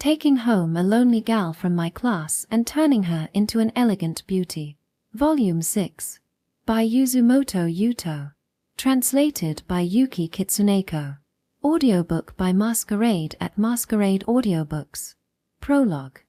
taking home a lonely gal from my class and turning her into an elegant beauty. Volume 6. By Yuzumoto Yuto. Translated by Yuki Kitsuneko. Audiobook by Masquerade at Masquerade Audiobooks. Prologue.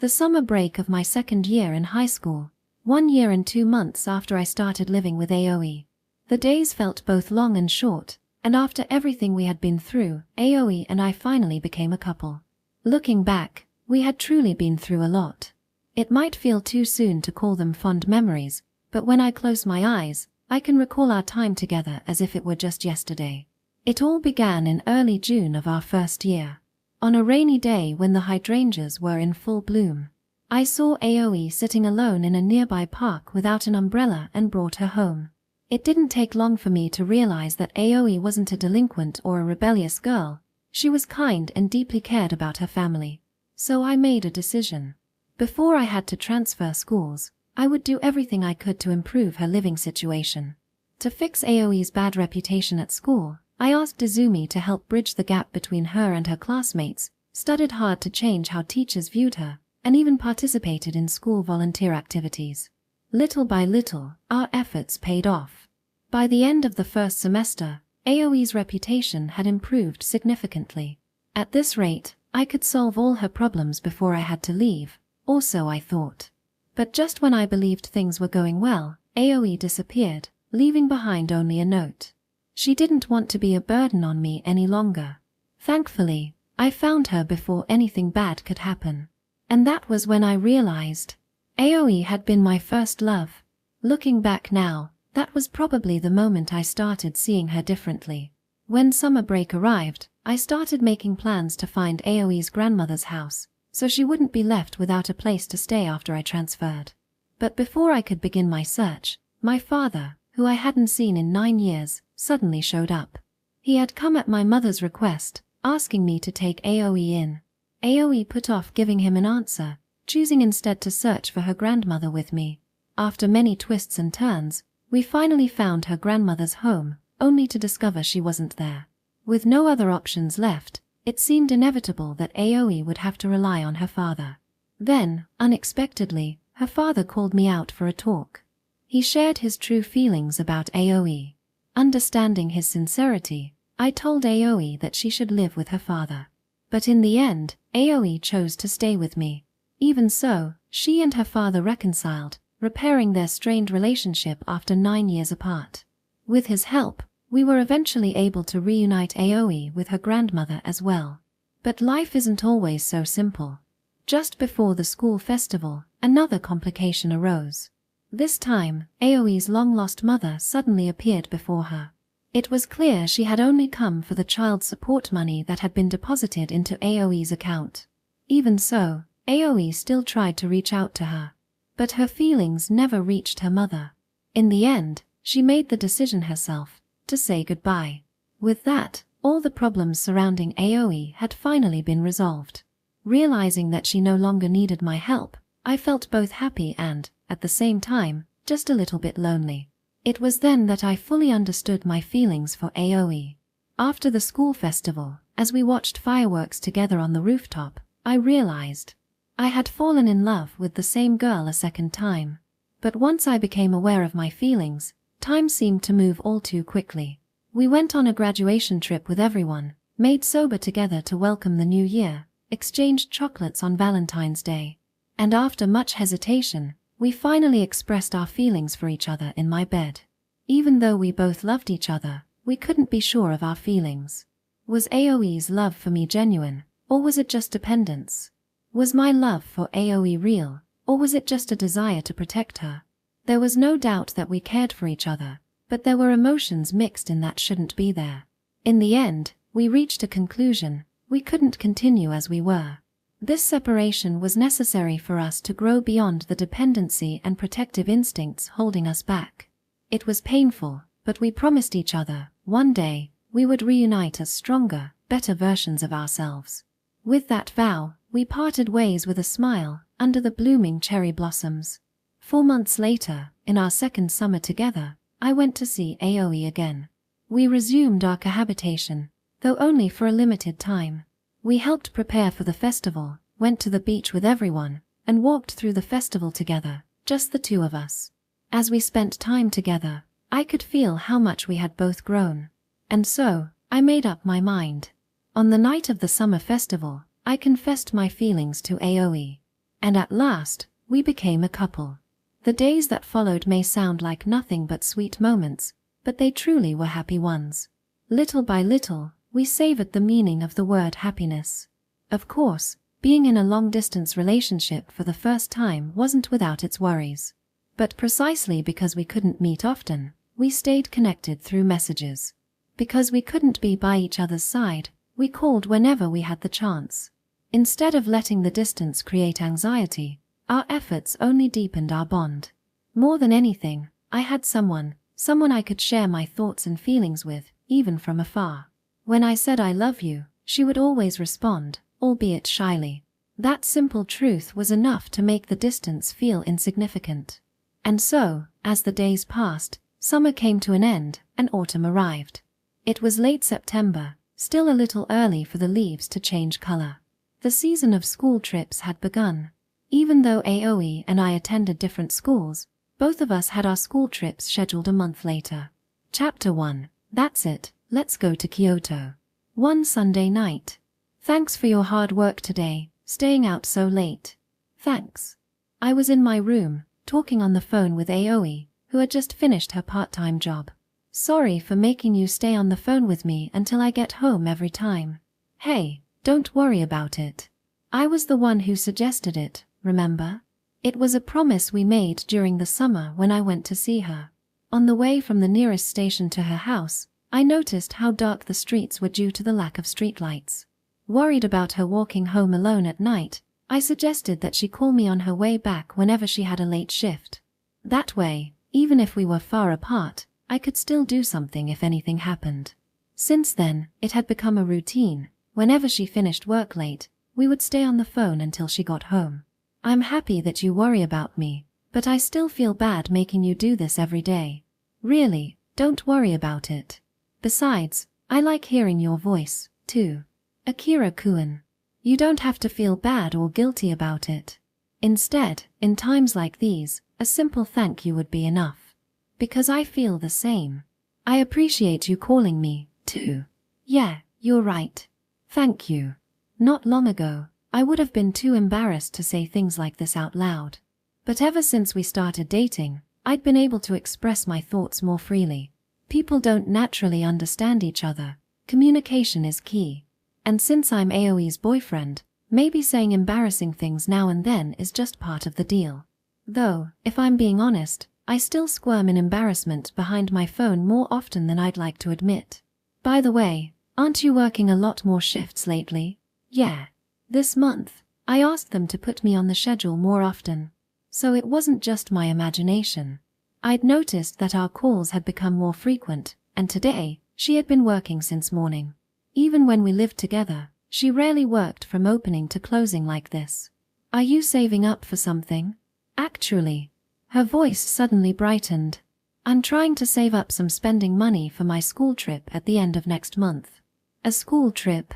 The summer break of my second year in high school, 1 year and 2 months after I started living with Aoi. The days felt both long and short, and after everything we had been through, Aoi and I finally became a couple. Looking back, we had truly been through a lot. It might feel too soon to call them fond memories, but when I close my eyes, I can recall our time together as if it were just yesterday. It all began in early June of our first year. On a rainy day when the hydrangeas were in full bloom, I saw Aoi sitting alone in a nearby park without an umbrella and brought her home. It didn't take long for me to realize that Aoi wasn't a delinquent or a rebellious girl. She was kind and deeply cared about her family. So I made a decision. Before I had to transfer schools, I would do everything I could to improve her living situation. To fix Aoi's bad reputation at school, I asked Izumi to help bridge the gap between her and her classmates, studied hard to change how teachers viewed her, and even participated in school volunteer activities. Little by little, our efforts paid off. By the end of the first semester, Aoi's reputation had improved significantly. At this rate, I could solve all her problems before I had to leave, or so I thought. But just when I believed things were going well, Aoi disappeared, leaving behind only a note. She didn't want to be a burden on me any longer. Thankfully, I found her before anything bad could happen. And that was when I realized Aoi had been my first love. Looking back now, that was probably the moment I started seeing her differently. When summer break arrived, I started making plans to find Aoi's grandmother's house, so she wouldn't be left without a place to stay after I transferred. But before I could begin my search, my father, who I hadn't seen in 9 years, suddenly showed up. He had come at my mother's request, asking me to take Aoi in. Aoi put off giving him an answer, choosing instead to search for her grandmother with me. After many twists and turns, we finally found her grandmother's home, only to discover she wasn't there. With no other options left, it seemed inevitable that Aoi would have to rely on her father. Then, unexpectedly, her father called me out for a talk. He shared his true feelings about Aoi. Understanding his sincerity, I told Aoi that she should live with her father. But in the end, Aoi chose to stay with me. Even so, she and her father reconciled, repairing their strained relationship after 9 years apart. With his help, we were eventually able to reunite Aoi with her grandmother as well. But life isn't always so simple. Just before the school festival, another complication arose. This time, Aoi's long-lost mother suddenly appeared before her. It was clear she had only come for the child support money that had been deposited into Aoi's account. Even so, Aoi still tried to reach out to her. But her feelings never reached her mother. In the end, she made the decision herself, to say goodbye. With that, all the problems surrounding Aoi had finally been resolved. Realizing that she no longer needed my help, I felt both happy and, at the same time, just a little bit lonely. It was then that I fully understood my feelings for Aoi. After the school festival, as we watched fireworks together on the rooftop, I realized I had fallen in love with the same girl a second time. But once I became aware of my feelings, time seemed to move all too quickly. We went on a graduation trip with everyone, made sober together to welcome the new year, exchanged chocolates on Valentine's Day. And after much hesitation, we finally expressed our feelings for each other in my bed. Even though we both loved each other, we couldn't be sure of our feelings. Was Aoi's love for me genuine, or was it just dependence? Was my love for Aoi real, or was it just a desire to protect her? There was no doubt that we cared for each other, but there were emotions mixed in that shouldn't be there. In the end, we reached a conclusion: we couldn't continue as we were. This separation was necessary for us to grow beyond the dependency and protective instincts holding us back. It was painful, but we promised each other, one day, we would reunite as stronger, better versions of ourselves. With that vow, we parted ways with a smile, under the blooming cherry blossoms. 4 months later, in our second summer together, I went to see Aoi again. We resumed our cohabitation, though only for a limited time. We helped prepare for the festival, went to the beach with everyone, and walked through the festival together, just the two of us. As we spent time together, I could feel how much we had both grown. And so, I made up my mind. On the night of the summer festival, I confessed my feelings to Aoi. And at last, we became a couple. The days that followed may sound like nothing but sweet moments, but they truly were happy ones. Little by little, we savored the meaning of the word happiness. Of course, being in a long-distance relationship for the first time wasn't without its worries. But precisely because we couldn't meet often, we stayed connected through messages. Because we couldn't be by each other's side, we called whenever we had the chance. Instead of letting the distance create anxiety, our efforts only deepened our bond. More than anything, I had someone I could share my thoughts and feelings with, even from afar. When I said I love you, she would always respond, albeit shyly. That simple truth was enough to make the distance feel insignificant. And so, as the days passed, summer came to an end and autumn arrived. It was late September, still a little early for the leaves to change color. The season of school trips had begun. Even though Aoi and I attended different schools, both of us had our school trips scheduled a month later. Chapter 1. That's it, let's go to Kyoto. One Sunday night. Thanks for your hard work today, staying out so late. Thanks. I was in my room, talking on the phone with Aoi, who had just finished her part-time job. Sorry for making you stay on the phone with me until I get home every time. Hey, don't worry about it. I was the one who suggested it, remember? It was a promise we made during the summer when I went to see her. On the way from the nearest station to her house, I noticed how dark the streets were due to the lack of streetlights. Worried about her walking home alone at night, I suggested that she call me on her way back whenever she had a late shift. That way, even if we were far apart, I could still do something if anything happened. Since then, it had become a routine. Whenever she finished work late, we would stay on the phone until she got home. I'm happy that you worry about me, but I still feel bad making you do this every day. Really, don't worry about it. Besides, I like hearing your voice, too. Akira-kun. You don't have to feel bad or guilty about it. Instead, in times like these, a simple thank you would be enough. Because I feel the same. I appreciate you calling me, too. Yeah, you're right. Thank you. Not long ago, I would have been too embarrassed to say things like this out loud. But ever since we started dating, I'd been able to express my thoughts more freely. People don't naturally understand each other. Communication is key. And since I'm Aoi's boyfriend, maybe saying embarrassing things now and then is just part of the deal. Though, if I'm being honest, I still squirm in embarrassment behind my phone more often than I'd like to admit. By the way, aren't you working a lot more shifts lately? Yeah. This month, I asked them to put me on the schedule more often. So it wasn't just my imagination. I'd noticed that our calls had become more frequent, and today, she had been working since morning. Even when we lived together, she rarely worked from opening to closing like this. Are you saving up for something? Actually. Her voice suddenly brightened. I'm trying to save up some spending money for my school trip at the end of next month. A school trip?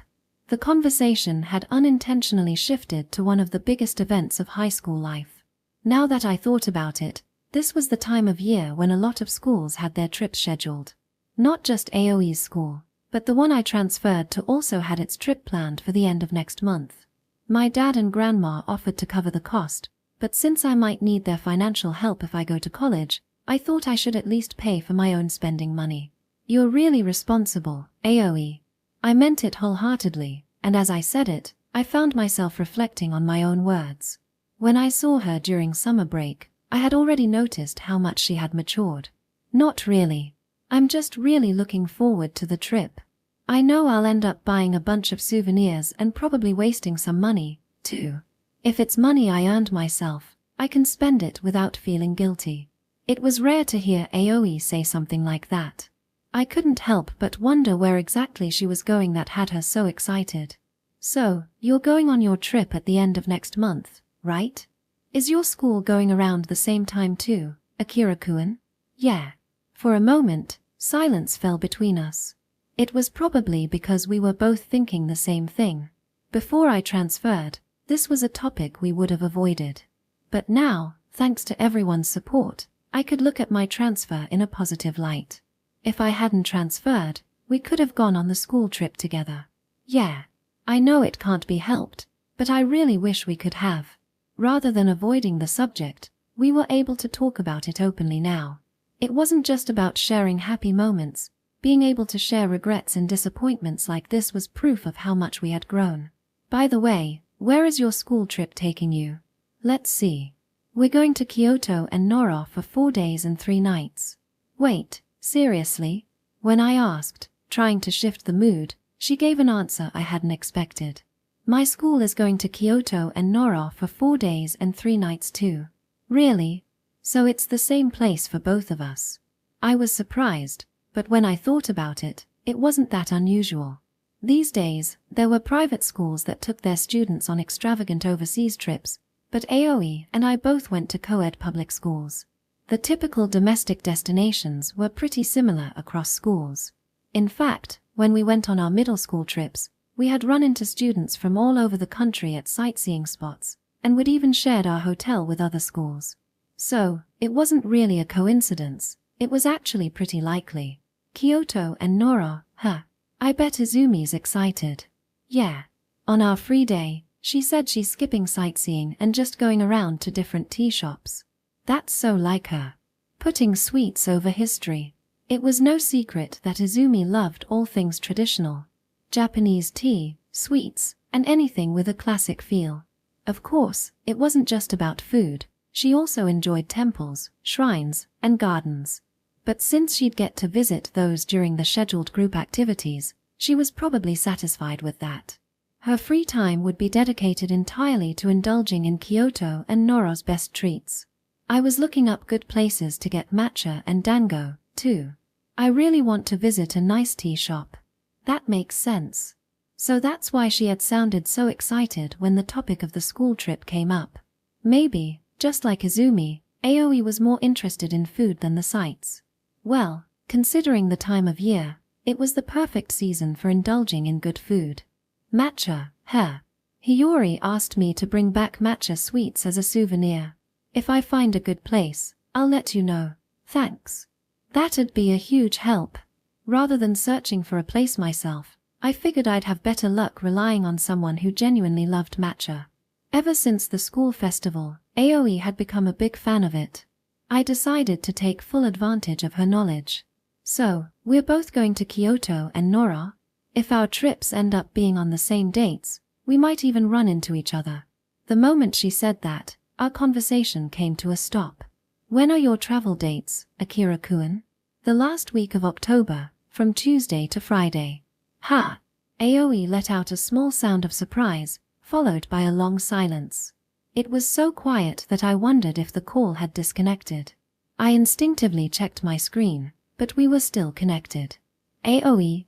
The conversation had unintentionally shifted to one of the biggest events of high school life. Now that I thought about it, this was the time of year when a lot of schools had their trips scheduled. Not just Aoi's school, but the one I transferred to also had its trip planned for the end of next month. My dad and grandma offered to cover the cost, but since I might need their financial help if I go to college, I thought I should at least pay for my own spending money. You're really responsible, Aoi. I meant it wholeheartedly, and as I said it, I found myself reflecting on my own words. When I saw her during summer break, I had already noticed how much she had matured. Not really. I'm just really looking forward to the trip. I know I'll end up buying a bunch of souvenirs and probably wasting some money, too. If it's money I earned myself, I can spend it without feeling guilty. It was rare to hear Aoi say something like that. I couldn't help but wonder where exactly she was going that had her so excited. So, you're going on your trip at the end of next month, right? Is your school going around the same time too, Akira-kun? Yeah. For a moment, silence fell between us. It was probably because we were both thinking the same thing. Before I transferred, this was a topic we would have avoided. But now, thanks to everyone's support, I could look at my transfer in a positive light. If I hadn't transferred, we could have gone on the school trip together. Yeah, I know it can't be helped, but I really wish we could have. Rather than avoiding the subject, we were able to talk about it openly now. It wasn't just about sharing happy moments. Being able to share regrets and disappointments like this was proof of how much we had grown. By the way, where is your school trip taking you? Let's see. We're going to Kyoto and Nara for 4 days and 3 nights. Wait, seriously? When I asked, trying to shift the mood, she gave an answer I hadn't expected. My school is going to Kyoto and Nara for 4 days and 3 nights too. Really? So it's the same place for both of us. I was surprised, but when I thought about it, it wasn't that unusual. These days, there were private schools that took their students on extravagant overseas trips, but Aoi and I both went to co-ed public schools. The typical domestic destinations were pretty similar across schools. In fact, when we went on our middle school trips, we had run into students from all over the country at sightseeing spots, and would even shared our hotel with other schools. So, it wasn't really a coincidence, it was actually pretty likely. Kyoto and Nara, huh? I bet Izumi's excited. Yeah. On our free day, she said she's skipping sightseeing and just going around to different tea shops. That's so like her. Putting sweets over history. It was no secret that Izumi loved all things traditional. Japanese tea, sweets, and anything with a classic feel. Of course, it wasn't just about food. She also enjoyed temples, shrines, and gardens. But since she'd get to visit those during the scheduled group activities, she was probably satisfied with that. Her free time would be dedicated entirely to indulging in Kyoto and Nara's best treats. I was looking up good places to get matcha and dango, too. I really want to visit a nice tea shop. That makes sense. So that's why she had sounded so excited when the topic of the school trip came up. Maybe, just like Izumi, Aoi was more interested in food than the sights. Well, considering the time of year, it was the perfect season for indulging in good food. Matcha, huh? Hiyori asked me to bring back matcha sweets as a souvenir. If I find a good place, I'll let you know. Thanks. That'd be a huge help. Rather than searching for a place myself, I figured I'd have better luck relying on someone who genuinely loved matcha. Ever since the school festival, Aoi had become a big fan of it. I decided to take full advantage of her knowledge. So, we're both going to Kyoto and Nara? If our trips end up being on the same dates, we might even run into each other. The moment she said that, our conversation came to a stop. When are your travel dates, Akira-kun? The last week of October, from Tuesday to Friday. Ha! Aoi let out a small sound of surprise, followed by a long silence. It was so quiet that I wondered if the call had disconnected. I instinctively checked my screen, but we were still connected. Aoi,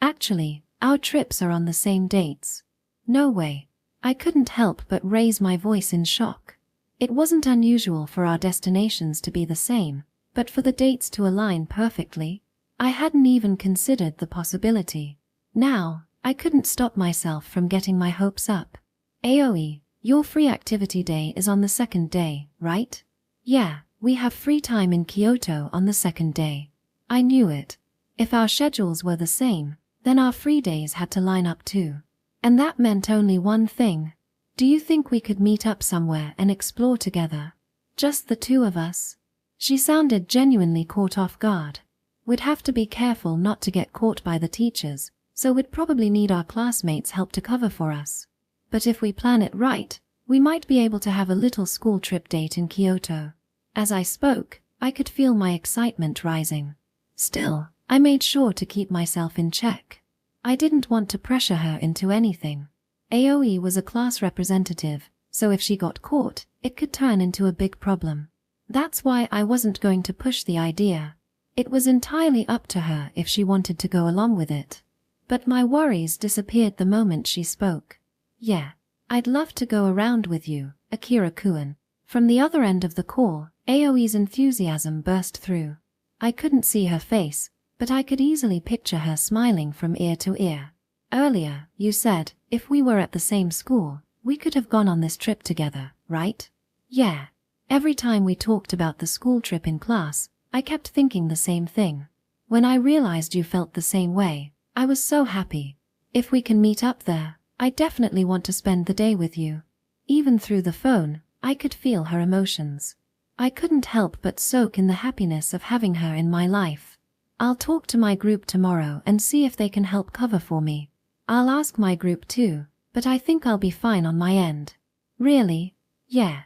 actually, our trips are on the same dates. No way. I couldn't help but raise my voice in shock. It wasn't unusual for our destinations to be the same, but for the dates to align perfectly, I hadn't even considered the possibility. Now, I couldn't stop myself from getting my hopes up. Aoi, your free activity day is on the second day, right? Yeah, we have free time in Kyoto on the second day. I knew it. If our schedules were the same, then our free days had to line up too. And that meant only one thing. Do you think we could meet up somewhere and explore together? Just the two of us? She sounded genuinely caught off guard. We'd have to be careful not to get caught by the teachers, so we'd probably need our classmates' help to cover for us. But if we plan it right, we might be able to have a little school trip date in Kyoto. As I spoke, I could feel my excitement rising. Still, I made sure to keep myself in check. I didn't want to pressure her into anything. Aoi was a class representative, so if she got caught, it could turn into a big problem. That's why I wasn't going to push the idea. It was entirely up to her if she wanted to go along with it. But my worries disappeared the moment she spoke. Yeah, I'd love to go around with you, Akira-kun. From the other end of the call, Aoi's enthusiasm burst through. I couldn't see her face, but I could easily picture her smiling from ear to ear. Earlier, you said, if we were at the same school, we could have gone on this trip together, right? Yeah. Every time we talked about the school trip in class, I kept thinking the same thing. When I realized you felt the same way, I was so happy. If we can meet up there, I definitely want to spend the day with you. Even through the phone, I could feel her emotions. I couldn't help but soak in the happiness of having her in my life. I'll talk to my group tomorrow and see if they can help cover for me. I'll ask my group too, but I think I'll be fine on my end. Really? Yeah.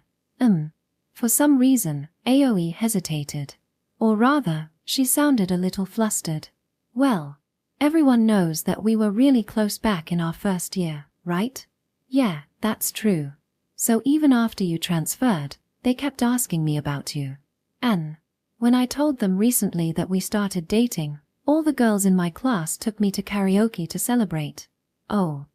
For some reason, Aoi hesitated. Or rather, she sounded a little flustered. Well, everyone knows that we were really close back in our first year, right? Yeah, that's true. So even after you transferred, they kept asking me about you. And when I told them recently that we started dating, all the girls in my class took me to karaoke to celebrate. Oh.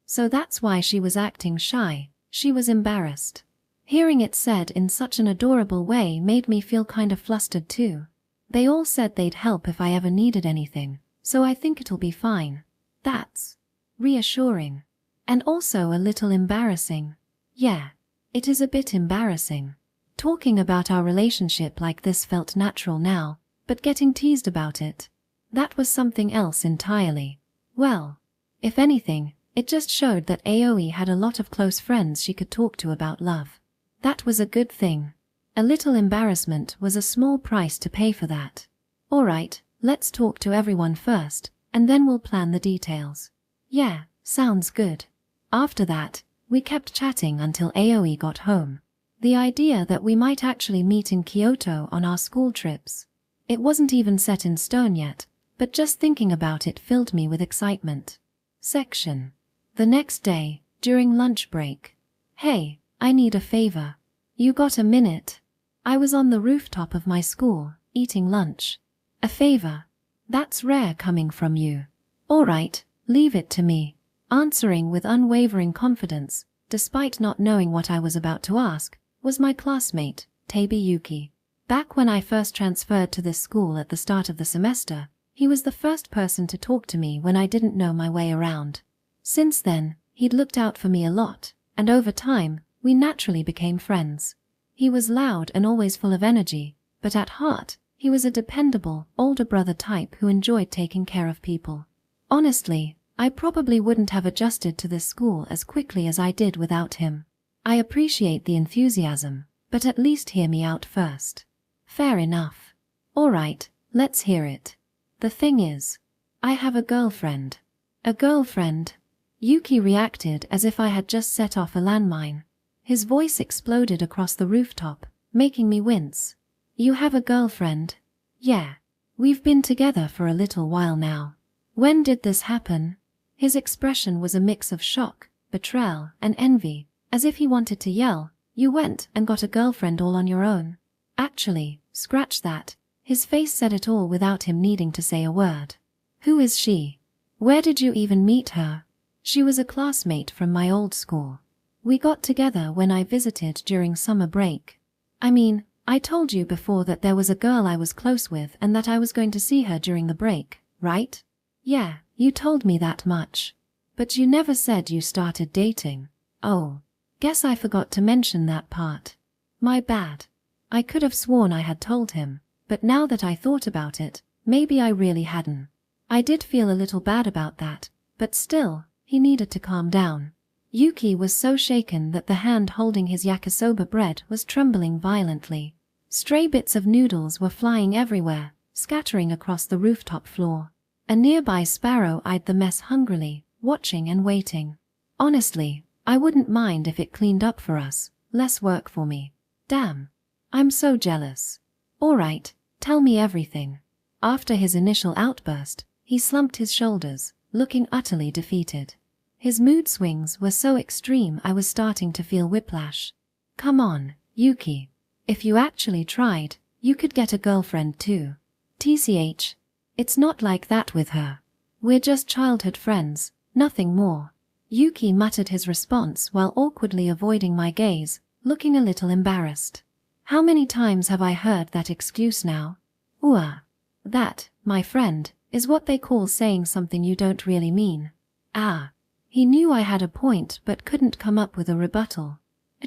So that's why she was acting shy. She was embarrassed. Hearing it said in such an adorable way made me feel kind of flustered too. They all said they'd help if I ever needed anything, so I think it'll be fine. That's reassuring. And also a little embarrassing. Yeah, it is a bit embarrassing. Talking about our relationship like this felt natural now, but getting teased about it, that was something else entirely. Well, if anything, it just showed that Aoi had a lot of close friends she could talk to about love. That was a good thing. A little embarrassment was a small price to pay for that. Alright, let's talk to everyone first, and then we'll plan the details. Yeah, sounds good. After that, we kept chatting until Aoi got home. The idea that we might actually meet in Kyoto on our school trips. It wasn't even set in stone yet, but just thinking about it filled me with excitement. Section. The next day, during lunch break. Hey, I need a favor. You got a minute? I was on the rooftop of my school, eating lunch. A favor? That's rare coming from you. Alright, leave it to me. Answering with unwavering confidence, despite not knowing what I was about to ask, was my classmate, Yuki. Back when I first transferred to this school at the start of the semester, he was the first person to talk to me when I didn't know my way around. Since then, he'd looked out for me a lot, and over time, we naturally became friends. He was loud and always full of energy, but at heart, he was a dependable, older brother type who enjoyed taking care of people. Honestly, I probably wouldn't have adjusted to this school as quickly as I did without him. I appreciate the enthusiasm, but at least hear me out first. Fair enough. Alright, let's hear it. The thing is, I have a girlfriend. A girlfriend? Yuki reacted as if I had just set off a landmine. His voice exploded across the rooftop, making me wince. You have a girlfriend? Yeah. We've been together for a little while now. When did this happen? His expression was a mix of shock, betrayal, and envy, as if he wanted to yell, "You went and got a girlfriend all on your own." Actually, scratch that. His face said it all without him needing to say a word. Who is she? Where did you even meet her? She was a classmate from my old school. We got together when I visited during summer break. I mean, I told you before that there was a girl I was close with and that I was going to see her during the break, right? Yeah, you told me that much. But you never said you started dating. Oh, guess I forgot to mention that part. My bad. I could have sworn I had told him, but now that I thought about it, maybe I really hadn't. I did feel a little bad about that, but still, he needed to calm down. Yuki was so shaken that the hand holding his yakisoba bread was trembling violently. Stray bits of noodles were flying everywhere, scattering across the rooftop floor. A nearby sparrow eyed the mess hungrily, watching and waiting. Honestly, I wouldn't mind if it cleaned up for us, less work for me. Damn. I'm so jealous. Alright, tell me everything. After his initial outburst, he slumped his shoulders, looking utterly defeated. His mood swings were so extreme I was starting to feel whiplash. Come on, Yuki. If you actually tried, you could get a girlfriend too. TCH. It's not like that with her. We're just childhood friends, nothing more. Yuki muttered his response while awkwardly avoiding my gaze, looking a little embarrassed. How many times have I heard that excuse now? That, my friend, is what they call saying something you don't really mean. Ah. He knew I had a point but couldn't come up with a rebuttal.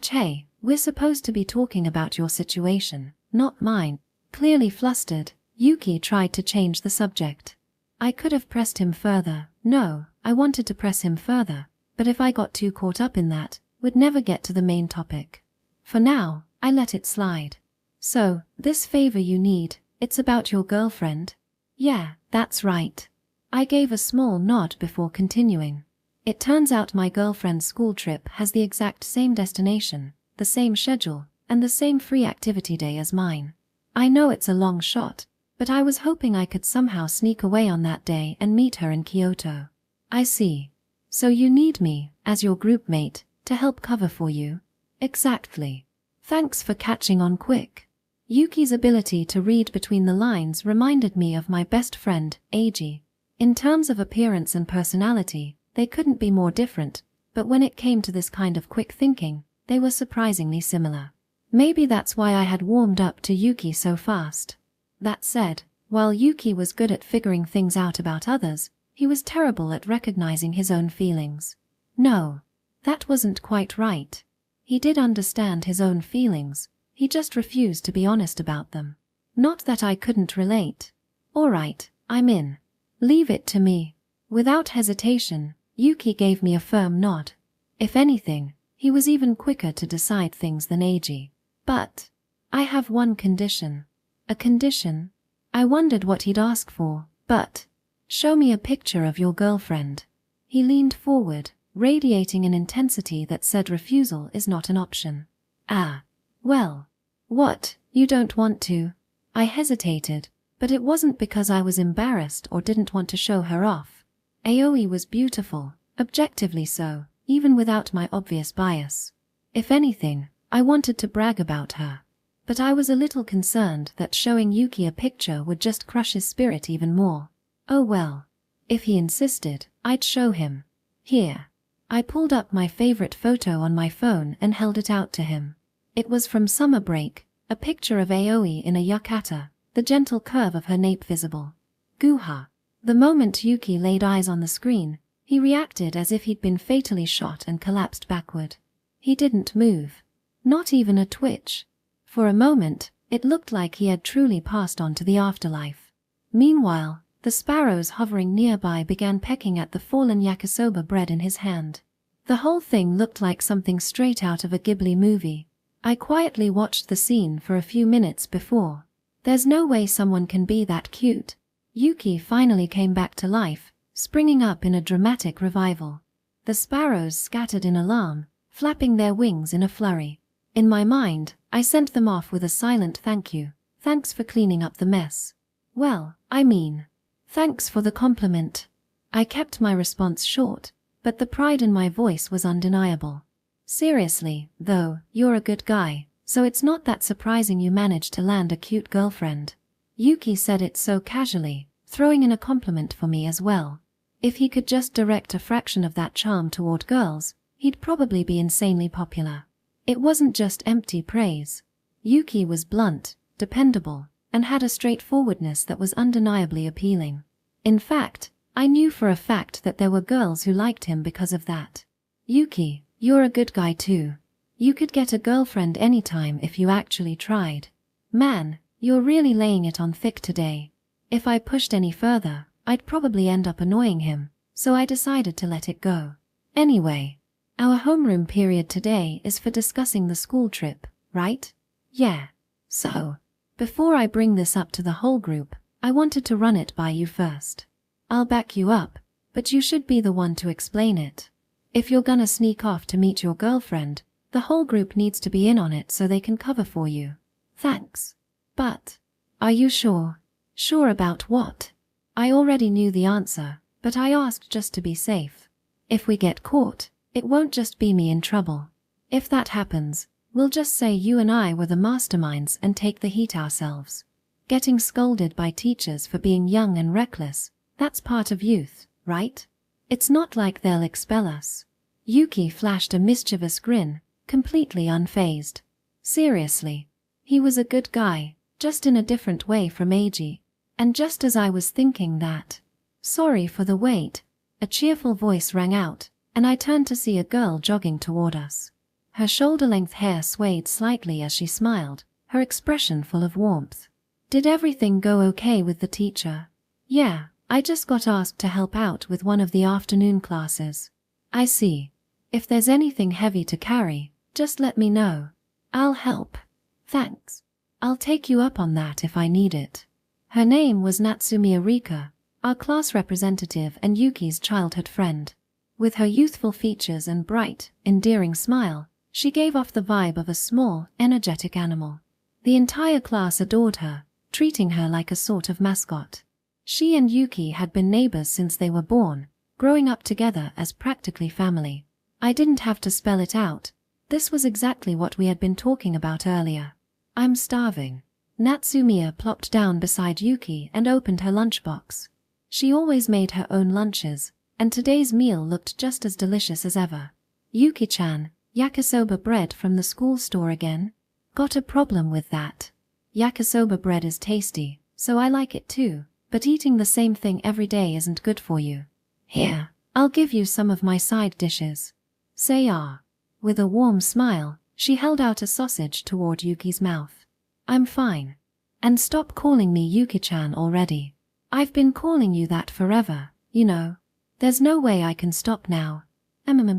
Hey, we're supposed to be talking about your situation, not mine. Clearly flustered, Yuki tried to change the subject. I could have pressed him further. No, I wanted to press him further, but if I got too caught up in that, we'd never get to the main topic. For now, I let it slide. So, this favor you need, it's about your girlfriend? Yeah, that's right. I gave a small nod before continuing. It turns out my girlfriend's school trip has the exact same destination, the same schedule, and the same free activity day as mine. I know it's a long shot, but I was hoping I could somehow sneak away on that day and meet her in Kyoto. I see. So you need me, as your group mate, to help cover for you? Exactly. Thanks for catching on quick. Yuki's ability to read between the lines reminded me of my best friend, Eiji. In terms of appearance and personality, they couldn't be more different, but when it came to this kind of quick thinking, they were surprisingly similar. Maybe that's why I had warmed up to Yuki so fast. That said, while Yuki was good at figuring things out about others, he was terrible at recognizing his own feelings. No, that wasn't quite right. He did understand his own feelings, he just refused to be honest about them. Not that I couldn't relate. All right, I'm in. Leave it to me. Without hesitation, Yuki gave me a firm nod. If anything, he was even quicker to decide things than Eiji. But I have one condition. A condition? I wondered what he'd ask for, but show me a picture of your girlfriend. He leaned forward, radiating an intensity that said refusal is not an option. Ah. Well. What, you don't want to? I hesitated, but it wasn't because I was embarrassed or didn't want to show her off. Aoi was beautiful, objectively so, even without my obvious bias. If anything, I wanted to brag about her. But I was a little concerned that showing Yuki a picture would just crush his spirit even more. Oh well. If he insisted, I'd show him. Here. I pulled up my favorite photo on my phone and held it out to him. It was from summer break, a picture of Aoi in a yukata, the gentle curve of her nape visible. Guha. The moment Yuki laid eyes on the screen, he reacted as if he'd been fatally shot and collapsed backward. He didn't move. Not even a twitch. For a moment, it looked like he had truly passed on to the afterlife. Meanwhile, the sparrows hovering nearby began pecking at the fallen yakisoba bread in his hand. The whole thing looked like something straight out of a Ghibli movie. I quietly watched the scene for a few minutes before. There's no way someone can be that cute. Yuki finally came back to life, springing up in a dramatic revival. The sparrows scattered in alarm, flapping their wings in a flurry. In my mind, I sent them off with a silent thank you. Thanks for cleaning up the mess. Well, I mean, thanks for the compliment. I kept my response short, but the pride in my voice was undeniable. Seriously, though, you're a good guy, so it's not that surprising you managed to land a cute girlfriend. Yuki said it so casually, throwing in a compliment for me as well. If he could just direct a fraction of that charm toward girls, he'd probably be insanely popular. It wasn't just empty praise. Yuki was blunt, dependable, and had a straightforwardness that was undeniably appealing. In fact, I knew for a fact that there were girls who liked him because of that. Yuki, you're a good guy too. You could get a girlfriend anytime if you actually tried. Man, you're really laying it on thick today. If I pushed any further, I'd probably end up annoying him, so I decided to let it go. Anyway, our homeroom period today is for discussing the school trip, right? Yeah. So, before I bring this up to the whole group, I wanted to run it by you first. I'll back you up, but you should be the one to explain it. If you're gonna sneak off to meet your girlfriend, the whole group needs to be in on it so they can cover for you. Thanks. But, are you sure? Sure about what? I already knew the answer, but I asked just to be safe. If we get caught, it won't just be me in trouble. If that happens, we'll just say you and I were the masterminds and take the heat ourselves. Getting scolded by teachers for being young and reckless, that's part of youth, right? It's not like they'll expel us. Yuki flashed a mischievous grin, completely unfazed. Seriously. He was a good guy, just in a different way from Eiji. And just as I was thinking that, "Sorry for the wait," a cheerful voice rang out, and I turned to see a girl jogging toward us. Her shoulder-length hair swayed slightly as she smiled, her expression full of warmth. "Did everything go okay with the teacher?" "Yeah, I just got asked to help out with one of the afternoon classes." "I see. If there's anything heavy to carry, just let me know. I'll help." "Thanks. I'll take you up on that if I need it." Her name was Natsumiya Rika, our class representative and Yuki's childhood friend. With her youthful features and bright, endearing smile, she gave off the vibe of a small, energetic animal. The entire class adored her, treating her like a sort of mascot. She and Yuki had been neighbors since they were born, growing up together as practically family. I didn't have to spell it out. This was exactly what we had been talking about earlier. "I'm starving." Natsumiya plopped down beside Yuki and opened her lunchbox. She always made her own lunches, and today's meal looked just as delicious as ever. "Yuki-chan, yakisoba bread from the school store again?" "Got a problem with that. Yakisoba bread is tasty, so I like it too, but eating the same thing every day isn't good for you. Here, I'll give you some of my side dishes." "Say ah." With a warm smile, she held out a sausage toward Yuki's mouth. "I'm fine. And stop calling me Yuki-chan already. I've been calling you that forever, you know. There's no way I can stop now."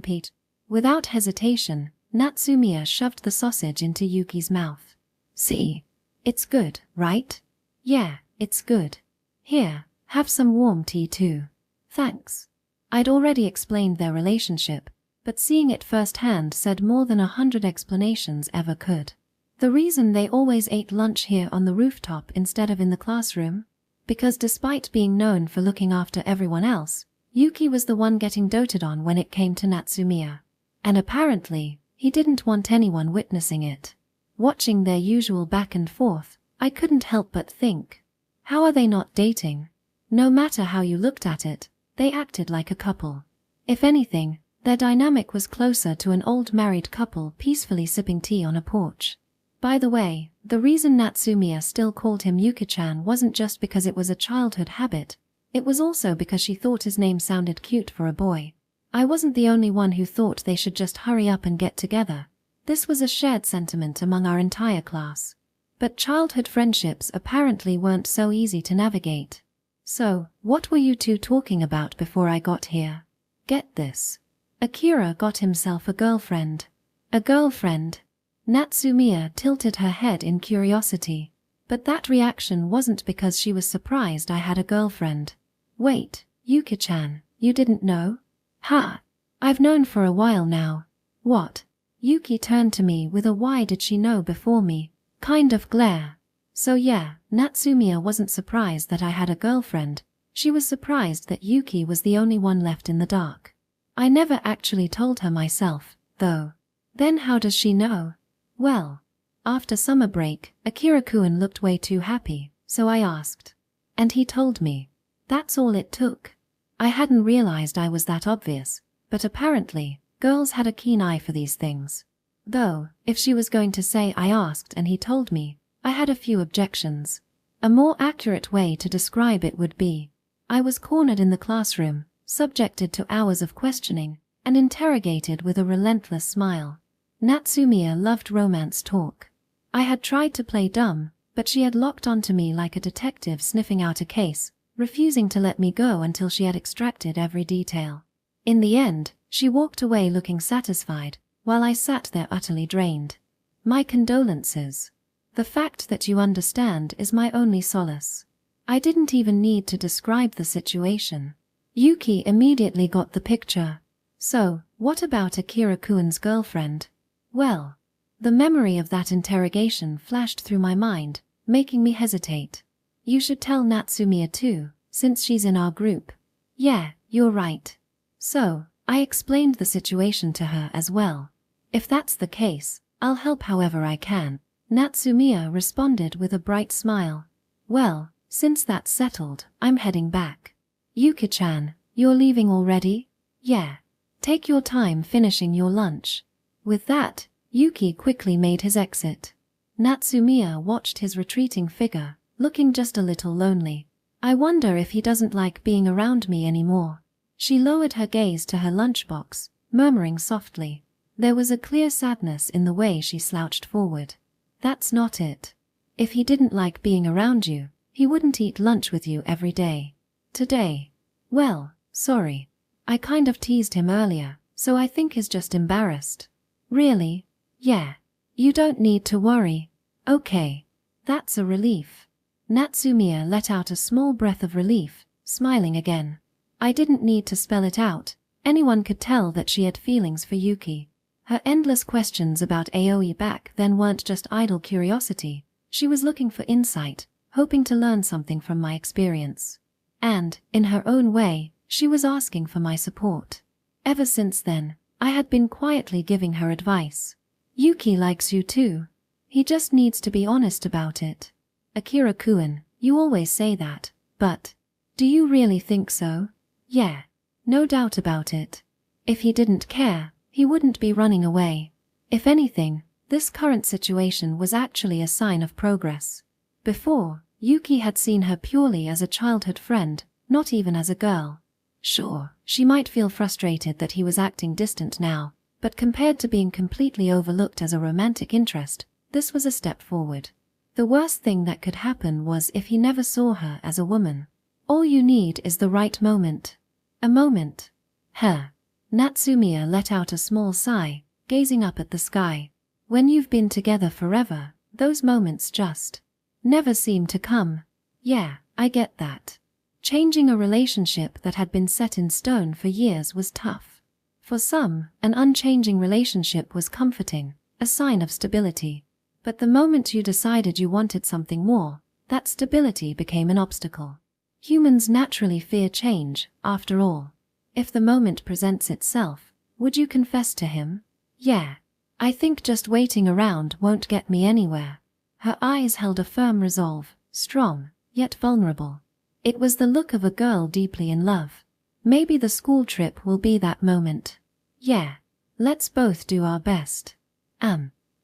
Pete. Without hesitation, Natsumiya shoved the sausage into Yuki's mouth. "See? It's good, right?" "Yeah, it's good. Here, have some warm tea too." "Thanks." I'd already explained their relationship, but seeing it firsthand said more than 100 explanations ever could. The reason they always ate lunch here on the rooftop instead of in the classroom? Because despite being known for looking after everyone else, Yuki was the one getting doted on when it came to Natsumiya. And apparently, he didn't want anyone witnessing it. Watching their usual back and forth, I couldn't help but think, how are they not dating? No matter how you looked at it, they acted like a couple. If anything, their dynamic was closer to an old married couple peacefully sipping tea on a porch. By the way, the reason Natsumiya still called him Yuki-chan wasn't just because it was a childhood habit, it was also because she thought his name sounded cute for a boy. I wasn't the only one who thought they should just hurry up and get together. This was a shared sentiment among our entire class. But childhood friendships apparently weren't so easy to navigate. "So, what were you two talking about before I got here?" "Get this. Akira got himself a girlfriend." "A girlfriend?" Natsumiya tilted her head in curiosity, but that reaction wasn't because she was surprised I had a girlfriend. "Wait, Yuki-chan, you didn't know?" "Ha! I've known for a while now." "What?" Yuki turned to me with a "why did she know before me?" kind of glare. So yeah, Natsumiya wasn't surprised that I had a girlfriend. She was surprised that Yuki was the only one left in the dark. I never actually told her myself, though. Then how does she know? Well, after summer break, Akira-kun looked way too happy, so I asked. And he told me. That's all it took. I hadn't realized I was that obvious, but apparently, girls had a keen eye for these things. Though, if she was going to say I asked and he told me, I had a few objections. A more accurate way to describe it would be, I was cornered in the classroom, subjected to hours of questioning, and interrogated with a relentless smile. Natsumiya loved romance talk. I had tried to play dumb, but she had locked onto me like a detective sniffing out a case, refusing to let me go until she had extracted every detail. In the end, she walked away looking satisfied, while I sat there utterly drained. My condolences. The fact that you understand is my only solace. I didn't even need to describe the situation. Yuki immediately got the picture. So, what about Akira-kun's girlfriend? Well, the memory of that interrogation flashed through my mind, making me hesitate. You should tell Natsumiya too, since she's in our group. Yeah, you're right. So, I explained the situation to her as well. If that's the case, I'll help however I can. Natsumiya responded with a bright smile. Well, since that's settled, I'm heading back. Yuki-chan, you're leaving already? Yeah. Take your time finishing your lunch. With that, Yuki quickly made his exit. Natsumiya watched his retreating figure, looking just a little lonely. I wonder if he doesn't like being around me anymore. She lowered her gaze to her lunchbox, murmuring softly. There was a clear sadness in the way she slouched forward. That's not it. If he didn't like being around you, he wouldn't eat lunch with you every day. Today. Well, sorry. I kind of teased him earlier, so I think he's just embarrassed. Really? Yeah. You don't need to worry. Okay. That's a relief. Natsumiya let out a small breath of relief, smiling again. I didn't need to spell it out. Anyone could tell that she had feelings for Yuki. Her endless questions about Aoi back then weren't just idle curiosity. She was looking for insight, hoping to learn something from my experience. And, in her own way, she was asking for my support. Ever since then, I had been quietly giving her advice. Yuki likes you too. He just needs to be honest about it. Akira-kun, you always say that, but do you really think so? Yeah. No doubt about it. If he didn't care, he wouldn't be running away. If anything, this current situation was actually a sign of progress. Before, Yuki had seen her purely as a childhood friend, not even as a girl. Sure, she might feel frustrated that he was acting distant now, but compared to being completely overlooked as a romantic interest, this was a step forward. The worst thing that could happen was if he never saw her as a woman. All you need is the right moment. A moment. Her. Natsumiya let out a small sigh, gazing up at the sky. When you've been together forever, those moments just never seem to come. Yeah, I get that. Changing a relationship that had been set in stone for years was tough. For some, an unchanging relationship was comforting, a sign of stability. But the moment you decided you wanted something more, that stability became an obstacle. Humans naturally fear change, after all. If the moment presents itself, would you confess to him? Yeah. I think just waiting around won't get me anywhere. Her eyes held a firm resolve, strong, yet vulnerable. It was the look of a girl deeply in love. Maybe the school trip will be that moment. Yeah. Let's both do our best.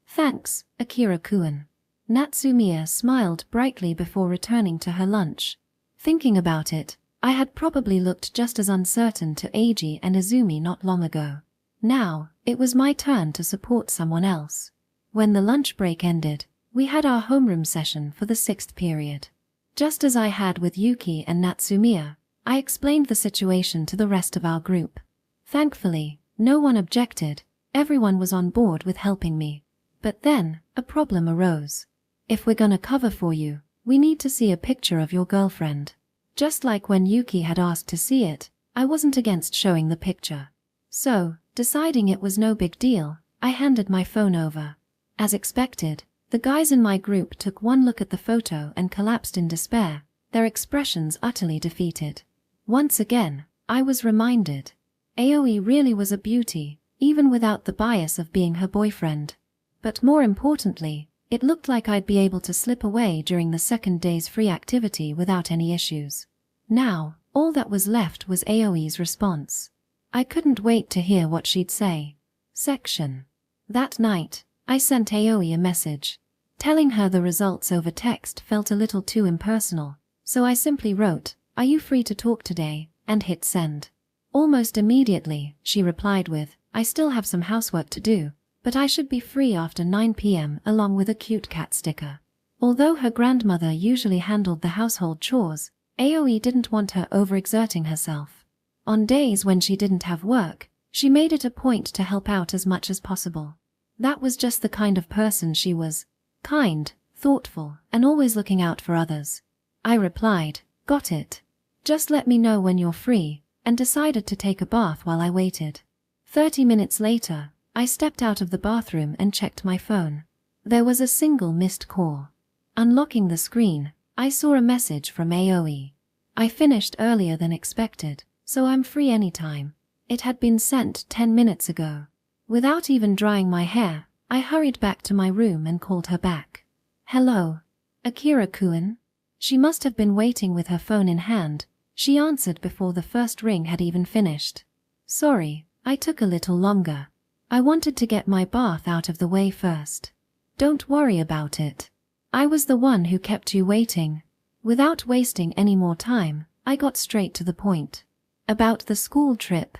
Thanks, Akira-kun. Natsumiya smiled brightly before returning to her lunch. Thinking about it, I had probably looked just as uncertain to Eiji and Izumi not long ago. Now, it was my turn to support someone else. When the lunch break ended, we had our homeroom session for the 6th period. Just as I had with Yuki and Natsumiya, I explained the situation to the rest of our group. Thankfully, no one objected. Everyone was on board with helping me. But then, a problem arose. If we're gonna cover for you, we need to see a picture of your girlfriend. Just like when Yuki had asked to see it, I wasn't against showing the picture. So, deciding it was no big deal, I handed my phone over. As expected, the guys in my group took one look at the photo and collapsed in despair, their expressions utterly defeated. Once again, I was reminded. Aoi really was a beauty, even without the bias of being her boyfriend. But more importantly, it looked like I'd be able to slip away during the second day's free activity without any issues. Now, all that was left was Aoi's response. I couldn't wait to hear what she'd say. Section. That night, I sent Aoi a message. Telling her the results over text felt a little too impersonal, so I simply wrote, "Are you free to talk today?" and hit send. Almost immediately, she replied with, "I still have some housework to do, but I should be free after 9 p.m. along with a cute cat sticker." Although her grandmother usually handled the household chores, Aoi didn't want her overexerting herself. On days when she didn't have work, she made it a point to help out as much as possible. That was just the kind of person she was. Kind, thoughtful, and always looking out for others. I replied, "Got it. Just let me know when you're free," and decided to take a bath while I waited. 30 minutes later, I stepped out of the bathroom and checked my phone. There was a single missed call. Unlocking the screen, I saw a message from Aoi. "I finished earlier than expected, so I'm free anytime." It had been sent 10 minutes ago. Without even drying my hair, I hurried back to my room and called her back. "Hello. Akira-kun?" She must have been waiting with her phone in hand. She answered before the first ring had even finished. "Sorry, I took a little longer. I wanted to get my bath out of the way first." "Don't worry about it. I was the one who kept you waiting. Without wasting any more time, I got straight to the point. About the school trip.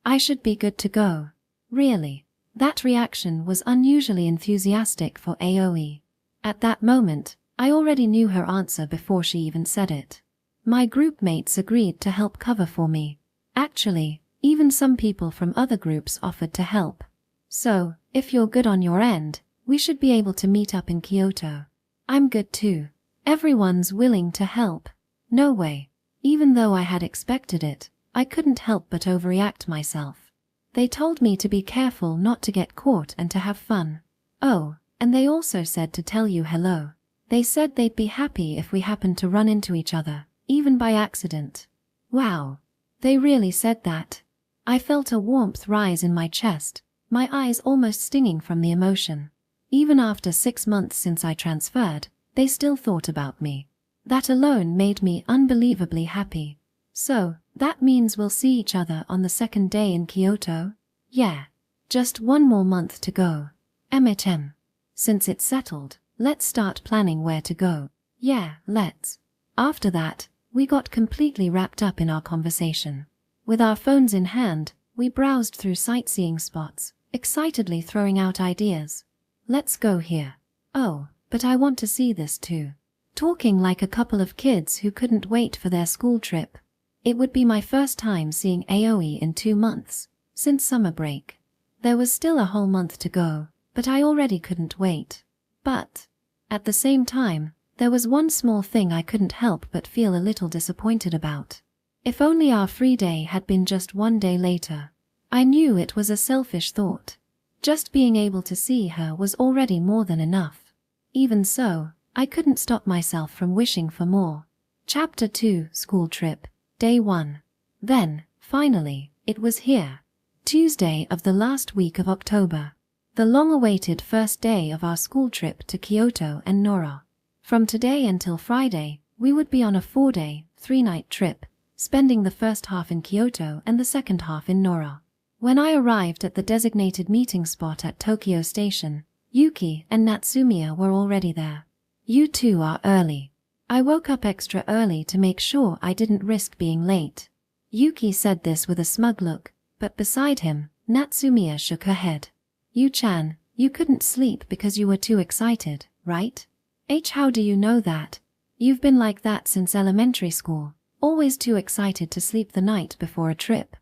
I should be good to go. Really. That reaction was unusually enthusiastic for Aoi. At that moment, I already knew her answer before she even said it. My group mates agreed to help cover for me. Actually, even some people from other groups offered to help. So, if you're good on your end, we should be able to meet up in Kyoto. I'm good too. Everyone's willing to help. No way. Even though I had expected it, I couldn't help but overreact myself. They told me to be careful not to get caught and to have fun. Oh, and they also said to tell you hello. They said they'd be happy if we happened to run into each other, even by accident. Wow. They really said that. I felt a warmth rise in my chest, my eyes almost stinging from the emotion. Even after 6 months since I transferred, they still thought about me. That alone made me unbelievably happy. So, that means we'll see each other on the second day in Kyoto? Yeah. Just 1 more month to go. MHM. Since it's settled, let's start planning where to go. Yeah, let's. After that, we got completely wrapped up in our conversation. With our phones in hand, we browsed through sightseeing spots, excitedly throwing out ideas. Let's go here. Oh, but I want to see this too. Talking like a couple of kids who couldn't wait for their school trip. It would be my first time seeing Aoi in 2 months, since summer break. There was still a whole month to go, but I already couldn't wait. But, at the same time, there was one small thing I couldn't help but feel a little disappointed about. If only our free day had been just 1 day later. I knew it was a selfish thought. Just being able to see her was already more than enough. Even so, I couldn't stop myself from wishing for more. Chapter 2, School Trip, Day 1. Then, finally, it was here. Tuesday of the last week of October. The long-awaited first day of our school trip to Kyoto and Nara. From today until Friday, we would be on a 4-day, 3-night trip, spending the first half in Kyoto and the second half in Nara. When I arrived at the designated meeting spot at Tokyo Station, Yuki and Natsumiya were already there. You two are early. I woke up extra early to make sure I didn't risk being late. Yuki said this with a smug look, but beside him, Natsumiya shook her head. Yu-chan, you couldn't sleep because you were too excited, right? How do you know that? You've been like that since elementary school, always too excited to sleep the night before a trip.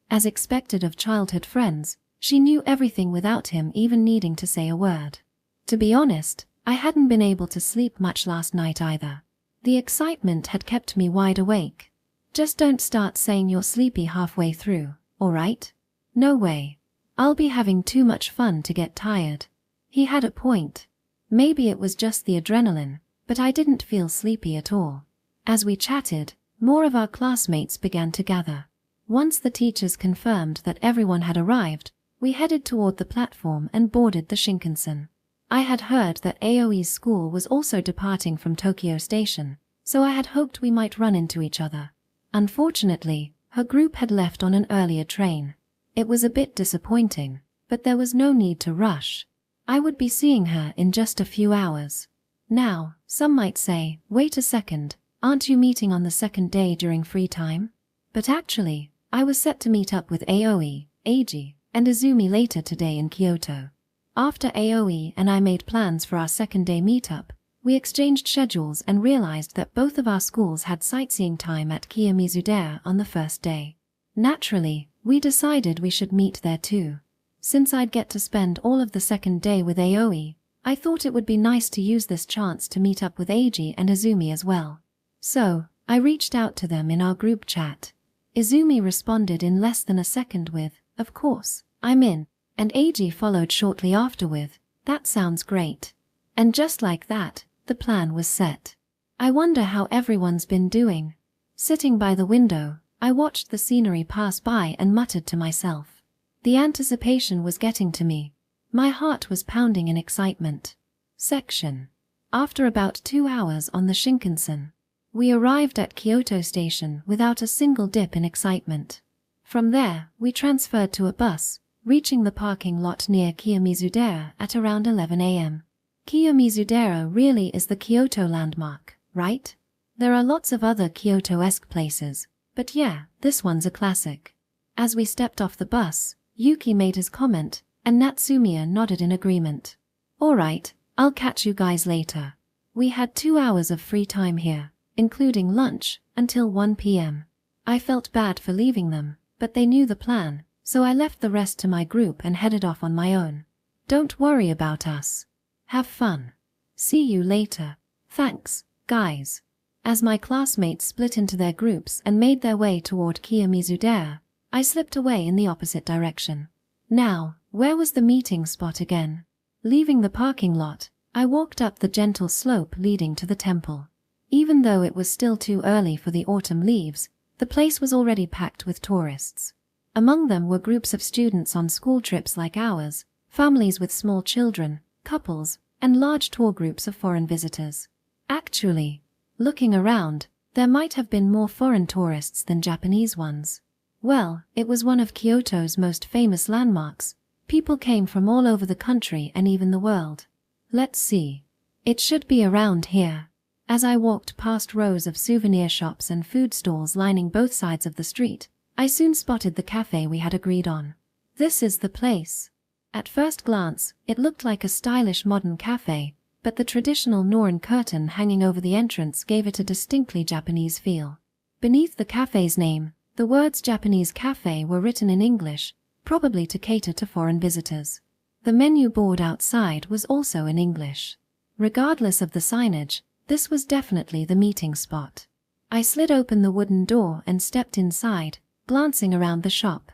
As expected of childhood friends, she knew everything without him even needing to say a word. To be honest, I hadn't been able to sleep much last night either. The excitement had kept me wide awake. Just don't start saying you're sleepy halfway through, alright? No way. I'll be having too much fun to get tired. He had a point. Maybe it was just the adrenaline, but I didn't feel sleepy at all. As we chatted, more of our classmates began to gather. Once the teachers confirmed that everyone had arrived, we headed toward the platform and boarded the Shinkansen. I had heard that Aoi's school was also departing from Tokyo Station, so I had hoped we might run into each other. Unfortunately, her group had left on an earlier train. It was a bit disappointing, but there was no need to rush. I would be seeing her in just a few hours. Now, some might say, wait a second, aren't you meeting on the second day during free time? But actually, I was set to meet up with Aoi, Eiji, and Izumi later today in Kyoto. After Aoi and I made plans for our second day meetup, we exchanged schedules and realized that both of our schools had sightseeing time at Kiyomizu-dera on the first day. Naturally, we decided we should meet there too. Since I'd get to spend all of the second day with Aoi, I thought it would be nice to use this chance to meet up with Eiji and Izumi as well. So, I reached out to them in our group chat. Izumi responded in less than a second with, "Of course, I'm in," and Eiji followed shortly after with, "That sounds great." And just like that, the plan was set. I wonder how everyone's been doing. Sitting by the window, I watched the scenery pass by and muttered to myself. The anticipation was getting to me. My heart was pounding in excitement. Section. After about 2 hours on the Shinkansen, we arrived at Kyoto Station without a single dip in excitement. From there, we transferred to a bus, reaching the parking lot near Kiyomizu-dera at around 11 a.m. Kiyomizu-dera really is the Kyoto landmark, right? There are lots of other Kyoto-esque places, but yeah, this one's a classic. As we stepped off the bus, Yuki made his comment, and Natsumiya nodded in agreement. Alright, I'll catch you guys later. We had 2 hours of free time here, including lunch, until 1 p.m. I felt bad for leaving them, but they knew the plan, so I left the rest to my group and headed off on my own. Don't worry about us. Have fun. See you later. Thanks, guys. As my classmates split into their groups and made their way toward Kiyomizu-dera, I slipped away in the opposite direction. Now, where was the meeting spot again? Leaving the parking lot, I walked up the gentle slope leading to the temple. Even though it was still too early for the autumn leaves, the place was already packed with tourists. Among them were groups of students on school trips like ours, families with small children, couples, and large tour groups of foreign visitors. Actually, looking around, there might have been more foreign tourists than Japanese ones. Well, it was one of Kyoto's most famous landmarks. People came from all over the country and even the world. Let's see. It should be around here. As I walked past rows of souvenir shops and food stalls lining both sides of the street, I soon spotted the cafe we had agreed on. This is the place. At first glance, it looked like a stylish modern cafe, but the traditional Norin curtain hanging over the entrance gave it a distinctly Japanese feel. Beneath the cafe's name, the words Japanese cafe were written in English, probably to cater to foreign visitors. The menu board outside was also in English. Regardless of the signage, this was definitely the meeting spot. I slid open the wooden door and stepped inside, glancing around the shop.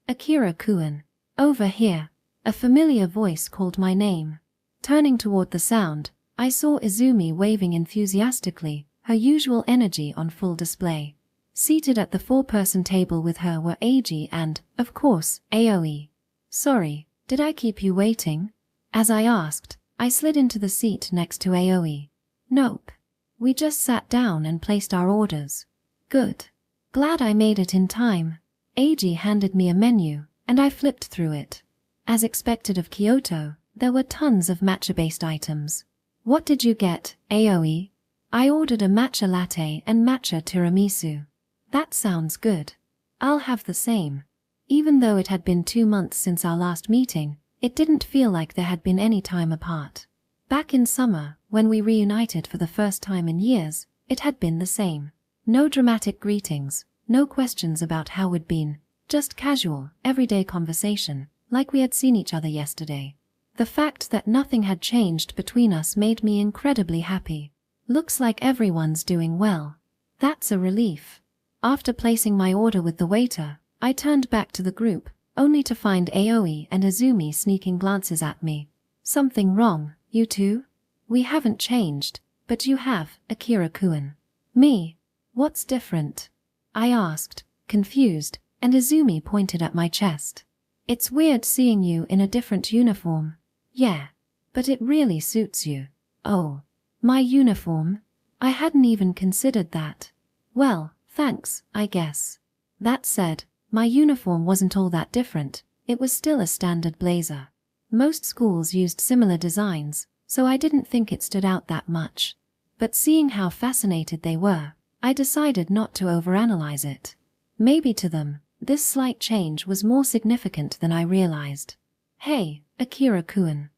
Akira-kun. Over here. A familiar voice called my name. Turning toward the sound, I saw Izumi waving enthusiastically, her usual energy on full display. Seated at the 4-person table with her were Eiji and, of course, Aoi. Sorry, did I keep you waiting? As I asked, I slid into the seat next to Aoi. Nope. We just sat down and placed our orders. Good. Glad I made it in time. Eiji handed me a menu, and I flipped through it. As expected of Kyoto, there were tons of matcha-based items. What did you get, Aoi? I ordered a matcha latte and matcha tiramisu. That sounds good. I'll have the same. Even though it had been 2 months since our last meeting, it didn't feel like there had been any time apart. Back in summer, when we reunited for the first time in years, it had been the same. No dramatic greetings, no questions about how we'd been, just casual, everyday conversation, like we had seen each other yesterday. The fact that nothing had changed between us made me incredibly happy. Looks like everyone's doing well. That's a relief. After placing my order with the waiter, I turned back to the group, only to find Aoi and Izumi sneaking glances at me. Something wrong, you two? We haven't changed, but you have, Akira-kun. Me? What's different? I asked, confused, and Izumi pointed at my chest. It's weird seeing you in a different uniform. Yeah, but it really suits you. Oh, my uniform? I hadn't even considered that. Well, thanks, I guess. That said, my uniform wasn't all that different. It was still a standard blazer. Most schools used similar designs, so I didn't think it stood out that much. But seeing how fascinated they were, I decided not to overanalyze it. Maybe to them, this slight change was more significant than I realized. Hey, Akira-kun.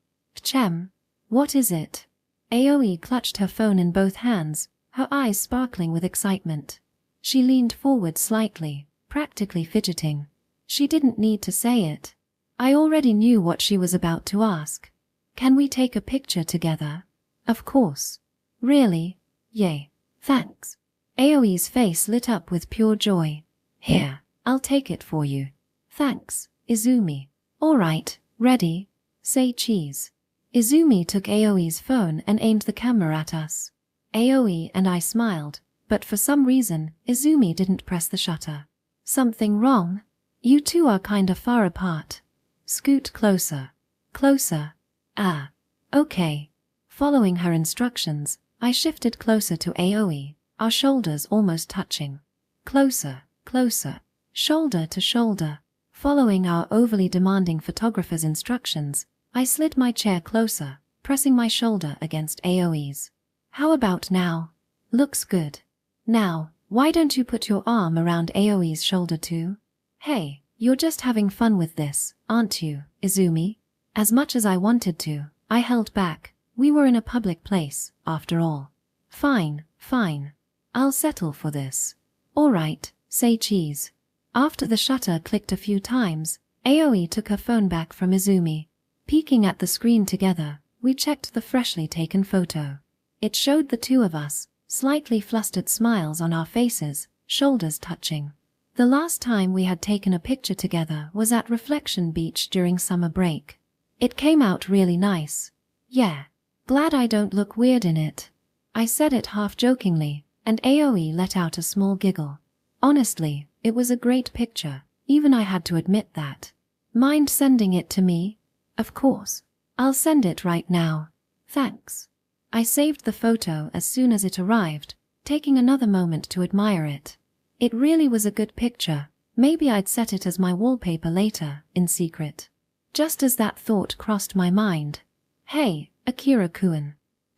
Chem. What is it? Aoi clutched her phone in both hands, her eyes sparkling with excitement. She leaned forward slightly, practically fidgeting. She didn't need to say it. I already knew what she was about to ask. Can we take a picture together? Of course. Really? Yay. Thanks. Aoi's face lit up with pure joy. Here, I'll take it for you. Thanks, Izumi. Alright, ready? Say cheese. Izumi took Aoi's phone and aimed the camera at us. Aoi and I smiled, but for some reason, Izumi didn't press the shutter. Something wrong? You two are kinda far apart. Scoot closer. Closer. Ah. Okay. Following her instructions, I shifted closer to Aoi, our shoulders almost touching. Closer, closer, shoulder to shoulder. Following our overly demanding photographer's instructions, I slid my chair closer, pressing my shoulder against Aoi's. How about now? Looks good. Now, why don't you put your arm around Aoi's shoulder too? Hey, you're just having fun with this, aren't you, Izumi? As much as I wanted to, I held back. We were in a public place, after all. Fine, fine. I'll settle for this. Alright, say cheese. After the shutter clicked a few times, Aoi took her phone back from Izumi. Peeking at the screen together, we checked the freshly taken photo. It showed the two of us, slightly flustered smiles on our faces, shoulders touching. The last time we had taken a picture together was at Reflection Beach during summer break. It came out really nice. Yeah. Glad I don't look weird in it. I said it half jokingly, and Aoi let out a small giggle. Honestly, it was a great picture, even I had to admit that. Mind sending it to me? Of course. I'll send it right now. Thanks. I saved the photo as soon as it arrived, taking another moment to admire it. It really was a good picture. Maybe I'd set it as my wallpaper later, in secret. Just as that thought crossed my mind. Hey, Akira-kun.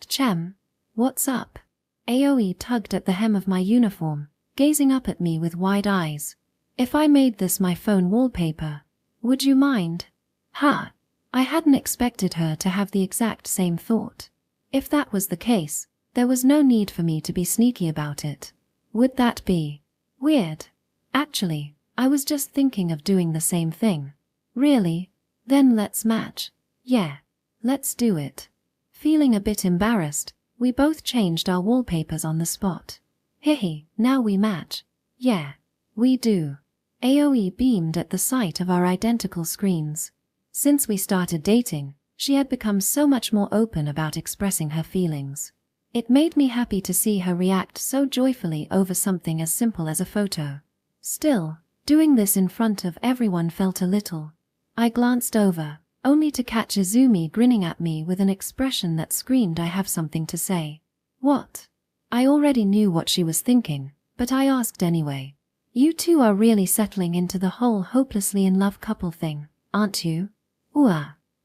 Chem? What's up? Aoi tugged at the hem of my uniform, gazing up at me with wide eyes. If I made this my phone wallpaper, would you mind? Ha! I hadn't expected her to have the exact same thought. If that was the case, there was no need for me to be sneaky about it. Would that be weird? Actually, I was just thinking of doing the same thing. Really? Then let's match. Yeah. Let's do it. Feeling a bit embarrassed, we both changed our wallpapers on the spot. Hehe, now we match. Yeah. We do. Aoi beamed at the sight of our identical screens. Since we started dating, she had become so much more open about expressing her feelings. It made me happy to see her react so joyfully over something as simple as a photo. Still, doing this in front of everyone felt a little. I glanced over, only to catch Izumi grinning at me with an expression that screamed I have something to say. What? I already knew what she was thinking, but I asked anyway. You two are really settling into the whole hopelessly in love couple thing, aren't you? Ooh.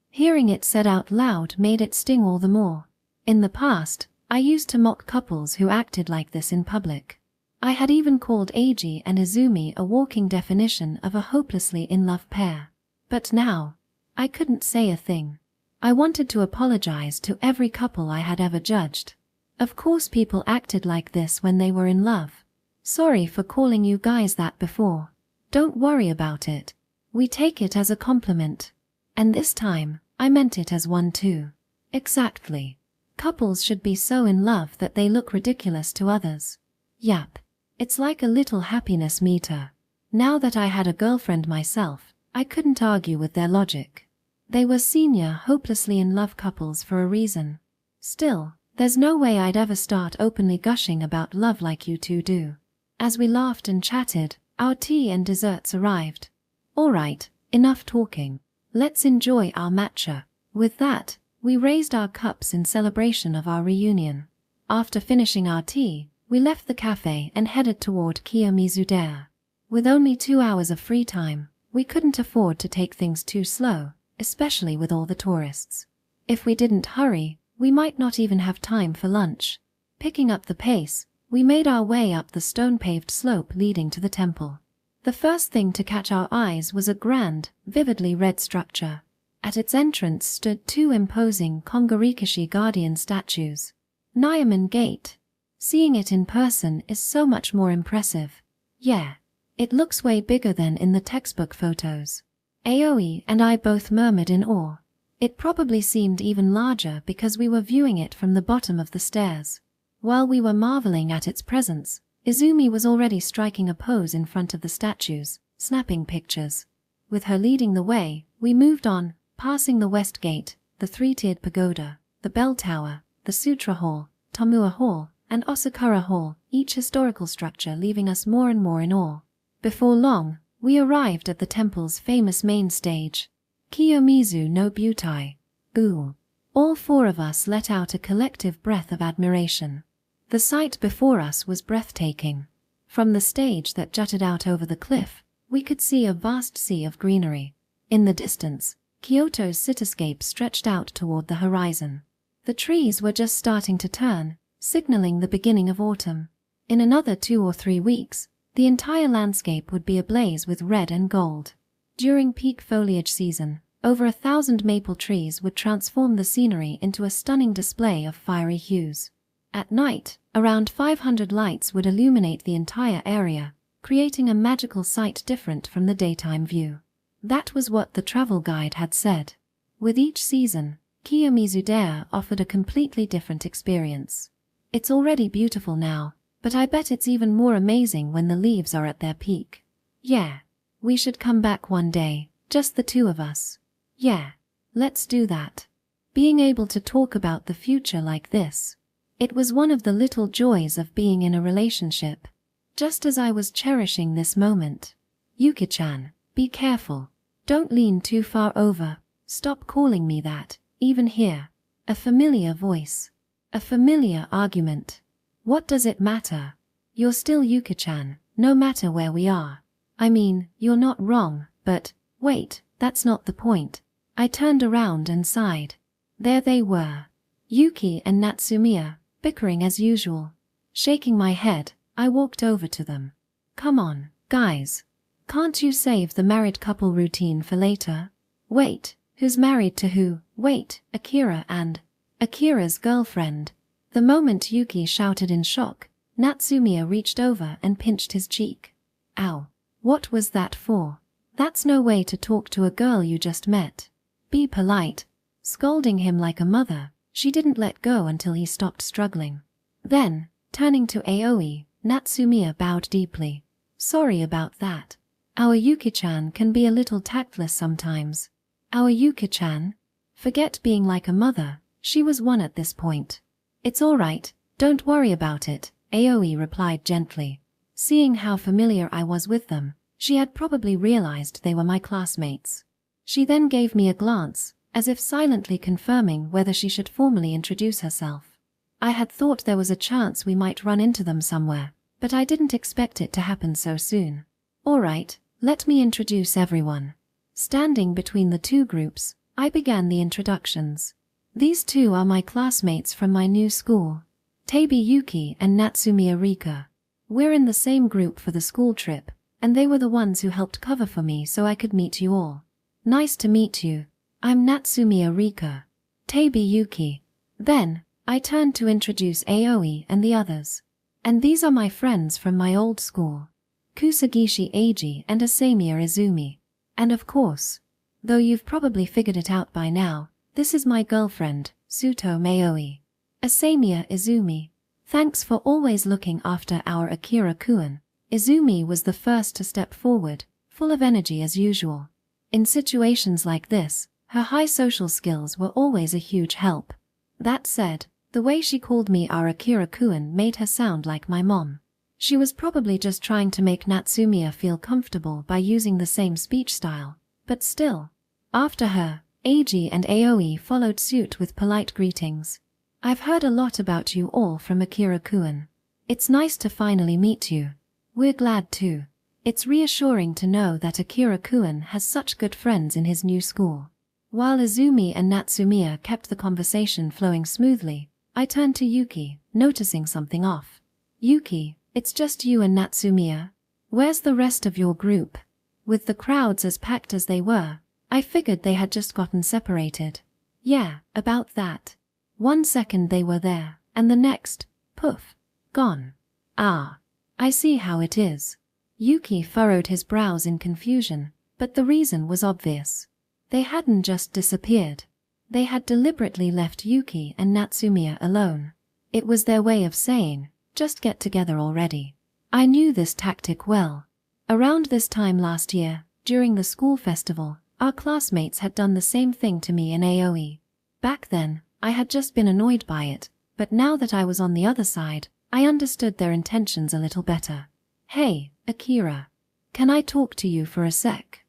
Hearing it said out loud made it sting all the more. In the past, I used to mock couples who acted like this in public. I had even called Eiji and Izumi a walking definition of a hopelessly in love pair. But now, I couldn't say a thing. I wanted to apologize to every couple I had ever judged. Of course people acted like this when they were in love. Sorry for calling you guys that before. Don't worry about it. We take it as a compliment. And this time, I meant it as one too. Exactly. Couples should be so in love that they look ridiculous to others. Yap. It's like a little happiness meter. Now that I had a girlfriend myself, I couldn't argue with their logic. They were senior, hopelessly in love couples for a reason. Still, there's no way I'd ever start openly gushing about love like you two do. As we laughed and chatted, our tea and desserts arrived. Alright, enough talking. Let's enjoy our matcha. With that, we raised our cups in celebration of our reunion. After finishing our tea, we left the cafe and headed toward Kiyomizu-dera. With only 2 hours of free time, we couldn't afford to take things too slow, especially with all the tourists. If we didn't hurry, we might not even have time for lunch. Picking up the pace, we made our way up the stone-paved slope leading to the temple. The first thing to catch our eyes was a grand, vividly red structure. At its entrance stood 2 imposing Kongarikishi guardian statues. Nyaman Gate. Seeing it in person is so much more impressive. Yeah, it looks way bigger than in the textbook photos. Aoi and I both murmured in awe. It probably seemed even larger because we were viewing it from the bottom of the stairs. While we were marveling at its presence, Izumi was already striking a pose in front of the statues, snapping pictures. With her leading the way, we moved on, passing the West Gate, the 3-tiered pagoda, the Bell Tower, the Sutra Hall, Tomua Hall, and Osakura Hall, each historical structure leaving us more and more in awe. Before long, we arrived at the temple's famous main stage. Kiyomizu no Butai. Ooh. All 4 of us let out a collective breath of admiration. The sight before us was breathtaking. From the stage that jutted out over the cliff, we could see a vast sea of greenery. In the distance, Kyoto's cityscape stretched out toward the horizon. The trees were just starting to turn, signaling the beginning of autumn. In another 2 or 3 weeks, the entire landscape would be ablaze with red and gold. During peak foliage season, over 1,000 maple trees would transform the scenery into a stunning display of fiery hues. At night, around 500 lights would illuminate the entire area, creating a magical sight different from the daytime view. That was what the travel guide had said. With each season, Kiyomizu-dera offered a completely different experience. It's already beautiful now, but I bet it's even more amazing when the leaves are at their peak. Yeah. We should come back one day, just the 2 of us. Yeah. Let's do that. Being able to talk about the future like this. It was one of the little joys of being in a relationship. Just as I was cherishing this moment. Yuki-chan, be careful. Don't lean too far over. Stop calling me that, even here. A familiar voice. A familiar argument. What does it matter? You're still Yuki-chan, no matter where we are. I mean, you're not wrong, but, wait, that's not the point. I turned around and sighed. There they were. Yuki and Natsumiya, bickering as usual. Shaking my head, I walked over to them. Come on, guys. Can't you save the married couple routine for later? Wait, who's married to who? Wait, Akira and Akira's girlfriend. The moment Yuki shouted in shock, Natsumiya reached over and pinched his cheek. Ow. What was that for? That's no way to talk to a girl you just met. Be polite. Scolding him like a mother, she didn't let go until he stopped struggling. Then, turning to Aoi, Natsumiya bowed deeply. Sorry about that. Our Yuki-chan can be a little tactless sometimes. Our Yuki-chan? Forget being like a mother, she was 1 at this point. It's all right, don't worry about it, Aoi replied gently. Seeing how familiar I was with them, she had probably realized they were my classmates. She then gave me a glance, as if silently confirming whether she should formally introduce herself. I had thought there was a chance we might run into them somewhere, but I didn't expect it to happen so soon. All right, let me introduce everyone. Standing between the 2 groups, I began the introductions. These 2 are my classmates from my new school, Tabi Yuki and Natsumiya Rika. We're in the same group for the school trip, and they were the ones who helped cover for me so I could meet you all. Nice to meet you. I'm Natsumiya Rika. Tabi Yuki. Then, I turned to introduce Aoi and the others. And these are my friends from my old school. Kusagishi Eiji and Asamiya Izumi. And of course, though you've probably figured it out by now, this is my girlfriend, Suto Maoi. Asamiya Izumi. Thanks for always looking after our Akira-kun. Izumi was the first to step forward, full of energy as usual. In situations like this, her high social skills were always a huge help. That said, the way she called me our Akira-kun made her sound like my mom. She was probably just trying to make Natsumiya feel comfortable by using the same speech style, but still. After her, Eiji and Aoi followed suit with polite greetings. I've heard a lot about you all from Akira-kun. It's nice to finally meet you. We're glad too. It's reassuring to know that Akira-kun has such good friends in his new school. While Izumi and Natsumiya kept the conversation flowing smoothly, I turned to Yuki, noticing something off. Yuki, it's just you and Natsumiya. Where's the rest of your group? With the crowds as packed as they were, I figured they had just gotten separated. Yeah, about that. 1 second they were there, and the next, poof, gone. Ah, I see how it is. Yuki furrowed his brows in confusion, but the reason was obvious. They hadn't just disappeared. They had deliberately left Yuki and Natsumiya alone. It was their way of saying, just get together already. I knew this tactic well. Around this time last year, during the school festival, our classmates had done the same thing to me and Aoi. Back then, I had just been annoyed by it, but now that I was on the other side, I understood their intentions a little better. Hey, Akira. Can I talk to you for a sec?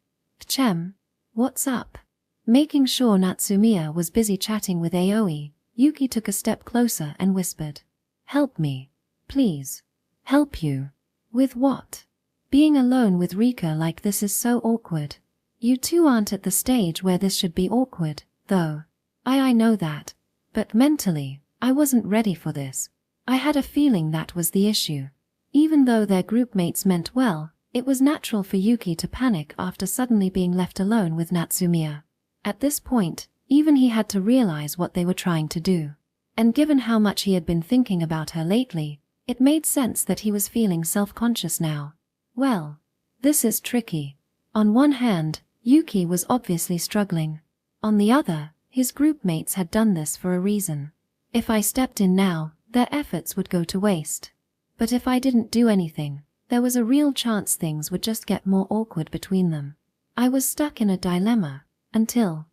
Chem, what's up? Making sure Natsumiya was busy chatting with Aoi, Yuki took a step closer and whispered. Help me. Please. Help you. With what? Being alone with Rika like this is so awkward. You two aren't at the stage where this should be awkward, though. I know that. But mentally, I wasn't ready for this. I had a feeling that was the issue. Even though their group mates meant well, it was natural for Yuki to panic after suddenly being left alone with Natsumiya. At this point, even he had to realize what they were trying to do. And given how much he had been thinking about her lately, it made sense that he was feeling self-conscious now. Well, this is tricky. On one hand, Yuki was obviously struggling. On the other, his group mates had done this for a reason. If I stepped in now, their efforts would go to waste. But if I didn't do anything, there was a real chance things would just get more awkward between them. I was stuck in a dilemma, until...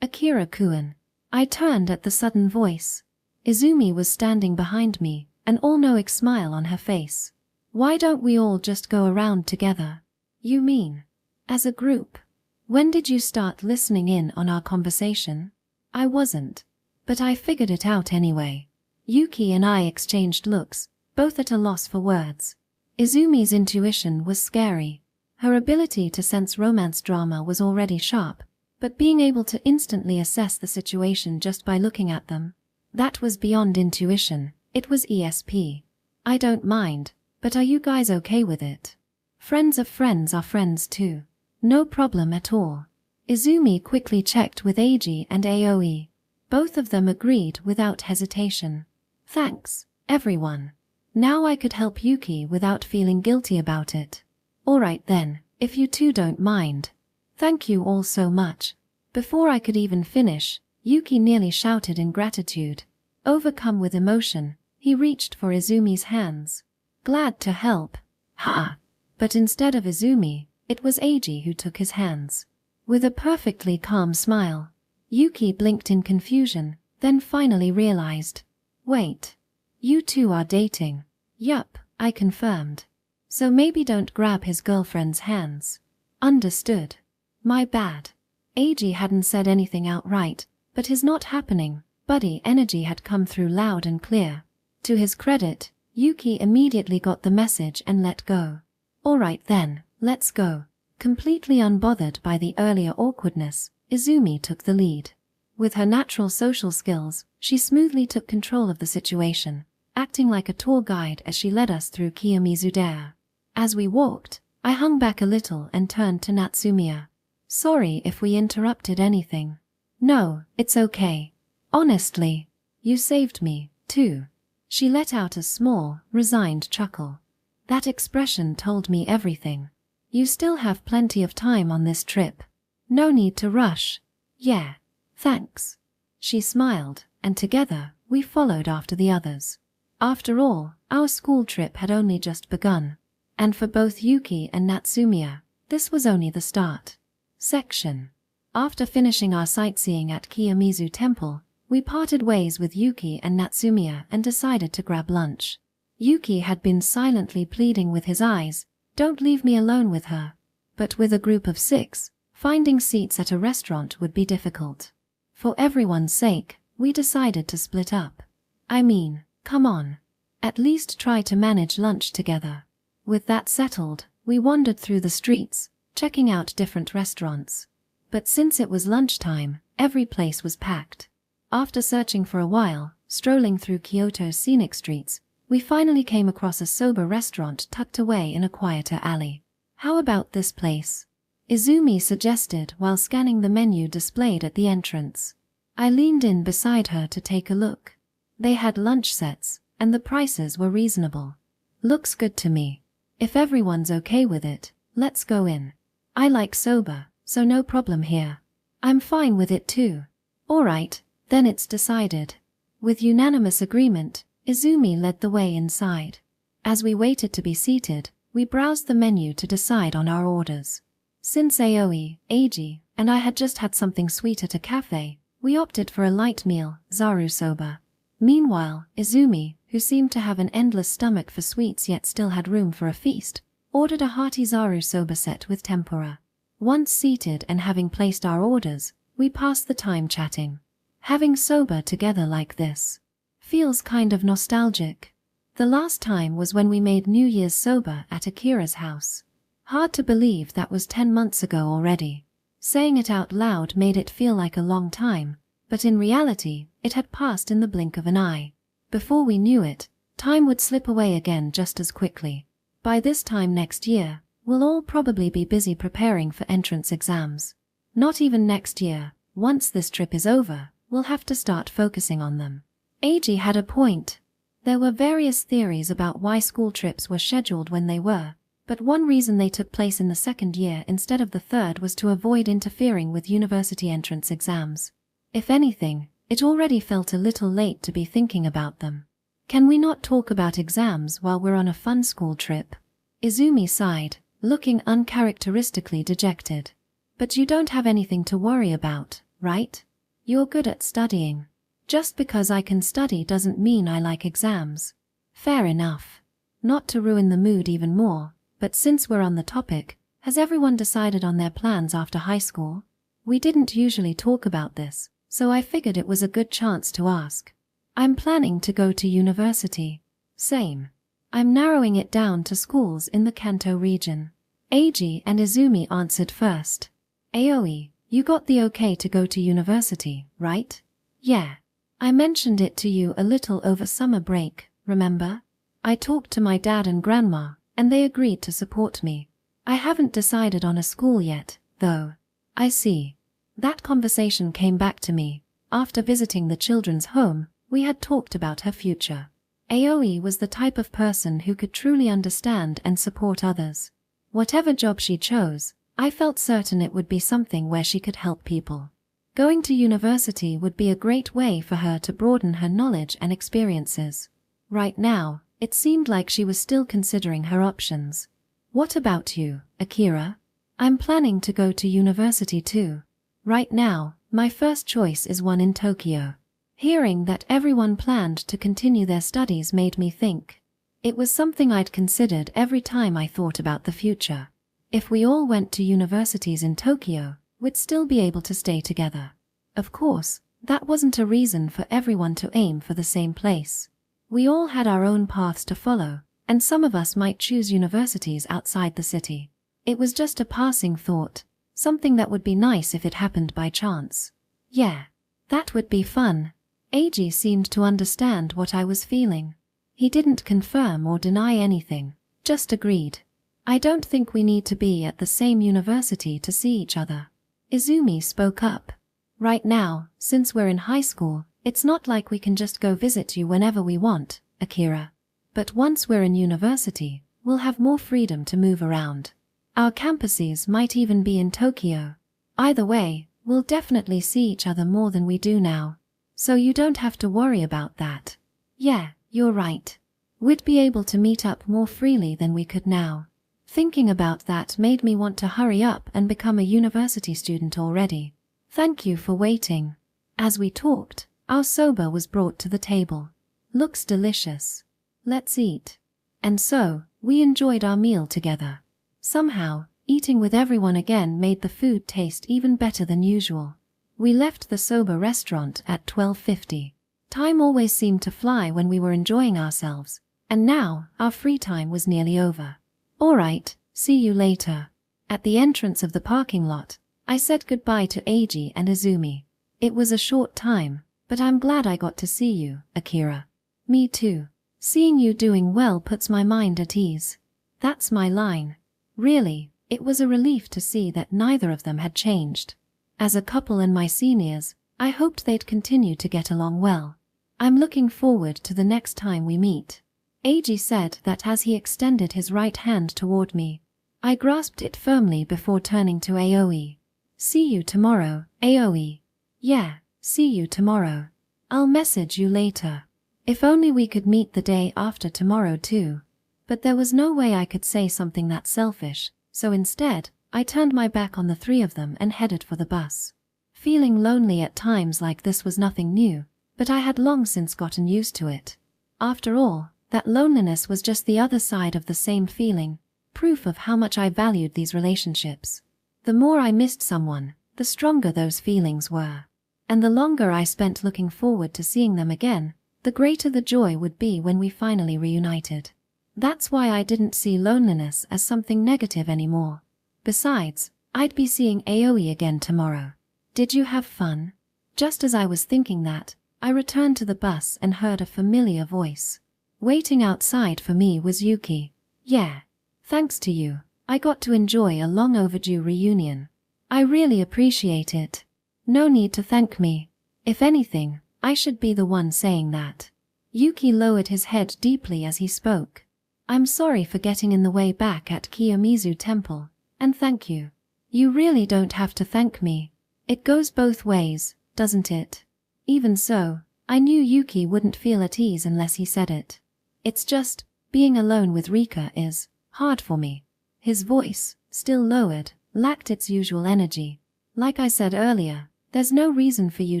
Akira-kun. I turned at the sudden voice. Izumi was standing behind me, an all-knowing smile on her face. Why don't we all just go around together? You mean, as a group? When did you start listening in on our conversation? I wasn't. But I figured it out anyway. Yuki and I exchanged looks, both at a loss for words. Izumi's intuition was scary. Her ability to sense romance drama was already sharp, but being able to instantly assess the situation just by looking at them, that was beyond intuition, it was ESP. I don't mind, but are you guys okay with it? Friends of friends are friends too. No problem at all. Izumi quickly checked with Eiji and Aoi. Both of them agreed without hesitation. Thanks, everyone. Now I could help Yuki without feeling guilty about it. Alright then, if you two don't mind. Thank you all so much. Before I could even finish, Yuki nearly shouted in gratitude. Overcome with emotion, he reached for Izumi's hands. Glad to help. Ha! But instead of Izumi, it was Eiji who took his hands. With a perfectly calm smile, Yuki blinked in confusion, then finally realized. Wait. You two are dating. Yup, I confirmed. So maybe don't grab his girlfriend's hands. Understood. My bad. Eiji hadn't said anything outright, but his not happening, buddy energy had come through loud and clear. To his credit, Yuki immediately got the message and let go. Alright then, let's go. Completely unbothered by the earlier awkwardness, Izumi took the lead. With her natural social skills, she smoothly took control of the situation, acting like a tour guide as she led us through Kiyomizu-dera. As we walked, I hung back a little and turned to Natsumiya. Sorry if we interrupted anything. No, it's okay. Honestly, you saved me, too. She let out a small, resigned chuckle. That expression told me everything. You still have plenty of time on this trip. No need to rush. Yeah, thanks. She smiled, and together, we followed after the others. After all, our school trip had only just begun. And for both Yuki and Natsumiya, this was only the start. Section. After finishing our sightseeing at Kiyomizu Temple, we parted ways with Yuki and Natsumiya and decided to grab lunch. Yuki had been silently pleading with his eyes, don't leave me alone with her. But with a group of 6, finding seats at a restaurant would be difficult. For everyone's sake, we decided to split up. I mean, come on. At least try to manage lunch together. With that settled, we wandered through the streets, checking out different restaurants. But since it was lunchtime, every place was packed. After searching for a while, strolling through Kyoto's scenic streets, we finally came across a soba restaurant tucked away in a quieter alley. How about this place? Izumi suggested while scanning the menu displayed at the entrance. I leaned in beside her to take a look. They had lunch sets, and the prices were reasonable. Looks good to me. If everyone's okay with it, let's go in. I like soba, so no problem here. I'm fine with it too. Alright, then it's decided. With unanimous agreement, Izumi led the way inside. As we waited to be seated, we browsed the menu to decide on our orders. Since Aoi, Eiji, and I had just had something sweet at a cafe, we opted for a light meal, zaru soba. Meanwhile, Izumi, who seemed to have an endless stomach for sweets yet still had room for a feast, ordered a hearty zaru soba set with tempura. Once seated and having placed our orders, we passed the time chatting. Having soba together like this feels kind of nostalgic. The last time was when we made New Year's soba at Akira's house. Hard to believe that was 10 months ago already. Saying it out loud made it feel like a long time, but in reality, it had passed in the blink of an eye. Before we knew it, time would slip away again just as quickly. By this time next year, we'll all probably be busy preparing for entrance exams. Not even next year. Once this trip is over, we'll have to start focusing on them. Eiji had a point. There were various theories about why school trips were scheduled when they were, but one reason they took place in the second year instead of the third was to avoid interfering with university entrance exams. If anything, it already felt a little late to be thinking about them. Can we not talk about exams while we're on a fun school trip? Izumi sighed, looking uncharacteristically dejected. But you don't have anything to worry about, right? You're good at studying. Just because I can study doesn't mean I like exams. Fair enough. Not to ruin the mood even more, but since we're on the topic, has everyone decided on their plans after high school? We didn't usually talk about this, so I figured it was a good chance to ask. I'm planning to go to university. Same. I'm narrowing it down to schools in the Kanto region. Eiji and Izumi answered first. Aoi, you got the okay to go to university, right? Yeah. I mentioned it to you a little over summer break, remember? I talked to my dad and grandma, and they agreed to support me. I haven't decided on a school yet, though. I see. That conversation came back to me. After visiting the children's home, we had talked about her future. Aoi was the type of person who could truly understand and support others. Whatever job she chose, I felt certain it would be something where she could help people. Going to university would be a great way for her to broaden her knowledge and experiences. Right now, it seemed like she was still considering her options. What about you, Akira? I'm planning to go to university too. Right now, my first choice is one in Tokyo. Hearing that everyone planned to continue their studies made me think. It was something I'd considered every time I thought about the future. If we all went to universities in Tokyo, we'd still be able to stay together. Of course, that wasn't a reason for everyone to aim for the same place. We all had our own paths to follow, and some of us might choose universities outside the city. It was just a passing thought, something that would be nice if it happened by chance. Yeah, that would be fun. Eiji seemed to understand what I was feeling. He didn't confirm or deny anything, just agreed. I don't think we need to be at the same university to see each other. Izumi spoke up. Right now, since we're in high school, it's not like we can just go visit you whenever we want, Akira. But once we're in university, we'll have more freedom to move around. Our campuses might even be in Tokyo. Either way, we'll definitely see each other more than we do now. So you don't have to worry about that. Yeah, you're right. We'd be able to meet up more freely than we could now. Thinking about that made me want to hurry up and become a university student already. Thank you for waiting. As we talked, our soba was brought to the table. Looks delicious. Let's eat. And so, we enjoyed our meal together. Somehow, eating with everyone again made the food taste even better than usual. We left the soba restaurant at 12:50. Time always seemed to fly when we were enjoying ourselves, and now our free time was nearly over. Alright, see you later. At the entrance of the parking lot, I said goodbye to Eiji and Izumi. It was a short time, but I'm glad I got to see you, Akira. Me too. Seeing you doing well puts my mind at ease. That's my line. Really, it was a relief to see that neither of them had changed. As a couple and my seniors, I hoped they'd continue to get along well. I'm looking forward to the next time we meet. Eiji said that as he extended his right hand toward me. I grasped it firmly before turning to Aoi. See you tomorrow, Aoi. Yeah, see you tomorrow. I'll message you later. If only we could meet the day after tomorrow too. But there was no way I could say something that selfish, so instead, I turned my back on the three of them and headed for the bus. Feeling lonely at times like this was nothing new, but I had long since gotten used to it. After all, that loneliness was just the other side of the same feeling, proof of how much I valued these relationships. The more I missed someone, the stronger those feelings were. And the longer I spent looking forward to seeing them again, the greater the joy would be when we finally reunited. That's why I didn't see loneliness as something negative anymore. Besides, I'd be seeing Aoi again tomorrow. Did you have fun? Just as I was thinking that, I returned to the bus and heard a familiar voice. Waiting outside for me was Yuki. Yeah. Thanks to you, I got to enjoy a long overdue reunion. I really appreciate it. No need to thank me. If anything, I should be the one saying that. Yuki lowered his head deeply as he spoke. I'm sorry for getting in the way back at Kiyomizu Temple, and thank you. You really don't have to thank me. It goes both ways, doesn't it? Even so, I knew Yuki wouldn't feel at ease unless he said it. It's just, being alone with Rika is hard for me. His voice, still lowered, lacked its usual energy. Like I said earlier, there's no reason for you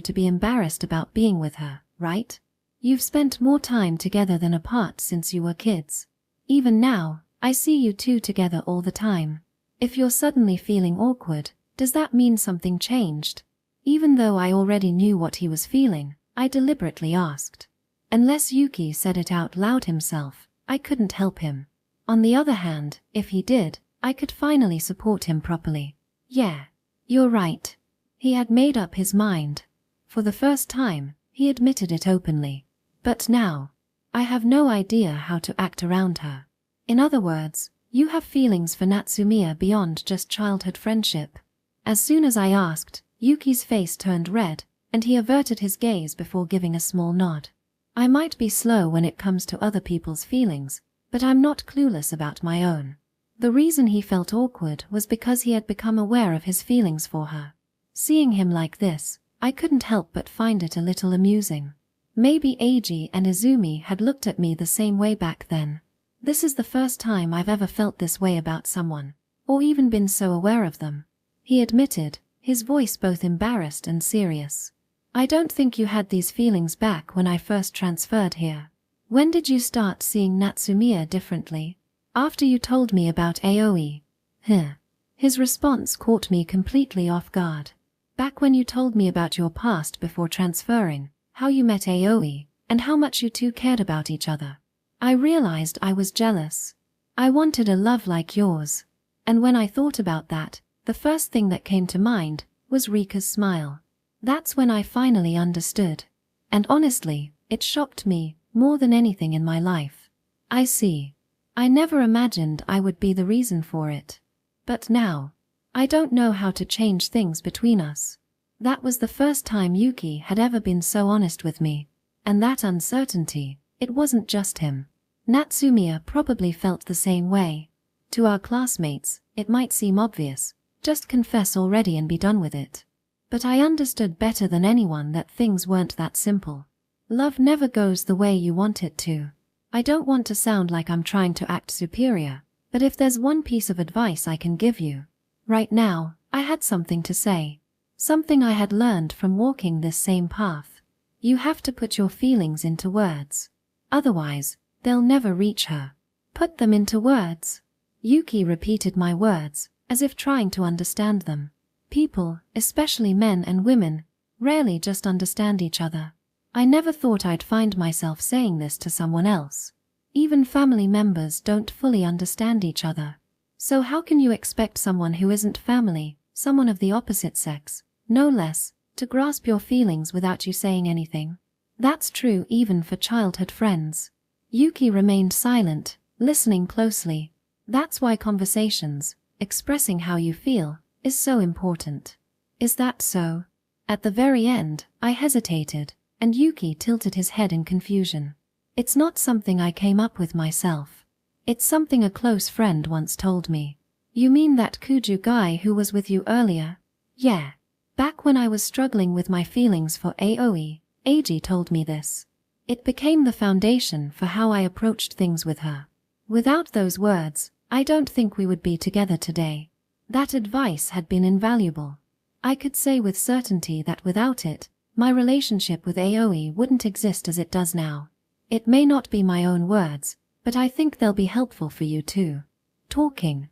to be embarrassed about being with her, right? You've spent more time together than apart since you were kids. Even now, I see you two together all the time. If you're suddenly feeling awkward, does that mean something changed? Even though I already knew what he was feeling, I deliberately asked. Unless Yuki said it out loud himself, I couldn't help him. On the other hand, if he did, I could finally support him properly. Yeah, you're right. He had made up his mind. For the first time, he admitted it openly. But now, I have no idea how to act around her. In other words, you have feelings for Natsumiya beyond just childhood friendship. As soon as I asked, Yuki's face turned red, and he averted his gaze before giving a small nod. I might be slow when it comes to other people's feelings, but I'm not clueless about my own. The reason he felt awkward was because he had become aware of his feelings for her. Seeing him like this, I couldn't help but find it a little amusing. Maybe Eiji and Izumi had looked at me the same way back then. This is the first time I've ever felt this way about someone, or even been so aware of them. He admitted, his voice both embarrassed and serious. I don't think you had these feelings back when I first transferred here. When did you start seeing Natsumiya differently? After you told me about Aoi. His response caught me completely off guard. Back when you told me about your past before transferring, how you met Aoi, and how much you two cared about each other. I realized I was jealous. I wanted a love like yours. And when I thought about that, the first thing that came to mind was Rika's smile. That's when I finally understood. And honestly, it shocked me more than anything in my life. I see. I never imagined I would be the reason for it. But now, I don't know how to change things between us. That was the first time Yuki had ever been so honest with me. And that uncertainty, it wasn't just him. Natsumiya probably felt the same way. To our classmates, it might seem obvious. Just confess already and be done with it. But I understood better than anyone that things weren't that simple. Love never goes the way you want it to. I don't want to sound like I'm trying to act superior, but if there's one piece of advice I can give you. Right now, I had something to say. Something I had learned from walking this same path. You have to put your feelings into words. Otherwise, they'll never reach her. Put them into words. Yuki repeated my words, as if trying to understand them. People, especially men and women, rarely just understand each other. I never thought I'd find myself saying this to someone else. Even family members don't fully understand each other. So how can you expect someone who isn't family, someone of the opposite sex, no less, to grasp your feelings without you saying anything? That's true even for childhood friends. Yuki remained silent, listening closely. That's why conversations, expressing how you feel, is so important. Is that so? At the very end, I hesitated, and Yuki tilted his head in confusion. It's not something I came up with myself. It's something a close friend once told me. You mean that Kuju guy who was with you earlier? Yeah. Back when I was struggling with my feelings for Aoi, Eiji told me this. It became the foundation for how I approached things with her. Without those words, I don't think we would be together today. That advice had been invaluable. I could say with certainty that without it, my relationship with Aoi wouldn't exist as it does now. It may not be my own words, but I think they'll be helpful for you too. Talking,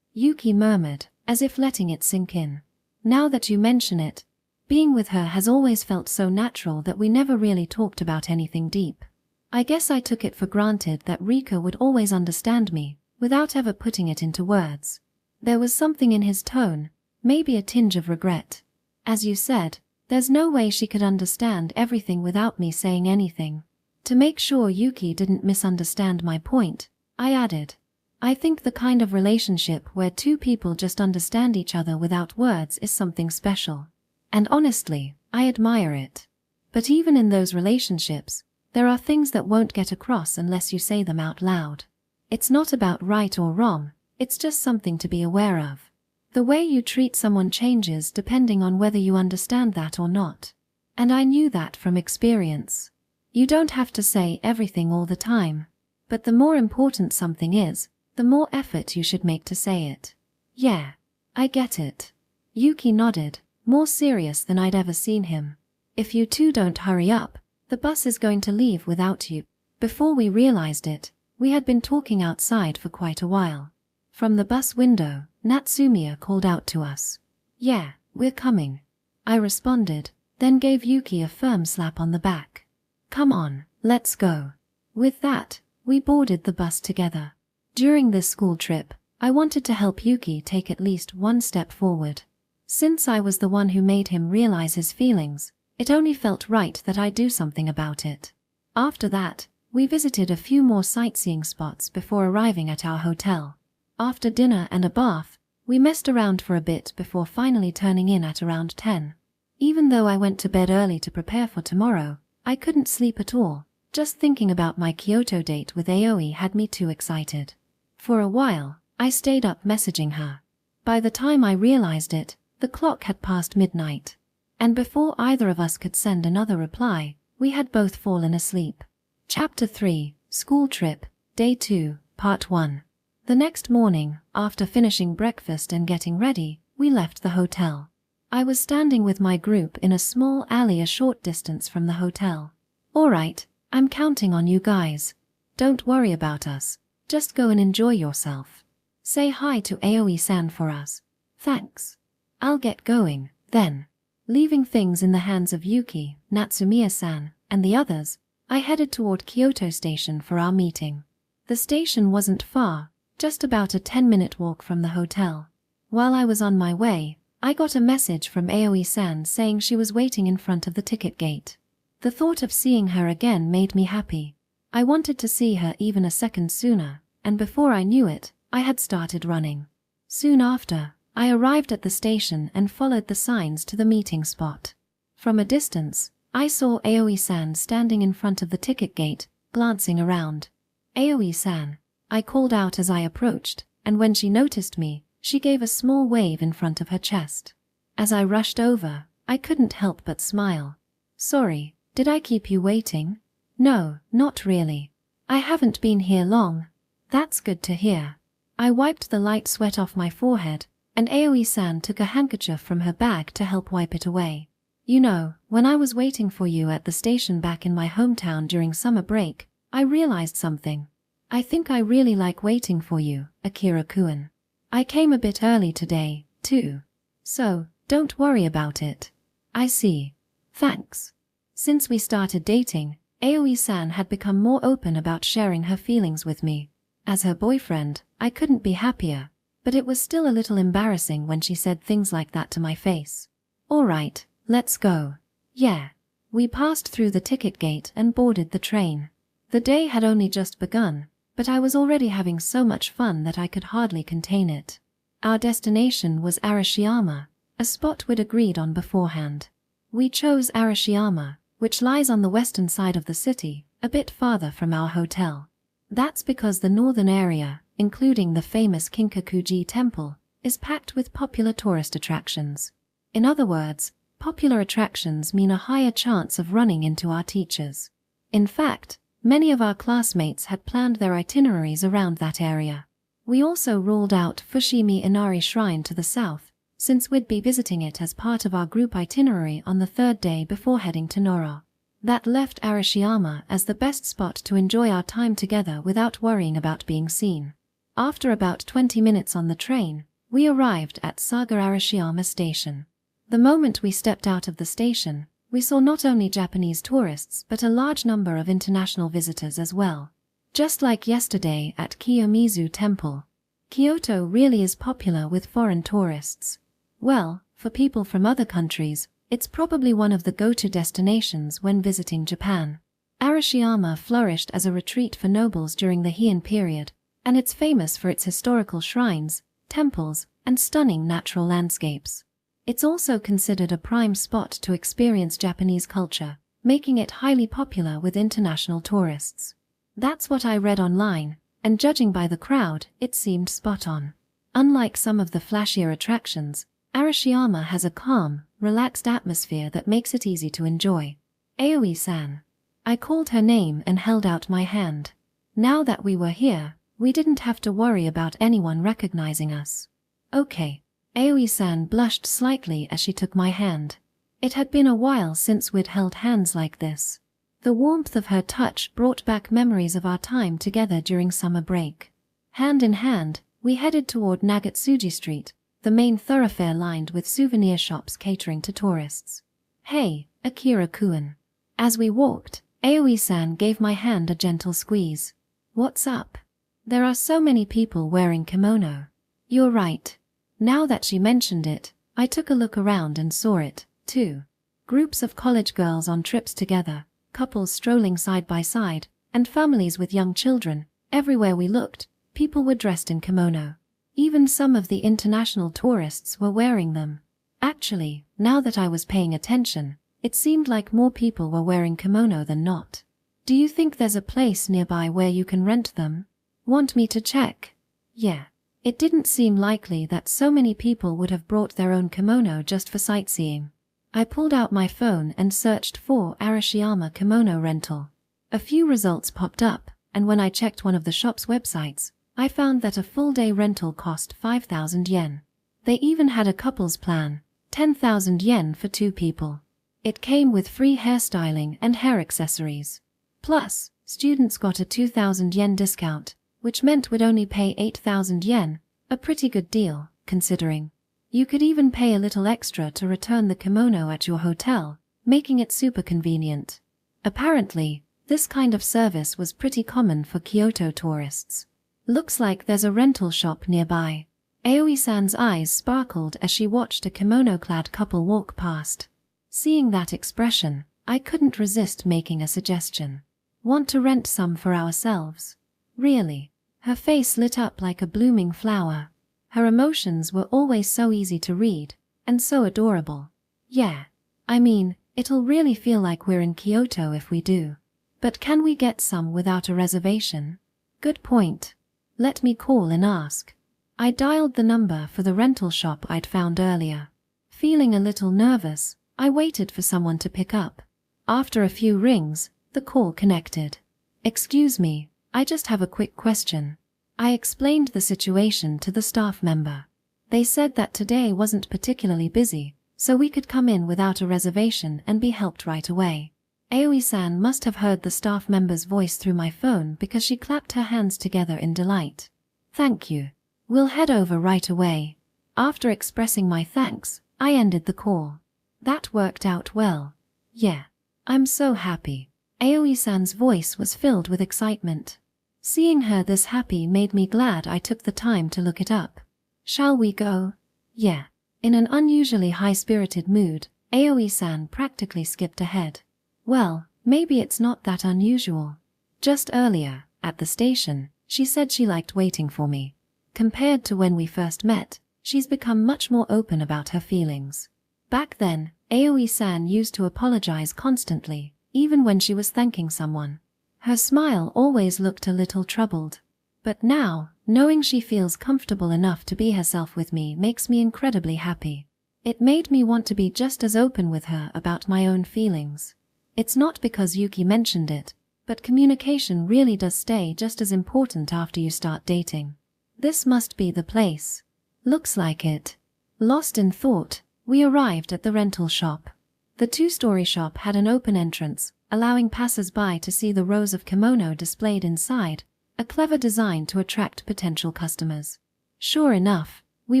Yuki murmured, as if letting it sink in. Now that you mention it, being with her has always felt so natural that we never really talked about anything deep. I guess I took it for granted that Rika would always understand me, without ever putting it into words. There was something in his tone, maybe a tinge of regret. As you said, there's no way she could understand everything without me saying anything. To make sure Yuki didn't misunderstand my point, I added, I think the kind of relationship where two people just understand each other without words is something special. And honestly, I admire it. But even in those relationships, there are things that won't get across unless you say them out loud. It's not about right or wrong, it's just something to be aware of. The way you treat someone changes depending on whether you understand that or not. And I knew that from experience. You don't have to say everything all the time. But the more important something is, the more effort you should make to say it. Yeah, I get it. Yuki nodded, more serious than I'd ever seen him. If you two don't hurry up, the bus is going to leave without you. Before we realized it, we had been talking outside for quite a while. From the bus window, Natsumiya called out to us. Yeah, we're coming. I responded, then gave Yuki a firm slap on the back. Come on, let's go. With that, we boarded the bus together. During this school trip, I wanted to help Yuki take at least one step forward. Since I was the one who made him realize his feelings, it only felt right that I do something about it. After that, we visited a few more sightseeing spots before arriving at our hotel. After dinner and a bath, we messed around for a bit before finally turning in at around 10. Even though I went to bed early to prepare for tomorrow, I couldn't sleep at all. Just thinking about my Kyoto date with Aoi had me too excited. For a while, I stayed up messaging her. By the time I realized it, the clock had passed midnight. And before either of us could send another reply, we had both fallen asleep. Chapter 3, School Trip, Day 2, Part 1. The next morning, after finishing breakfast and getting ready, we left the hotel. I was standing with my group in a small alley a short distance from the hotel. Alright, I'm counting on you guys. Don't worry about us. Just go and enjoy yourself. Say hi to Aoi-san for us. Thanks. I'll get going, then. Leaving things in the hands of Yuki, Natsumiya-san, and the others, I headed toward Kyoto Station for our meeting. The station wasn't far, just about a 10-minute walk from the hotel. While I was on my way, I got a message from Aoi-san saying she was waiting in front of the ticket gate. The thought of seeing her again made me happy. I wanted to see her even a second sooner, and before I knew it, I had started running. Soon after, I arrived at the station and followed the signs to the meeting spot. From a distance, I saw Aoi-san standing in front of the ticket gate, glancing around. Aoi-san, I called out as I approached, and when she noticed me, she gave a small wave in front of her chest. As I rushed over, I couldn't help but smile. Sorry, did I keep you waiting? No, not really. I haven't been here long. That's good to hear. I wiped the light sweat off my forehead, and Aoi-san took a handkerchief from her bag to help wipe it away. You know, when I was waiting for you at the station back in my hometown during summer break, I realized something. I think I really like waiting for you, Akira-kun. I came a bit early today, too. So, don't worry about it. I see. Thanks. Since we started dating, Aoi-san had become more open about sharing her feelings with me. As her boyfriend, I couldn't be happier, but it was still a little embarrassing when she said things like that to my face. Alright, let's go. Yeah. We passed through the ticket gate and boarded the train. The day had only just begun, but I was already having so much fun that I could hardly contain it. Our destination was Arashiyama, a spot we'd agreed on beforehand. We chose Arashiyama, which lies on the western side of the city, a bit farther from our hotel. That's because the northern area, including the famous Kinkakuji Temple, is packed with popular tourist attractions. In other words, popular attractions mean a higher chance of running into our teachers. In fact, many of our classmates had planned their itineraries around that area. We also ruled out Fushimi Inari Shrine to the south, since we'd be visiting it as part of our group itinerary on the third day before heading to Noro. That left Arashiyama as the best spot to enjoy our time together without worrying about being seen. After about 20 minutes on the train, we arrived at Saga Arashiyama Station. The moment we stepped out of the station, we saw not only Japanese tourists but a large number of international visitors as well. Just like yesterday at Kiyomizu Temple. Kyoto really is popular with foreign tourists. Well, for people from other countries, it's probably one of the go-to destinations when visiting Japan. Arashiyama flourished as a retreat for nobles during the Heian period, and it's famous for its historical shrines, temples, and stunning natural landscapes. It's also considered a prime spot to experience Japanese culture, making it highly popular with international tourists. That's what I read online, and judging by the crowd, it seemed spot on. Unlike some of the flashier attractions, Arashiyama has a calm, relaxed atmosphere that makes it easy to enjoy. Aoi-san. I called her name and held out my hand. Now that we were here, we didn't have to worry about anyone recognizing us. Okay. Aoi-san blushed slightly as she took my hand. It had been a while since we'd held hands like this. The warmth of her touch brought back memories of our time together during summer break. Hand in hand, we headed toward Nagatsuji Street, the main thoroughfare lined with souvenir shops catering to tourists. Hey, Akira-kun. As we walked, Aoi-san gave my hand a gentle squeeze. What's up? There are so many people wearing kimono. You're right. Now that she mentioned it, I took a look around and saw it, too. Groups of college girls on trips together, couples strolling side by side, and families with young children. Everywhere we looked, people were dressed in kimono. Even some of the international tourists were wearing them. Actually, now that I was paying attention, it seemed like more people were wearing kimono than not. Do you think there's a place nearby where you can rent them? Want me to check? Yeah. It didn't seem likely that so many people would have brought their own kimono just for sightseeing. I pulled out my phone and searched for Arashiyama kimono rental. A few results popped up, and when I checked one of the shop's websites, I found that a full-day rental cost 5,000 yen. They even had a couples plan, 10,000 yen for 2 people. It came with free hairstyling and hair accessories. Plus, students got a 2,000 yen discount, which meant we'd only pay 8,000 yen, a pretty good deal, considering. You could even pay a little extra to return the kimono at your hotel, making it super convenient. Apparently, this kind of service was pretty common for Kyoto tourists. Looks like there's a rental shop nearby. Aoi-san's eyes sparkled as she watched a kimono-clad couple walk past. Seeing that expression, I couldn't resist making a suggestion. Want to rent some for ourselves? Really? Her face lit up like a blooming flower. Her emotions were always so easy to read, and so adorable. Yeah. I mean, it'll really feel like we're in Kyoto if we do. But can we get some without a reservation? Good point. Let me call and ask. I dialed the number for the rental shop I'd found earlier. Feeling a little nervous, I waited for someone to pick up. After a few rings, the call connected. Excuse me, I just have a quick question. I explained the situation to the staff member. They said that today wasn't particularly busy, so we could come in without a reservation and be helped right away. Aoi-san must have heard the staff member's voice through my phone because she clapped her hands together in delight. Thank you. We'll head over right away. After expressing my thanks, I ended the call. That worked out well. Yeah. I'm so happy. Aoi-san's voice was filled with excitement. Seeing her this happy made me glad I took the time to look it up. Shall we go? Yeah. In an unusually high-spirited mood, Aoi-san practically skipped ahead. Well, maybe it's not that unusual. Just earlier, at the station, she said she liked waiting for me. Compared to when we first met, she's become much more open about her feelings. Back then, Aoi-san used to apologize constantly, even when she was thanking someone. Her smile always looked a little troubled. But now, knowing she feels comfortable enough to be herself with me makes me incredibly happy. It made me want to be just as open with her about my own feelings. It's not because Yuki mentioned it, but communication really does stay just as important after you start dating. This must be the place. Looks like it. Lost in thought, we arrived at the rental shop. The 2-story shop had an open entrance, allowing passers-by to see the rows of kimono displayed inside, a clever design to attract potential customers. Sure enough, we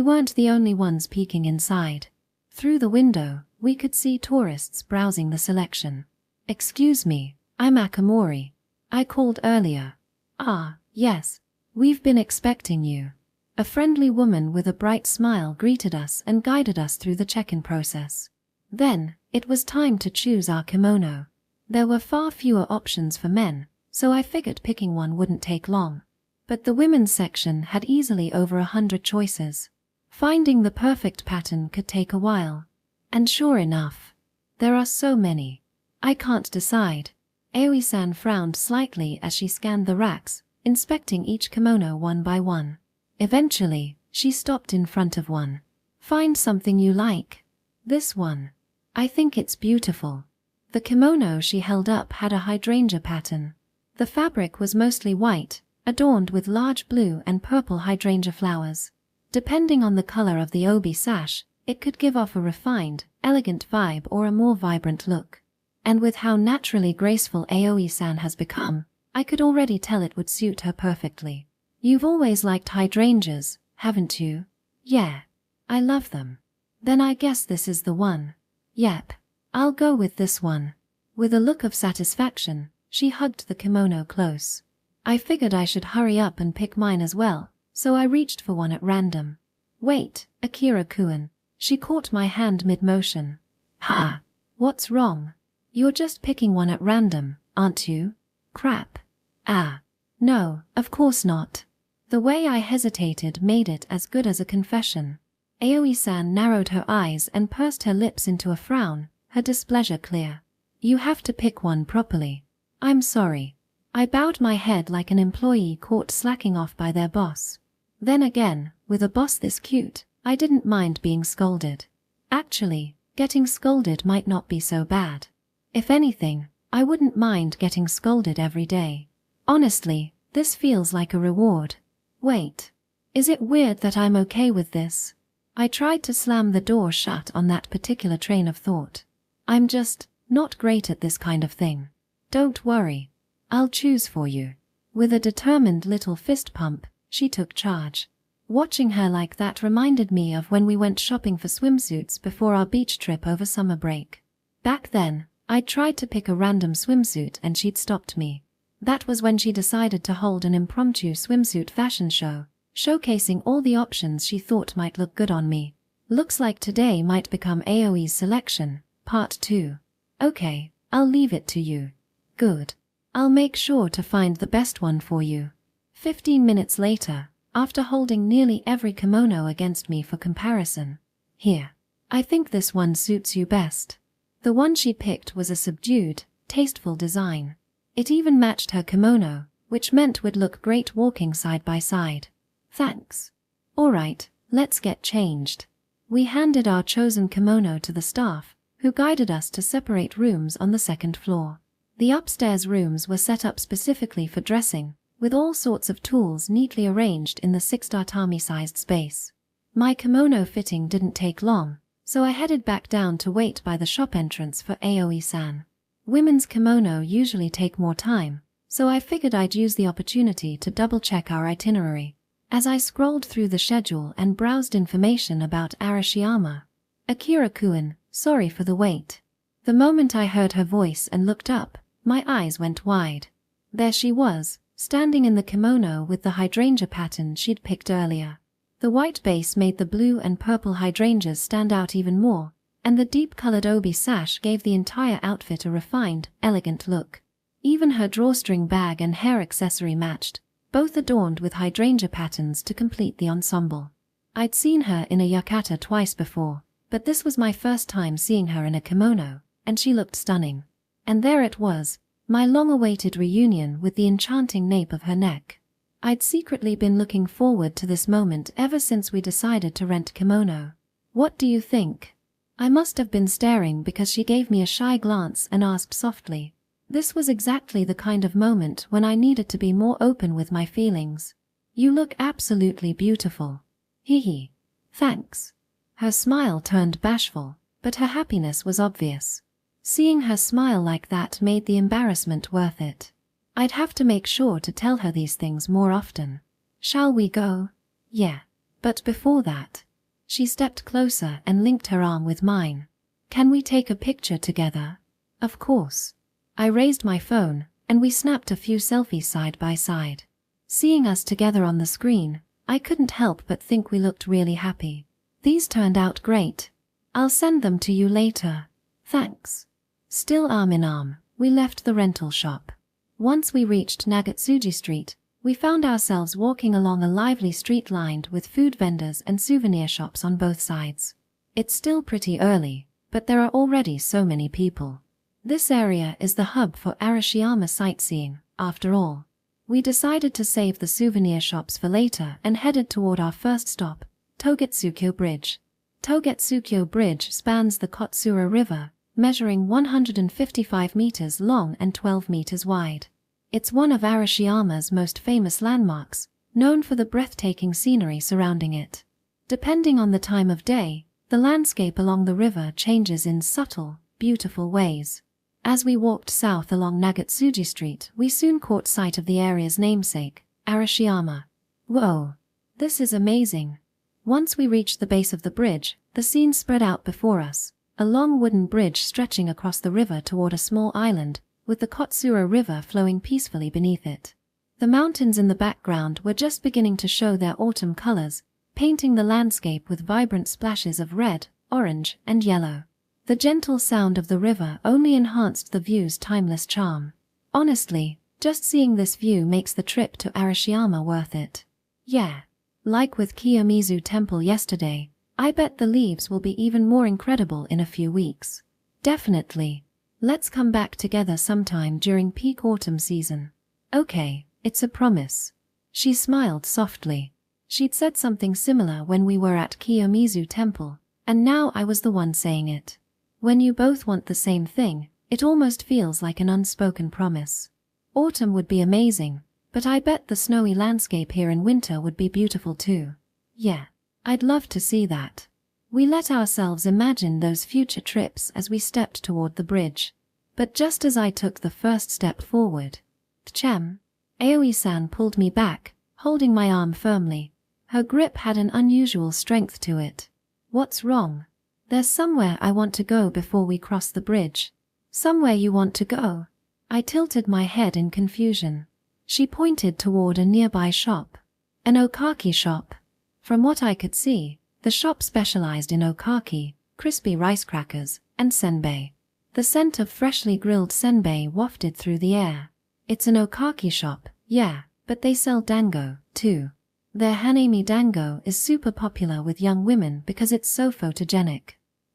weren't the only ones peeking inside. Through the window, we could see tourists browsing the selection. Excuse me, I'm Akamori. I called earlier. Ah, yes. We've been expecting you. A friendly woman with a bright smile greeted us and guided us through the check-in process. Then, it was time to choose our kimono. There were far fewer options for men, so I figured picking one wouldn't take long. But the women's section had easily over 100 choices. Finding the perfect pattern could take a while. And sure enough, there are so many. I can't decide. Aoi-san frowned slightly as she scanned the racks, inspecting each kimono one by one. Eventually, she stopped in front of one. Find something you like. This one. I think it's beautiful. The kimono she held up had a hydrangea pattern. The fabric was mostly white, adorned with large blue and purple hydrangea flowers. Depending on the color of the obi sash, it could give off a refined, elegant vibe or a more vibrant look. And with how naturally graceful Aoi-san has become, I could already tell it would suit her perfectly. You've always liked hydrangeas, haven't you? Yeah. I love them. Then I guess this is the one. Yep. I'll go with this one. With a look of satisfaction, she hugged the kimono close. I figured I should hurry up and pick mine as well, so I reached for one at random. Wait, Akira-kun. She caught my hand mid-motion. Ha! What's wrong? You're just picking one at random, aren't you? Crap. Ah. No, of course not. The way I hesitated made it as good as a confession. Aoi-san narrowed her eyes and pursed her lips into a frown, her displeasure clear. You have to pick one properly. I'm sorry. I bowed my head like an employee caught slacking off by their boss. Then again, with a boss this cute, I didn't mind being scolded. Actually, getting scolded might not be so bad. If anything, I wouldn't mind getting scolded every day. Honestly, this feels like a reward. Wait. Is it weird that I'm okay with this? I tried to slam the door shut on that particular train of thought. I'm just not great at this kind of thing. Don't worry. I'll choose for you. With a determined little fist pump, she took charge. Watching her like that reminded me of when we went shopping for swimsuits before our beach trip over summer break. Back then, I tried to pick a random swimsuit and she'd stopped me. That was when she decided to hold an impromptu swimsuit fashion show, showcasing all the options she thought might look good on me. Looks like today might become Aoi's selection, part 2. Okay, I'll leave it to you. Good. I'll make sure to find the best one for you. 15 minutes later, after holding nearly every kimono against me for comparison. Here. I think this one suits you best. The one she picked was a subdued, tasteful design. It even matched her kimono, which meant we'd look great walking side by side. Thanks. Alright, let's get changed. We handed our chosen kimono to the staff, who guided us to separate rooms on the second floor. The upstairs rooms were set up specifically for dressing, with all sorts of tools neatly arranged in the 6-tatami-sized space. My kimono fitting didn't take long, so I headed back down to wait by the shop entrance for Aoi-san. Women's kimono usually take more time, so I figured I'd use the opportunity to double-check our itinerary. As I scrolled through the schedule and browsed information about Arashiyama. Akira-kun, sorry for the wait. The moment I heard her voice and looked up, my eyes went wide. There she was, standing in the kimono with the hydrangea pattern she'd picked earlier. The white base made the blue and purple hydrangeas stand out even more, and the deep-colored obi sash gave the entire outfit a refined, elegant look. Even her drawstring bag and hair accessory matched, both adorned with hydrangea patterns to complete the ensemble. I'd seen her in a yukata twice before, but this was my first time seeing her in a kimono, and she looked stunning. And there it was, my long-awaited reunion with the enchanting nape of her neck. I'd secretly been looking forward to this moment ever since we decided to rent kimono. What do you think? I must have been staring because she gave me a shy glance and asked softly. This was exactly the kind of moment when I needed to be more open with my feelings. You look absolutely beautiful. Hee hee. Thanks. Her smile turned bashful, but her happiness was obvious. Seeing her smile like that made the embarrassment worth it. I'd have to make sure to tell her these things more often. Shall we go? Yeah. But before that. She stepped closer and linked her arm with mine. Can we take a picture together? Of course. I raised my phone, and we snapped a few selfies side by side. Seeing us together on the screen, I couldn't help but think we looked really happy. These turned out great. I'll send them to you later. Thanks. Still arm in arm, we left the rental shop. Once we reached Nagatsuji Street, we found ourselves walking along a lively street lined with food vendors and souvenir shops on both sides. It's still pretty early, but there are already so many people. This area is the hub for Arashiyama sightseeing, after all. We decided to save the souvenir shops for later and headed toward our first stop, Togetsukyo Bridge. Togetsukyo Bridge spans the Kotsura River, measuring 155 meters long and 12 meters wide. It's one of Arashiyama's most famous landmarks, known for the breathtaking scenery surrounding it. Depending on the time of day, the landscape along the river changes in subtle, beautiful ways. As we walked south along Nagatsuji Street, we soon caught sight of the area's namesake, Arashiyama. Whoa! This is amazing. Once we reached the base of the bridge, the scene spread out before us, a long wooden bridge stretching across the river toward a small island, with the Kotsura River flowing peacefully beneath it. The mountains in the background were just beginning to show their autumn colors, painting the landscape with vibrant splashes of red, orange, and yellow. The gentle sound of the river only enhanced the view's timeless charm. Honestly, just seeing this view makes the trip to Arashiyama worth it. Yeah. Like with Kiyomizu Temple yesterday, I bet the leaves will be even more incredible in a few weeks. Definitely. Let's come back together sometime during peak autumn season. Okay, it's a promise. She smiled softly. She'd said something similar when we were at Kiyomizu Temple, and now I was the one saying it. When you both want the same thing, it almost feels like an unspoken promise. Autumn would be amazing, but I bet the snowy landscape here in winter would be beautiful too. Yeah, I'd love to see that. We let ourselves imagine those future trips as we stepped toward the bridge. But just as I took the first step forward, Tchem, Aoi-san pulled me back, holding my arm firmly. Her grip had an unusual strength to it. What's wrong? There's somewhere I want to go before we cross the bridge. Somewhere you want to go? I tilted my head in confusion. She pointed toward a nearby shop. An okaki shop. From what I could see, the shop specialized in okaki, crispy rice crackers, and senbei. The scent of freshly grilled senbei wafted through the air. It's an okaki shop, yeah, but they sell dango, too. Their hanami dango is super popular with young women because it's so photogenic.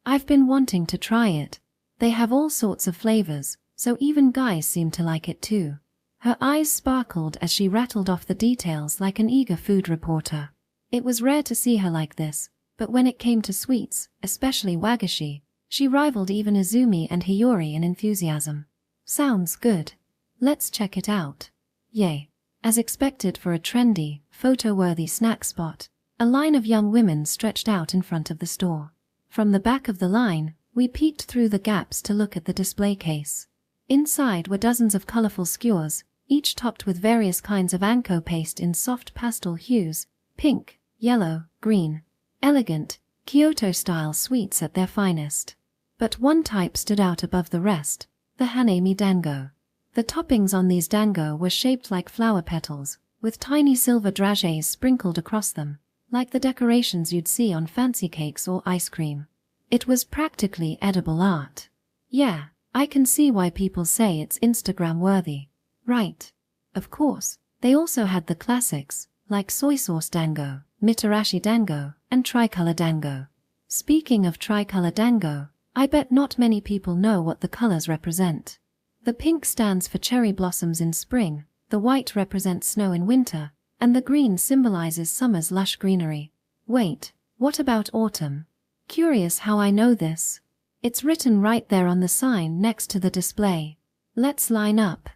I've been wanting to try it. They have all sorts of flavors, so even guys seem to like it too. Her eyes sparkled as she rattled off the details like an eager food reporter. It was rare to see her like this, but when it came to sweets, especially wagashi, she rivaled even Izumi and Hiyori in enthusiasm. Sounds good. Let's check it out. Yay. As expected for a trendy, photo-worthy snack spot, a line of young women stretched out in front of the store. From the back of the line, we peeked through the gaps to look at the display case. Inside were dozens of colorful skewers, each topped with various kinds of anko paste in soft pastel hues, pink, yellow, green. Elegant, Kyoto-style sweets at their finest. But one type stood out above the rest, the hanami dango. The toppings on these dango were shaped like flower petals, with tiny silver dragées sprinkled across them, like the decorations you'd see on fancy cakes or ice cream. It was practically edible art. Yeah, I can see why people say it's Instagram-worthy. Right. Of course, they also had the classics, like soy sauce dango, mitarashi dango, and tricolor dango. Speaking of tricolor dango, I bet not many people know what the colors represent. The pink stands for cherry blossoms in spring, the white represents snow in winter, and the green symbolizes summer's lush greenery. Wait, what about autumn? Curious how I know this. It's written right there on the sign next to the display. Let's line up.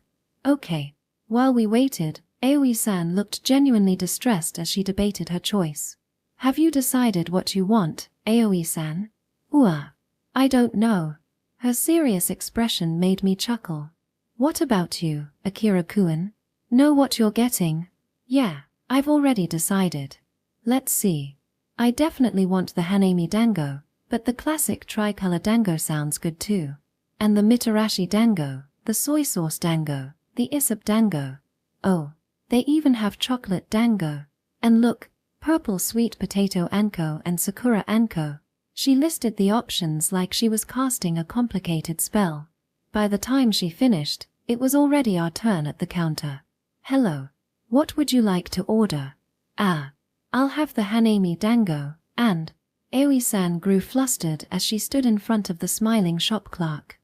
Okay. While we waited, Aoi-san looked genuinely distressed as she debated her choice. Have you decided what you want, Aoi-san? I don't know. Her serious expression made me chuckle. What about you, Akira-kun? Know what you're getting? Yeah, I've already decided. Let's see. I definitely want the hanami dango, but the classic tricolor dango sounds good too. And the mitarashi dango, the soy sauce dango, the isop dango. Oh, they even have chocolate dango. And look, purple sweet potato anko and sakura anko. She listed the options like she was casting a complicated spell. By the time she finished, it was already our turn at the counter. Hello. What would you like to order? I'll have the hanami dango, and Aoi-san grew flustered as she stood in front of the smiling shop clerk.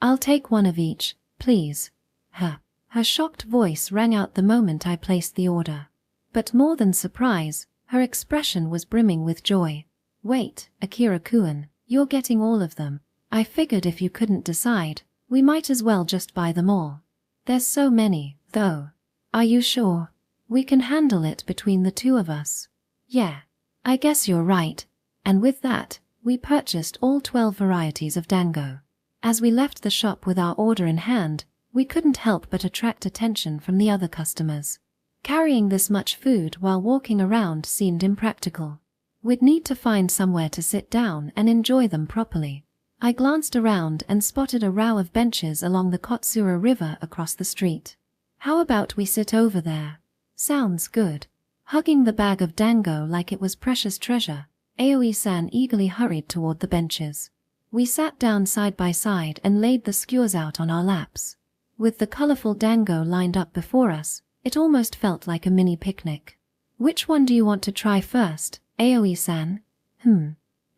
I'll take one of each, please. Her shocked voice rang out the moment I placed the order. But more than surprise, her expression was brimming with joy. Wait, Akira-kun, you're getting all of them. I figured if you couldn't decide, we might as well just buy them all. There's so many, though. Are you sure? We can handle it between the two of us. Yeah, I guess you're right. And with that, we purchased all 12 varieties of dango. As we left the shop with our order in hand, we couldn't help but attract attention from the other customers. Carrying this much food while walking around seemed impractical. We'd need to find somewhere to sit down and enjoy them properly. I glanced around and spotted a row of benches along the Kotsura River across the street. How about we sit over there? Sounds good. Hugging the bag of dango like it was precious treasure, Aoi-san eagerly hurried toward the benches. We sat down side by side and laid the skewers out on our laps. With the colorful dango lined up before us, it almost felt like a mini picnic. Which one do you want to try first, Aoi-san?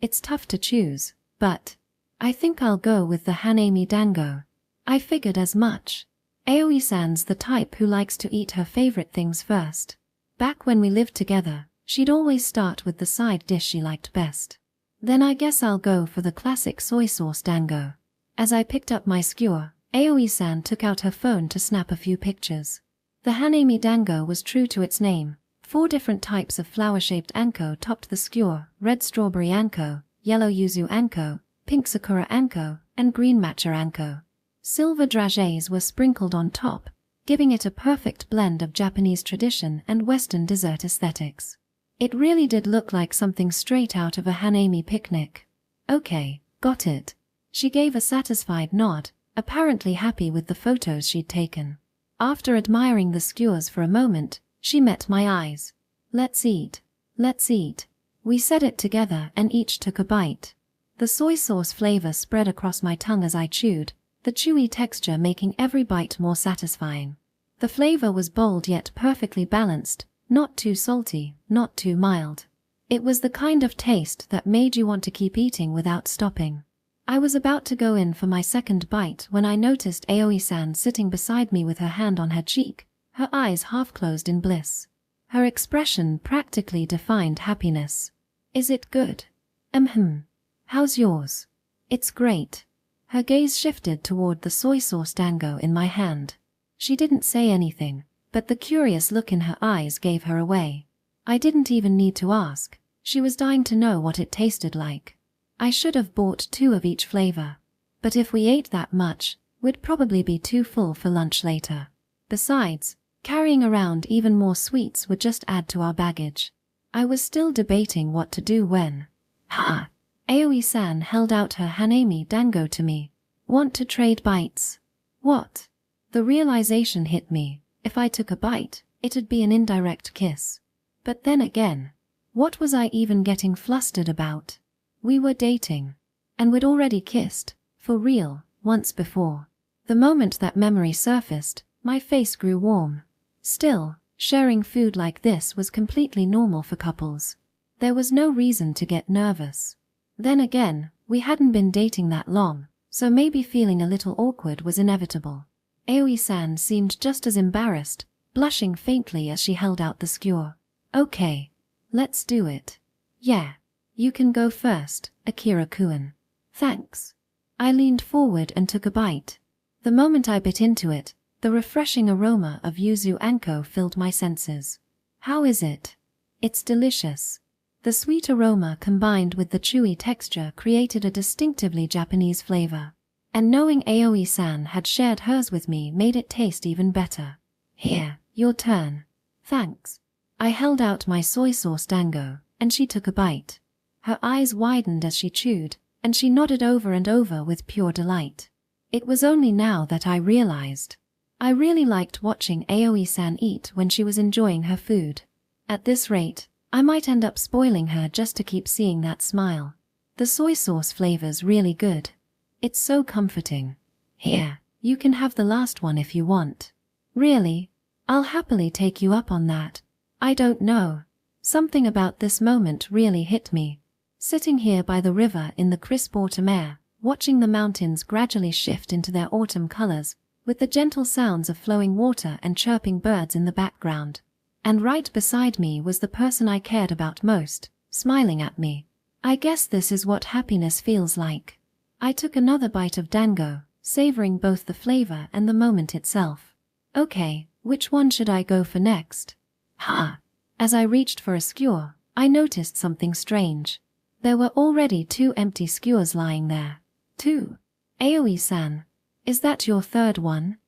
It's tough to choose, but I think I'll go with the hanami dango. I figured as much. Aoi-san's the type who likes to eat her favorite things first. Back when we lived together, she'd always start with the side dish she liked best. Then I guess I'll go for the classic soy sauce dango. As I picked up my skewer, Aoi-san took out her phone to snap a few pictures. The hanami dango was true to its name. 4 different types of flower-shaped anko topped the skewer: red strawberry anko, yellow yuzu anko, pink sakura anko, and green matcha anko. Silver dragées were sprinkled on top, giving it a perfect blend of Japanese tradition and Western dessert aesthetics. It really did look like something straight out of a hanami picnic. Okay, got it. She gave a satisfied nod, apparently happy with the photos she'd taken. After admiring the skewers for a moment, she met my eyes. Let's eat. Let's eat. We said it together and each took a bite. The soy sauce flavor spread across my tongue as I chewed, the chewy texture making every bite more satisfying. The flavor was bold yet perfectly balanced, not too salty, not too mild. It was the kind of taste that made you want to keep eating without stopping. I was about to go in for my second bite when I noticed Aoi-san sitting beside me with her hand on her cheek, her eyes half closed in bliss. Her expression practically defined happiness. Is it good? How's yours? It's great. Her gaze shifted toward the soy sauce dango in my hand. She didn't say anything, but the curious look in her eyes gave her away. I didn't even need to ask. She was dying to know what it tasted like. I should have bought 2 of each flavor. But if we ate that much, we'd probably be too full for lunch later. Besides, carrying around even more sweets would just add to our baggage. I was still debating what to do when Aoi-san held out her hanami dango to me. Want to trade bites? What? The realization hit me. If I took a bite, it'd be an indirect kiss. But then again, what was I even getting flustered about? We were dating. And we'd already kissed, for real, once before. The moment that memory surfaced, my face grew warm. Still, sharing food like this was completely normal for couples. There was no reason to get nervous. Then again, we hadn't been dating that long, so maybe feeling a little awkward was inevitable. Aoi-san seemed just as embarrassed, blushing faintly as she held out the skewer. Okay, let's do it. Yeah, you can go first, Akira-kun. Thanks. I leaned forward and took a bite. The moment I bit into it, the refreshing aroma of yuzu anko filled my senses. How is it? It's delicious. The sweet aroma combined with the chewy texture created a distinctively Japanese flavor. And knowing Aoi-san had shared hers with me made it taste even better. Here, your turn. Thanks. I held out my soy sauce dango, and she took a bite. Her eyes widened as she chewed, and she nodded over and over with pure delight. It was only now that I realized. I really liked watching Aoi-san eat when she was enjoying her food. At this rate, I might end up spoiling her just to keep seeing that smile. The soy sauce flavor's really good. It's so comforting. Here, you can have the last one if you want. Really? I'll happily take you up on that. I don't know. Something about this moment really hit me. Sitting here by the river in the crisp autumn air, watching the mountains gradually shift into their autumn colors, with the gentle sounds of flowing water and chirping birds in the background. And right beside me was the person I cared about most, smiling at me. I guess this is what happiness feels like. I took another bite of dango, savoring both the flavor and the moment itself. Okay, which one should I go for next? As I reached for a skewer, I noticed something strange. There were already 2 empty skewers lying there. 2. Aoi-san, is that your third one?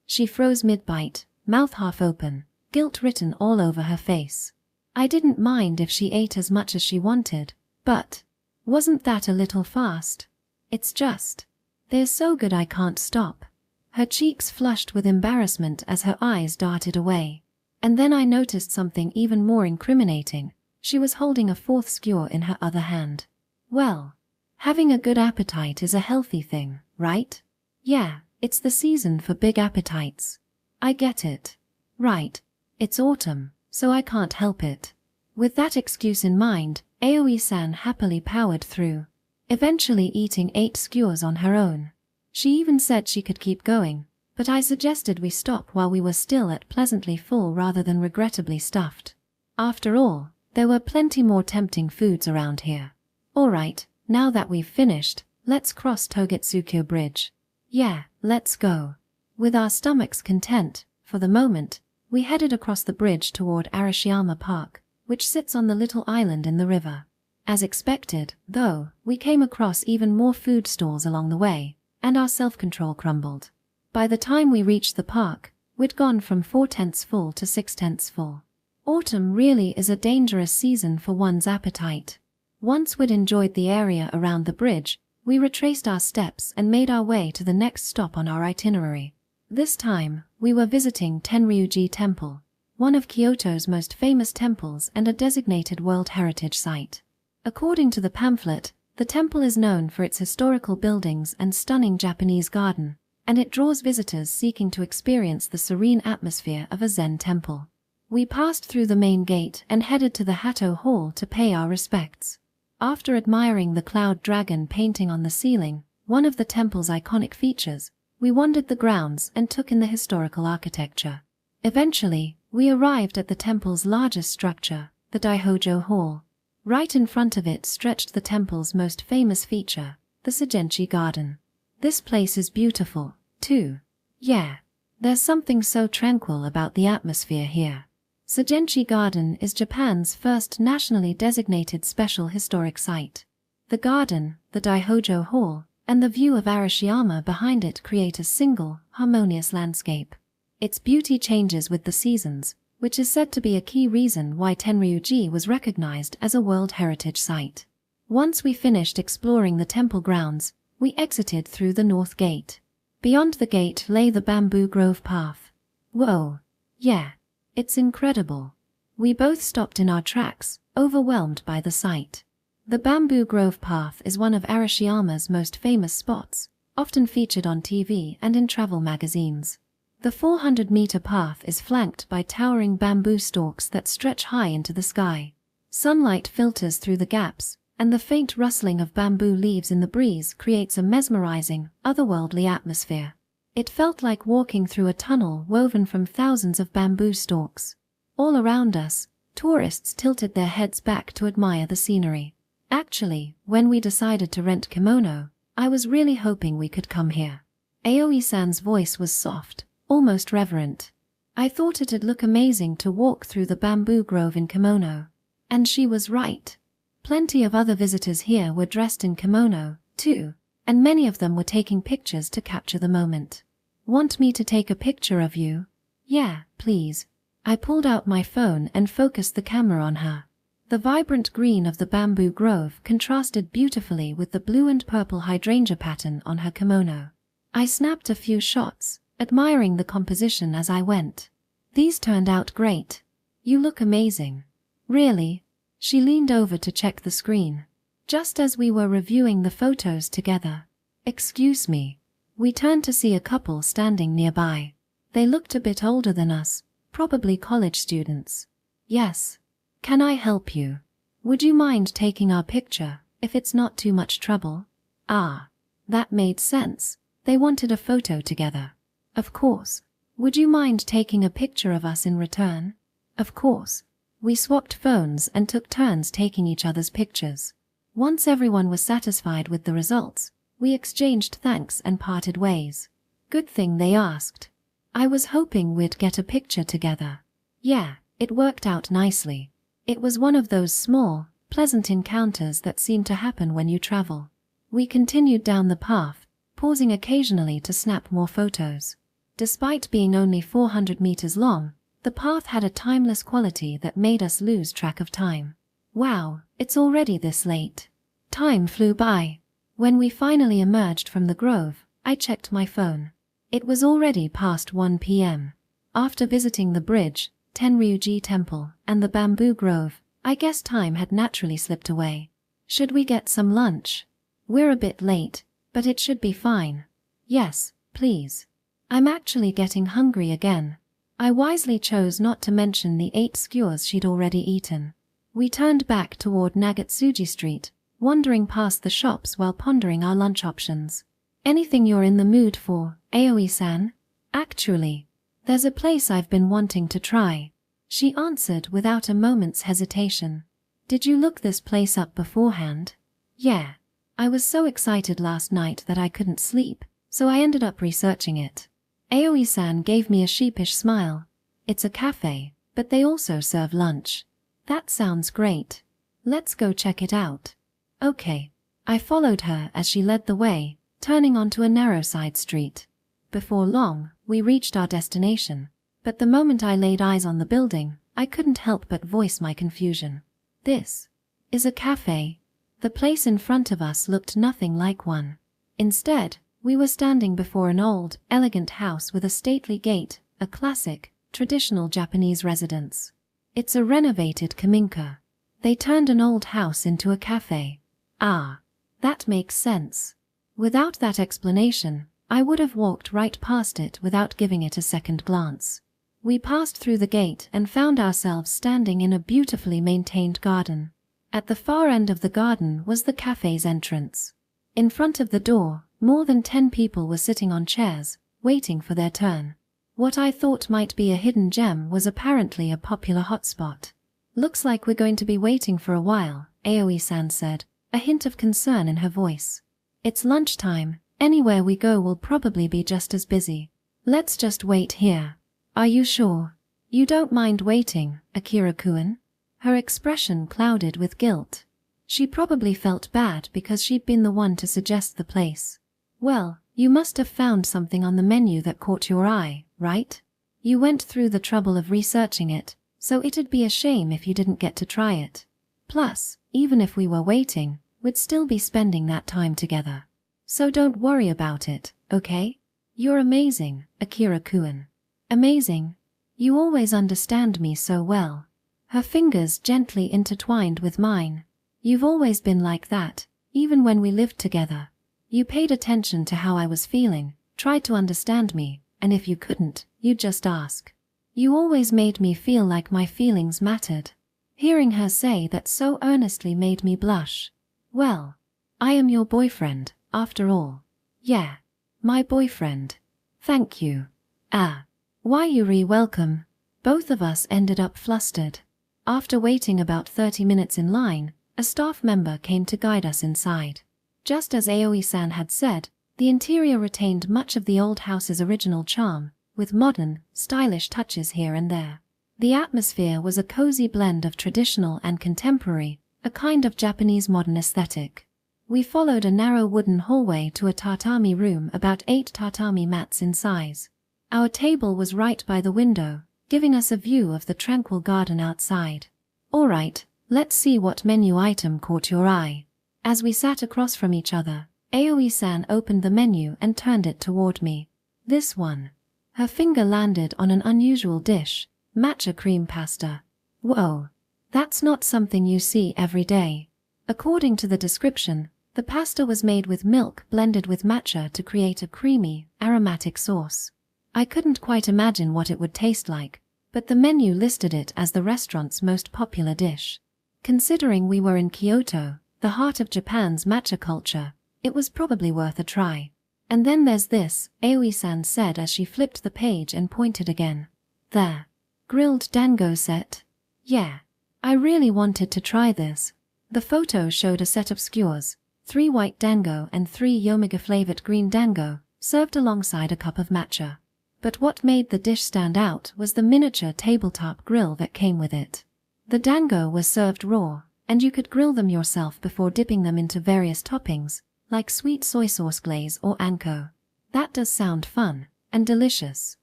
She froze mid-bite, mouth half open, guilt written all over her face. I didn't mind if she ate as much as she wanted, but wasn't that a little fast? It's just, they're so good I can't stop. Her cheeks flushed with embarrassment as her eyes darted away. And then I noticed something even more incriminating. She was holding a 4th skewer in her other hand. Well, having a good appetite is a healthy thing, right? Yeah, it's the season for big appetites. I get it. Right, it's autumn, so I can't help it. With that excuse in mind, Aoi-san happily powered through, eventually eating 8 skewers on her own. She even said she could keep going, but I suggested we stop while we were still at pleasantly full rather than regrettably stuffed. After all, there were plenty more tempting foods around here. Alright, now that we've finished, let's cross Togetsuko Bridge. Yeah, let's go. With our stomachs content, for the moment, we headed across the bridge toward Arashiyama Park, which sits on the little island in the river. As expected, though, we came across even more food stalls along the way, and our self-control crumbled. By the time we reached the park, we'd gone from 4/10 full to 6/10 full. Autumn really is a dangerous season for one's appetite. Once we'd enjoyed the area around the bridge, we retraced our steps and made our way to the next stop on our itinerary. This time, we were visiting Tenryuji Temple, one of Kyoto's most famous temples and a designated World Heritage Site. According to the pamphlet, the temple is known for its historical buildings and stunning Japanese garden, and it draws visitors seeking to experience the serene atmosphere of a Zen temple. We passed through the main gate and headed to the Hatto Hall to pay our respects. After admiring the cloud dragon painting on the ceiling, one of the temple's iconic features, we wandered the grounds and took in the historical architecture. Eventually, we arrived at the temple's largest structure, the Daihojo Hall. Right in front of it stretched the temple's most famous feature, the Sagenchi Garden. This place is beautiful, too. Yeah, there's something so tranquil about the atmosphere here. Sagenchi Garden is Japan's first nationally designated special historic site. The garden, the Daihojo Hall, and the view of Arashiyama behind it create a single, harmonious landscape. Its beauty changes with the seasons, which is said to be a key reason why Tenryuji was recognized as a World Heritage Site. Once we finished exploring the temple grounds, we exited through the north gate. Beyond the gate lay the bamboo grove path. Whoa. Yeah. It's incredible. We both stopped in our tracks, overwhelmed by the sight. The bamboo grove path is one of Arashiyama's most famous spots, often featured on TV and in travel magazines. The 400-meter path is flanked by towering bamboo stalks that stretch high into the sky. Sunlight filters through the gaps, and the faint rustling of bamboo leaves in the breeze creates a mesmerizing, otherworldly atmosphere. It felt like walking through a tunnel woven from thousands of bamboo stalks. All around us, tourists tilted their heads back to admire the scenery. Actually, when we decided to rent kimono, I was really hoping we could come here. Aoi-san's voice was soft, almost reverent. I thought it'd look amazing to walk through the bamboo grove in kimono. And she was right. Plenty of other visitors here were dressed in kimono, too, and many of them were taking pictures to capture the moment. Want me to take a picture of you? Yeah, please. I pulled out my phone and focused the camera on her. The vibrant green of the bamboo grove contrasted beautifully with the blue and purple hydrangea pattern on her kimono. I snapped a few shots, admiring the composition as I went. These turned out great. You look amazing. Really? She leaned over to check the screen. Just as we were reviewing the photos together. Excuse me. We turned to see a couple standing nearby. They looked a bit older than us, probably college students. Yes. Can I help you? Would you mind taking our picture, if it's not too much trouble? Ah. That made sense. They wanted a photo together. Of course. Would you mind taking a picture of us in return? Of course. We swapped phones and took turns taking each other's pictures. Once everyone was satisfied with the results, we exchanged thanks and parted ways. Good thing they asked. I was hoping we'd get a picture together. Yeah, it worked out nicely. It was one of those small, pleasant encounters that seem to happen when you travel. We continued down the path, pausing occasionally to snap more photos. Despite being only 400 meters long, the path had a timeless quality that made us lose track of time. Wow, it's already this late. Time flew by. When we finally emerged from the grove, I checked my phone. It was already past 1 p.m. After visiting the bridge, Tenryuji Temple, and the bamboo grove, I guess time had naturally slipped away. Should we get some lunch? We're a bit late, but it should be fine. Yes, please. I'm actually getting hungry again. I wisely chose not to mention the 8 skewers she'd already eaten. We turned back toward Nagatsuji Street, wandering past the shops while pondering our lunch options. Anything you're in the mood for, Aoi-san? Actually, there's a place I've been wanting to try. She answered without a moment's hesitation. Did you look this place up beforehand? Yeah. I was so excited last night that I couldn't sleep, so I ended up researching it. Aoi-san gave me a sheepish smile. It's a cafe, but they also serve lunch. That sounds great. Let's go check it out. Okay. I followed her as she led the way, turning onto a narrow side street. Before long, we reached our destination, but the moment I laid eyes on the building, I couldn't help but voice my confusion. This is a cafe. The place in front of us looked nothing like one. Instead, we were standing before an old, elegant house with a stately gate, a classic, traditional Japanese residence. It's a renovated kaminka. They turned an old house into a cafe. Ah, that makes sense. Without that explanation, I would have walked right past it without giving it a second glance. We passed through the gate and found ourselves standing in a beautifully maintained garden. At the far end of the garden was the cafe's entrance. In front of the door, more than 10 people were sitting on chairs, waiting for their turn. What I thought might be a hidden gem was apparently a popular hotspot. Looks like we're going to be waiting for a while, Aoi-san said, a hint of concern in her voice. It's lunchtime, anywhere we go will probably be just as busy. Let's just wait here. Are you sure? You don't mind waiting, Akira-kun? Her expression clouded with guilt. She probably felt bad because she'd been the one to suggest the place. Well, you must have found something on the menu that caught your eye, right? You went through the trouble of researching it, so it'd be a shame if you didn't get to try it. Plus, even if we were waiting, we'd still be spending that time together. So don't worry about it, okay? You're amazing, Akira-kun. Amazing. You always understand me so well. Her fingers gently intertwined with mine. You've always been like that, even when we lived together. You paid attention to how I was feeling, tried to understand me, and if you couldn't, you'd just ask. You always made me feel like my feelings mattered. Hearing her say that so earnestly made me blush. Well, I am your boyfriend, after all. Yeah, my boyfriend. Thank you. Ah, why you're welcome. Both of us ended up flustered. After waiting about 30 minutes in line, a staff member came to guide us inside. Just as Aoi-san had said, the interior retained much of the old house's original charm, with modern, stylish touches here and there. The atmosphere was a cozy blend of traditional and contemporary, a kind of Japanese modern aesthetic. We followed a narrow wooden hallway to a tatami room about 8 tatami mats in size. Our table was right by the window, giving us a view of the tranquil garden outside. All right, let's see what menu item caught your eye. As we sat across from each other, Aoi-san opened the menu and turned it toward me. This one. Her finger landed on an unusual dish, matcha cream pasta. Whoa. That's not something you see every day. According to the description, the pasta was made with milk blended with matcha to create a creamy, aromatic sauce. I couldn't quite imagine what it would taste like, but the menu listed it as the restaurant's most popular dish. Considering we were in Kyoto, the heart of Japan's matcha culture, it was probably worth a try. And then there's this, Aoi-san said as she flipped the page and pointed again. There. Grilled dango set. Yeah. I really wanted to try this. The photo showed a set of skewers, 3 white dango and 3 yomiga-flavored green dango, served alongside a cup of matcha. But what made the dish stand out was the miniature tabletop grill that came with it. The dango was served raw, and you could grill them yourself before dipping them into various toppings, like sweet soy sauce glaze or anko. That does sound fun and delicious.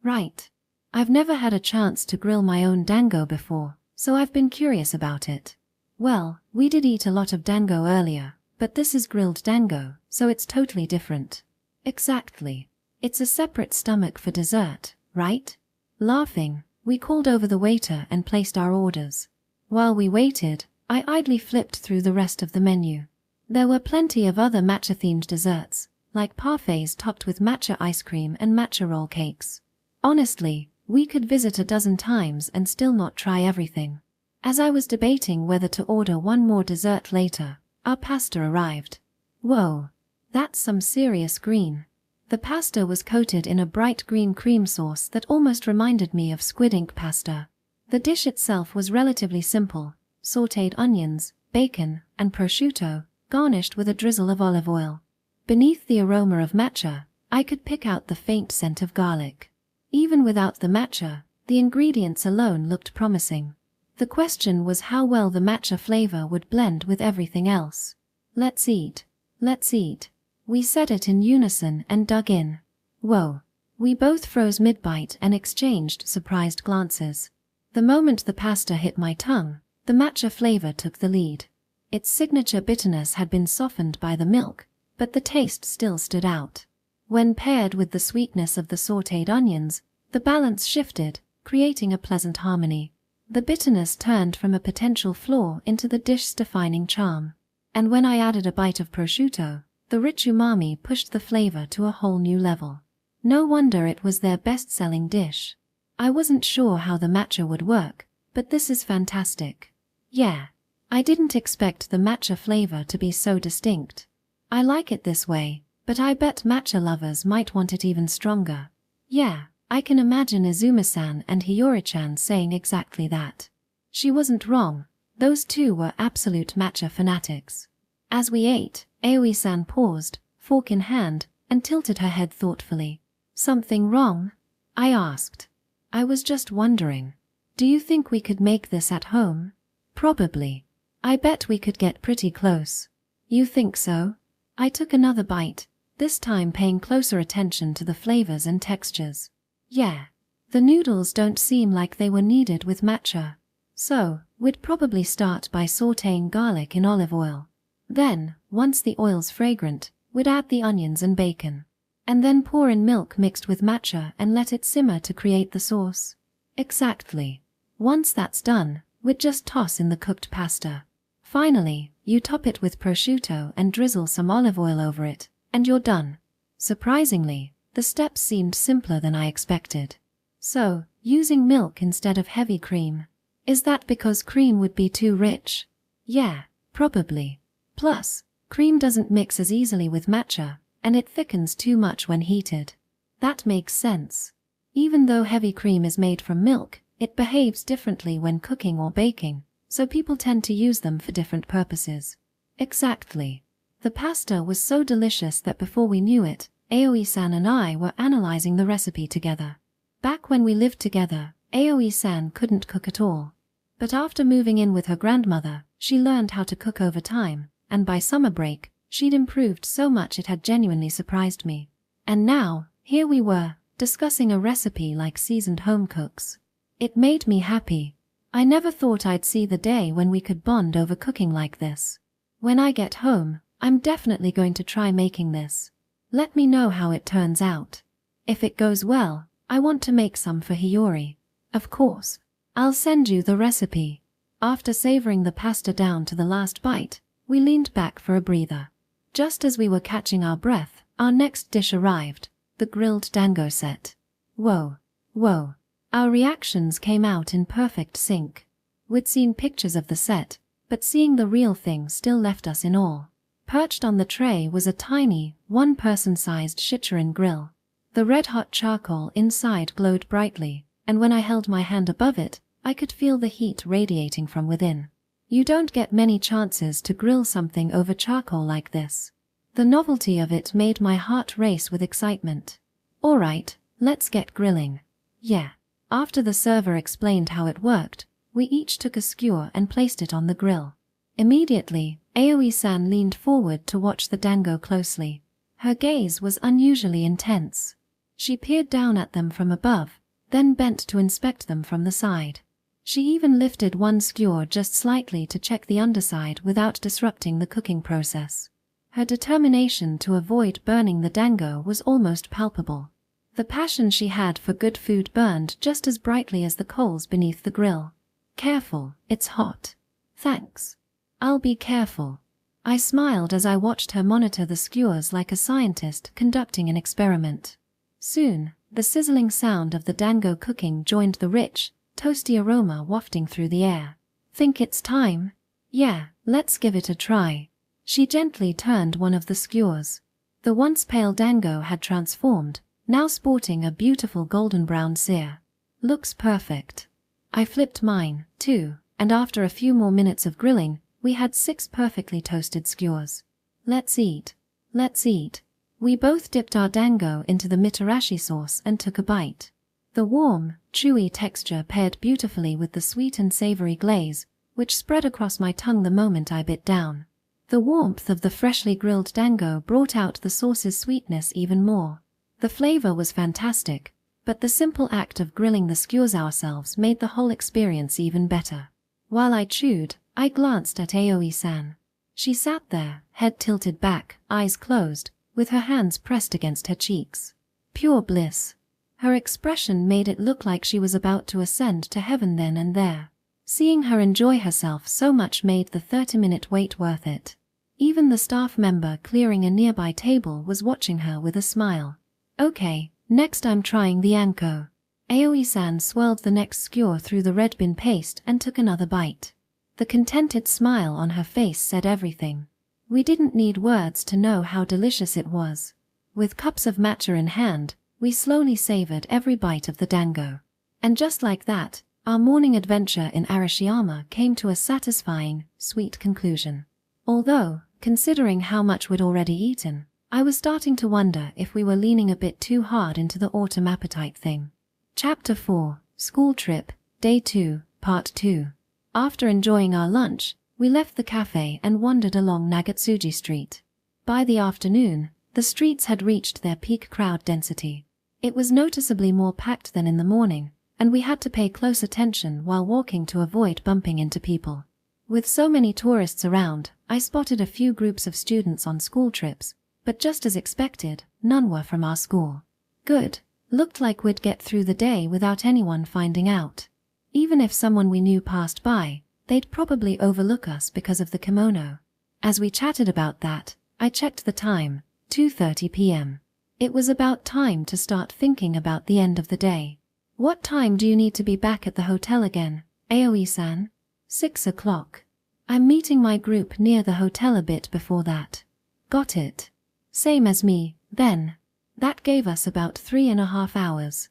Right. I've never had a chance to grill my own dango before, so I've been curious about it. Well, we did eat a lot of dango earlier, but this is grilled dango, so it's totally different. Exactly. It's a separate stomach for dessert, right? Laughing, we called over the waiter and placed our orders. While we waited, I idly flipped through the rest of the menu. There were plenty of other matcha-themed desserts, like parfaits topped with matcha ice cream and matcha roll cakes. Honestly, we could visit a dozen times and still not try everything. As I was debating whether to order one more dessert later, our pasta arrived. Whoa, that's some serious green. The pasta was coated in a bright green cream sauce that almost reminded me of squid ink pasta. The dish itself was relatively simple: sautéed onions, bacon, and prosciutto, garnished with a drizzle of olive oil. Beneath the aroma of matcha, I could pick out the faint scent of garlic. Even without the matcha, the ingredients alone looked promising. The question was how well the matcha flavor would blend with everything else. Let's eat. Let's eat. We said it in unison and dug in. Whoa. We both froze mid-bite and exchanged surprised glances. The moment the pasta hit my tongue, the matcha flavor took the lead. Its signature bitterness had been softened by the milk, but the taste still stood out. When paired with the sweetness of the sautéed onions, the balance shifted, creating a pleasant harmony. The bitterness turned from a potential flaw into the dish's defining charm. And when I added a bite of prosciutto, the rich umami pushed the flavor to a whole new level. No wonder it was their best-selling dish. I wasn't sure how the matcha would work, but this is fantastic. Yeah. I didn't expect the matcha flavor to be so distinct. I like it this way, but I bet matcha lovers might want it even stronger. Yeah, I can imagine Izuma-san and Hiyori-chan saying exactly that. She wasn't wrong. Those two were absolute matcha fanatics. As we ate, Aoi-san paused, fork in hand, and tilted her head thoughtfully. Something wrong? I asked. I was just wondering. Do you think we could make this at home? Probably. I bet we could get pretty close. You think so? I took another bite, this time paying closer attention to the flavors and textures. Yeah. The noodles don't seem like they were kneaded with matcha. So, we'd probably start by sautéing garlic in olive oil. Then, once the oil's fragrant, we'd add the onions and bacon. And then pour in milk mixed with matcha and let it simmer to create the sauce. Exactly. Once that's done, we'd just toss in the cooked pasta. Finally, you top it with prosciutto and drizzle some olive oil over it, and you're done. Surprisingly, the steps seemed simpler than I expected. So, using milk instead of heavy cream. Is that because cream would be too rich? Yeah, probably. Plus, cream doesn't mix as easily with matcha, and it thickens too much when heated. That makes sense. Even though heavy cream is made from milk, it behaves differently when cooking or baking, so people tend to use them for different purposes. Exactly. The pasta was so delicious that before we knew it, Aoi-san and I were analyzing the recipe together. Back when we lived together, Aoi-san couldn't cook at all. But after moving in with her grandmother, she learned how to cook over time, and by summer break, she'd improved so much it had genuinely surprised me. And now, here we were, discussing a recipe like seasoned home cooks. It made me happy. I never thought I'd see the day when we could bond over cooking like this. When I get home, I'm definitely going to try making this. Let me know how it turns out. If it goes well, I want to make some for Hiyori. Of course. I'll send you the recipe. After savoring the pasta down to the last bite, we leaned back for a breather. Just as we were catching our breath, our next dish arrived, the grilled dango set. Whoa, whoa. Our reactions came out in perfect sync. We'd seen pictures of the set, but seeing the real thing still left us in awe. Perched on the tray was a tiny, one-person-sized Sichuan grill. The red-hot charcoal inside glowed brightly, and when I held my hand above it, I could feel the heat radiating from within. You don't get many chances to grill something over charcoal like this. The novelty of it made my heart race with excitement. All right, let's get grilling. Yeah. After the server explained how it worked, we each took a skewer and placed it on the grill. Immediately, Aoi-san leaned forward to watch the dango closely. Her gaze was unusually intense. She peered down at them from above, then bent to inspect them from the side. She even lifted one skewer just slightly to check the underside without disrupting the cooking process. Her determination to avoid burning the dango was almost palpable. The passion she had for good food burned just as brightly as the coals beneath the grill. Careful, it's hot. Thanks. I'll be careful. I smiled as I watched her monitor the skewers like a scientist conducting an experiment. Soon, the sizzling sound of the dango cooking joined the rich, toasty aroma wafting through the air. Think it's time? Yeah, let's give it a try. She gently turned one of the skewers. The once pale dango had transformed, now sporting a beautiful golden brown sear. Looks perfect. I flipped mine, too, and after a few more minutes of grilling, we had 6 perfectly toasted skewers. Let's eat. Let's eat. We both dipped our dango into the mitarashi sauce and took a bite. The warm, chewy texture paired beautifully with the sweet and savory glaze, which spread across my tongue the moment I bit down. The warmth of the freshly grilled dango brought out the sauce's sweetness even more. The flavor was fantastic, but the simple act of grilling the skewers ourselves made the whole experience even better. While I chewed, I glanced at Aoi-san. She sat there, head tilted back, eyes closed, with her hands pressed against her cheeks. Pure bliss. Her expression made it look like she was about to ascend to heaven then and there. Seeing her enjoy herself so much made the 30-minute wait worth it. Even the staff member clearing a nearby table was watching her with a smile. Okay, next I'm trying the anko. Aoi-san swirled the next skewer through the red bean paste and took another bite. The contented smile on her face said everything. We didn't need words to know how delicious it was. With cups of matcha in hand, we slowly savored every bite of the dango. And just like that, our morning adventure in Arashiyama came to a satisfying, sweet conclusion. Although, considering how much we'd already eaten, I was starting to wonder if we were leaning a bit too hard into the autumn appetite thing. Chapter 4, School Trip, Day 2, Part 2. After enjoying our lunch, we left the cafe and wandered along Nagatsuji Street. By the afternoon, the streets had reached their peak crowd density. It was noticeably more packed than in the morning, and we had to pay close attention while walking to avoid bumping into people. With so many tourists around, I spotted a few groups of students on school trips, but just as expected, none were from our school. Good. Looked like we'd get through the day without anyone finding out. Even if someone we knew passed by, they'd probably overlook us because of the kimono. As we chatted about that, I checked the time, 2:30 p.m. It was about time to start thinking about the end of the day. What time do you need to be back at the hotel again, Aoi-san? 6 o'clock. I'm meeting my group near the hotel a bit before that. Got it. Same as me, then. That gave us about 3.5 hours.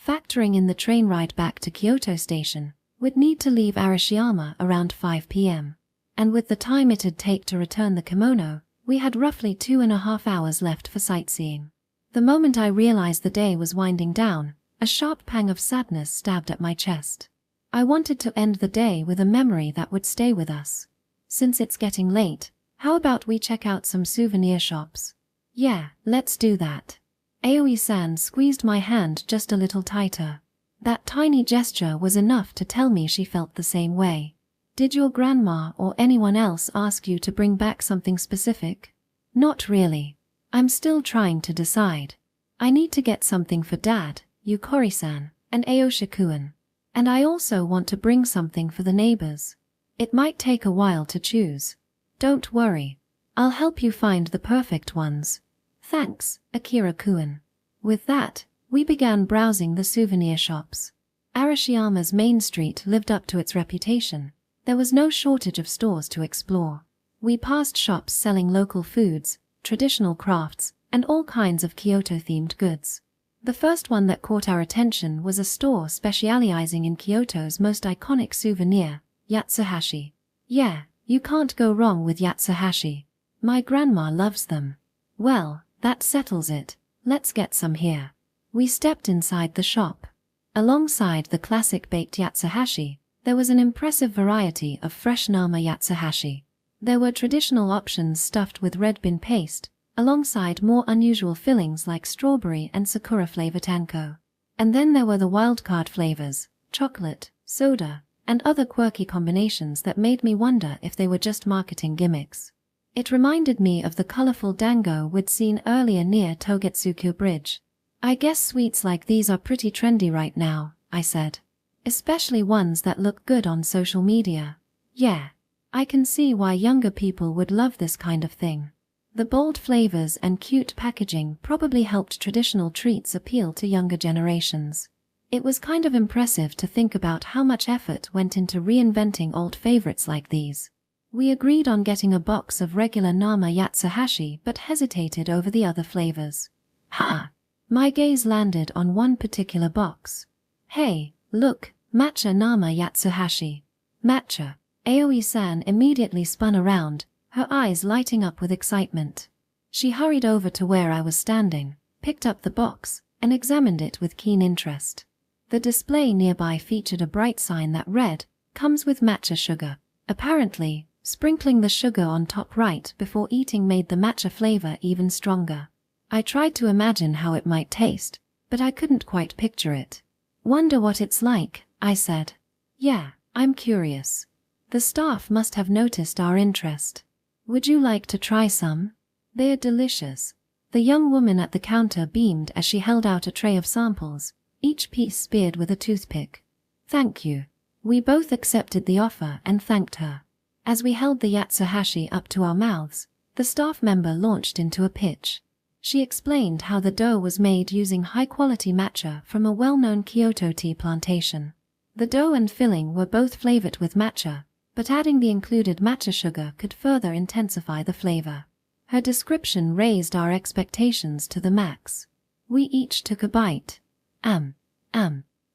Factoring in the train ride back to Kyoto Station, we'd need to leave Arashiyama around 5 p.m. And with the time it'd take to return the kimono, we had roughly 2.5 hours left for sightseeing. The moment I realized the day was winding down, a sharp pang of sadness stabbed at my chest. I wanted to end the day with a memory that would stay with us. Since it's getting late, how about we check out some souvenir shops? Yeah, let's do that. Aoi-san squeezed my hand just a little tighter. That tiny gesture was enough to tell me she felt the same way. Did your grandma or anyone else ask you to bring back something specific? Not really. I'm still trying to decide. I need to get something for Dad, Yukori-san, and Aoshi-kun. And I also want to bring something for the neighbors. It might take a while to choose. Don't worry. I'll help you find the perfect ones. Thanks, Akira-kun. With that, we began browsing the souvenir shops. Arashiyama's main street lived up to its reputation. There was no shortage of stores to explore. We passed shops selling local foods, traditional crafts, and all kinds of Kyoto-themed goods. The first one that caught our attention was a store specializing in Kyoto's most iconic souvenir, yatsuhashi. Yeah, you can't go wrong with yatsuhashi. My grandma loves them. Well, that settles it. Let's get some here. We stepped inside the shop. Alongside the classic baked yatsuhashi, there was an impressive variety of fresh nama yatsuhashi. There were traditional options stuffed with red bean paste, alongside more unusual fillings like strawberry and sakura flavor tanko. And then there were the wildcard flavors, chocolate, soda, and other quirky combinations that made me wonder if they were just marketing gimmicks. It reminded me of the colorful dango we'd seen earlier near Togetsuku Bridge. I guess sweets like these are pretty trendy right now, I said. Especially ones that look good on social media. Yeah, I can see why younger people would love this kind of thing. The bold flavors and cute packaging probably helped traditional treats appeal to younger generations. It was kind of impressive to think about how much effort went into reinventing old favorites like these. We agreed on getting a box of regular nama yatsuhashi but hesitated over the other flavors. Ha! My gaze landed on one particular box. Hey, look, matcha nama yatsuhashi. Matcha. Aoi-san immediately spun around, her eyes lighting up with excitement. She hurried over to where I was standing, picked up the box, and examined it with keen interest. The display nearby featured a bright sign that read, "Comes with matcha sugar." Apparently, sprinkling the sugar on top right before eating made the matcha flavor even stronger. I tried to imagine how it might taste, but I couldn't quite picture it. Wonder what it's like, I said. Yeah, I'm curious. The staff must have noticed our interest. Would you like to try some? They're delicious. The young woman at the counter beamed as she held out a tray of samples, each piece speared with a toothpick. Thank you. We both accepted the offer and thanked her. As we held the yatsuhashi up to our mouths, the staff member launched into a pitch. She explained how the dough was made using high-quality matcha from a well-known Kyoto tea plantation. The dough and filling were both flavored with matcha, but adding the included matcha sugar could further intensify the flavor. Her description raised our expectations to the max. We each took a bite.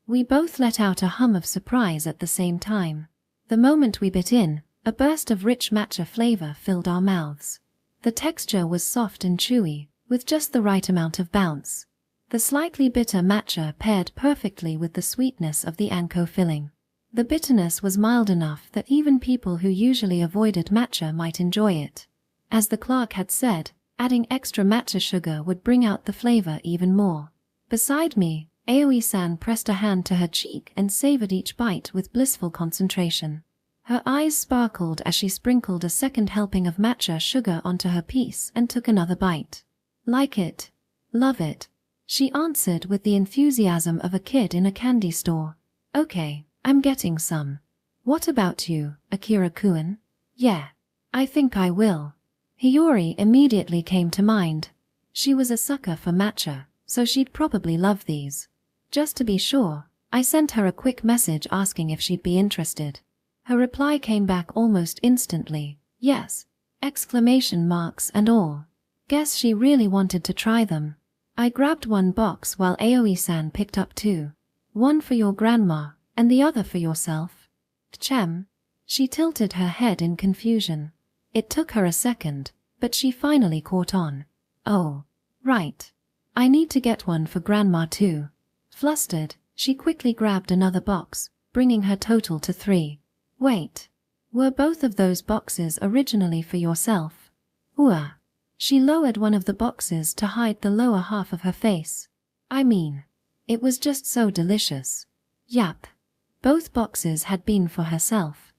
We both let out a hum of surprise at the same time. The moment we bit in, a burst of rich matcha flavor filled our mouths. The texture was soft and chewy, with just the right amount of bounce. The slightly bitter matcha paired perfectly with the sweetness of the anko filling. The bitterness was mild enough that even people who usually avoided matcha might enjoy it. As the clerk had said, adding extra matcha sugar would bring out the flavor even more. Beside me, Aoi-san pressed a hand to her cheek and savored each bite with blissful concentration. Her eyes sparkled as she sprinkled a second helping of matcha sugar onto her piece and took another bite. Like it. Love it. She answered with the enthusiasm of a kid in a candy store. Okay, I'm getting some. What about you, Akira-kun? Yeah, I think I will. Hiyori immediately came to mind. She was a sucker for matcha, so she'd probably love these. Just to be sure, I sent her a quick message asking if she'd be interested. Her reply came back almost instantly. Yes! Exclamation marks and all. Guess she really wanted to try them. I grabbed one box while Aoi-san picked up two. One for your grandma, and the other for yourself. Chem. She tilted her head in confusion. It took her a second, but she finally caught on. Oh, right. I need to get one for grandma too. Flustered, she quickly grabbed another box, bringing her total to 3. Wait. Were both of those boxes originally for yourself? Ooh. She lowered one of the boxes to hide the lower half of her face. I mean, it was just so delicious. Yap. Both boxes had been for herself.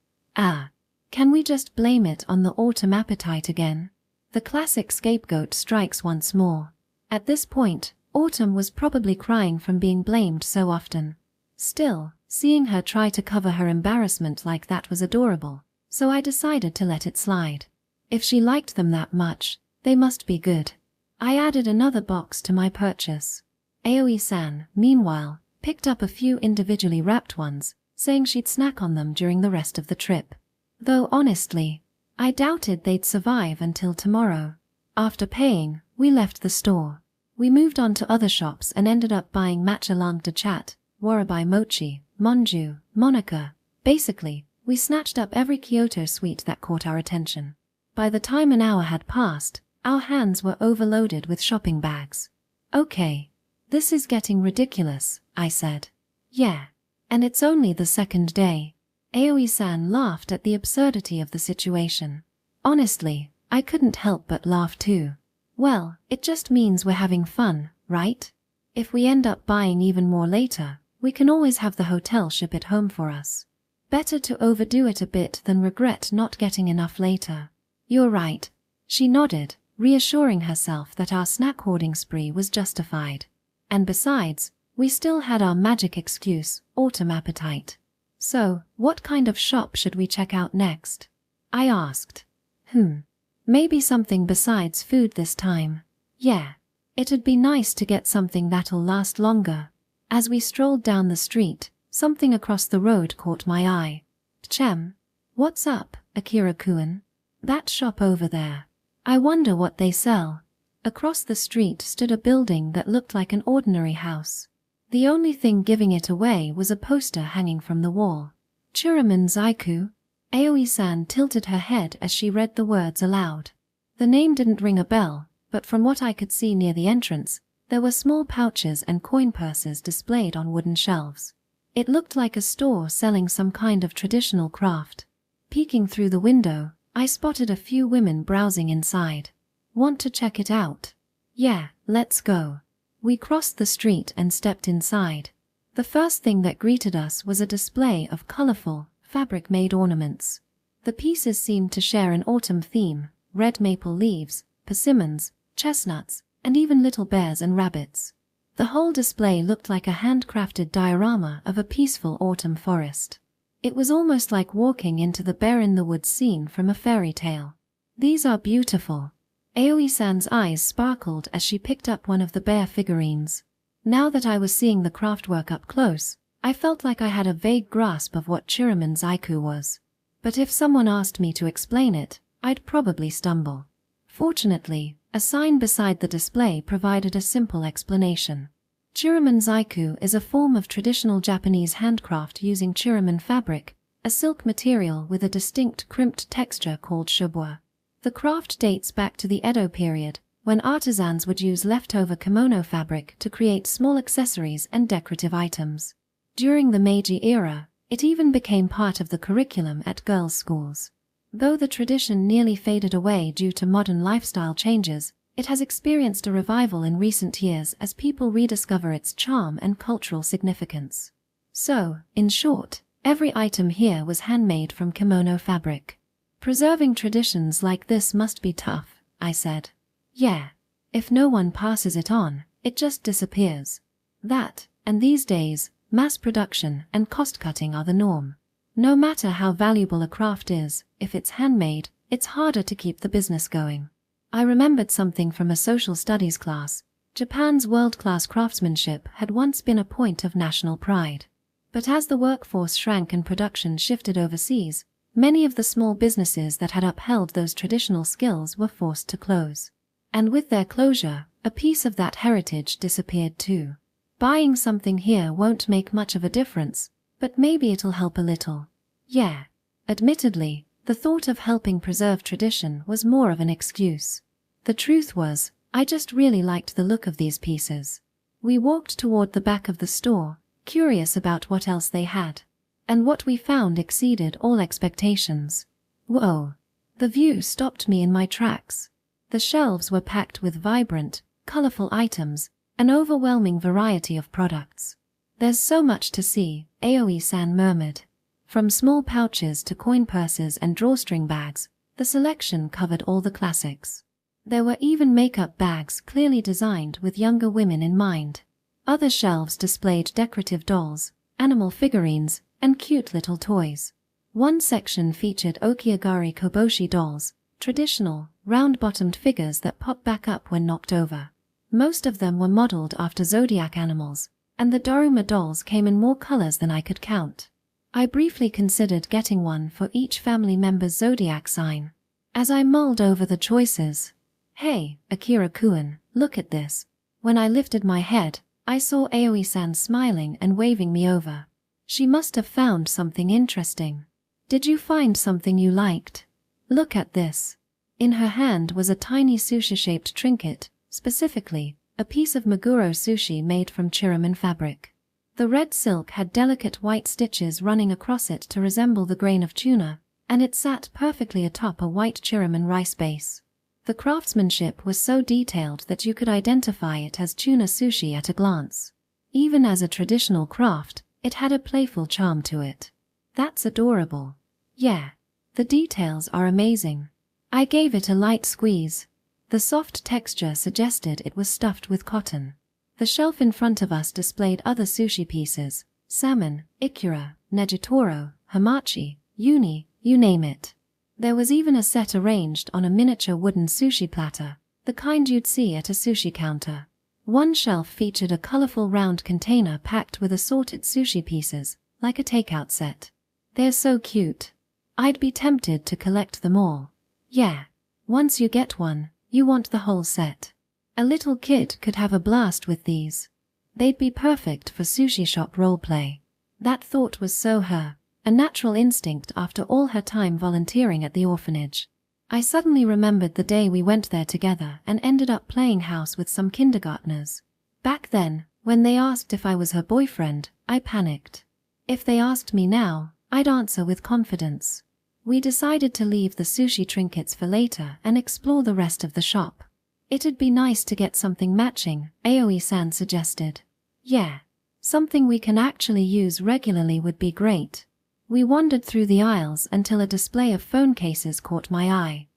Can we just blame it on the autumn appetite again? The classic scapegoat strikes once more. At this point, Autumn was probably crying from being blamed so often. Still, Seeing her try to cover her embarrassment like that was adorable, so I decided to let it slide. If she liked them that much, they must be good. I added another box to my purchase. Aoi-san, meanwhile, picked up a few individually wrapped ones, saying she'd snack on them during the rest of the trip. Though honestly, I doubted they'd survive until tomorrow. After paying, we left the store. We moved on to other shops and ended up buying matcha langue de chat, warabai mochi, monju, monaca. Basically, we snatched up every Kyoto sweet that caught our attention. By the time an hour had passed, our hands were overloaded with shopping bags. Okay, this is getting ridiculous, I said. Yeah, and it's only the second day. Aoi-san laughed at the absurdity of the situation. Honestly, I couldn't help but laugh too. Well, it just means we're having fun, right? If we end up buying even more later, we can always have the hotel ship it home for us. Better to overdo it a bit than regret not getting enough later. You're right. She nodded, reassuring herself that our snack hoarding spree was justified. And besides, we still had our magic excuse, autumn appetite. So, what kind of shop should we check out next? I asked. Maybe something besides food this time. Yeah, it'd be nice to get something that'll last longer. As we strolled down the street, something across the road caught my eye. Chem. What's up, Akira-kun? That shop over there. I wonder what they sell. Across the street stood a building that looked like an ordinary house. The only thing giving it away was a poster hanging from the wall. Churaman Zaiku. Aoi-san tilted her head as she read the words aloud. The name didn't ring a bell, but from what I could see near the entrance, there were small pouches and coin purses displayed on wooden shelves. It looked like a store selling some kind of traditional craft. Peeking through the window, I spotted a few women browsing inside. Want to check it out? Yeah, let's go. We crossed the street and stepped inside. The first thing that greeted us was a display of colorful, fabric-made ornaments. The pieces seemed to share an autumn theme: red maple leaves, persimmons, chestnuts, and even little bears and rabbits. The whole display looked like a handcrafted diorama of a peaceful autumn forest. It was almost like walking into the bear-in-the-woods scene from a fairy tale. These are beautiful. Aoi-san's eyes sparkled as she picked up one of the bear figurines. Now that I was seeing the craftwork up close, I felt like I had a vague grasp of what Churaman Zaiku was. But if someone asked me to explain it, I'd probably stumble. Fortunately, a sign beside the display provided a simple explanation. Churaman Zaiku is a form of traditional Japanese handcraft using churaman fabric, a silk material with a distinct crimped texture called shobua. The craft dates back to the Edo period, when artisans would use leftover kimono fabric to create small accessories and decorative items. During the Meiji era, it even became part of the curriculum at girls' schools. Though the tradition nearly faded away due to modern lifestyle changes, it has experienced a revival in recent years as people rediscover its charm and cultural significance. So, in short, every item here was handmade from kimono fabric. Preserving traditions like this must be tough, I said. Yeah. If no one passes it on, it just disappears. That, and these days, mass production and cost-cutting are the norm. No matter how valuable a craft is, if it's handmade, it's harder to keep the business going. I remembered something from a social studies class. Japan's world-class craftsmanship had once been a point of national pride. But as the workforce shrank and production shifted overseas, many of the small businesses that had upheld those traditional skills were forced to close. And with their closure, a piece of that heritage disappeared too. Buying something here won't make much of a difference, but maybe it'll help a little. Yeah. Admittedly, the thought of helping preserve tradition was more of an excuse. The truth was, I just really liked the look of these pieces. We walked toward the back of the store, curious about what else they had. And what we found exceeded all expectations. Whoa! The view stopped me in my tracks. The shelves were packed with vibrant, colorful items, an overwhelming variety of products. There's so much to see, Aoi-san murmured. From small pouches to coin purses and drawstring bags, the selection covered all the classics. There were even makeup bags clearly designed with younger women in mind. Other shelves displayed decorative dolls, animal figurines, and cute little toys. One section featured okiagari koboshi dolls, traditional, round-bottomed figures that pop back up when knocked over. Most of them were modeled after zodiac animals, and the Daruma dolls came in more colors than I could count. I briefly considered getting one for each family member's zodiac sign. As I mulled over the choices, "Hey, Akira-kun, look at this." When I lifted my head, I saw Aoi-san smiling and waving me over. She must have found something interesting. "Did you find something you liked? Look at this." In her hand was a tiny sushi-shaped trinket, specifically, a piece of Meguro sushi made from chiramen fabric. The red silk had delicate white stitches running across it to resemble the grain of tuna, and it sat perfectly atop a white chiramen rice base. The craftsmanship was so detailed that you could identify it as tuna sushi at a glance. Even as a traditional craft, it had a playful charm to it. "That's adorable." "Yeah. The details are amazing." I gave it a light squeeze. The soft texture suggested it was stuffed with cotton. The shelf in front of us displayed other sushi pieces: salmon, ikura, negitoro, hamachi, uni, you name it. There was even a set arranged on a miniature wooden sushi platter, the kind you'd see at a sushi counter. One shelf featured a colorful round container packed with assorted sushi pieces, like a takeout set. "They're so cute. I'd be tempted to collect them all." "Yeah. Once you get one, you want the whole set. A little kid could have a blast with these. They'd be perfect for sushi shop roleplay." That thought was so her, a natural instinct after all her time volunteering at the orphanage. I suddenly remembered the day we went there together and ended up playing house with some kindergartners. Back then, when they asked if I was her boyfriend, I panicked. If they asked me now, I'd answer with confidence. We decided to leave the sushi trinkets for later and explore the rest of the shop. "It'd be nice to get something matching," Aoi-san suggested. "Yeah. Something we can actually use regularly would be great." We wandered through the aisles until a display of phone cases caught my eye.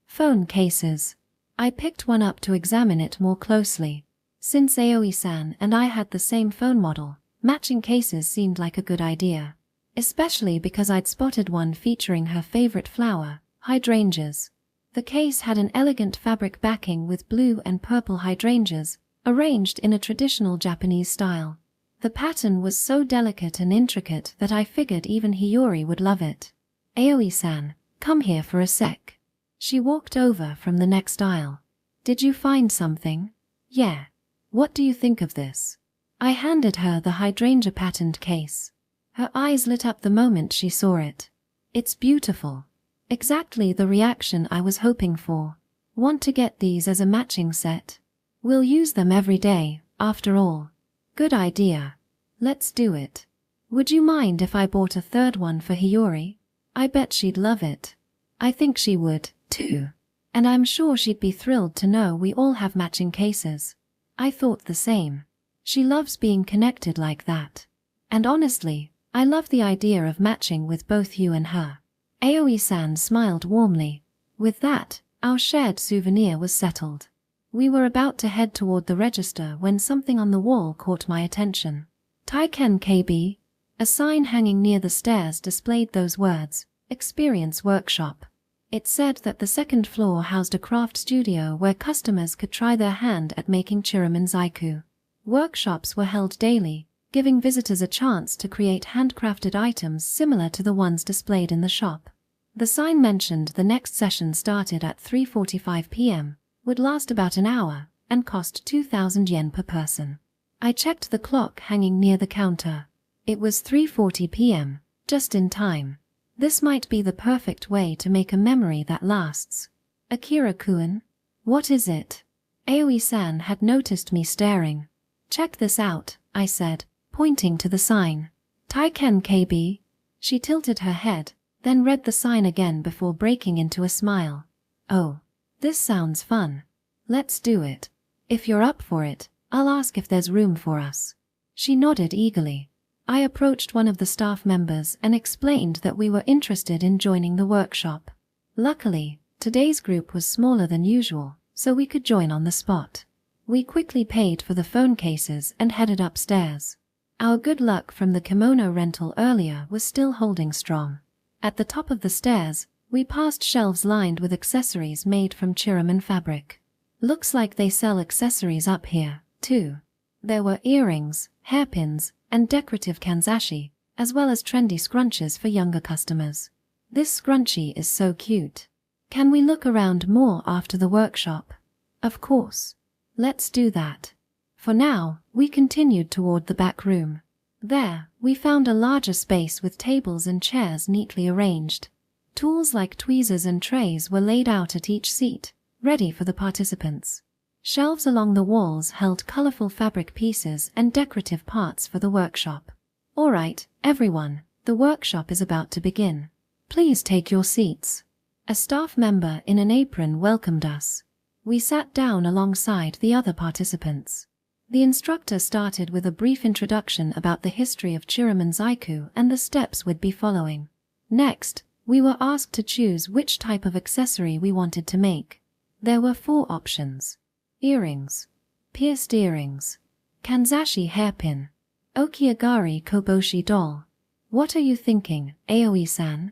Phone cases. I picked one up to examine it more closely. Since Aoi-san and I had the same phone model, matching cases seemed like a good idea. Especially because I'd spotted one featuring her favorite flower, hydrangeas. The case had an elegant fabric backing with blue and purple hydrangeas, arranged in a traditional Japanese style. The pattern was so delicate and intricate that I figured even Hiyori would love it. "Aoi-san, come here for a sec." She walked over from the next aisle. "Did you find something?" "Yeah. What do you think of this?" I handed her the hydrangea patterned case. Her eyes lit up the moment she saw it. "It's beautiful. Exactly the reaction I was hoping for. Want to get these as a matching set? We'll use them every day, after all." "Good idea. Let's do it. Would you mind if I bought a third one for Hiyori? I bet she'd love it." "I think she would, too. And I'm sure she'd be thrilled to know we all have matching cases." I thought the same. She loves being connected like that. And honestly, I love the idea of matching with both you and her. Aoi-san smiled warmly. With that, our shared souvenir was settled. We were about to head toward the register when something on the wall caught my attention. "Taiken KB." A sign hanging near the stairs displayed those words, "Experience Workshop." It said that the second floor housed a craft studio where customers could try their hand at making chiramen zaiku. Workshops were held daily, giving visitors a chance to create handcrafted items similar to the ones displayed in the shop. The sign mentioned the next session started at 3:45 p.m., would last about an hour, and cost 2,000 yen per person. I checked the clock hanging near the counter. It was 3:40 p.m., just in time. This might be the perfect way to make a memory that lasts. "Akira-kun? What is it?" Aoi-san had noticed me staring. "Check this out," I said, pointing to the sign. "Taiken KB." She tilted her head, then read the sign again before breaking into a smile. "Oh. This sounds fun. Let's do it. If you're up for it, I'll ask if there's room for us." She nodded eagerly. I approached one of the staff members and explained that we were interested in joining the workshop. Luckily, today's group was smaller than usual, so we could join on the spot. We quickly paid for the phone cases and headed upstairs. Our good luck from the kimono rental earlier was still holding strong. At the top of the stairs, we passed shelves lined with accessories made from chiraman fabric. Looks like they sell accessories up here, too. There were earrings, hairpins, and decorative kanzashi, as well as trendy scrunches for younger customers. This scrunchie is so cute. Can we look around more after the workshop? Of course. Let's do that. For now, we continued toward the back room. There, we found a larger space with tables and chairs neatly arranged. Tools like tweezers and trays were laid out at each seat, ready for the participants. Shelves along the walls held colorful fabric pieces and decorative parts for the workshop. All right, everyone, the workshop is about to begin. Please take your seats. A staff member in an apron welcomed us. We sat down alongside the other participants. The instructor started with a brief introduction about the history of chiraman zaiku and the steps we'd be following. Next, we were asked to choose which type of accessory we wanted to make. There were 4 options: earrings, pierced earrings, kanzashi hairpin, okiagari koboshi doll. What are you thinking, Aoi-san?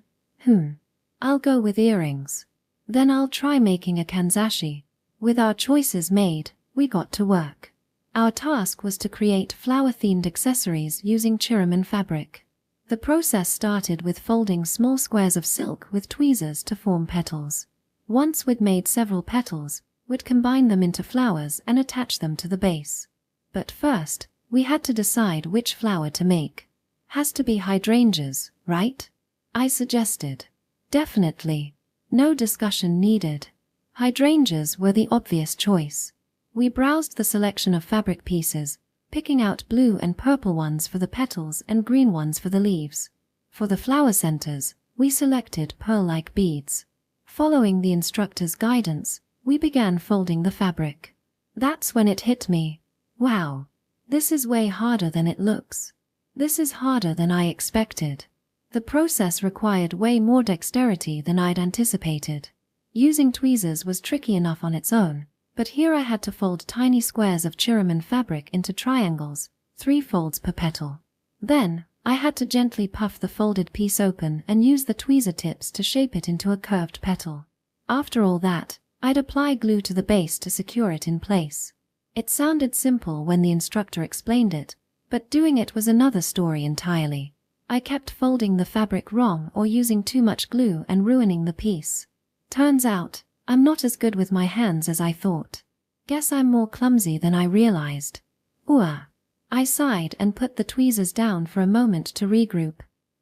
I'll go with earrings. Then I'll try making a kanzashi. With our choices made, we got to work. Our task was to create flower-themed accessories using chiraman fabric. The process started with folding small squares of silk with tweezers to form petals. Once we'd made several petals, we'd combine them into flowers and attach them to the base. But first, we had to decide which flower to make. Has to be hydrangeas, right? I suggested. Definitely. No discussion needed. Hydrangeas were the obvious choice. We browsed the selection of fabric pieces, picking out blue and purple ones for the petals and green ones for the leaves. For the flower centers, we selected pearl-like beads. Following the instructor's guidance, we began folding the fabric. That's when it hit me. Wow, this is way harder than it looks. This is harder than I expected. The process required way more dexterity than I'd anticipated. Using tweezers was tricky enough on its own, but here I had to fold tiny squares of chiraman fabric into triangles, 3 folds per petal. Then, I had to gently puff the folded piece open and use the tweezer tips to shape it into a curved petal. After all that, I'd apply glue to the base to secure it in place. It sounded simple when the instructor explained it, but doing it was another story entirely. I kept folding the fabric wrong or using too much glue and ruining the piece. Turns out, I'm not as good with my hands as I thought. Guess I'm more clumsy than I realized. I sighed and put the tweezers down for a moment to regroup.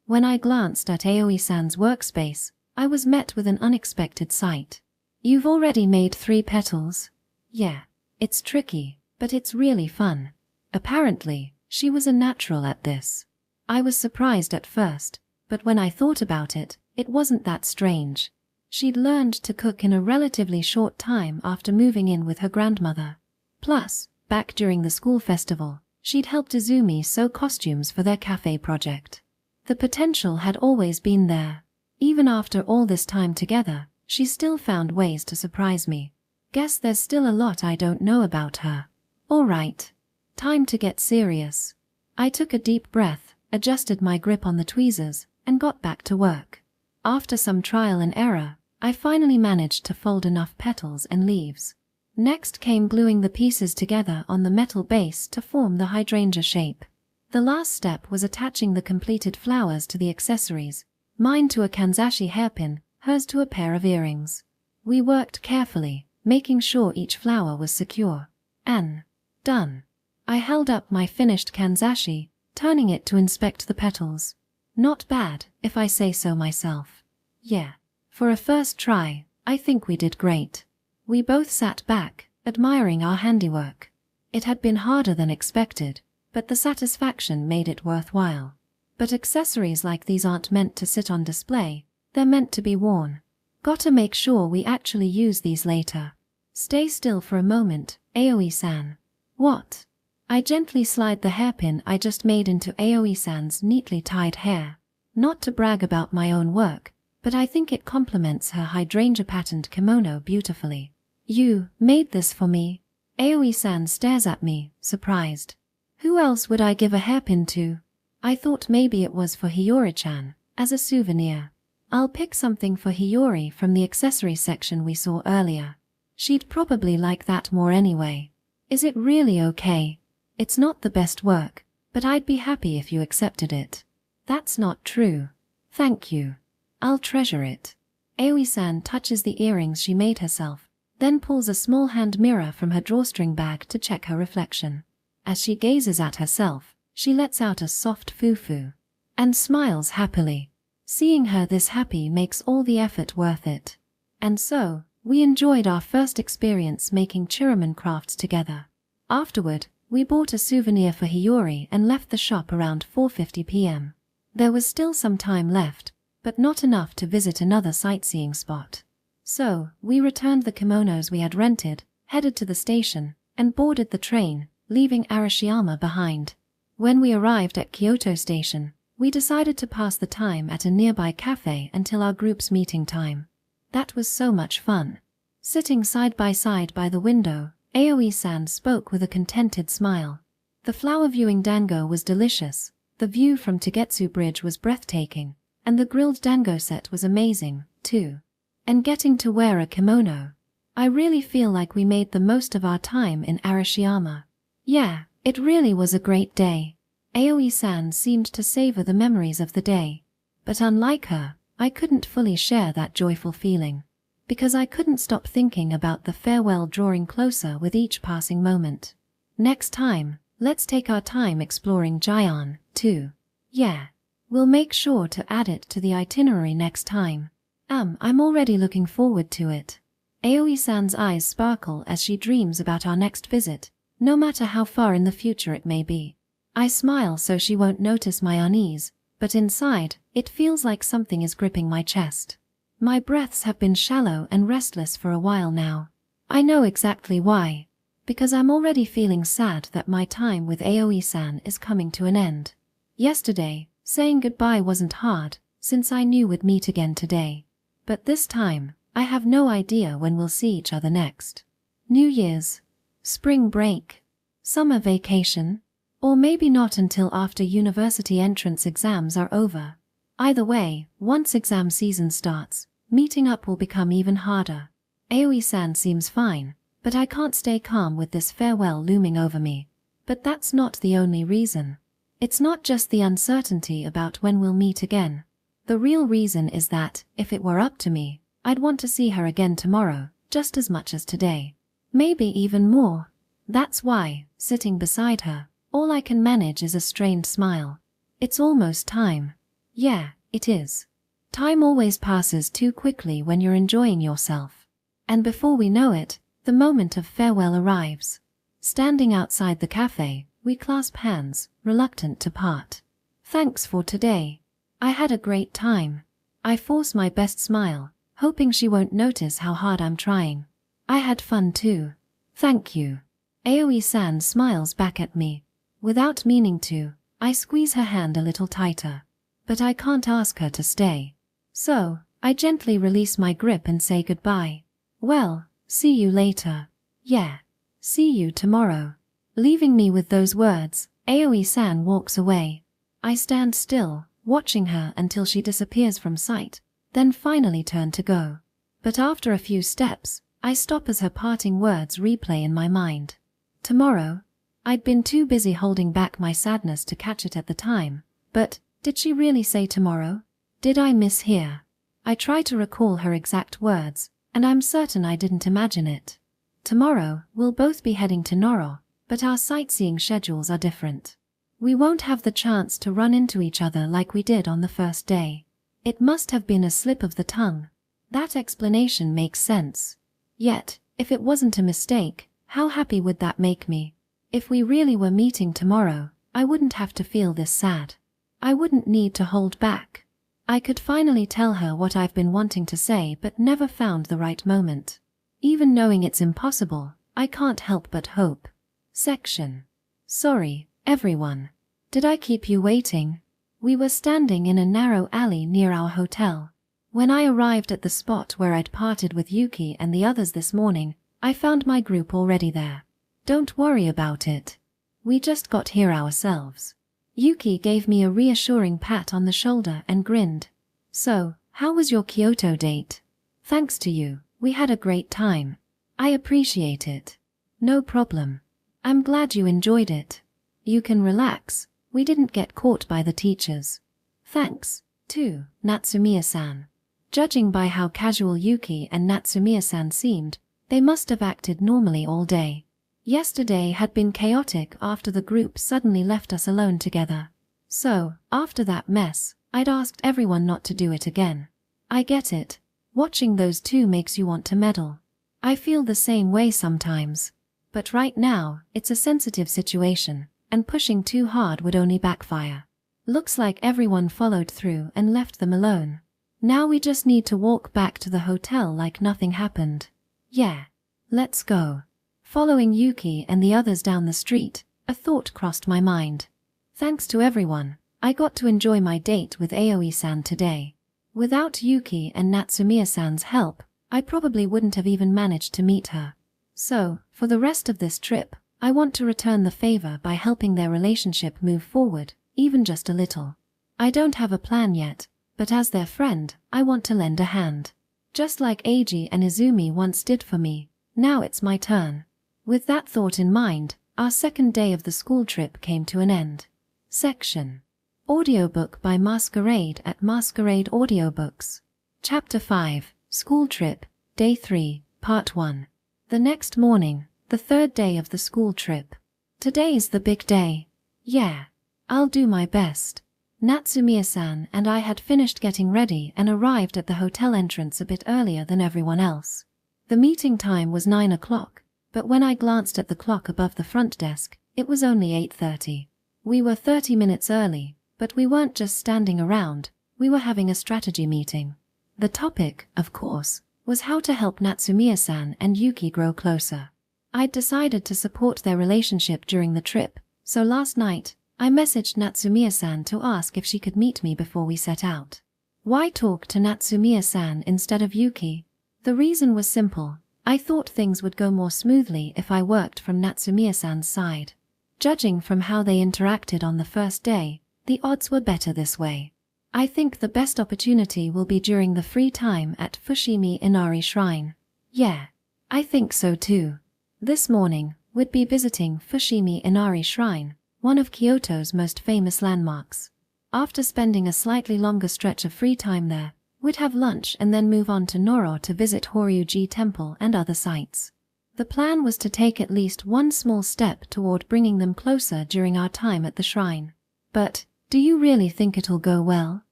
When I glanced at Aoi-san's workspace, I was met with an unexpected sight. You've already made 3 petals? Yeah, it's tricky, but it's really fun. Apparently, she was a natural at this. I was surprised at first, but when I thought about it, it wasn't that strange. She'd learned to cook in a relatively short time after moving in with her grandmother. Plus, back during the school festival, she'd helped Izumi sew costumes for their cafe project. The potential had always been there. Even after all this time together, she still found ways to surprise me. Guess there's still a lot I don't know about her. All right. Time to get serious. I took a deep breath, adjusted my grip on the tweezers, and got back to work. After some trial and error, I finally managed to fold enough petals and leaves. Next came gluing the pieces together on the metal base to form the hydrangea shape. The last step was attaching the completed flowers to the accessories, mine to a kanzashi hairpin, hers to a pair of earrings. We worked carefully, making sure each flower was secure. Done. I held up my finished kanzashi, turning it to inspect the petals. Not bad, if I say so myself. Yeah. For a first try, I think we did great. We both sat back, admiring our handiwork. It had been harder than expected, but the satisfaction made it worthwhile. But accessories like these aren't meant to sit on display, they're meant to be worn. Gotta make sure we actually use these later. Stay still for a moment, Aoi-san. What? I gently slide the hairpin I just made into Aoi-san's neatly tied hair. Not to brag about my own work, but I think it complements her hydrangea patterned kimono beautifully. You made this for me? Aoi-san stares at me, surprised. Who else would I give a hairpin to? I thought maybe it was for Hiyori-chan, as a souvenir. I'll pick something for Hiyori from the accessory section we saw earlier. She'd probably like that more anyway. Is it really okay? It's not the best work, but I'd be happy if you accepted it. That's not true. Thank you. I'll treasure it. Aoi-san touches the earrings she made herself, then pulls a small hand mirror from her drawstring bag to check her reflection. As she gazes at herself, she lets out a soft foo-foo and smiles happily. Seeing her this happy makes all the effort worth it. And so, we enjoyed our first experience making chiraman crafts together. Afterward, we bought a souvenir for Hiyori and left the shop around 4:50 p.m. There was still some time left, but not enough to visit another sightseeing spot. So, we returned the kimonos we had rented, headed to the station, and boarded the train, leaving Arashiyama behind. When we arrived at Kyoto Station, we decided to pass the time at a nearby cafe until our group's meeting time. That was so much fun. Sitting side by the window, Aoi-san spoke with a contented smile. The flower viewing dango was delicious, the view from Tagetsu Bridge was breathtaking, and the grilled dango set was amazing, too. And getting to wear a kimono. I really feel like we made the most of our time in Arashiyama. Yeah, it really was a great day. Aoi-san seemed to savor the memories of the day. But unlike her, I couldn't fully share that joyful feeling. Because I couldn't stop thinking about the farewell drawing closer with each passing moment. Next time, let's take our time exploring Gion, too. Yeah. We'll make sure to add it to the itinerary next time. I'm already looking forward to it. Aoi-san's eyes sparkle as she dreams about our next visit, no matter how far in the future it may be. I smile so she won't notice my unease, but inside, it feels like something is gripping my chest. My breaths have been shallow and restless for a while now. I know exactly why. Because I'm already feeling sad that my time with Aoi-san is coming to an end. Yesterday, saying goodbye wasn't hard, since I knew we'd meet again today. But this time, I have no idea when we'll see each other next. New Year's, spring break, summer vacation, or maybe not until after university entrance exams are over. Either way, once exam season starts, meeting up will become even harder. Aoi-san seems fine, but I can't stay calm with this farewell looming over me. But that's not the only reason. It's not just the uncertainty about when we'll meet again. The real reason is that, if it were up to me, I'd want to see her again tomorrow, just as much as today. Maybe even more. That's why, sitting beside her, all I can manage is a strained smile. It's almost time. Yeah, it is. Time always passes too quickly when you're enjoying yourself. And before we know it, the moment of farewell arrives. Standing outside the cafe, we clasp hands, reluctant to part. Thanks for today. I had a great time. I force my best smile, hoping she won't notice how hard I'm trying. I had fun too. Thank you. Aoi-san smiles back at me. Without meaning to, I squeeze her hand a little tighter. But I can't ask her to stay. So, I gently release my grip and say goodbye. Well, see you later. Yeah. See you tomorrow. Leaving me with those words, Aoi-san walks away. I stand still, watching her until she disappears from sight, then finally turn to go. But after a few steps, I stop as her parting words replay in my mind. Tomorrow? I'd been too busy holding back my sadness to catch it at the time, but did she really say tomorrow? Did I mishear? I try to recall her exact words, and I'm certain I didn't imagine it. Tomorrow, we'll both be heading to Noro, but our sightseeing schedules are different. We won't have the chance to run into each other like we did on the first day. It must have been a slip of the tongue. That explanation makes sense. Yet, if it wasn't a mistake, how happy would that make me? If we really were meeting tomorrow, I wouldn't have to feel this sad. I wouldn't need to hold back. I could finally tell her what I've been wanting to say but never found the right moment. Even knowing it's impossible, I can't help but hope. Section. Sorry, everyone. Did I keep you waiting? We were standing in a narrow alley near our hotel. When I arrived at the spot where I'd parted with Yuki and the others this morning, I found my group already there. Don't worry about it. We just got here ourselves. Yuki gave me a reassuring pat on the shoulder and grinned. So, how was your Kyoto date? Thanks to you, we had a great time. I appreciate it. No problem. I'm glad you enjoyed it. You can relax, we didn't get caught by the teachers. Thanks, too, Natsumiya-san. Judging by how casual Yuki and Natsumiya-san seemed, they must have acted normally all day. Yesterday had been chaotic after the group suddenly left us alone together. So, after that mess, I'd asked everyone not to do it again. I get it. Watching those two makes you want to meddle. I feel the same way sometimes. But right now, it's a sensitive situation, and pushing too hard would only backfire. Looks like everyone followed through and left them alone. Now we just need to walk back to the hotel like nothing happened. Yeah. Let's go. Following Yuki and the others down the street, a thought crossed my mind. Thanks to everyone, I got to enjoy my date with Aoi-san today. Without Yuki and Natsumiya-san's help, I probably wouldn't have even managed to meet her. So, for the rest of this trip, I want to return the favor by helping their relationship move forward, even just a little. I don't have a plan yet, but as their friend, I want to lend a hand. Just like Eiji and Izumi once did for me, now it's my turn. With that thought in mind, our second day of the school trip came to an end. Section. Audiobook by Masquerade at Masquerade Audiobooks. Chapter 5, School Trip, Day 3, Part 1. The next morning, the third day of the school trip. Today's the big day. Yeah. I'll do my best. Natsumiya-san and I had finished getting ready and arrived at the hotel entrance a bit earlier than everyone else. The meeting time was 9 o'clock, but when I glanced at the clock above the front desk, it was only 8:30. We were 30 minutes early, but we weren't just standing around, we were having a strategy meeting. The topic, of course, was how to help Natsumiya-san and Yuki grow closer. I'd decided to support their relationship during the trip, so last night, I messaged Natsumiya-san to ask if she could meet me before we set out. Why talk to Natsumiya-san instead of Yuki? The reason was simple. I thought things would go more smoothly if I worked from Natsumiya-san's side. Judging from how they interacted on the first day, the odds were better this way. I think the best opportunity will be during the free time at Fushimi Inari Shrine. Yeah, I think so too. This morning, we'd be visiting Fushimi Inari Shrine, one of Kyoto's most famous landmarks. After spending a slightly longer stretch of free time there, we'd have lunch and then move on to Noro to visit Horyuji Temple and other sites. The plan was to take at least one small step toward bringing them closer during our time at the shrine. But, do you really think it'll go well?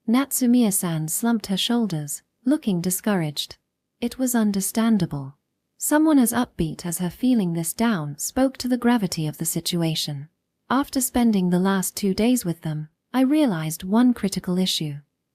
Natsumiya-san slumped her shoulders, looking discouraged. It was understandable. Someone as upbeat as her feeling this down spoke to the gravity of the situation. After spending the last 2 days with them, I realized one critical issue.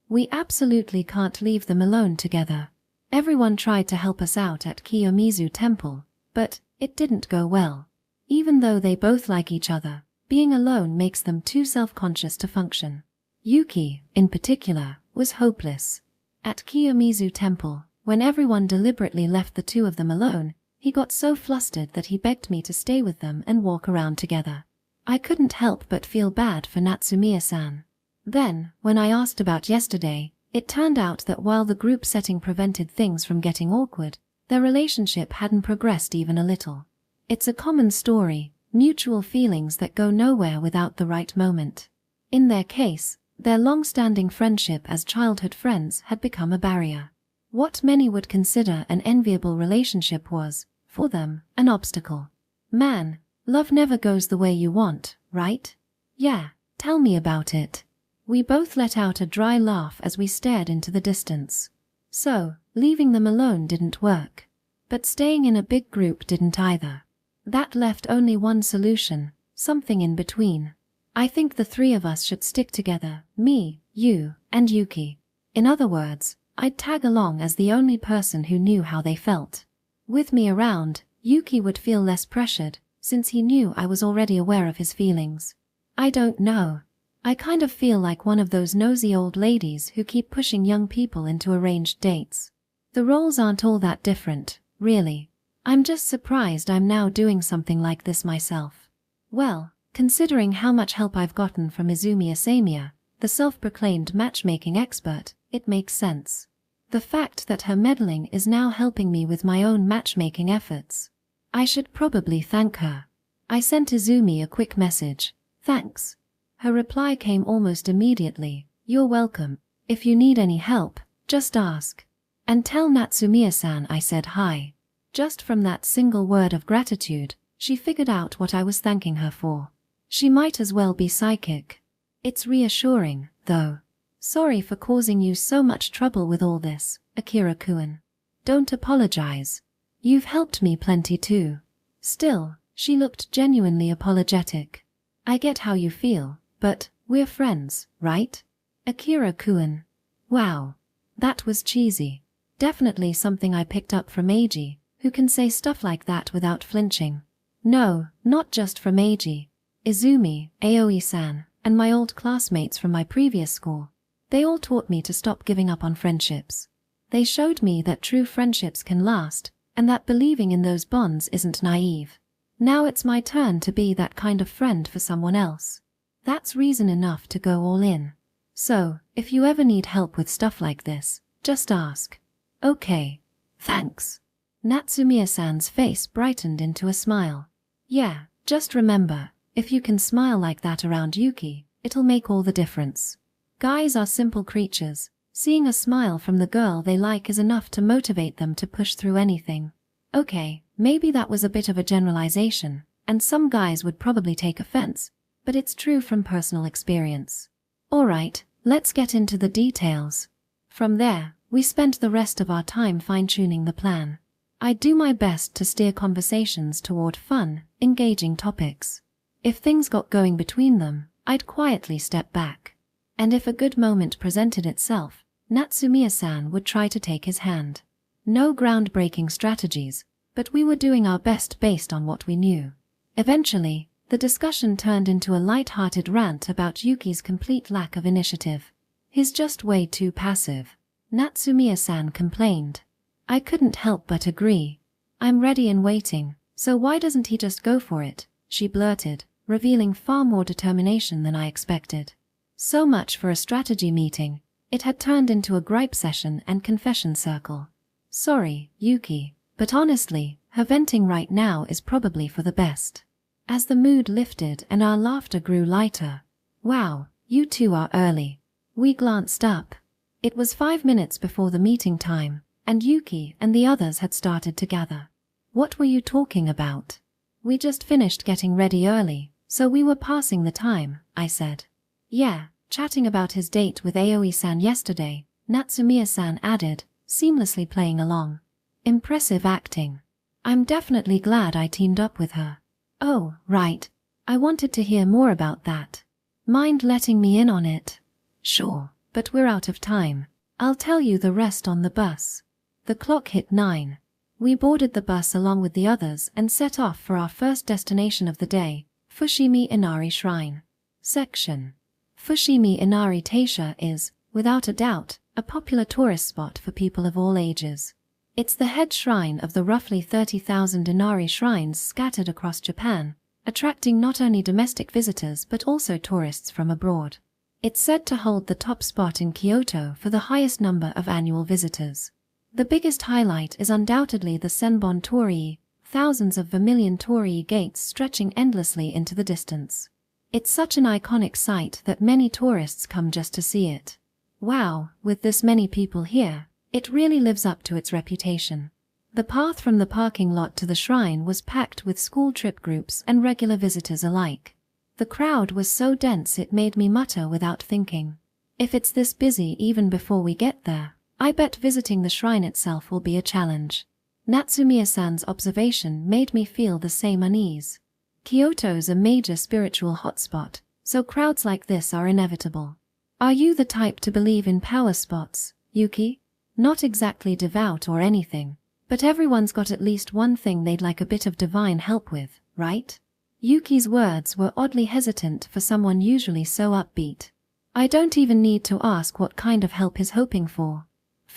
We absolutely can't leave them alone together. Everyone tried to help us out at Kiyomizu Temple, but it didn't go well. Even though they both like each other, being alone makes them too self-conscious to function. Yuki, in particular, was hopeless. At Kiyomizu Temple, when everyone deliberately left the two of them alone, he got so flustered that he begged me to stay with them and walk around together. I couldn't help but feel bad for Natsumiya-san. Then, when I asked about yesterday, it turned out that while the group setting prevented things from getting awkward, their relationship hadn't progressed even a little. It's a common story, mutual feelings that go nowhere without the right moment. In their case, their long-standing friendship as childhood friends had become a barrier. What many would consider an enviable relationship was, for them, an obstacle. Man, love never goes the way you want, right? Yeah, tell me about it. We both let out a dry laugh as we stared into the distance. So, leaving them alone didn't work. But staying in a big group didn't either. That left only one solution, something in between. I think the three of us should stick together, me, you, and Yuki. In other words, I'd tag along as the only person who knew how they felt. With me around, Yuki would feel less pressured, since he knew I was already aware of his feelings. I don't know. I kind of feel like one of those nosy old ladies who keep pushing young people into arranged dates. The roles aren't all that different, really. I'm just surprised I'm now doing something like this myself. Well, Considering how much help I've gotten from Izumi Asamiya, the self-proclaimed matchmaking expert, it makes sense. The fact that her meddling is now helping me with my own matchmaking efforts. I should probably thank her. I sent Izumi a quick message. Thanks. Her reply came almost immediately. You're welcome. If you need any help, just ask. And tell Natsumiya-san I said hi. Just from that single word of gratitude, she figured out what I was thanking her for. She might as well be psychic. It's reassuring, though. Sorry for causing you so much trouble with all this, Akira-kun. Don't apologize. You've helped me plenty too. Still, she looked genuinely apologetic. I get how you feel, but we're friends, right? Akira-kun. Wow. That was cheesy. Definitely something I picked up from Eiji, who can say stuff like that without flinching. No, not just from Eiji. Izumi, Aoi-san, and my old classmates from my previous school. They all taught me to stop giving up on friendships. They showed me that true friendships can last, and that believing in those bonds isn't naive. Now it's my turn to be that kind of friend for someone else. That's reason enough to go all in. So, if you ever need help with stuff like this, just ask. Okay. Thanks. Natsumiya-san's face brightened into a smile. Yeah, just remember, if you can smile like that around Yuki, it'll make all the difference. Guys are simple creatures. Seeing a smile from the girl they like is enough to motivate them to push through anything. Okay, maybe that was a bit of a generalization, and some guys would probably take offense, but it's true from personal experience. Alright, let's get into the details. From there, we spent the rest of our time fine-tuning the plan. I'd do my best to steer conversations toward fun, engaging topics. If things got going between them, I'd quietly step back. And if a good moment presented itself, Natsumiya-san would try to take his hand. No groundbreaking strategies, but we were doing our best based on what we knew. Eventually, the discussion turned into a light-hearted rant about Yuki's complete lack of initiative. He's just way too passive. Natsumiya-san complained. I couldn't help but agree. I'm ready and waiting, so why doesn't he just go for it? She blurted, revealing far more determination than I expected. So much for a strategy meeting. It had turned into a gripe session and confession circle. Sorry, Yuki, but honestly, her venting right now is probably for the best. As the mood lifted and our laughter grew lighter. Wow, you two are early. We glanced up. It was 5 minutes before the meeting time, and Yuki and the others had started to gather. What were you talking about? We just finished getting ready early, so we were passing the time, I said. Yeah, chatting about his date with Aoi-san yesterday, Natsumiya-san added, seamlessly playing along. Impressive acting. I'm definitely glad I teamed up with her. Oh, right. I wanted to hear more about that. Mind letting me in on it? Sure, but we're out of time. I'll tell you the rest on the bus. The clock hit 9. We boarded the bus along with the others and set off for our first destination of the day, Fushimi Inari Shrine. Section. Fushimi Inari Taisha is, without a doubt, a popular tourist spot for people of all ages. It's the head shrine of the roughly 30,000 Inari shrines scattered across Japan, attracting not only domestic visitors but also tourists from abroad. It's said to hold the top spot in Kyoto for the highest number of annual visitors. The biggest highlight is undoubtedly the Senbon Torii, thousands of vermilion torii gates stretching endlessly into the distance. It's such an iconic sight that many tourists come just to see it. Wow, with this many people here, it really lives up to its reputation. The path from the parking lot to the shrine was packed with school trip groups and regular visitors alike. The crowd was so dense it made me mutter without thinking. If it's this busy even before we get there, I bet visiting the shrine itself will be a challenge. Natsumiya-san's observation made me feel the same unease. Kyoto's a major spiritual hotspot, so crowds like this are inevitable. Are you the type to believe in power spots, Yuki? Not exactly devout or anything, but everyone's got at least one thing they'd like a bit of divine help with, right? Yuki's words were oddly hesitant for someone usually so upbeat. I don't even need to ask what kind of help he's hoping for.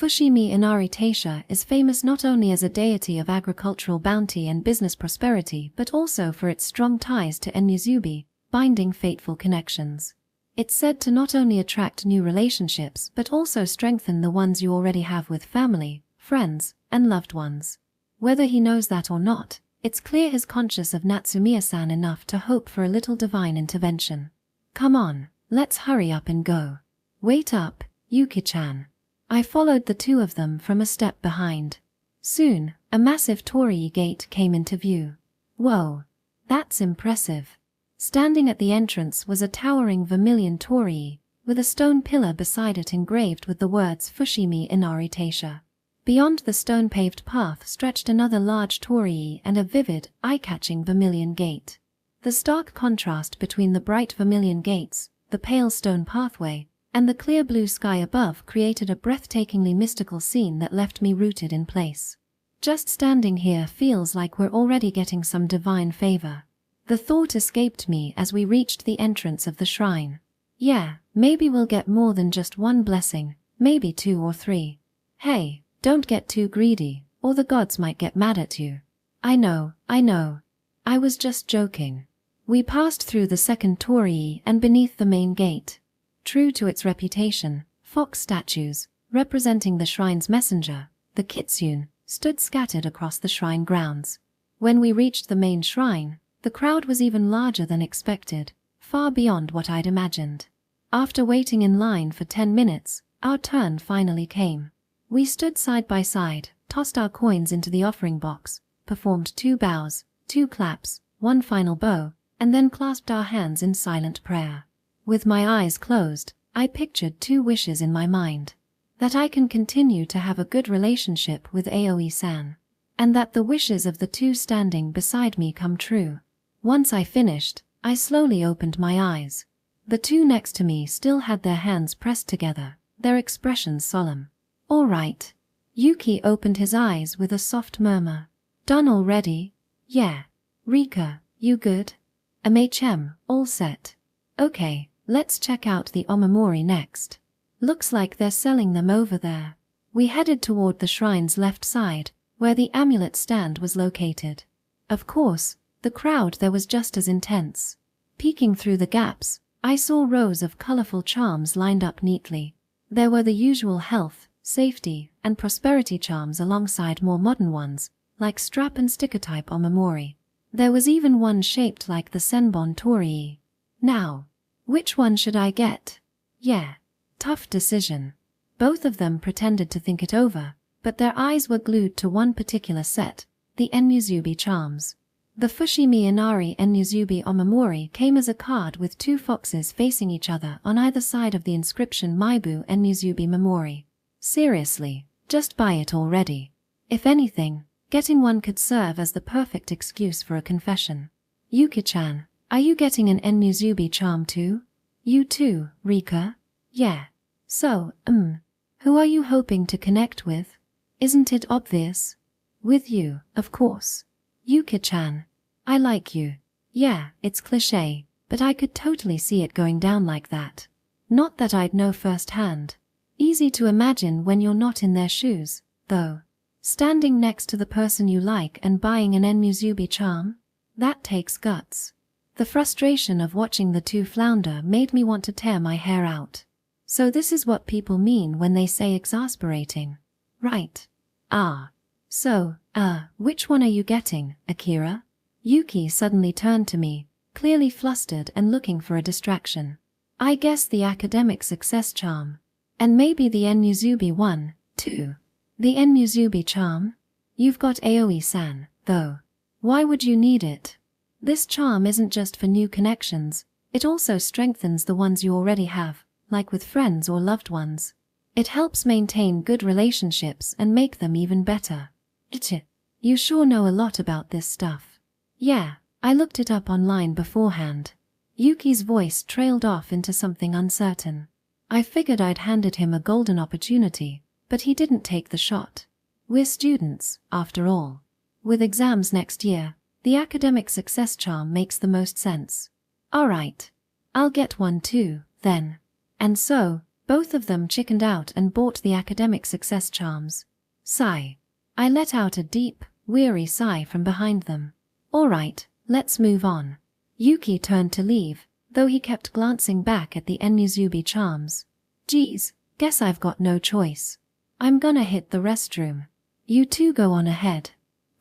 Fushimi Inari Taisha is famous not only as a deity of agricultural bounty and business prosperity but also for its strong ties to Enmuzubi, binding fateful connections. It's said to not only attract new relationships but also strengthen the ones you already have with family, friends, and loved ones. Whether he knows that or not, it's clear he's conscious of Natsumiya-san enough to hope for a little divine intervention. Come on, let's hurry up and go. Wait up, Yuki-chan. I followed the two of them from a step behind. Soon, a massive torii gate came into view. Whoa, that's impressive. Standing at the entrance was a towering vermilion torii, with a stone pillar beside it engraved with the words Fushimi Inari Taisha. Beyond the stone-paved path stretched another large torii and a vivid, eye-catching vermilion gate. The stark contrast between the bright vermilion gates, the pale stone pathway, and the clear blue sky above created a breathtakingly mystical scene that left me rooted in place. Just standing here feels like we're already getting some divine favor. The thought escaped me as we reached the entrance of the shrine. Yeah, maybe we'll get more than just one blessing, maybe 2 or 3. Hey, don't get too greedy, or the gods might get mad at you. I know. I was just joking. We passed through the second torii and beneath the main gate. True to its reputation, fox statues, representing the shrine's messenger, the kitsune, stood scattered across the shrine grounds. When we reached the main shrine, the crowd was even larger than expected, far beyond what I'd imagined. After waiting in line for 10 minutes, our turn finally came. We stood side by side, tossed our coins into the offering box, performed 2 bows, 2 claps, 1 final bow, and then clasped our hands in silent prayer. With my eyes closed, I pictured 2 wishes in my mind. That I can continue to have a good relationship with Aoi-san, and that the wishes of the 2 standing beside me come true. Once I finished, I slowly opened my eyes. The 2 next to me still had their hands pressed together, their expressions solemn. All right. Yuki opened his eyes with a soft murmur. Done already? Yeah. Rika, you good? MHM, all set. Okay, let's check out the omamori next. Looks like they're selling them over there. We headed toward the shrine's left side, where the amulet stand was located. Of course, the crowd there was just as intense. Peeking through the gaps, I saw rows of colorful charms lined up neatly. There were the usual health, safety, and prosperity charms alongside more modern ones, like strap and sticker type omamori. There was even one shaped like the Senbon torii. Now, which one should I get? Yeah, tough decision. Both of them pretended to think it over, but their eyes were glued to one particular set, the Enuzubi charms. The Fushimi Inari Enuzubi omamori came as a card with 2 foxes facing each other on either side of the inscription Maibu Enuzubi Memori. Seriously, just buy it already. If anything, getting one could serve as the perfect excuse for a confession. Yuki-chan, are you getting an Enuzubi charm too? You too, Rika? Yeah. So, who are you hoping to connect with? Isn't it obvious? With you, of course. Yuki-chan, I like you. Yeah, it's cliché, but I could totally see it going down like that. Not that I'd know firsthand. Easy to imagine when you're not in their shoes, though. Standing next to the person you like and buying an Enuzubi charm? That takes guts. The frustration of watching the 2 flounder made me want to tear my hair out. So this is what people mean when they say exasperating. Right. So, which one are you getting, Akira? Yuki suddenly turned to me, clearly flustered and looking for a distraction. I guess the academic success charm. And maybe the Enuzubi one, too. The Enuzubi charm? You've got Aoi-san, though. Why would you need it? This charm isn't just for new connections, it also strengthens the ones you already have, like with friends or loved ones. It helps maintain good relationships and make them even better. You sure know a lot about this stuff. Yeah, I looked it up online beforehand. Yuki's voice trailed off into something uncertain. I figured I'd handed him a golden opportunity, but he didn't take the shot. We're students, after all. With exams next year, the academic success charm makes the most sense. Alright. I'll get one too, then. And so, both of them chickened out and bought the academic success charms. Sigh. I let out a deep, weary sigh from behind them. Alright, let's move on. Yuki turned to leave, though he kept glancing back at the Enyuzubi charms. Geez, guess I've got no choice. I'm gonna hit the restroom. You two go on ahead.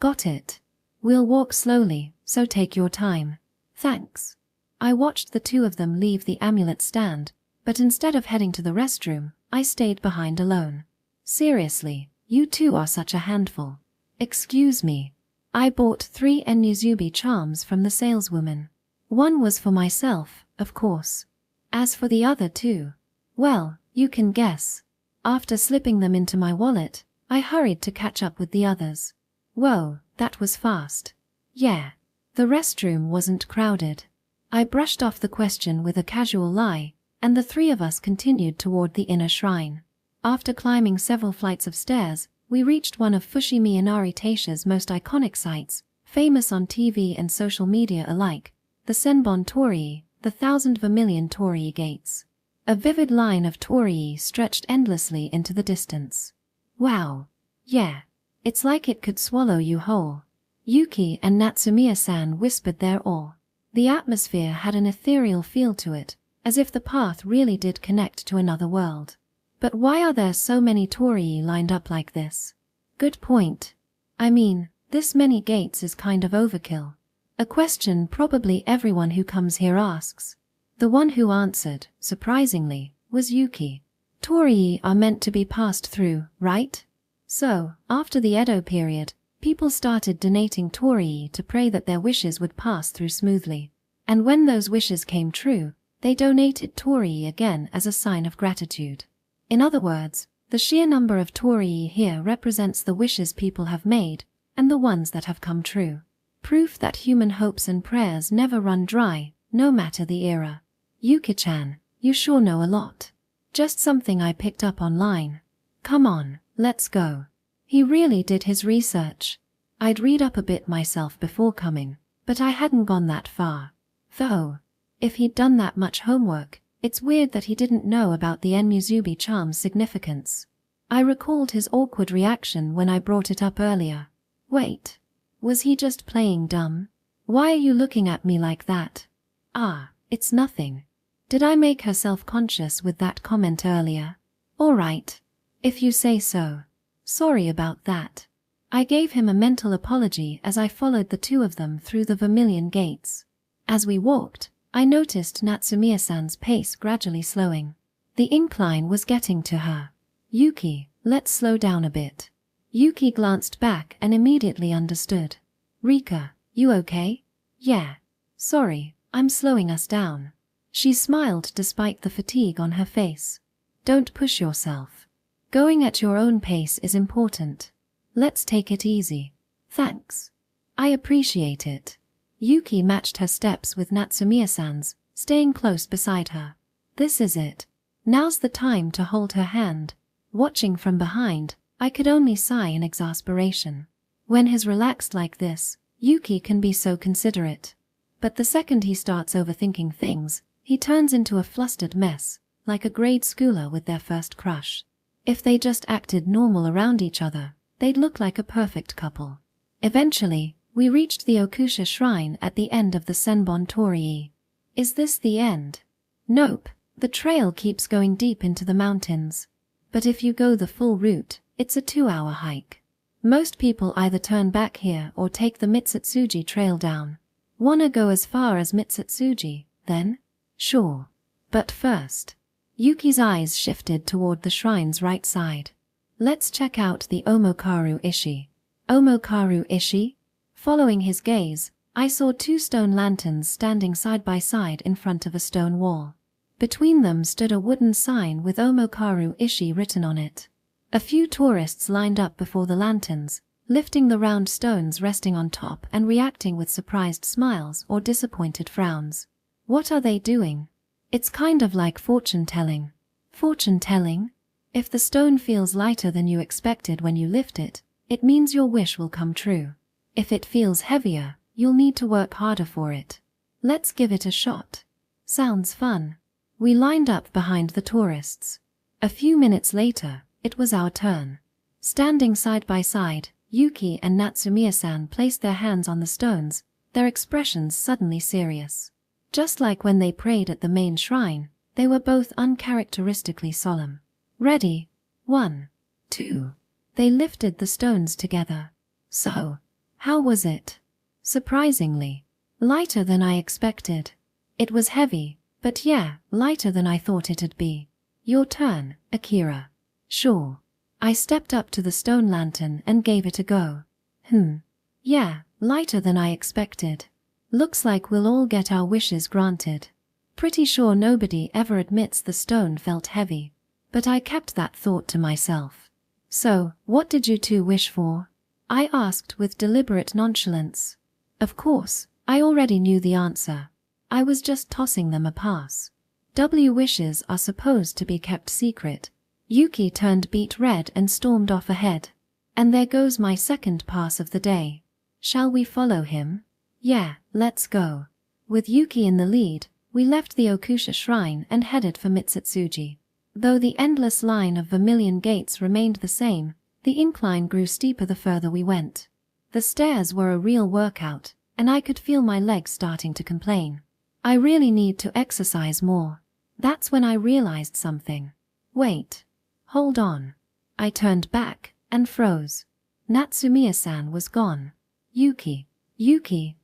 Got it. We'll walk slowly, so take your time. Thanks. I watched the two of them leave the amulet stand, but instead of heading to the restroom, I stayed behind alone. Seriously, you two are such a handful. Excuse me. I bought 3 Enyuzubi charms from the saleswoman. One was for myself, of course. As for the other 2, well, you can guess. After slipping them into my wallet, I hurried to catch up with the others. Whoa, that was fast. Yeah. The restroom wasn't crowded. I brushed off the question with a casual lie, and the 3 of us continued toward the inner shrine. After climbing several flights of stairs, we reached one of Fushimi Inari Taisha's most iconic sites, famous on TV and social media alike, the Senbon Torii, the 1,000 Vermilion Torii gates. A vivid line of torii stretched endlessly into the distance. Wow. Yeah. It's like it could swallow you whole. Yuki and Natsumiya-san whispered their awe. The atmosphere had an ethereal feel to it, as if the path really did connect to another world. But why are there so many torii lined up like this? Good point. I mean, this many gates is kind of overkill. A question probably everyone who comes here asks. The one who answered, surprisingly, was Yuki. Torii are meant to be passed through, right? So, after the Edo period, people started donating torii to pray that their wishes would pass through smoothly. And when those wishes came true, they donated torii again as a sign of gratitude. In other words, the sheer number of torii here represents the wishes people have made, and the ones that have come true. Proof that human hopes and prayers never run dry, no matter the era. Yuki-chan, you sure know a lot. Just something I picked up online. Come on, let's go. He really did his research. I'd read up a bit myself before coming, but I hadn't gone that far. Though, if he'd done that much homework, it's weird that he didn't know about the Enyuzubi charm's significance. I recalled his awkward reaction when I brought it up earlier. Wait. Was he just playing dumb? Why are you looking at me like that? Ah, it's nothing. Did I make her self-conscious with that comment earlier? All right. If you say so. Sorry about that. I gave him a mental apology as I followed the two of them through the Vermilion gates. As we walked, I noticed Natsumiya-san's pace gradually slowing. The incline was getting to her. Yuki, let's slow down a bit. Yuki glanced back and immediately understood. Rika, you okay? Yeah. Sorry, I'm slowing us down. She smiled despite the fatigue on her face. Don't push yourself. Going at your own pace is important. Let's take it easy. Thanks. I appreciate it. Yuki matched her steps with Natsumiya-san's, staying close beside her. This is it. Now's the time to hold her hand. Watching from behind, I could only sigh in exasperation. When he's relaxed like this, Yuki can be so considerate. But the second he starts overthinking things, he turns into a flustered mess, like a grade schooler with their first crush. If they just acted normal around each other, they'd look like a perfect couple. Eventually, we reached the Okusha shrine at the end of the Senbon Torii. Is this the end? Nope, the trail keeps going deep into the mountains. But if you go the full route, it's a 2-hour hike. Most people either turn back here or take the Mitsutsuji trail down. Wanna go as far as Mitsutsuji, then? Sure. But first, Yuki's eyes shifted toward the shrine's right side. Let's check out the Omokaru Ishi. Omokaru Ishi? Following his gaze, I saw 2 stone lanterns standing side by side in front of a stone wall. Between them stood a wooden sign with Omokaru Ishi written on it. A few tourists lined up before the lanterns, lifting the round stones resting on top and reacting with surprised smiles or disappointed frowns. What are they doing? It's kind of like fortune-telling. Fortune-telling? If the stone feels lighter than you expected when you lift it, it means your wish will come true. If it feels heavier, you'll need to work harder for it. Let's give it a shot. Sounds fun. We lined up behind the tourists. A few minutes later, it was our turn. Standing side by side, Yuki and Natsumiya-san placed their hands on the stones, their expressions suddenly serious. Just like when they prayed at the main shrine, they were both uncharacteristically solemn. Ready? 1, 2. They lifted the stones together. So, how was it? Surprisingly, lighter than I expected. It was heavy, but yeah, lighter than I thought it'd be. Your turn, Akira. Sure. I stepped up to the stone lantern and gave it a go. Yeah, lighter than I expected. Looks like we'll all get our wishes granted. Pretty sure nobody ever admits the stone felt heavy, but I kept that thought to myself. So, what did you two wish for? I asked with deliberate nonchalance. Of course, I already knew the answer. I was just tossing them a pass. Wishes are supposed to be kept secret. Yuki turned beet red and stormed off ahead. And there goes my second pass of the day. Shall we follow him? Yeah, let's go. With Yuki in the lead, we left the Okusha shrine and headed for Mitsutsuji. Though the endless line of vermilion gates remained the same, the incline grew steeper the further we went. The stairs were a real workout, and I could feel my legs starting to complain. I really need to exercise more. That's when I realized something. Wait. Hold on. I turned back and froze. Natsumiya-san was gone. Yuki,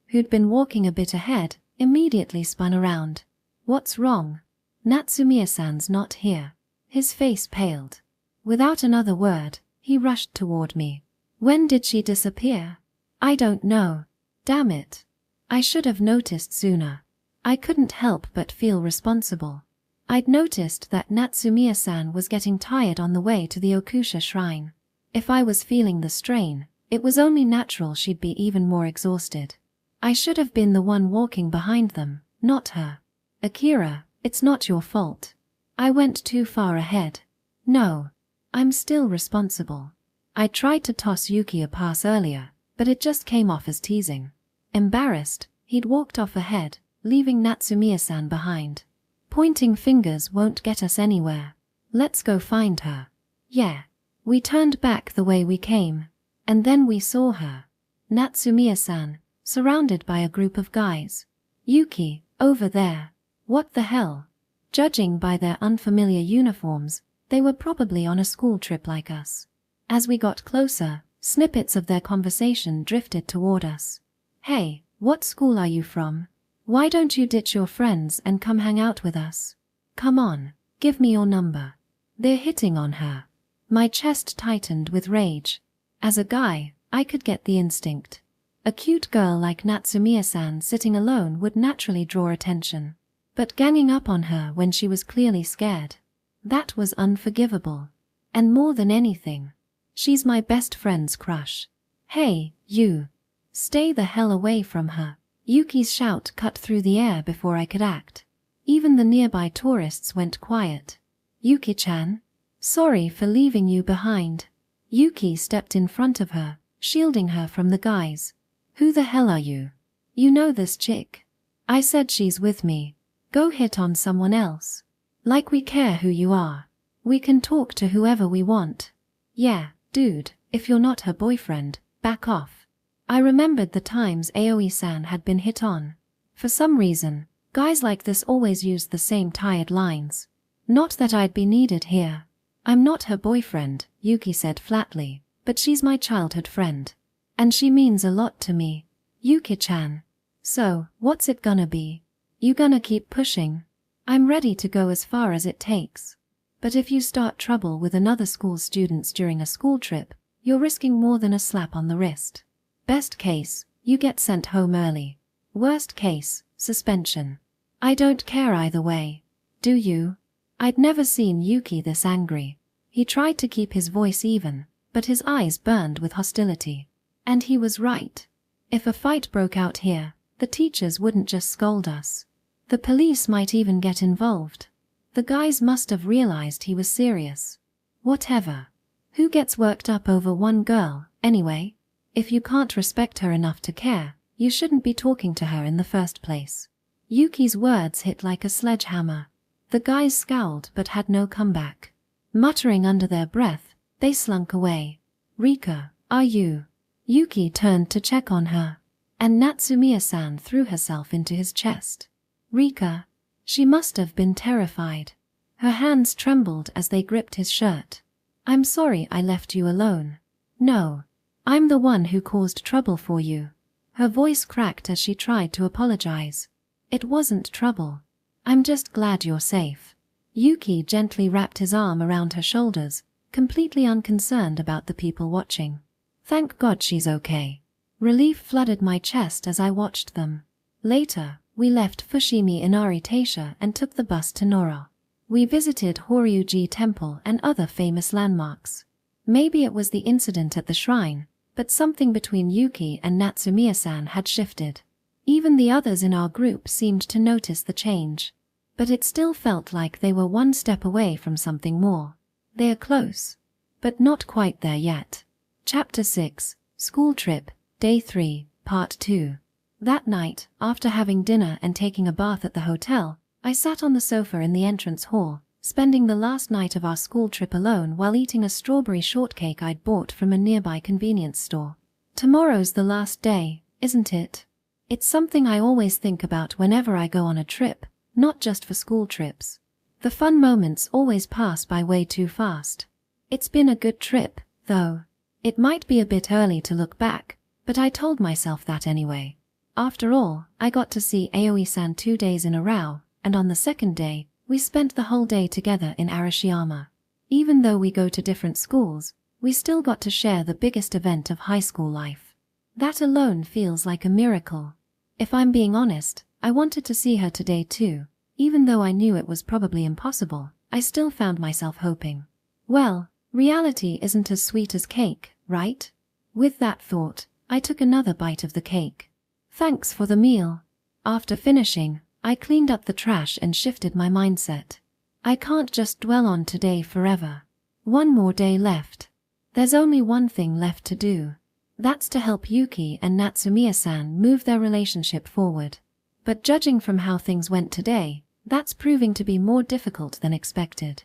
who'd been walking a bit ahead, immediately spun around. What's wrong? Natsumiya-san's not here. His face paled. Without another word, he rushed toward me. When did she disappear? I don't know. Damn it. I should have noticed sooner. I couldn't help but feel responsible. I'd noticed that Natsumiya-san was getting tired on the way to the Okusha shrine. If I was feeling the strain, it was only natural she'd be even more exhausted. I should have been the one walking behind them, not her. Akira, it's not your fault. I went too far ahead. No. I'm still responsible. I tried to toss Yuki a pass earlier, but it just came off as teasing. Embarrassed, he'd walked off ahead, leaving Natsumiya-san behind. Pointing fingers won't get us anywhere. Let's go find her. Yeah. We turned back the way we came, and then we saw her. Natsumiya-san, surrounded by a group of guys. Yuki, over there. What the hell? Judging by their unfamiliar uniforms, they were probably on a school trip like us. As we got closer, snippets of their conversation drifted toward us. Hey, what school are you from? Why don't you ditch your friends and come hang out with us? Come on, give me your number. They're hitting on her. My chest tightened with rage. As a guy, I could get the instinct. A cute girl like Natsumiya-san sitting alone would naturally draw attention. But ganging up on her when she was clearly scared, that was unforgivable. And more than anything, she's my best friend's crush. Hey, you. Stay the hell away from her. Yuki's shout cut through the air before I could act. Even the nearby tourists went quiet. Yuki-chan? Sorry for leaving you behind. Yuki stepped in front of her, shielding her from the guys. Who the hell are you? You know this chick? I said she's with me. Go hit on someone else. Like we care who you are. We can talk to whoever we want. Yeah, dude, if you're not her boyfriend, back off. I remembered the times Aoi-san had been hit on. For some reason, guys like this always used the same tired lines. Not that I'd be needed here. I'm not her boyfriend, Yuki said flatly, but she's my childhood friend. And she means a lot to me. Yuki-chan. So, what's it gonna be? You gonna keep pushing? I'm ready to go as far as it takes. But if you start trouble with another school's students during a school trip, you're risking more than a slap on the wrist. Best case, you get sent home early. Worst case, suspension. I don't care either way. Do you? I'd never seen Yuki this angry. He tried to keep his voice even, but his eyes burned with hostility. And he was right. If a fight broke out here, the teachers wouldn't just scold us. The police might even get involved. The guys must have realized he was serious. Whatever. Who gets worked up over one girl, anyway? If you can't respect her enough to care, you shouldn't be talking to her in the first place. Yuki's words hit like a sledgehammer. The guys scowled but had no comeback. Muttering under their breath, they slunk away. Rika, are you? Yuki turned to check on her. and Natsumiya-san threw herself into his chest. Rika. She must have been terrified. Her hands trembled as they gripped his shirt. I'm sorry I left you alone. No. I'm the one who caused trouble for you. Her voice cracked as she tried to apologize. It wasn't trouble. I'm just glad you're safe. Yuki gently wrapped his arm around her shoulders, completely unconcerned about the people watching. Thank God she's okay. Relief flooded my chest as I watched them. Later, we left Fushimi Inari Taisha and took the bus to Nora. We visited Horyuji Temple and other famous landmarks. Maybe it was the incident at the shrine, but something between Yuki and Natsumiya-san had shifted. Even the others in our group seemed to notice the change. But it still felt like they were one step away from something more. They are close, but not quite there yet. Chapter 6, School Trip, Day 3, Part 2. That night, after having dinner and taking a bath at the hotel, I sat on the sofa in the entrance hall, spending the last night of our school trip alone while eating a strawberry shortcake I'd bought from a nearby convenience store. Tomorrow's the last day, isn't it? It's something I always think about whenever I go on a trip, not just for school trips. The fun moments always pass by way too fast. It's been a good trip, though. It might be a bit early to look back, but I told myself that anyway. After all, I got to see Aoi-san 2 days in a row, and on the second day, we spent the whole day together in Arashiyama. Even though we go to different schools, we still got to share the biggest event of high school life. That alone feels like a miracle. If I'm being honest, I wanted to see her today too. Even though I knew it was probably impossible, I still found myself hoping. Well, reality isn't as sweet as cake, right? With that thought, I took another bite of the cake. Thanks for the meal. After finishing, I cleaned up the trash and shifted my mindset. I can't just dwell on today forever. One more day left. There's only one thing left to do. That's to help Yuki and Natsumiya-san move their relationship forward. But judging from how things went today, that's proving to be more difficult than expected.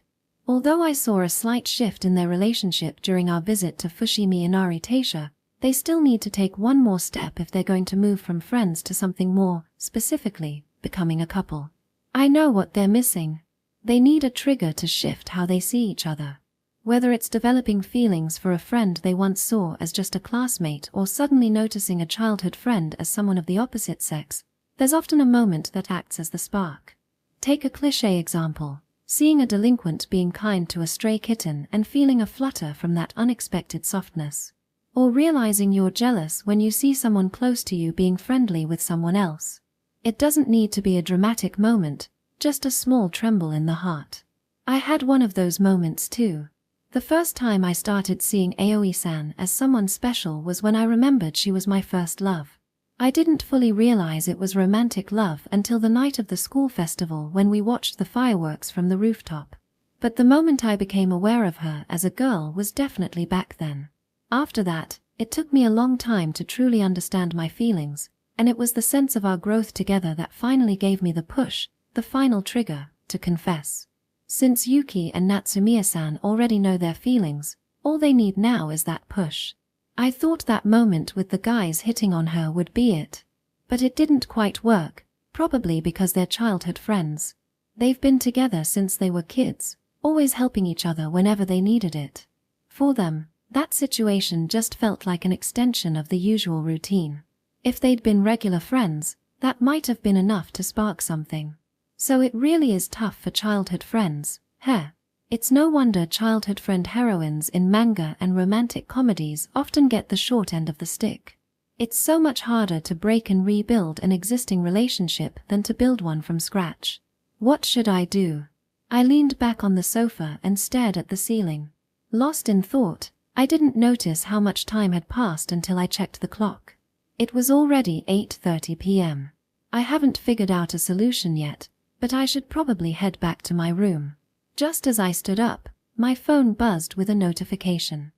Although I saw a slight shift in their relationship during our visit to Fushimi Inari Taisha, they still need to take one more step if they're going to move from friends to something more, specifically, becoming a couple. I know what they're missing. They need a trigger to shift how they see each other. Whether it's developing feelings for a friend they once saw as just a classmate or suddenly noticing a childhood friend as someone of the opposite sex, there's often a moment that acts as the spark. Take a cliché example, seeing a delinquent being kind to a stray kitten and feeling a flutter from that unexpected softness. Or realizing you're jealous when you see someone close to you being friendly with someone else. It doesn't need to be a dramatic moment, just a small tremble in the heart. I had one of those moments too. The first time I started seeing Aoi-san as someone special was when I remembered she was my first love. I didn't fully realize it was romantic love until the night of the school festival when we watched the fireworks from the rooftop. But the moment I became aware of her as a girl was definitely back then. After that, it took me a long time to truly understand my feelings, and it was the sense of our growth together that finally gave me the push, the final trigger, to confess. Since Yuki and Natsumiya-san already know their feelings, all they need now is that push. I thought that moment with the guys hitting on her would be it. But it didn't quite work, probably because they're childhood friends. They've been together since they were kids, always helping each other whenever they needed it. For them, that situation just felt like an extension of the usual routine. If they'd been regular friends, that might have been enough to spark something. So it really is tough for childhood friends, heh? It's no wonder childhood friend heroines in manga and romantic comedies often get the short end of the stick. It's so much harder to break and rebuild an existing relationship than to build one from scratch. What should I do? I leaned back on the sofa and stared at the ceiling. Lost in thought, I didn't notice how much time had passed until I checked the clock. It was already 8:30 p.m. I haven't figured out a solution yet, but I should probably head back to my room. Just as I stood up, my phone buzzed with a notification.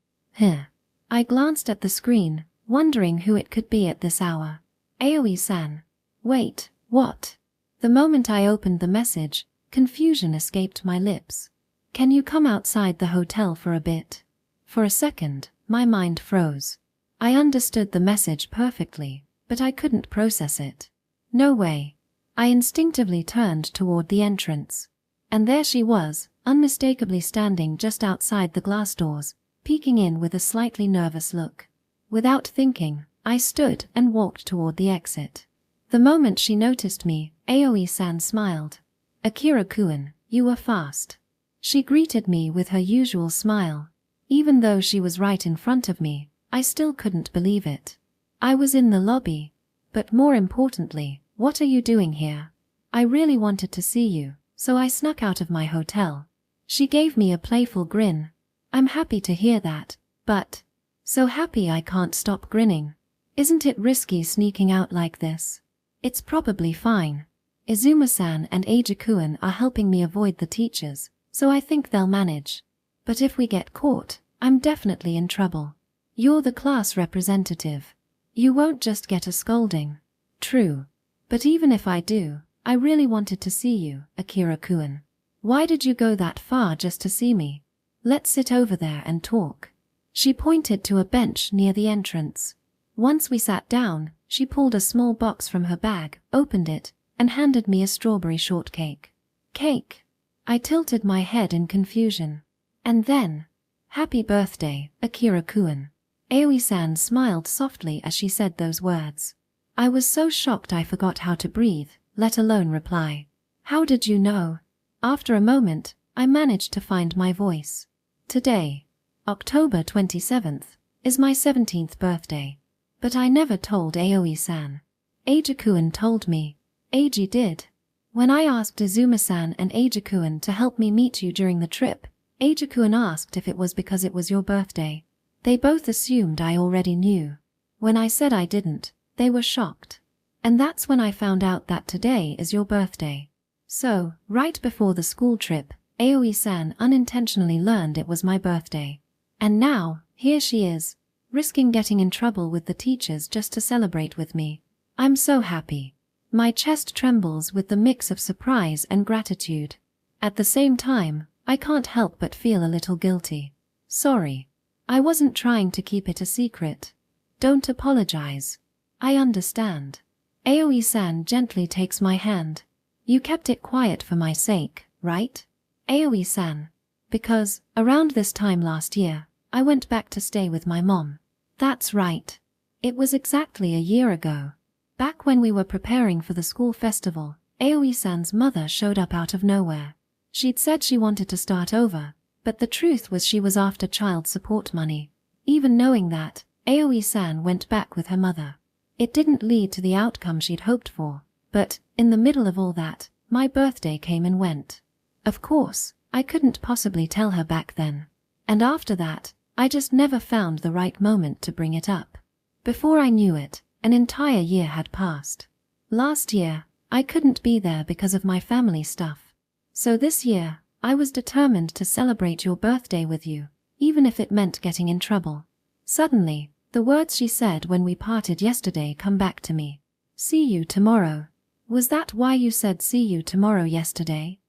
I glanced at the screen, wondering who it could be at this hour. Aoi-san. Wait, what? The moment I opened the message, confusion escaped my lips. Can you come outside the hotel for a bit? For a second, my mind froze. I understood the message perfectly, but I couldn't process it. No way. I instinctively turned toward the entrance. And there she was, unmistakably standing just outside the glass doors, peeking in with a slightly nervous look. Without thinking, I stood and walked toward the exit. The moment she noticed me, Aoi-san smiled. "Akira-kun, you were fast." She greeted me with her usual smile. Even though she was right in front of me, I still couldn't believe it. I was in the lobby. But more importantly, what are you doing here? I really wanted to see you, so I snuck out of my hotel. She gave me a playful grin. I'm happy to hear that, but so happy I can't stop grinning. Isn't it risky sneaking out like this? It's probably fine. Izuma-san and Eiji-kun are helping me avoid the teachers, so I think they'll manage. But if we get caught, I'm definitely in trouble. You're the class representative. You won't just get a scolding. True. But even if I do, I really wanted to see you, Akira-kun. Why did you go that far just to see me? Let's sit over there and talk. She pointed to a bench near the entrance. Once we sat down, she pulled a small box from her bag, opened it, and handed me a strawberry shortcake. Cake. I tilted my head in confusion. And then, "Happy birthday, Akira-kun." Aoi-san smiled softly as she said those words. I was so shocked I forgot how to breathe, let alone reply. "How did you know?" After a moment, I managed to find my voice. "Today, October 27th, is my 17th birthday. But I never told Aoi-san. Eiji-kun told me." Eiji did. When I asked Izuma-san and Eiji-kun to help me meet you during the trip, Eiji-kun asked if it was because it was your birthday. They both assumed I already knew. When I said I didn't, they were shocked. And that's when I found out that today is your birthday. So, right before the school trip, Aoi-san unintentionally learned it was my birthday. And now, here she is, risking getting in trouble with the teachers just to celebrate with me. I'm so happy. My chest trembles with the mix of surprise and gratitude. At the same time, I can't help but feel a little guilty. Sorry. I wasn't trying to keep it a secret. Don't apologize. I understand. Aoi-san gently takes my hand. You kept it quiet for my sake, right? Aoi-san. Because, around this time last year, I went back to stay with my mom. That's right. It was exactly a year ago. Back when we were preparing for the school festival, Aoi-san's mother showed up out of nowhere. She'd said she wanted to start over, but the truth was she was after child support money. Even knowing that, Aoi-san went back with her mother. It didn't lead to the outcome she'd hoped for, but, in the middle of all that, my birthday came and went. Of course, I couldn't possibly tell her back then. And after that, I just never found the right moment to bring it up. Before I knew it, an entire year had passed. Last year, I couldn't be there because of my family stuff. So this year, I was determined to celebrate your birthday with you, even if it meant getting in trouble. Suddenly, the words she said when we parted yesterday come back to me. See you tomorrow. Was that why you said see you tomorrow yesterday?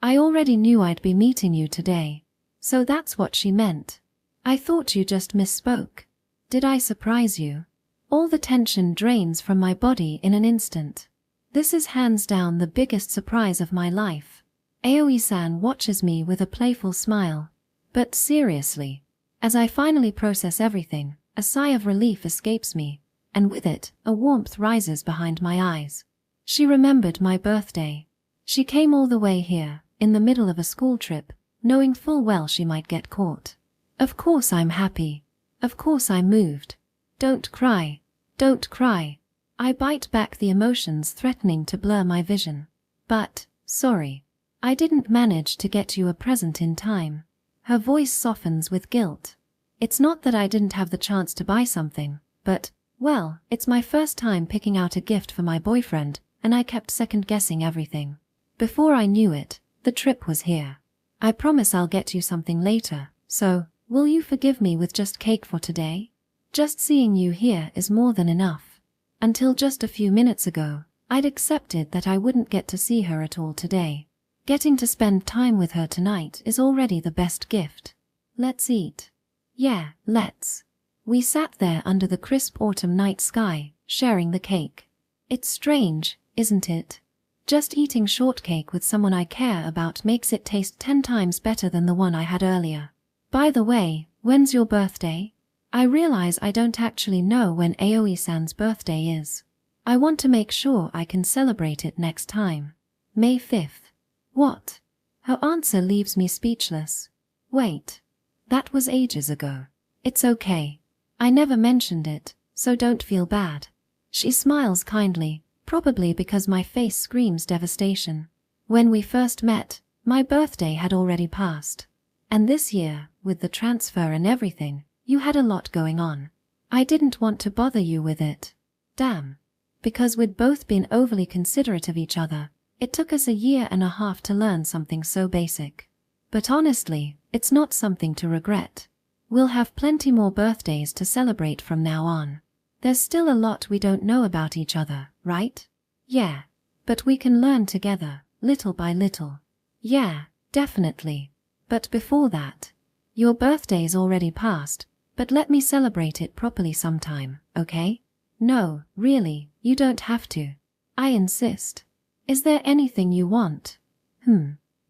I already knew I'd be meeting you today. So that's what she meant. I thought you just misspoke. Did I surprise you? All the tension drains from my body in an instant. This is hands down the biggest surprise of my life. Aoi-san watches me with a playful smile. But seriously, as I finally process everything, a sigh of relief escapes me, and with it, a warmth rises behind my eyes. She remembered my birthday. She came all the way here, in the middle of a school trip, knowing full well she might get caught. Of course I'm happy. Of course I'm moved. Don't cry. Don't cry. I bite back the emotions threatening to blur my vision. But, sorry. I didn't manage to get you a present in time. Her voice softens with guilt. It's not that I didn't have the chance to buy something, but, well, it's my first time picking out a gift for my boyfriend, and I kept second-guessing everything. Before I knew it, the trip was here. I promise I'll get you something later, so, will you forgive me with just cake for today? Just seeing you here is more than enough. Until just a few minutes ago, I'd accepted that I wouldn't get to see her at all today. Getting to spend time with her tonight is already the best gift. Let's eat. Yeah, let's. We sat there under the crisp autumn night sky, sharing the cake. It's strange, isn't it? Just eating shortcake with someone I care about makes it taste 10 times better than the one I had earlier. By the way, when's your birthday? I realize I don't actually know when Aoi-san's birthday is. I want to make sure I can celebrate it next time. May 5th. What? Her answer leaves me speechless. Wait. That was ages ago. It's okay. I never mentioned it, so don't feel bad. She smiles kindly, probably because my face screams devastation. When we first met, my birthday had already passed. And this year, with the transfer and everything, you had a lot going on. I didn't want to bother you with it. Damn. Because we'd both been overly considerate of each other, it took us a year and a half to learn something so basic. But honestly, it's not something to regret. We'll have plenty more birthdays to celebrate from now on. There's still a lot we don't know about each other, right? Yeah. But we can learn together, little by little. Yeah, definitely. But before that, your birthday's already passed, but let me celebrate it properly sometime, okay? No, really, you don't have to. I insist. Is there anything you want?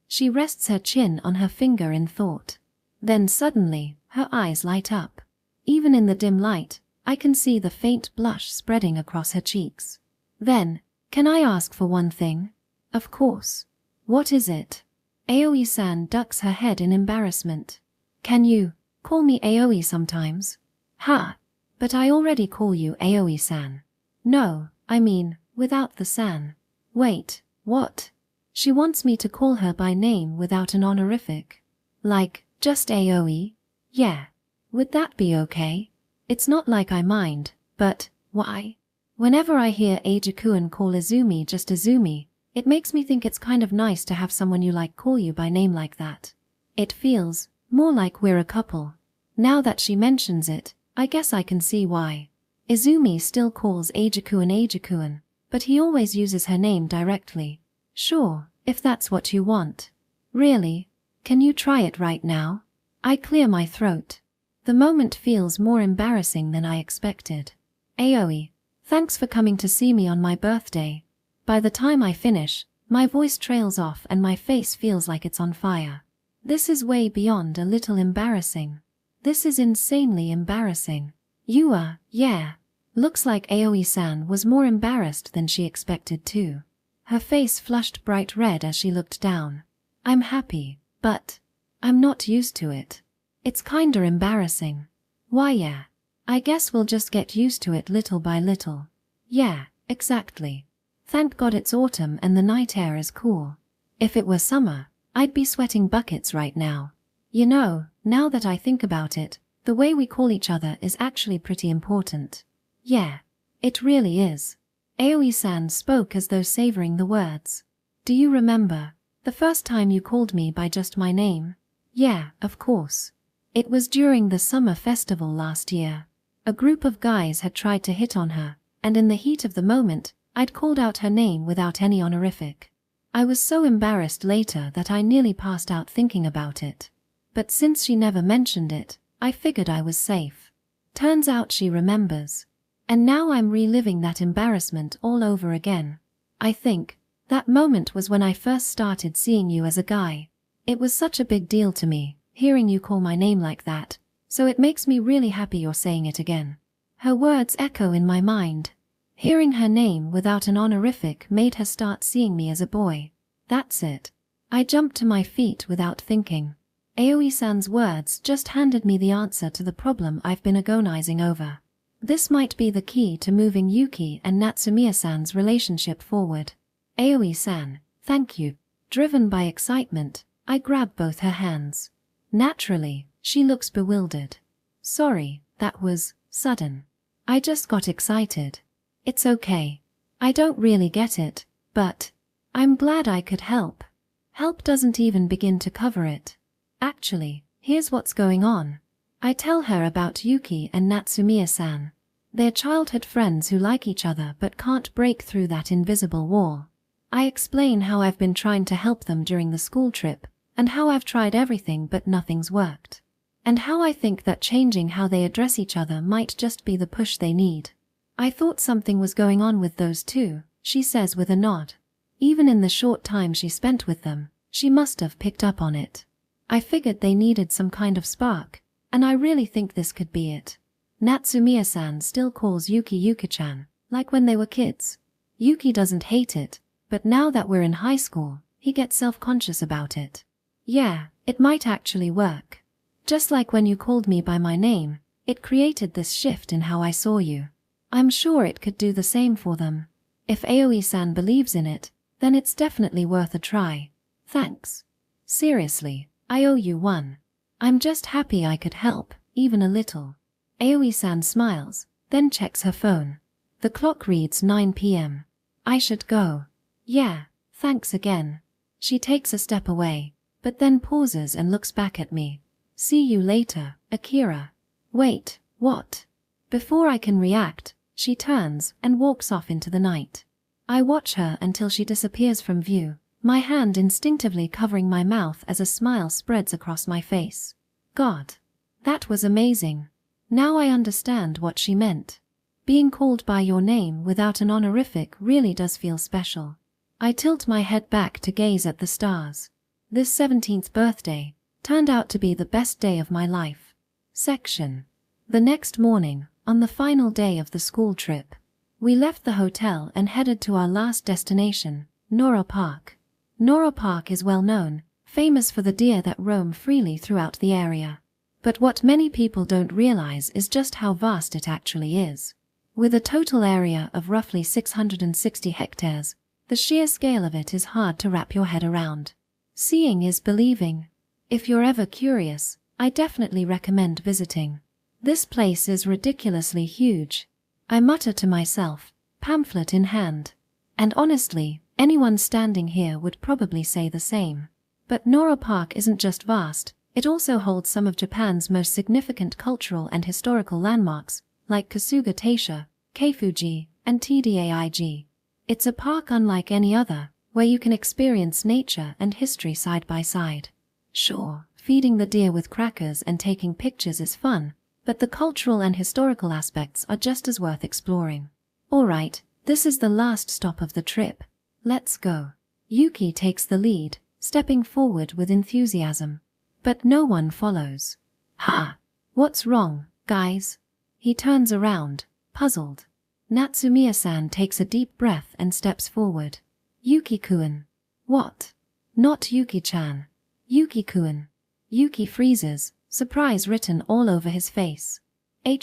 She rests her chin on her finger in thought. Then suddenly, her eyes light up. Even in the dim light, I can see the faint blush spreading across her cheeks. Then, can I ask for one thing? Of course. What is it? Aoi-san ducks her head in embarrassment. Can you call me Aoi sometimes? Ha! But I already call you Aoi-san. No, I mean, without the san. Wait, what? She wants me to call her by name without an honorific. Like, just Aoi? Yeah. Would that be okay? It's not like I mind, but, why? Whenever I hear Ajaku-an call Izumi just Izumi, it makes me think it's kind of nice to have someone you like call you by name like that. It feels more like we're a couple. Now that she mentions it, I guess I can see why. Izumi still calls Ajaku-an Ajaku-an, but he always uses her name directly. Sure, if that's what you want. Really? Can you try it right now? I clear my throat. The moment feels more embarrassing than I expected. Aoi, thanks for coming to see me on my birthday. By the time I finish, my voice trails off and my face feels like it's on fire. This is way beyond a little embarrassing. This is insanely embarrassing. You are, yeah. Looks like Aoi-san was more embarrassed than she expected too. Her face flushed bright red as she looked down. I'm happy, but I'm not used to it. It's kinda embarrassing. Why yeah. I guess we'll just get used to it little by little. Yeah, exactly. Thank God it's autumn and the night air is cool. If it were summer, I'd be sweating buckets right now. You know, now that I think about it, the way we call each other is actually pretty important. Yeah, it really is. Aoi-san spoke as though savoring the words. Do you remember the first time you called me by just my name? Yeah, of course. It was during the summer festival last year. A group of guys had tried to hit on her, and in the heat of the moment, I'd called out her name without any honorific. I was so embarrassed later that I nearly passed out thinking about it. But since she never mentioned it, I figured I was safe. Turns out she remembers. And now I'm reliving that embarrassment all over again. I think that moment was when I first started seeing you as a guy. It was such a big deal to me, hearing you call my name like that, so it makes me really happy you're saying it again. Her words echo in my mind. Hearing her name without an honorific made her start seeing me as a boy. That's it. I jumped to my feet without thinking. Aoi-san's words just handed me the answer to the problem I've been agonizing over. This might be the key to moving Yuki and Natsumiya-san's relationship forward. Aoi-san, thank you. Driven by excitement, I grab both her hands. Naturally, she looks bewildered. Sorry, that was sudden. I just got excited. It's okay. I don't really get it, but I'm glad I could help. Help doesn't even begin to cover it. Actually, here's what's going on. I tell her about Yuki and Natsumiya-san. They're childhood friends who like each other but can't break through that invisible wall. I explain how I've been trying to help them during the school trip, and how I've tried everything but nothing's worked. and how I think that changing how they address each other might just be the push they need. I thought something was going on with those two, she says with a nod. Even in the short time she spent with them, she must have picked up on it. I figured they needed some kind of spark, and I really think this could be it. Natsumiya-san still calls Yuki Yuki-chan, like when they were kids. Yuki doesn't hate it, but now that we're in high school, he gets self-conscious about it. Yeah, it might actually work. Just like when you called me by my name, it created this shift in how I saw you. I'm sure it could do the same for them. If Aoi-san believes in it, then it's definitely worth a try. Thanks. Seriously, I owe you one. I'm just happy I could help, even a little. Aoi-san smiles, then checks her phone. The clock reads 9 p.m. I should go. Yeah, thanks again. She takes a step away, but then pauses and looks back at me. See you later, Akira. Wait, what? Before I can react, she turns and walks off into the night. I watch her until she disappears from view, my hand instinctively covering my mouth as a smile spreads across my face. God. That was amazing. Now I understand what she meant. Being called by your name without an honorific really does feel special. I tilt my head back to gaze at the stars. This 17th birthday turned out to be the best day of my life. Section. The next morning, on the final day of the school trip, we left the hotel and headed to our last destination, Nora Park. Nora Park is well known, famous for the deer that roam freely throughout the area. But what many people don't realize is just how vast it actually is. With a total area of roughly 660 hectares, the sheer scale of it is hard to wrap your head around. Seeing is believing. If you're ever curious, I definitely recommend visiting. This place is ridiculously huge. I mutter to myself, pamphlet in hand. And honestly, anyone standing here would probably say the same. But Nora Park isn't just vast, it also holds some of Japan's most significant cultural and historical landmarks, like Kasuga Taisha, Keifuji, and Tdaig. It's a park unlike any other, where you can experience nature and history side by side. Sure, feeding the deer with crackers and taking pictures is fun, but the cultural and historical aspects are just as worth exploring. Alright, this is the last stop of the trip. Let's go. Yuki takes the lead, stepping forward with enthusiasm. But no one follows. Ha! What's wrong, guys? He turns around, puzzled. Natsumiya-san takes a deep breath and steps forward. Yuki-kun. What? Not Yuki-chan. Yuki-kun. Yuki freezes, surprise written all over his face.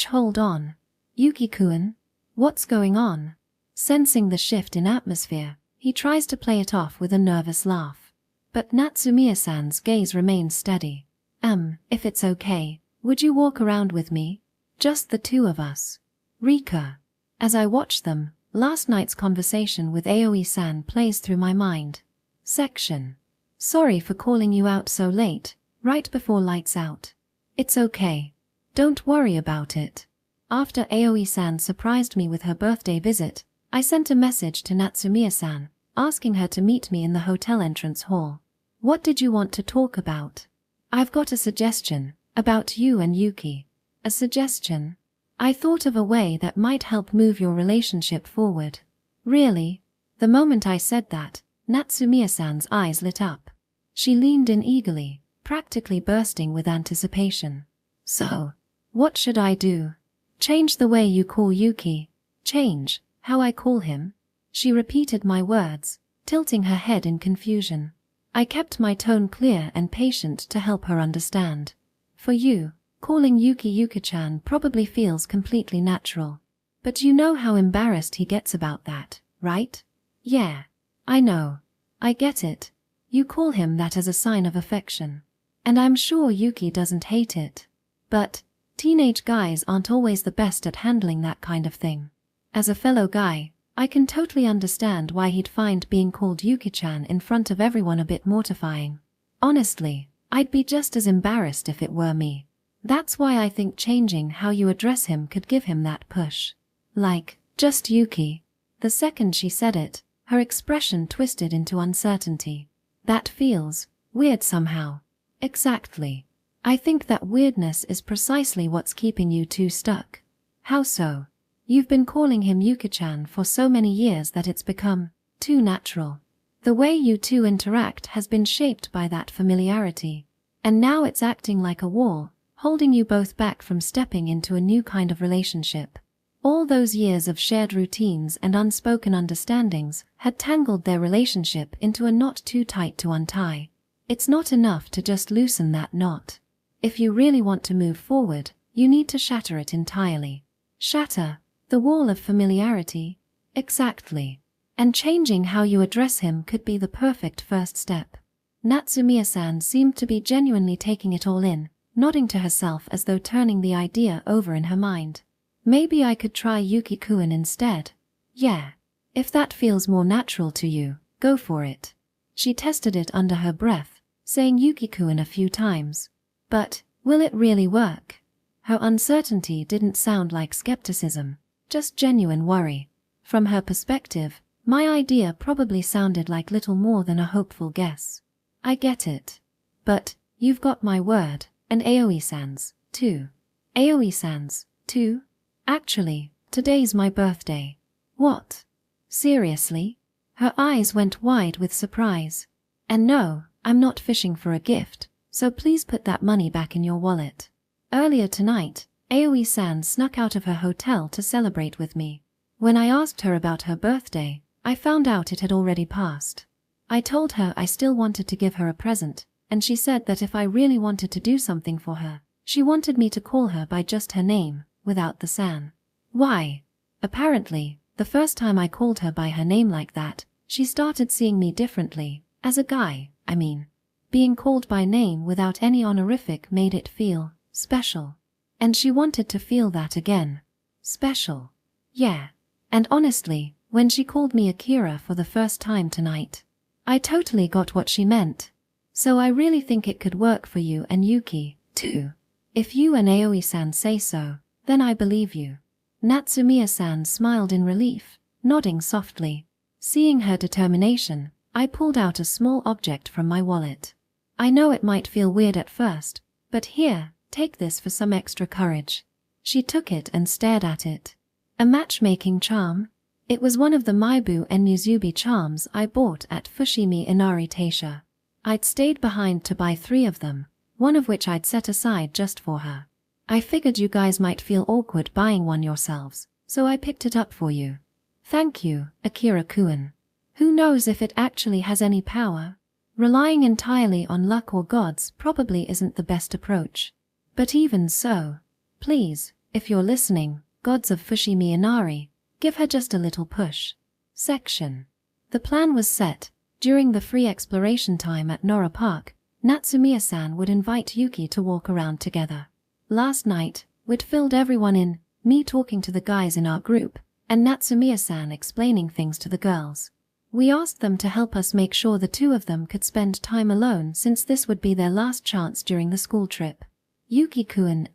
Hold on. Yuki-kun? What's going on? Sensing the shift in atmosphere, he tries to play it off with a nervous laugh. But Natsumiya-san's gaze remains steady. If it's okay, would you walk around with me? Just the two of us. Rika. As I watch them, last night's conversation with Aoi-san plays through my mind. Section. Sorry for calling you out so late, right before lights out. It's okay. Don't worry about it. After Aoi-san surprised me with her birthday visit, I sent a message to Natsumiya-san, asking her to meet me in the hotel entrance hall. What did you want to talk about? I've got a suggestion, about you and Yuki. A suggestion? I thought of a way that might help move your relationship forward. Really? The moment I said that, Natsumiya-san's eyes lit up. She leaned in eagerly, practically bursting with anticipation. So, what should I do? Change the way you call Yuki. Change how I call him? She repeated my words, tilting her head in confusion. I kept my tone clear and patient to help her understand. For you, calling Yuki Yuki-chan probably feels completely natural. But you know how embarrassed he gets about that, right? Yeah, I know. I get it. You call him that as a sign of affection. And I'm sure Yuki doesn't hate it. But teenage guys aren't always the best at handling that kind of thing. As a fellow guy, I can totally understand why he'd find being called Yuki-chan in front of everyone a bit mortifying. Honestly, I'd be just as embarrassed if it were me. That's why I think changing how you address him could give him that push. Like, just Yuki. The second she said it, her expression twisted into uncertainty. That feels weird somehow. Exactly. I think that weirdness is precisely what's keeping you two stuck. How so? You've been calling him Yuki-chan for so many years that it's become too natural. The way you two interact has been shaped by that familiarity. And now it's acting like a wall, holding you both back from stepping into a new kind of relationship. All those years of shared routines and unspoken understandings had tangled their relationship into a knot too tight to untie. It's not enough to just loosen that knot. If you really want to move forward, you need to shatter it entirely. Shatter the wall of familiarity? Exactly. And changing how you address him could be the perfect first step. Natsumiya-san seemed to be genuinely taking it all in, nodding to herself as though turning the idea over in her mind. Maybe I could try Yuki-kun instead. Yeah. If that feels more natural to you, go for it. She tested it under her breath, saying Yuki-kun a few times. But, will it really work? Her uncertainty didn't sound like skepticism, just genuine worry. From her perspective, my idea probably sounded like little more than a hopeful guess. I get it. But, you've got my word, and Aoi-san's, too. Aoi-san's, too? Actually, today's my birthday. What? Seriously? Her eyes went wide with surprise. And no, I'm not fishing for a gift, so please put that money back in your wallet. Earlier tonight, Aoi-san snuck out of her hotel to celebrate with me. When I asked her about her birthday, I found out it had already passed. I told her I still wanted to give her a present, and she said that if I really wanted to do something for her, she wanted me to call her by just her name, without the san. Why? Apparently, the first time I called her by her name like that, she started seeing me differently, as a guy, I mean. Being called by name without any honorific made it feel special. And she wanted to feel that again. Special. Yeah. And honestly, when she called me Akira for the first time tonight, I totally got what she meant. So I really think it could work for you and Yuki, too. If you and Aoi-san say so, then I believe you. Natsumiya-san smiled in relief, nodding softly. Seeing her determination, I pulled out a small object from my wallet. I know it might feel weird at first, but here, take this for some extra courage. She took it and stared at it. A matchmaking charm? It was one of the Maibu and Mizubi charms I bought at Fushimi Inari Taisha. I'd stayed behind to buy 3 of them, one of which I'd set aside just for her. I figured you guys might feel awkward buying one yourselves, so I picked it up for you. Thank you, Akira-kun. Who knows if it actually has any power? Relying entirely on luck or gods probably isn't the best approach. But even so, please, if you're listening, gods of Fushimi Inari, give her just a little push. Section. The plan was set. During the free exploration time at Nora Park, Natsumiya-san would invite Yuki to walk around together. Last night, we'd filled everyone in, me talking to the guys in our group, and Natsumiya-san explaining things to the girls. We asked them to help us make sure the 2 of them could spend time alone since this would be their last chance during the school trip. Yuki-kun,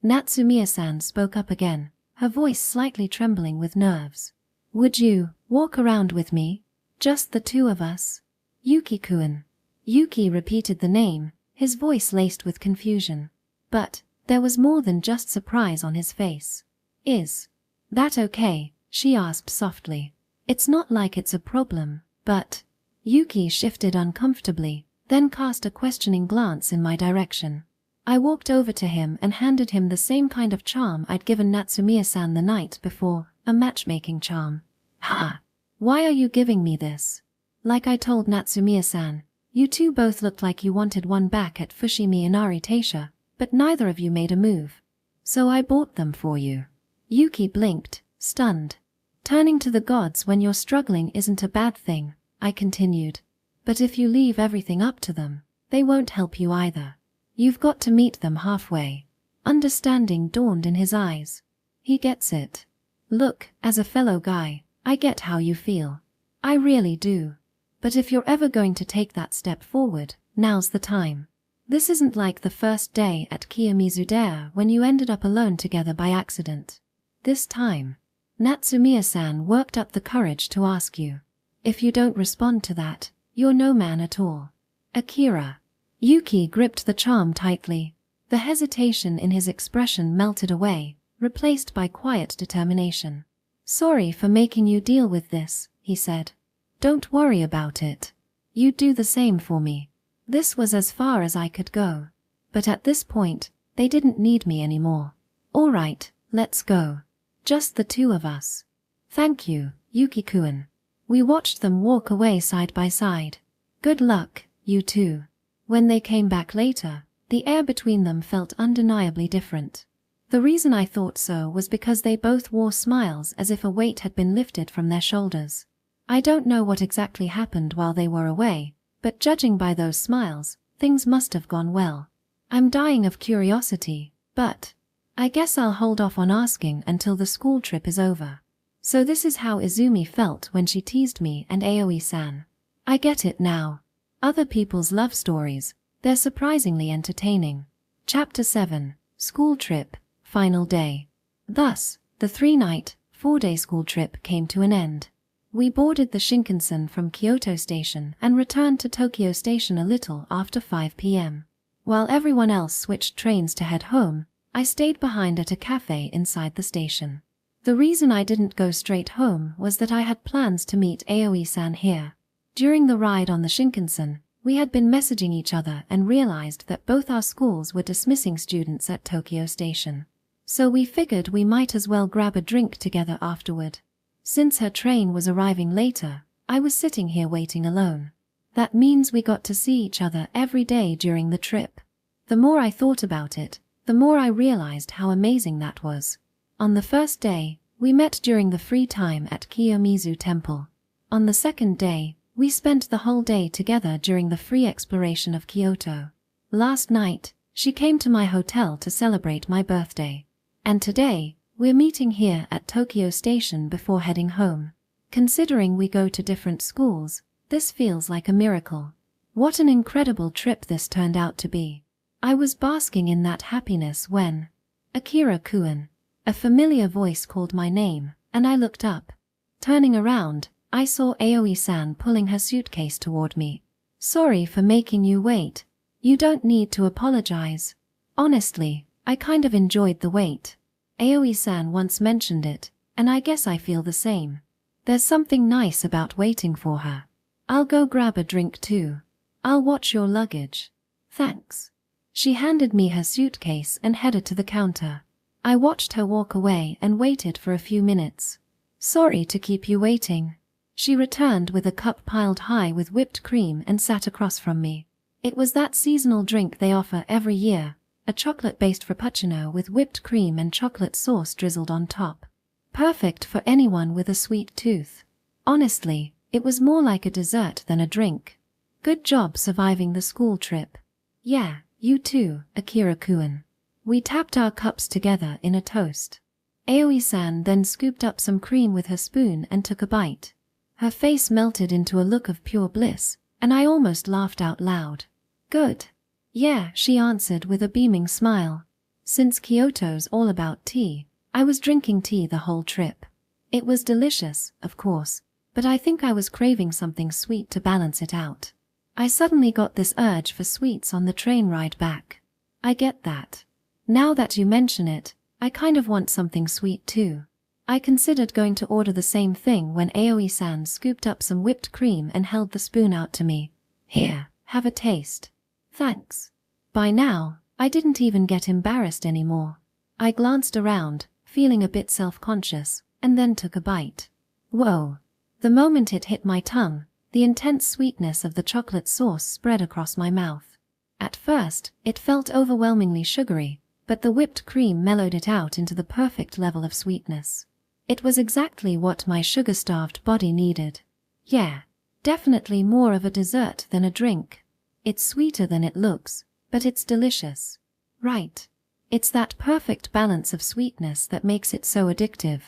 Natsumiya-san spoke up again, her voice slightly trembling with nerves. Would you walk around with me? Just the 2 of us? Yuki-kun. Yuki repeated the name, his voice laced with confusion. But there was more than just surprise on his face. Is that okay? She asked softly. It's not like it's a problem, but... Yuki shifted uncomfortably, then cast a questioning glance in my direction. I walked over to him and handed him the same kind of charm I'd given Natsumiya-san the night before, a matchmaking charm. Ha! Why are you giving me this? Like I told Natsumiya-san, you 2 both looked like you wanted one back at Fushimi Inari Taisha, but neither of you made a move. So I bought them for you. Yuki blinked, stunned. Turning to the gods when you're struggling isn't a bad thing, I continued. But if you leave everything up to them, they won't help you either. You've got to meet them halfway. Understanding dawned in his eyes. He gets it. Look, as a fellow guy, I get how you feel. I really do. But if you're ever going to take that step forward, now's the time. This isn't like the first day at Kiyomizu-dera when you ended up alone together by accident. This time, Natsumiya-san worked up the courage to ask you. If you don't respond to that, you're no man at all. Akira. Yuki gripped the charm tightly. The hesitation in his expression melted away, replaced by quiet determination. "Sorry for making you deal with this," he said. "Don't worry about it. You do the same for me." This was as far as I could go. But at this point, they didn't need me anymore. "All right, let's go. Just the two of us." "Thank you, Yuki-kun." We watched them walk away side by side. "Good luck, you two." When they came back later, the air between them felt undeniably different. The reason I thought so was because they both wore smiles as if a weight had been lifted from their shoulders. I don't know what exactly happened while they were away, but judging by those smiles, things must have gone well. I'm dying of curiosity, but I guess I'll hold off on asking until the school trip is over. So this is how Izumi felt when she teased me and Aoi-san. I get it now. Other people's love stories, they're surprisingly entertaining. Chapter 7, School Trip, Final Day. Thus, the 3-night, 4-day school trip came to an end. We boarded the Shinkansen from Kyoto Station and returned to Tokyo Station a little after 5 p.m. While everyone else switched trains to head home, I stayed behind at a cafe inside the station. The reason I didn't go straight home was that I had plans to meet Aoi-san here. During the ride on the Shinkansen, we had been messaging each other and realized that both our schools were dismissing students at Tokyo Station. So we figured we might as well grab a drink together afterward. Since her train was arriving later, I was sitting here waiting alone. That means we got to see each other every day during the trip. The more I thought about it, the more I realized how amazing that was. On the first day, we met during the free time at Kiyomizu Temple. On the second day, we spent the whole day together during the free exploration of Kyoto. Last night, she came to my hotel to celebrate my birthday. And today, we're meeting here at Tokyo Station before heading home. Considering we go to different schools, this feels like a miracle. What an incredible trip this turned out to be. I was basking in that happiness when Akira-kun, a familiar voice called my name, and I looked up. Turning around, I saw Aoi-san pulling her suitcase toward me. "Sorry for making you wait. You don't need to apologize. Honestly, I kind of enjoyed the wait." Aoi-san once mentioned it, and I guess I feel the same. There's something nice about waiting for her. "I'll go grab a drink too. I'll watch your luggage." "Thanks." She handed me her suitcase and headed to the counter. I watched her walk away and waited for a few minutes. "Sorry to keep you waiting." She returned with a cup piled high with whipped cream and sat across from me. It was that seasonal drink they offer every year, a chocolate-based frappuccino with whipped cream and chocolate sauce drizzled on top. Perfect for anyone with a sweet tooth. Honestly, it was more like a dessert than a drink. Good job surviving the school trip. "Yeah, you too, Akira-kun." We tapped our cups together in a toast. Aoi-san then scooped up some cream with her spoon and took a bite. Her face melted into a look of pure bliss, and I almost laughed out loud. "Good." "Yeah," she answered with a beaming smile. Since Kyoto's all about tea, I was drinking tea the whole trip. It was delicious, of course, but I think I was craving something sweet to balance it out. I suddenly got this urge for sweets on the train ride back. I get that. Now that you mention it, I kind of want something sweet too. I considered going to order the same thing when Aoi-san scooped up some whipped cream and held the spoon out to me. "Here, have a taste." "Thanks." By now, I didn't even get embarrassed anymore. I glanced around, feeling a bit self-conscious, and then took a bite. Whoa. The moment it hit my tongue, the intense sweetness of the chocolate sauce spread across my mouth. At first, it felt overwhelmingly sugary, but the whipped cream mellowed it out into the perfect level of sweetness. It was exactly what my sugar-starved body needed. Yeah, definitely more of a dessert than a drink. It's sweeter than it looks, but it's delicious. Right. It's that perfect balance of sweetness that makes it so addictive.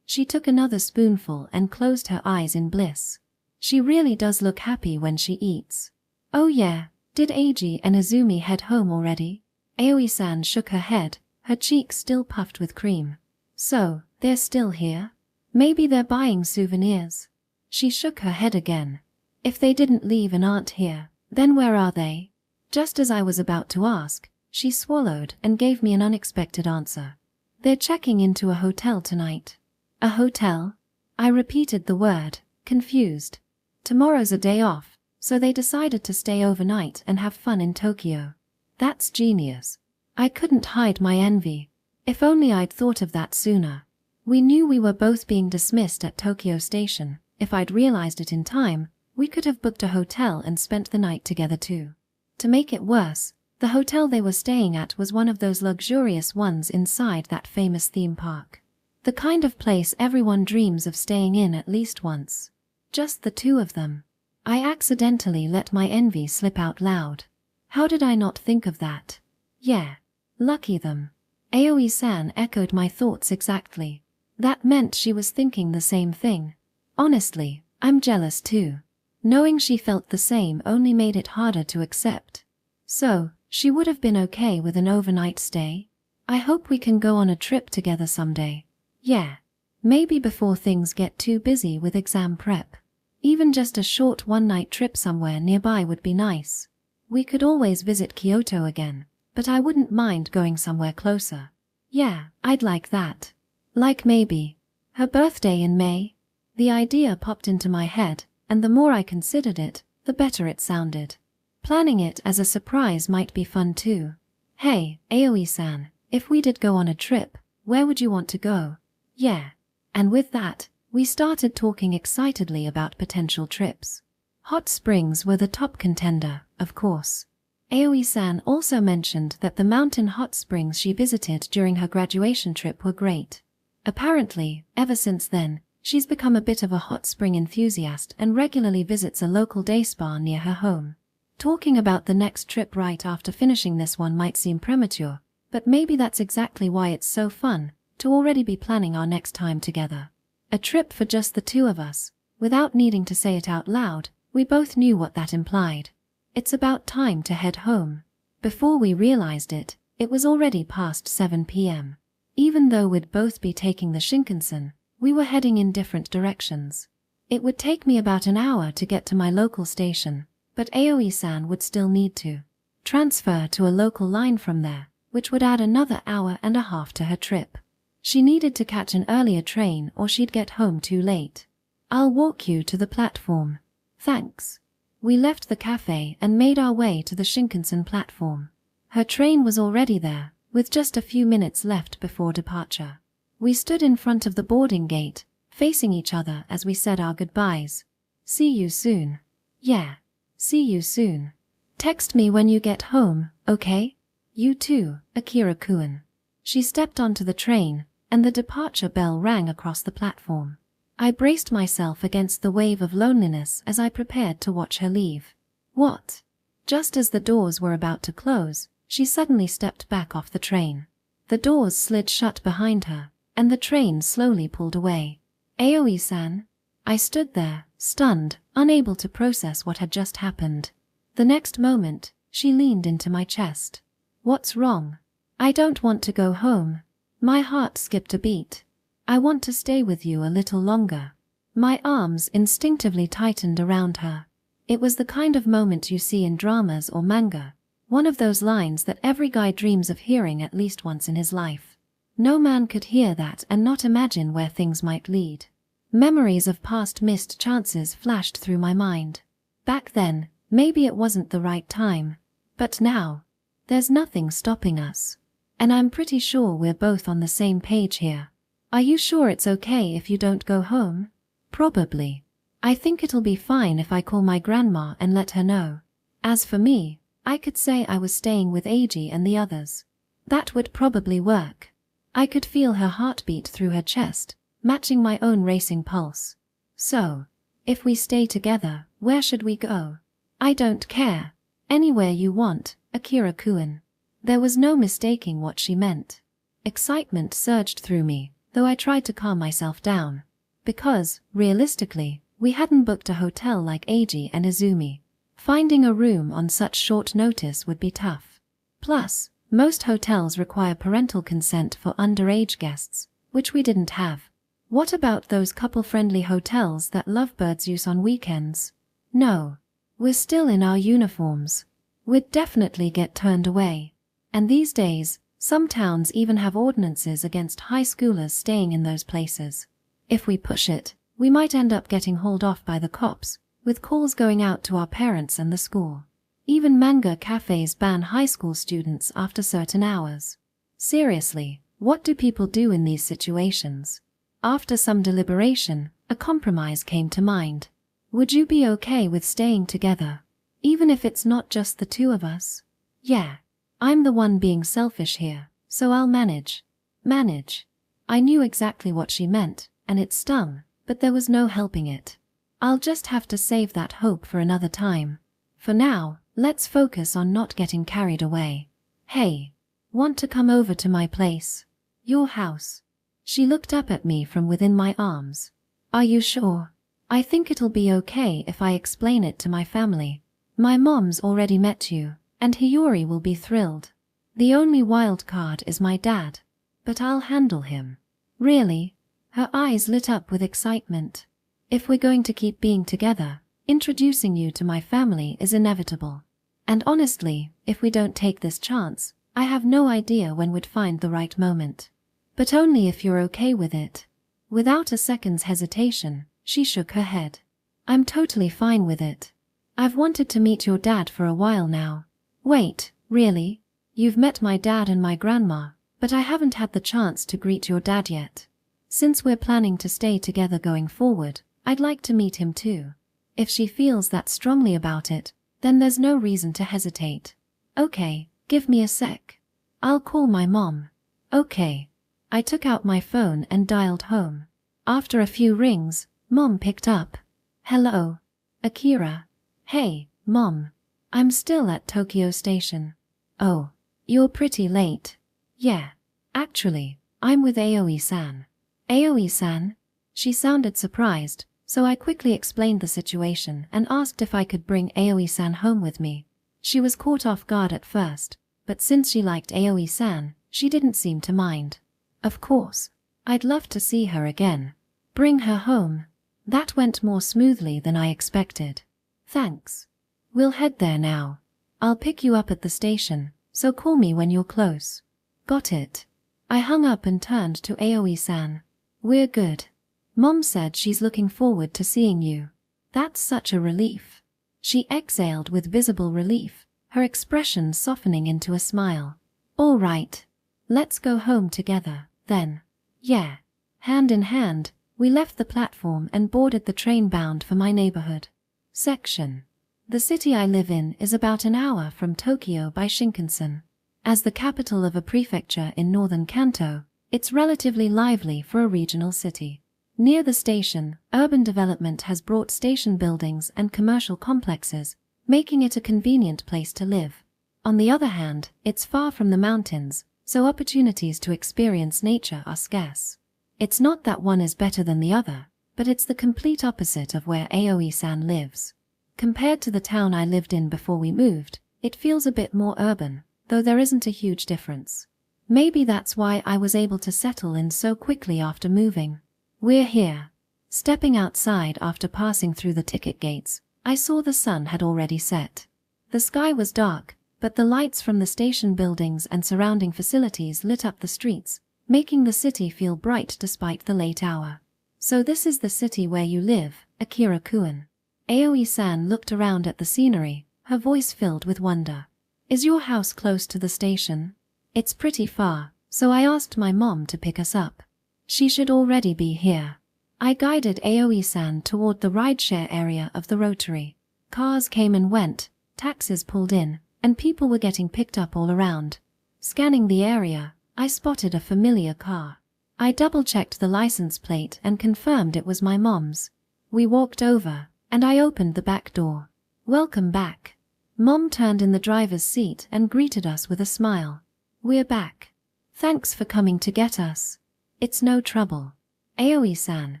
She took another spoonful and closed her eyes in bliss. She really does look happy when she eats. "Oh yeah, did Eiji and Izumi head home already?" Aoi-san shook her head, her cheeks still puffed with cream. "So, they're still here? Maybe they're buying souvenirs." She shook her head again. "If they didn't leave and aren't here, then where are they?" Just as I was about to ask, she swallowed and gave me an unexpected answer. They're checking into a hotel tonight. A hotel? I repeated the word, confused. Tomorrow's a day off, so they decided to stay overnight and have fun in Tokyo. That's genius. I couldn't hide my envy. If only I'd thought of that sooner. We knew we were both being dismissed at Tokyo Station. If I'd realized it in time, we could have booked a hotel and spent the night together too. To make it worse, the hotel they were staying at was one of those luxurious ones inside that famous theme park. The kind of place everyone dreams of staying in at least once. Just the two of them. I accidentally let my envy slip out loud. How did I not think of that? Yeah. Lucky them. Aoi-san echoed my thoughts exactly. That meant she was thinking the same thing. Honestly, I'm jealous too. Knowing she felt the same only made it harder to accept. So, she would have been okay with an overnight stay? I hope we can go on a trip together someday. Yeah. Maybe before things get too busy with exam prep. Even just a short one-night trip somewhere nearby would be nice. We could always visit Kyoto again, but I wouldn't mind going somewhere closer. Yeah, I'd like that. Like maybe her birthday in May? The idea popped into my head, and the more I considered it, the better it sounded. Planning it as a surprise might be fun too. Hey, Aoi-san, if we did go on a trip, where would you want to go? Yeah. And with that, we started talking excitedly about potential trips. Hot springs were the top contender, of course. Aoi-san also mentioned that the mountain hot springs she visited during her graduation trip were great. Apparently, ever since then, she's become a bit of a hot spring enthusiast and regularly visits a local day spa near her home. Talking about the next trip right after finishing this one might seem premature, but maybe that's exactly why it's so fun to already be planning our next time together. A trip for just the two of us. Without needing to say it out loud, we both knew what that implied. It's about time to head home. Before we realized it, it was already past 7 p.m. Even though we'd both be taking the Shinkansen, we were heading in different directions. It would take me about an hour to get to my local station, but Aoi-san would still need to transfer to a local line from there, which would add another hour and a half to her trip. She needed to catch an earlier train or she'd get home too late. I'll walk you to the platform. Thanks. We left the cafe and made our way to the Shinkansen platform. Her train was already there, with just a few minutes left before departure. We stood in front of the boarding gate, facing each other as we said our goodbyes. See you soon. Yeah. See you soon. Text me when you get home, okay? You too, Akira-kun. She stepped onto the train, and the departure bell rang across the platform. I braced myself against the wave of loneliness as I prepared to watch her leave. What? Just as the doors were about to close, she suddenly stepped back off the train. The doors slid shut behind her, and the train slowly pulled away. Aoi-san? I stood there, stunned, unable to process what had just happened. The next moment, she leaned into my chest. What's wrong? I don't want to go home. My heart skipped a beat. I want to stay with you a little longer. My arms instinctively tightened around her. It was the kind of moment you see in dramas or manga, one of those lines that every guy dreams of hearing at least once in his life. No man could hear that and not imagine where things might lead. Memories of past missed chances flashed through my mind. Back then, maybe it wasn't the right time. But now, there's nothing stopping us. And I'm pretty sure we're both on the same page here. Are you sure it's okay if you don't go home? Probably. I think it'll be fine if I call my grandma and let her know. As for me, I could say I was staying with Eiji and the others. That would probably work. I could feel her heartbeat through her chest, matching my own racing pulse. So, if we stay together, where should we go? I don't care. Anywhere you want, Akira-kun. There was no mistaking what she meant. Excitement surged through me, though I tried to calm myself down. Because, realistically, we hadn't booked a hotel like Eiji and Izumi. Finding a room on such short notice would be tough. Plus, most hotels require parental consent for underage guests, which we didn't have. What about those couple-friendly hotels that lovebirds use on weekends? No. We're still in our uniforms. we'd definitely get turned away. And these days, some towns even have ordinances against high schoolers staying in those places. If we push it, we might end up getting hauled off by the cops, with calls going out to our parents and the school. Even manga cafes ban high school students after certain hours. Seriously, what do people do in these situations? After some deliberation, a compromise came to mind. Would you be okay with staying together? Even if it's not just the two of us? Yeah. I'm the one being selfish here, so I'll manage. Manage. I knew exactly what she meant, and it stung, but there was no helping it. I'll just have to save that hope for another time. For now, let's focus on not getting carried away. Hey, want to come over to my place? Your house. She looked up at me from within my arms. Are you sure? I think it'll be okay if I explain it to my family. My mom's already met you, and Hiyori will be thrilled. The only wild card is my dad, but I'll handle him. Really? Her eyes lit up with excitement. If we're going to keep being together, introducing you to my family is inevitable. And honestly, if we don't take this chance, I have no idea when we'd find the right moment. But only if you're okay with it. Without a second's hesitation, she shook her head. I'm totally fine with it. I've wanted to meet your dad for a while now. Wait, really? You've met my dad and my grandma, but I haven't had the chance to greet your dad yet. Since we're planning to stay together going forward, I'd like to meet him too. If she feels that strongly about it, then there's no reason to hesitate. Okay, give me a sec. I'll call my mom. Okay. I took out my phone and dialed home. After a few rings, Mom picked up. Hello. Akira. Hey, Mom. I'm still at Tokyo Station. Oh, you're pretty late. Yeah. Actually, I'm with Aoi-san. Aoi-san? She sounded surprised, so I quickly explained the situation and asked if I could bring Aoi-san home with me. She was caught off guard at first, but since she liked Aoi-san, she didn't seem to mind. Of course. I'd love to see her again. Bring her home. That went more smoothly than I expected. Thanks. We'll head there now. I'll pick you up at the station, so call me when you're close. Got it. I hung up and turned to Aoi-san. We're good. Mom said she's looking forward to seeing you. That's such a relief. She exhaled with visible relief, her expression softening into a smile. All right. Let's go home together, then. Yeah. Hand in hand, we left the platform and boarded the train bound for my neighborhood. Section. The city I live in is about an hour from Tokyo by Shinkansen. As the capital of a prefecture in northern Kanto, it's relatively lively for a regional city. Near the station, urban development has brought station buildings and commercial complexes, making it a convenient place to live. On the other hand, it's far from the mountains, so opportunities to experience nature are scarce. It's not that one is better than the other, but it's the complete opposite of where Aoi-san lives. Compared to the town I lived in before we moved, it feels a bit more urban, though there isn't a huge difference. Maybe that's why I was able to settle in so quickly after moving. We're here. Stepping outside after passing through the ticket gates, I saw the sun had already set. The sky was dark, but the lights from the station buildings and surrounding facilities lit up the streets, making the city feel bright despite the late hour. So this is the city where you live, Akira-kun. Aoi-san looked around at the scenery, her voice filled with wonder. Is your house close to the station? It's pretty far, so I asked my mom to pick us up. She should already be here. I guided Aoi-san toward the rideshare area of the rotary. Cars came and went, taxis pulled in, and people were getting picked up all around. Scanning the area, I spotted a familiar car. I double-checked the license plate and confirmed it was my mom's. We walked over, and I opened the back door. Welcome back. Mom turned in the driver's seat and greeted us with a smile. We're back. Thanks for coming to get us. It's no trouble. Aoi-san,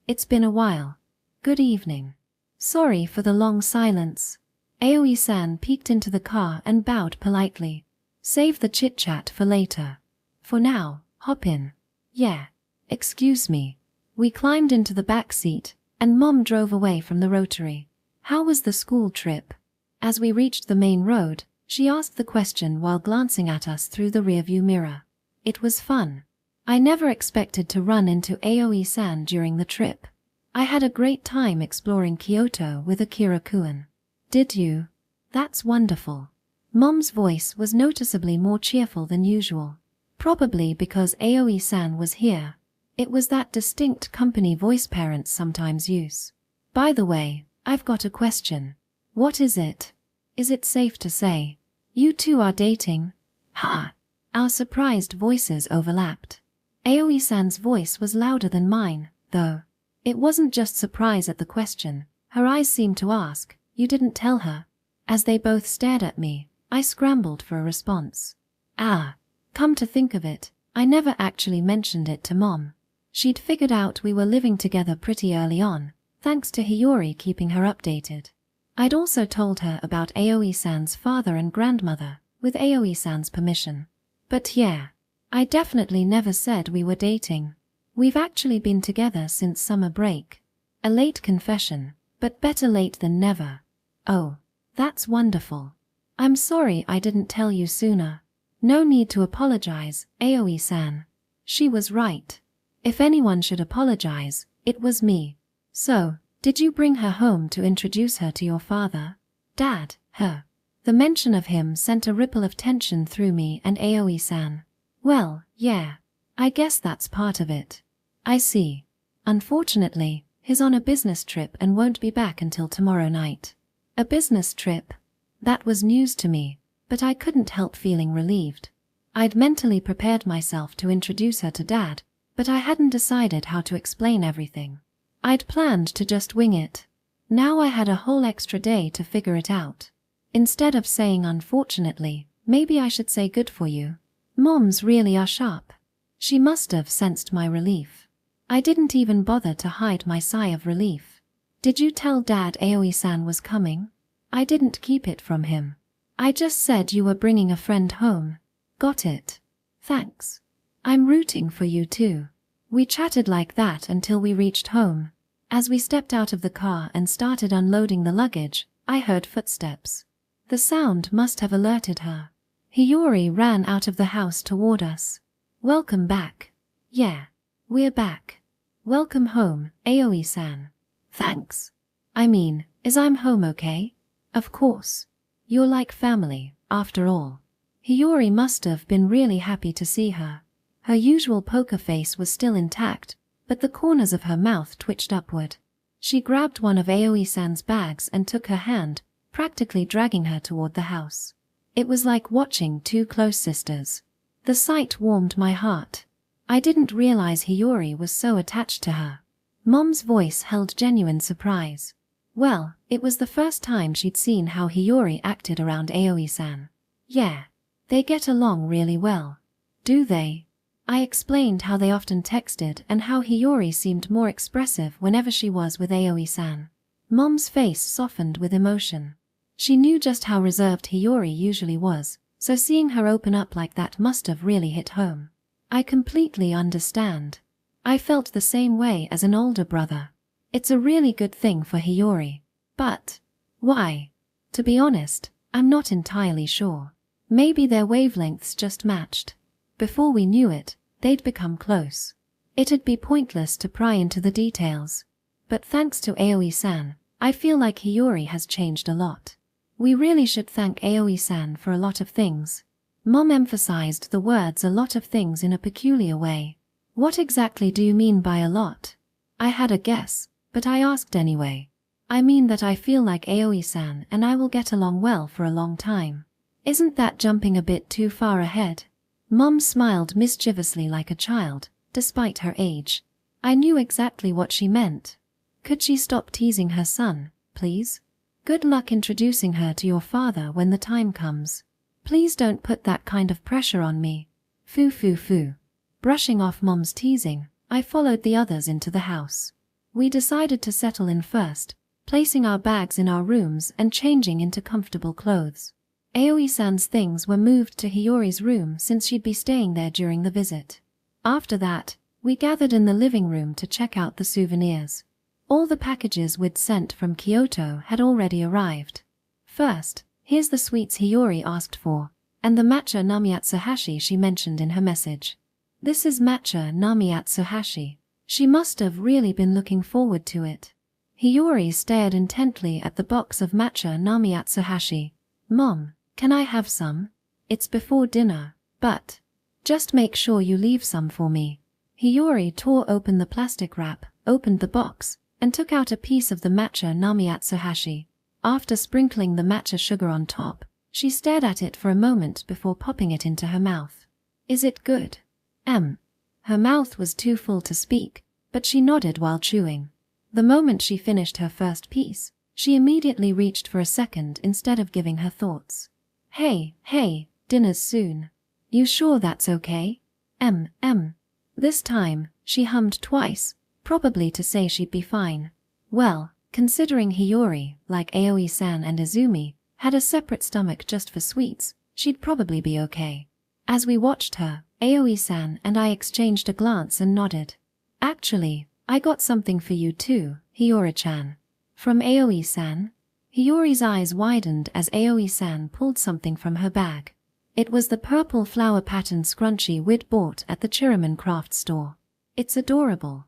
it's been a while. Good evening. Sorry for the long silence. Aoi-san peeked into the car and bowed politely. Save the chit-chat for later. For now, hop in. Yeah. Excuse me. We climbed into the back seat, and Mom drove away from the rotary. How was the school trip? As we reached the main road, She asked the question while glancing at us through the rearview mirror. It was fun. I never expected to run into Aoi-san during the trip. I had a great time exploring Kyoto with Akira-kun. Did you? That's wonderful. Mom's voice was noticeably more cheerful than usual. Probably because Aoi-san was here. It was that distinct company voice parents sometimes use. By the way, I've got a question. What is it? Is it safe to say? You two are dating? Ha! Our surprised voices overlapped. Aoi-san's voice was louder than mine, though. It wasn't just surprise at the question. Her eyes seemed to ask, "You didn't tell her?" As they both stared at me, I scrambled for a response. Come to think of it, I never actually mentioned it to Mom. She'd figured out we were living together pretty early on, thanks to Hiyori keeping her updated. I'd also told her about Aoi-san's father and grandmother, with Aoi-san's permission. But yeah, I definitely never said we were dating. We've actually been together since summer break. A late confession, but better late than never. Oh, that's wonderful. I'm sorry I didn't tell you sooner. No need to apologize, Aoi-san. She was right. If anyone should apologize, it was me. So, did you bring her home to introduce her to your father? Dad, her. The mention of him sent a ripple of tension through me and Aoi-san. Well, yeah. I guess that's part of it. I see. Unfortunately, he's on a business trip and won't be back until tomorrow night. A business trip? That was news to me, but I couldn't help feeling relieved. I'd mentally prepared myself to introduce her to Dad, but I hadn't decided how to explain everything. I'd planned to just wing it. Now I had a whole extra day to figure it out. Instead of saying unfortunately, maybe I should say good for you. Moms really are sharp. She must have sensed my relief. I didn't even bother to hide my sigh of relief. Did you tell Dad Aoi-san was coming? I didn't keep it from him. I just said you were bringing a friend home. Got it. Thanks. I'm rooting for you too. We chatted like that until we reached home. As we stepped out of the car and started unloading the luggage, I heard footsteps. The sound must have alerted her. Hiyori ran out of the house toward us. Welcome back. Yeah, we're back. Welcome home, Aoi-san. Thanks. I mean, is I'm home okay? Of course. You're like family, after all. Hiyori must have been really happy to see her. Her usual poker face was still intact, but the corners of her mouth twitched upward. She grabbed one of Aoi-san's bags and took her hand, practically dragging her toward the house. It was like watching two close sisters. The sight warmed my heart. I didn't realize Hiyori was so attached to her. Mom's voice held genuine surprise. Well, it was the first time she'd seen how Hiyori acted around Aoi-san. Yeah, they get along really well. Do they? I explained how they often texted and how Hiyori seemed more expressive whenever she was with Aoi-san. Mom's face softened with emotion. She knew just how reserved Hiyori usually was, so seeing her open up like that must have really hit home. I completely understand. I felt the same way as an older brother. It's a really good thing for Hiyori. But why? To be honest, I'm not entirely sure. Maybe their wavelengths just matched. Before we knew it, they'd become close. It'd be pointless to pry into the details. But thanks to Aoi-san, I feel like Hiyori has changed a lot. We really should thank Aoi-san for a lot of things. Mom emphasized the words "a lot of things" in a peculiar way. What exactly do you mean by a lot? I had a guess, but I asked anyway. I mean that I feel like Aoi-san and I will get along well for a long time. Isn't that jumping a bit too far ahead? Mom smiled mischievously like a child, despite her age. I knew exactly what she meant. Could she stop teasing her son, please? Good luck introducing her to your father when the time comes. Please don't put that kind of pressure on me. Foo foo foo. Brushing off Mom's teasing, I followed the others into the house. We decided to settle in first, placing our bags in our rooms and changing into comfortable clothes. Aoi-san's things were moved to Hiyori's room since she'd be staying there during the visit. After that, we gathered in the living room to check out the souvenirs. All the packages we'd sent from Kyoto had already arrived. First, Here's the sweets Hiyori asked for, and the matcha namiatsuhashi she mentioned in her message. This is matcha namiatsuhashi. She must have really been looking forward to it. Hiyori stared intently at the box of matcha namiatsuhashi. Mom, can I have some? It's before dinner, but just make sure you leave some for me. Hiyori tore open the plastic wrap, opened the box, and took out a piece of the matcha namiatsuhashi. After sprinkling the matcha sugar on top, she stared at it for a moment before popping it into her mouth. Is it good? Her mouth was too full to speak, but she nodded while chewing. The moment she finished her first piece, she immediately reached for a second instead of giving her thoughts. Hey, dinner's soon. You sure that's okay? This time, she hummed twice, probably to say she'd be fine. Well, considering Hiyori, like Aoi-san and Izumi, had a separate stomach just for sweets, she'd probably be okay. As we watched her, Aoi-san and I exchanged a glance and nodded. Actually, I got something for you too, Hiyori-chan. From Aoi-san? Hiyori's eyes widened as Aoi-san pulled something from her bag. It was the purple flower pattern scrunchie we'd bought at the Chiraman craft store. It's adorable.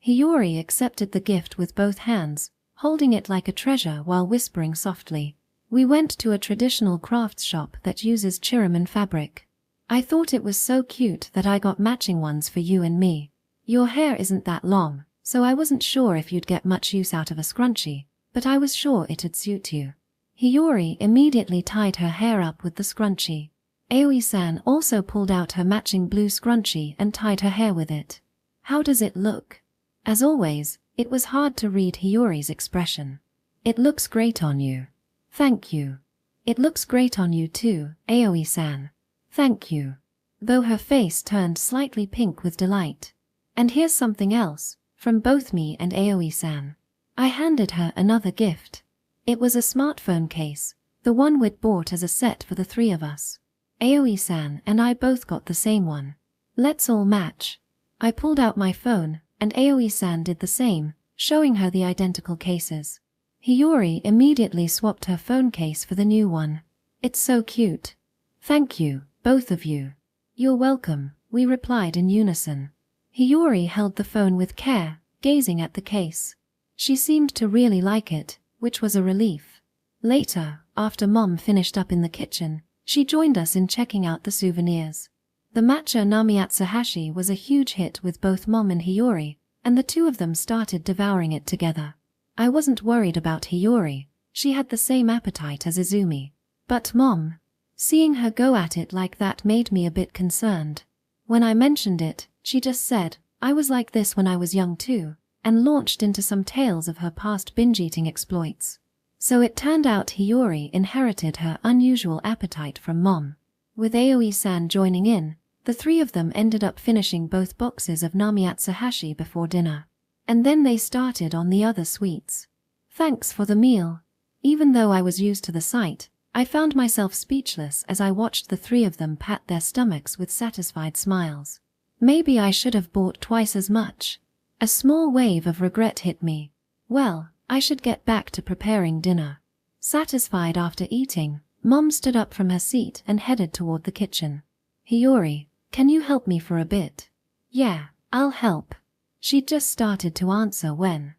Hiyori accepted the gift with both hands, holding it like a treasure while whispering softly. We went to a traditional crafts shop that uses Chiraman fabric. I thought it was so cute that I got matching ones for you and me. Your hair isn't that long, so I wasn't sure if you'd get much use out of a scrunchie, but I was sure it'd suit you. Hiyori immediately tied her hair up with the scrunchie. Aoi-san also pulled out her matching blue scrunchie and tied her hair with it. How does it look? As always, it was hard to read Hiyori's expression. It looks great on you. Thank you. It looks great on you too, Aoi-san. Thank you. Though her face turned slightly pink with delight. And here's something else, from both me and Aoi-san. I handed her another gift. It was a smartphone case, the one we'd bought as a set for the three of us. Aoi-san and I both got the same one. Let's all match. I pulled out my phone, and Aoi-san did the same, showing her the identical cases. Hiyori immediately swapped her phone case for the new one. It's so cute. Thank you, both of you. You're welcome, we replied in unison. Hiyori held the phone with care, gazing at the case. She seemed to really like it, which was a relief. Later, after Mom finished up in the kitchen, she joined us in checking out the souvenirs. The matcha namiatsuhashi was a huge hit with both Mom and Hiyori, and the two of them started devouring it together. I wasn't worried about Hiyori, she had the same appetite as Izumi. But Mom, seeing her go at it like that made me a bit concerned. When I mentioned it, she just said, I was like this when I was young too, and launched into some tales of her past binge-eating exploits. So it turned out Hiyori inherited her unusual appetite from Mom. With Aoi-san joining in, the three of them ended up finishing both boxes of namiatsuhashi before dinner. And then they started on the other sweets. Thanks for the meal. Even though I was used to the sight, I found myself speechless as I watched the three of them pat their stomachs with satisfied smiles. Maybe I should have bought twice as much. A small wave of regret hit me. Well, I should get back to preparing dinner. Satisfied after eating, Mom stood up from her seat and headed toward the kitchen. Hiyori, can you help me for a bit? Yeah, I'll help. She'd just started to answer when,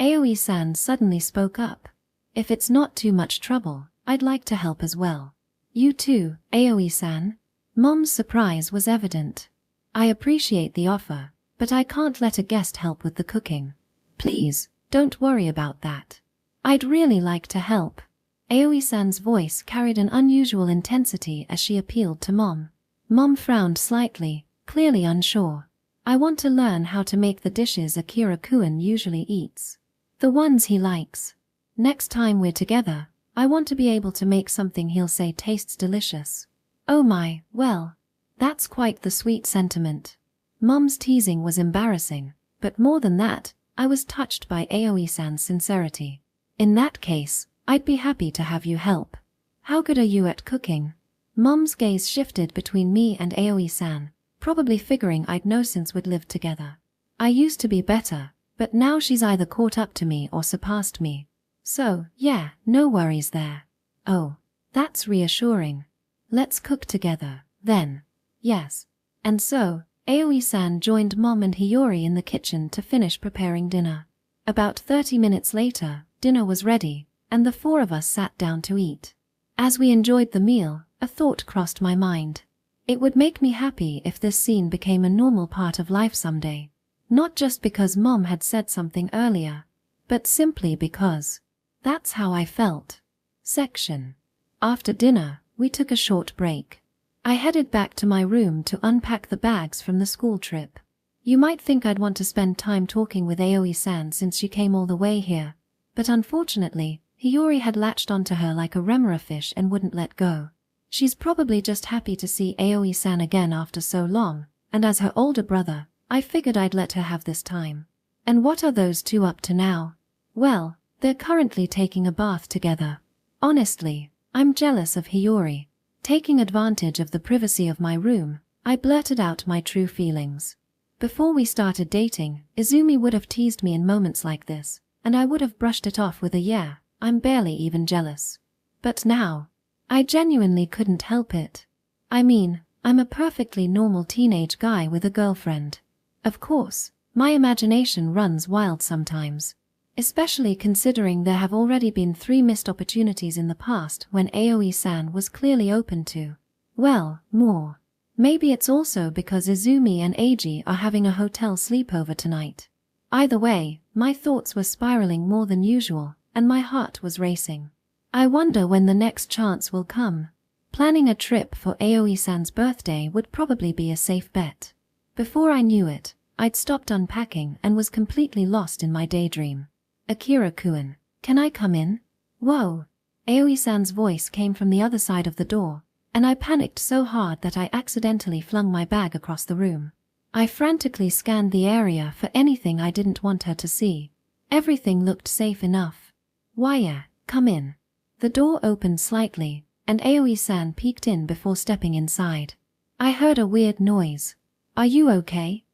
Aoi-san suddenly spoke up. If it's not too much trouble, I'd like to help as well. You too, Aoi-san? Mom's surprise was evident. I appreciate the offer, but I can't let a guest help with the cooking. Please, don't worry about that. I'd really like to help. Aoi-san's voice carried an unusual intensity as she appealed to Mom. Mom frowned slightly, clearly unsure. I want to learn how to make the dishes Akira-kun usually eats. The ones he likes. Next time we're together, I want to be able to make something he'll say tastes delicious. Oh my, well, that's quite the sweet sentiment. Mom's teasing was embarrassing, but more than that, I was touched by Aoi-san's sincerity. In that case, I'd be happy to have you help. How good are you at cooking? Mom's gaze shifted between me and Aoi-san, probably figuring I'd know since we'd lived together. I used to be better, but now she's either caught up to me or surpassed me. So, yeah, no worries there. Oh, that's reassuring. Let's cook together, then. Yes. And so, Aoi-san joined Mom and Hiyori in the kitchen to finish preparing dinner. About 30 minutes later, dinner was ready, and the four of us sat down to eat. As we enjoyed the meal, a thought crossed my mind. It would make me happy if this scene became a normal part of life someday. Not just because Mom had said something earlier, but simply because that's how I felt. Section. After dinner, we took a short break. I headed back to my room to unpack the bags from the school trip. You might think I'd want to spend time talking with Aoi-san since she came all the way here, but unfortunately, Hiyori had latched onto her like a remora fish and wouldn't let go. She's probably just happy to see Aoi-san again after so long, and as her older brother, I figured I'd let her have this time. And what are those two up to now? Well, they're currently taking a bath together. Honestly, I'm jealous of Hiyori. Taking advantage of the privacy of my room, I blurted out my true feelings. Before we started dating, Izumi would have teased me in moments like this, and I would have brushed it off with a "yeah, I'm barely even jealous." But now, I genuinely couldn't help it. I mean, I'm a perfectly normal teenage guy with a girlfriend. Of course, my imagination runs wild sometimes, especially considering there have already been 3 missed opportunities in the past when Aoi-san was clearly open to, well, more. Maybe it's also because Izumi and Eiji are having a hotel sleepover tonight. Either way, my thoughts were spiraling more than usual, and my heart was racing. I wonder when the next chance will come. Planning a trip for Aoi-san's birthday would probably be a safe bet. Before I knew it, I'd stopped unpacking and was completely lost in my daydream. "Akira-kun, can I come in?" "Whoa." Aoi-san's voice came from the other side of the door, and I panicked so hard that I accidentally flung my bag across the room. I frantically scanned the area for anything I didn't want her to see. Everything looked safe enough. "Why, come in." The door opened slightly, and Aoi-san peeked in before stepping inside. I heard a weird noise. "Are you okay?"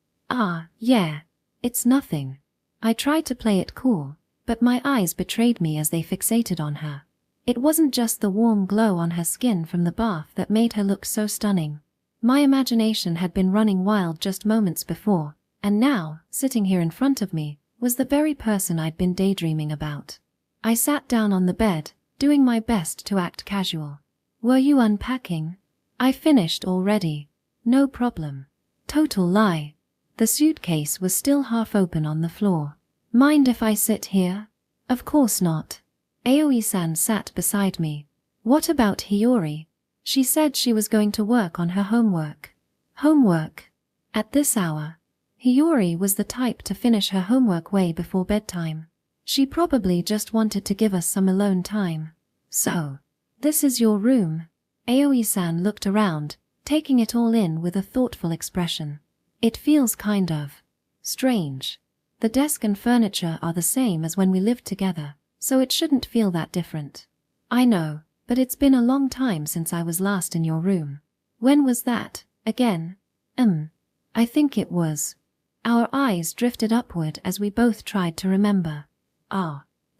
Yeah. It's nothing." I tried to play it cool, but my eyes betrayed me as they fixated on her. It wasn't just the warm glow on her skin from the bath that made her look so stunning. My imagination had been running wild just moments before, and now, sitting here in front of me, was the very person I'd been daydreaming about. I sat down on the bed, doing my best to act casual. "Were you unpacking?" "I finished already." "No problem." Total lie. The suitcase was still half open on the floor. "Mind if I sit here?" "Of course not." Aoi-san sat beside me. "What about Hiyori?" "She said she was going to work on her homework." "Homework? At this hour?" Hiyori was the type to finish her homework way before bedtime. She probably just wanted to give us some alone time. "So, this is your room?" Aoi-san looked around, taking it all in with a thoughtful expression. "It feels kind of strange. The desk and furniture are the same as when we lived together, so it shouldn't feel that different." "I know, but it's been a long time since I was last in your room." "When was that, again?" I think it was." Our eyes drifted upward as we both tried to remember.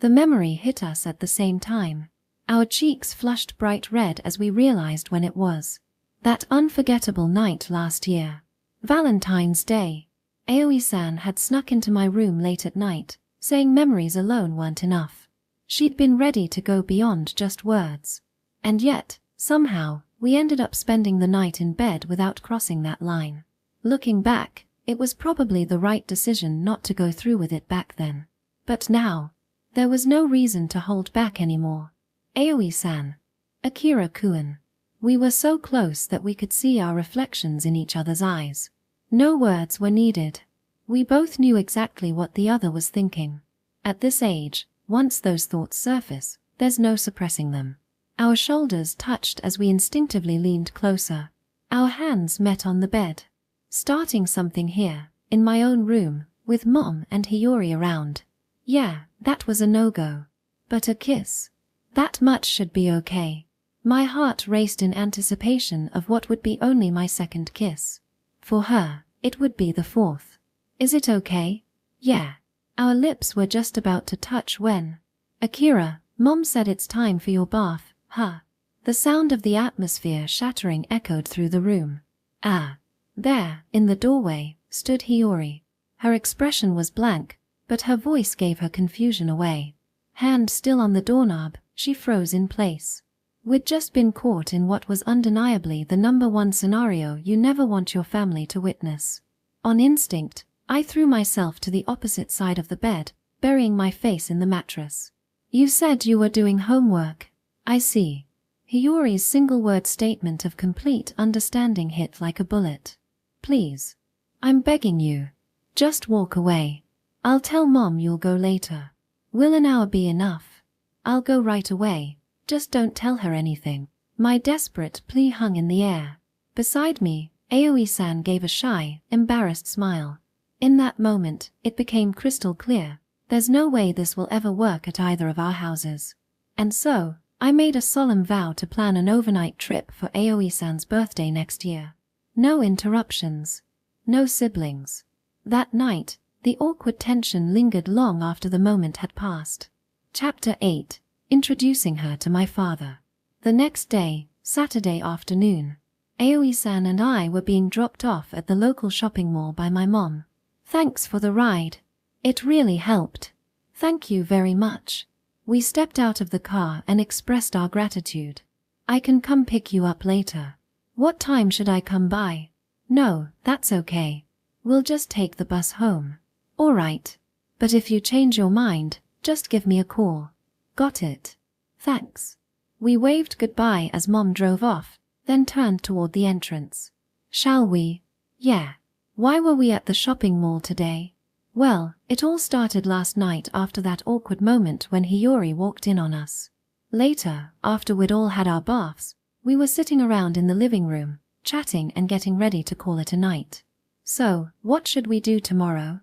The memory hit us at the same time. Our cheeks flushed bright red as we realized when it was. That unforgettable night last year. Valentine's Day. Aoi-san had snuck into my room late at night, saying memories alone weren't enough. She'd been ready to go beyond just words. And yet, somehow, we ended up spending the night in bed without crossing that line. Looking back, it was probably the right decision not to go through with it back then. But now, there was no reason to hold back anymore. "Aoi-san." "Akira-kun." We were so close that we could see our reflections in each other's eyes. No words were needed. We both knew exactly what the other was thinking. At this age, once those thoughts surface, there's no suppressing them. Our shoulders touched as we instinctively leaned closer. Our hands met on the bed. Starting something here, in my own room, with Mom and Hiyori around. Yeah, that was a no-go. But a kiss. That much should be okay. My heart raced in anticipation of what would be only my second kiss. For her, it would be the 4th. "Is it okay?" "Yeah." Our lips were just about to touch when, "Akira, Mom said it's time for your bath, Huh. The sound of the atmosphere shattering echoed through the room. Ah. There, in the doorway, stood Hiyori. Her expression was blank, but her voice gave her confusion away. Hand still on the doorknob, she froze in place. We'd just been caught in what was undeniably the #1 scenario you never want your family to witness. On instinct, I threw myself to the opposite side of the bed, burying my face in the mattress. You said you were doing homework. I see. Hiyori's single-word statement of complete understanding hit like a bullet. Please. I'm begging you. Just walk away. I'll tell Mom you'll go later. Will an hour be enough? I'll go right away. Just don't tell her anything. My desperate plea hung in the air. Beside me, Aoi-san gave a shy, embarrassed smile. In that moment, it became crystal clear. There's no way this will ever work at either of our houses. And so, I made a solemn vow to plan an overnight trip for Aoi-san's birthday next year. No interruptions. No siblings. That night, the awkward tension lingered long after the moment had passed. Chapter 8. Introducing her to my father. The next day, Saturday afternoon, Aoi-san and I were being dropped off at the local shopping mall by my mom. Thanks for the ride. It really helped. Thank you very much. We stepped out of the car and expressed our gratitude. I can come pick you up later. What time should I come by? No, that's okay. We'll just take the bus home. All right. But if you change your mind, just give me a call. Got it. Thanks. We waved goodbye as Mom drove off, then turned toward the entrance. Shall we? Yeah. Why were we at the shopping mall today? Well, it all started last night after that awkward moment when Hiyori walked in on us. Later, after we'd all had our baths, we were sitting around in the living room, chatting and getting ready to call it a night. So, what should we do tomorrow?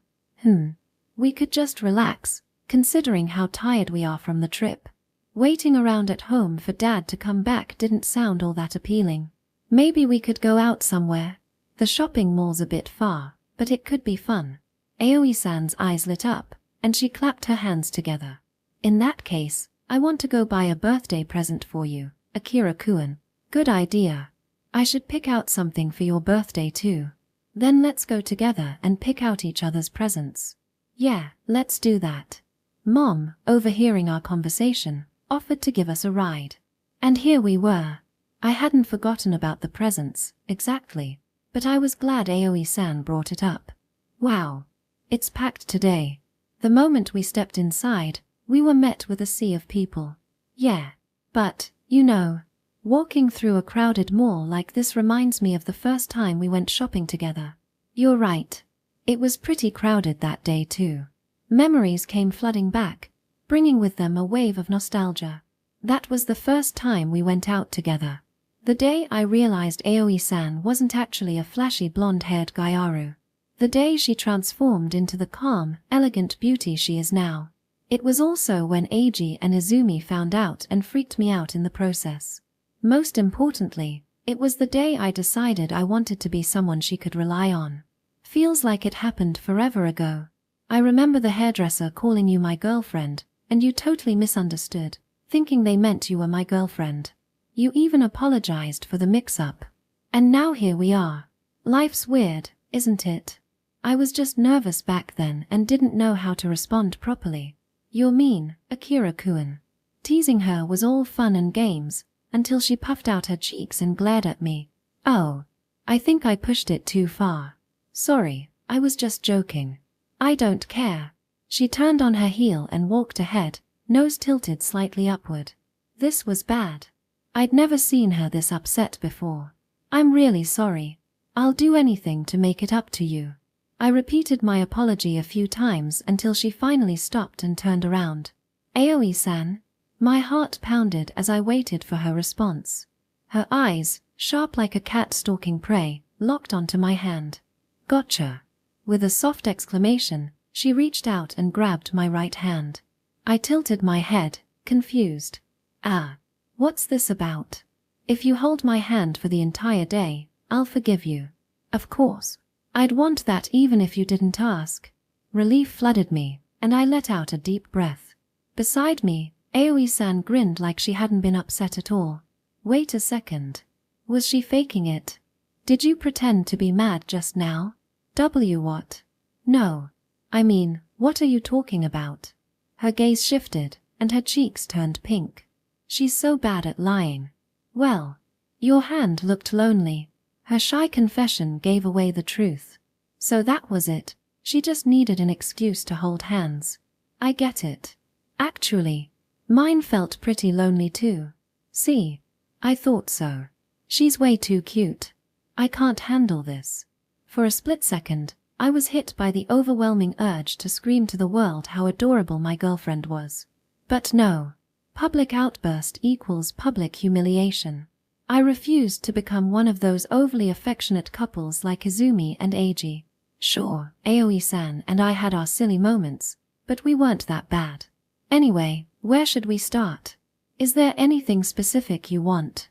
We could just relax, considering how tired we are from the trip. Waiting around at home for Dad to come back didn't sound all that appealing. Maybe we could go out somewhere. The shopping mall's a bit far, but it could be fun. Aoi-san's eyes lit up, and she clapped her hands together. In that case, I want to go buy a birthday present for you, Akira-kun. Good idea. I should pick out something for your birthday too. Then let's go together and pick out each other's presents. Yeah, let's do that. Mom, overhearing our conversation, offered to give us a ride. And here we were. I hadn't forgotten about the presents, exactly, but I was glad Aoi-san brought it up. Wow. It's packed today. The moment we stepped inside, we were met with a sea of people. Yeah. But, you know, walking through a crowded mall like this reminds me of the first time we went shopping together. You're right. It was pretty crowded that day too. Memories came flooding back, bringing with them a wave of nostalgia. That was the first time we went out together. The day I realized Aoi-san wasn't actually a flashy blonde-haired gyaru. The day she transformed into the calm, elegant beauty she is now. It was also when Eiji and Izumi found out and freaked me out in the process. Most importantly, it was the day I decided I wanted to be someone she could rely on. Feels like it happened forever ago. I remember the hairdresser calling you my girlfriend, and you totally misunderstood, thinking they meant you were my girlfriend. You even apologized for the mix-up. And now here we are. Life's weird, isn't it? I was just nervous back then and didn't know how to respond properly. You're mean, Akira-kun. Teasing her was all fun and games, until she puffed out her cheeks and glared at me. Oh, I think I pushed it too far. Sorry, I was just joking. I don't care. She turned on her heel and walked ahead, nose tilted slightly upward. This was bad. I'd never seen her this upset before. I'm really sorry. I'll do anything to make it up to you. I repeated my apology a few times until she finally stopped and turned around. Aoi-san? My heart pounded as I waited for her response. Her eyes, sharp like a cat stalking prey, locked onto my hand. Gotcha. With a soft exclamation, she reached out and grabbed my right hand. I tilted my head, confused. Ah. What's this about? If you hold my hand for the entire day, I'll forgive you. Of course. I'd want that even if you didn't ask. Relief flooded me, and I let out a deep breath. Beside me, Aoi-san grinned like she hadn't been upset at all. Wait a second. Was she faking it? Did you pretend to be mad just now? What? No. I mean, what are you talking about? Her gaze shifted, and her cheeks turned pink. She's so bad at lying. Well, your hand looked lonely. Her shy confession gave away the truth. So that was it. She just needed an excuse to hold hands. I get it. Actually, mine felt pretty lonely too. See? I thought so. She's way too cute. I can't handle this. For a split second, I was hit by the overwhelming urge to scream to the world how adorable my girlfriend was. But no. Public outburst equals public humiliation. I refused to become one of those overly affectionate couples like Izumi and Eiji. Sure, Aoi-san and I had our silly moments, but we weren't that bad. Anyway, where should we start? Is there anything specific you want?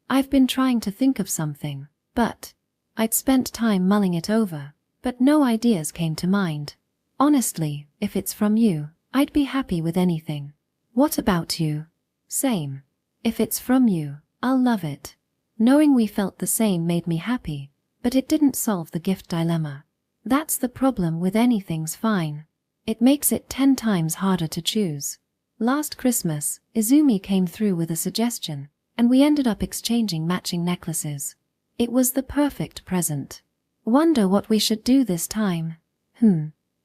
I've been trying to think of something, but I'd spent time mulling it over, but no ideas came to mind. Honestly, if it's from you, I'd be happy with anything. What about you? Same. If it's from you, I'll love it. Knowing we felt the same made me happy, but it didn't solve the gift dilemma. That's the problem with anything's fine. It makes it 10 times harder to choose. Last Christmas, Izumi came through with a suggestion, and we ended up exchanging matching necklaces. It was the perfect present. Wonder what we should do this time.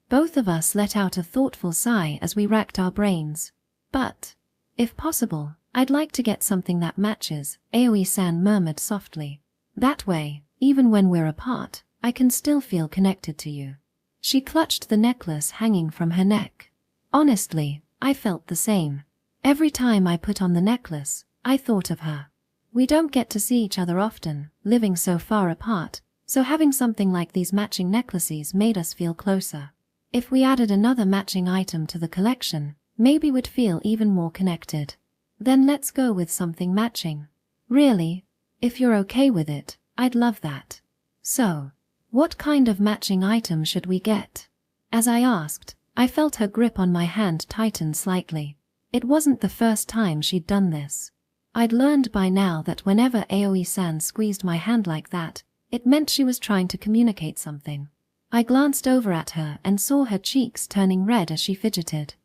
Both of us let out a thoughtful sigh as we racked our brains. But, if possible, I'd like to get something that matches, Aoi-san murmured softly. That way, even when we're apart, I can still feel connected to you. She clutched the necklace hanging from her neck. Honestly, I felt the same. Every time I put on the necklace, I thought of her. We don't get to see each other often, living so far apart, so having something like these matching necklaces made us feel closer. If we added another matching item to the collection, maybe we'd feel even more connected. Then let's go with something matching. Really? If you're okay with it, I'd love that. So, what kind of matching item should we get? As I asked, I felt her grip on my hand tighten slightly. It wasn't the first time she'd done this. I'd learned by now that whenever Aoi-san squeezed my hand like that, it meant she was trying to communicate something. I glanced over at her and saw her cheeks turning red as she fidgeted.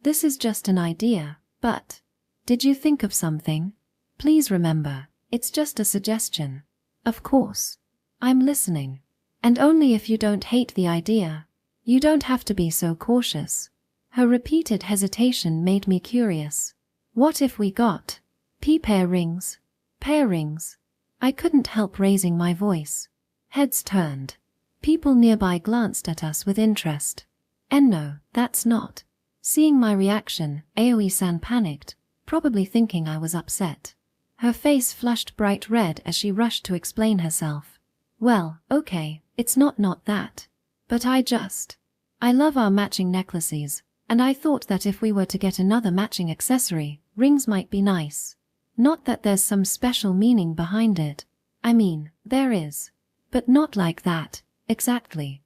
This is just an idea, but did you think of something? Please remember, it's just a suggestion. Of course. I'm listening. And only if you don't hate the idea. You don't have to be so cautious. Her repeated hesitation made me curious. What if we got pair rings? Pair rings? I couldn't help raising my voice. Heads turned. People nearby glanced at us with interest. And no, that's not. Seeing my reaction, Aoi-san panicked, probably thinking I was upset. Her face flushed bright red as she rushed to explain herself. Well, okay, it's not that. But I love our matching necklaces, and I thought that if we were to get another matching accessory, rings might be nice. Not that there's some special meaning behind it. I mean, there is. But not like that, exactly.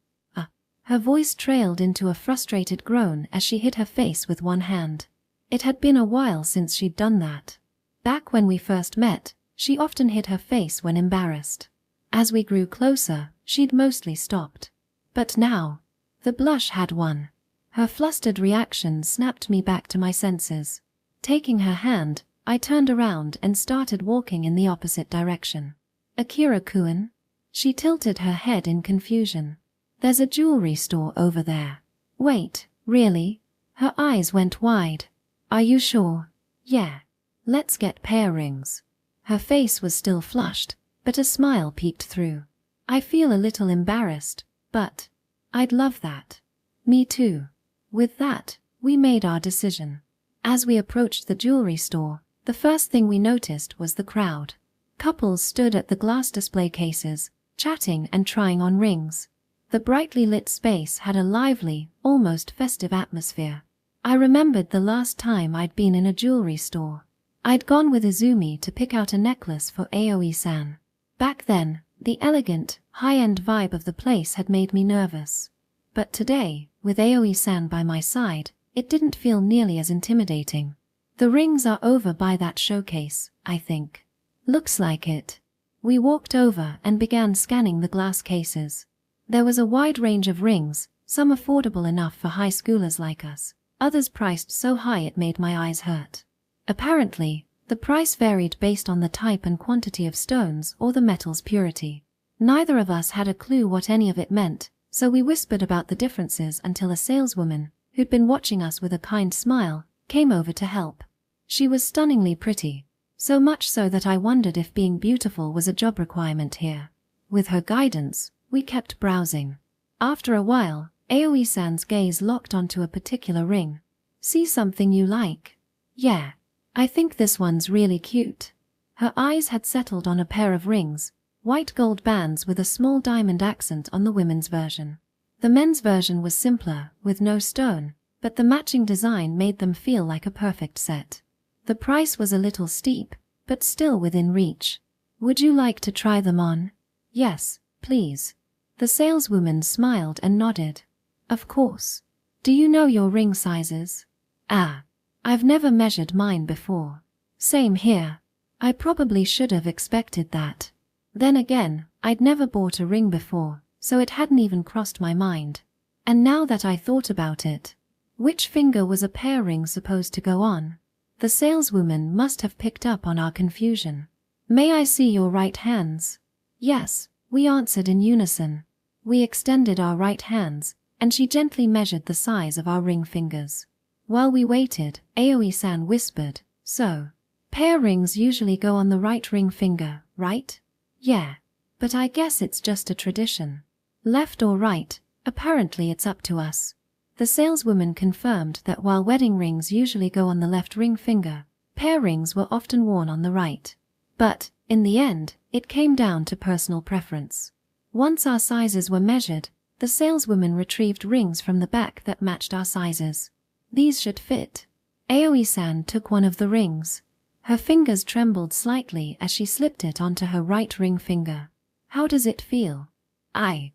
Her voice trailed into a frustrated groan as she hid her face with one hand. It had been a while since she'd done that. Back when we first met, she often hid her face when embarrassed. As we grew closer, she'd mostly stopped. But now, the blush had won. Her flustered reaction snapped me back to my senses. Taking her hand, I turned around and started walking in the opposite direction. Akira-kun? She tilted her head in confusion. There's a jewelry store over there. Wait, really? Her eyes went wide. Are you sure? Yeah. Let's get pair rings. Her face was still flushed, but a smile peeked through. I feel a little embarrassed, but I'd love that. Me too. With that, we made our decision. As we approached the jewelry store, the first thing we noticed was the crowd. Couples stood at the glass display cases, chatting and trying on rings. The brightly lit space had a lively, almost festive atmosphere. I remembered the last time I'd been in a jewelry store. I'd gone with Izumi to pick out a necklace for Aoi-san. Back then, the elegant, high-end vibe of the place had made me nervous. But today, with Aoi-san by my side, it didn't feel nearly as intimidating. The rings are over by that showcase, I think. Looks like it. We walked over and began scanning the glass cases. There was a wide range of rings, some affordable enough for high schoolers like us, others priced so high it made my eyes hurt. Apparently, the price varied based on the type and quantity of stones or the metal's purity. Neither of us had a clue what any of it meant, so we whispered about the differences until a saleswoman, who'd been watching us with a kind smile, came over to help. She was stunningly pretty, so much so that I wondered if being beautiful was a job requirement here. With her guidance, we kept browsing. After a while, Aoi-san's gaze locked onto a particular ring. See something you like? Yeah. I think this one's really cute. Her eyes had settled on a pair of rings, white gold bands with a small diamond accent on the women's version. The men's version was simpler, with no stone, but the matching design made them feel like a perfect set. The price was a little steep, but still within reach. Would you like to try them on? Yes, please. The saleswoman smiled and nodded. Of course. Do you know your ring sizes? Ah. I've never measured mine before. Same here. I probably should have expected that. Then again, I'd never bought a ring before, so it hadn't even crossed my mind. And now that I thought about it, which finger was a pear ring supposed to go on? The saleswoman must have picked up on our confusion. May I see your right hands? Yes, we answered in unison. We extended our right hands, and she gently measured the size of our ring fingers. While we waited, Aoi-san whispered, so, pear rings usually go on the right ring finger, right? Yeah. But I guess it's just a tradition. Left or right, apparently it's up to us. The saleswoman confirmed that while wedding rings usually go on the left ring finger, pear rings were often worn on the right. But, in the end, it came down to personal preference. Once our sizes were measured, the saleswoman retrieved rings from the back that matched our sizes. These should fit. Aoi-san took one of the rings. Her fingers trembled slightly as she slipped it onto her right ring finger. How does it feel? I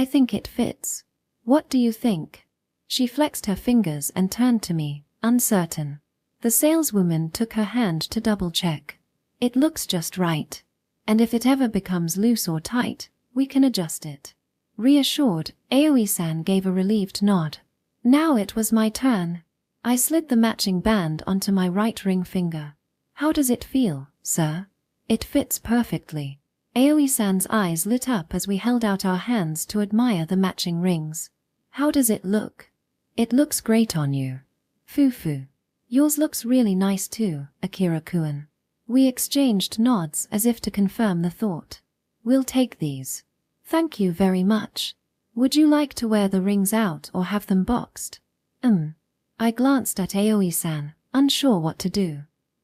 think it fits. What do you think? She flexed her fingers and turned to me, uncertain. The saleswoman took her hand to double-check. It looks just right. And if it ever becomes loose or tight, we can adjust it. Reassured, Aoi-san gave a relieved nod. Now it was my turn. I slid the matching band onto my right ring finger. How does it feel, sir? It fits perfectly. Aoi-san's eyes lit up as we held out our hands to admire the matching rings. How does it look? It looks great on you. Fufu. Yours looks really nice too, Akira-kun. We exchanged nods as if to confirm the thought. We'll take these. Thank you very much. Would you like to wear the rings out or have them boxed? I glanced at Aoi-san, unsure what to do.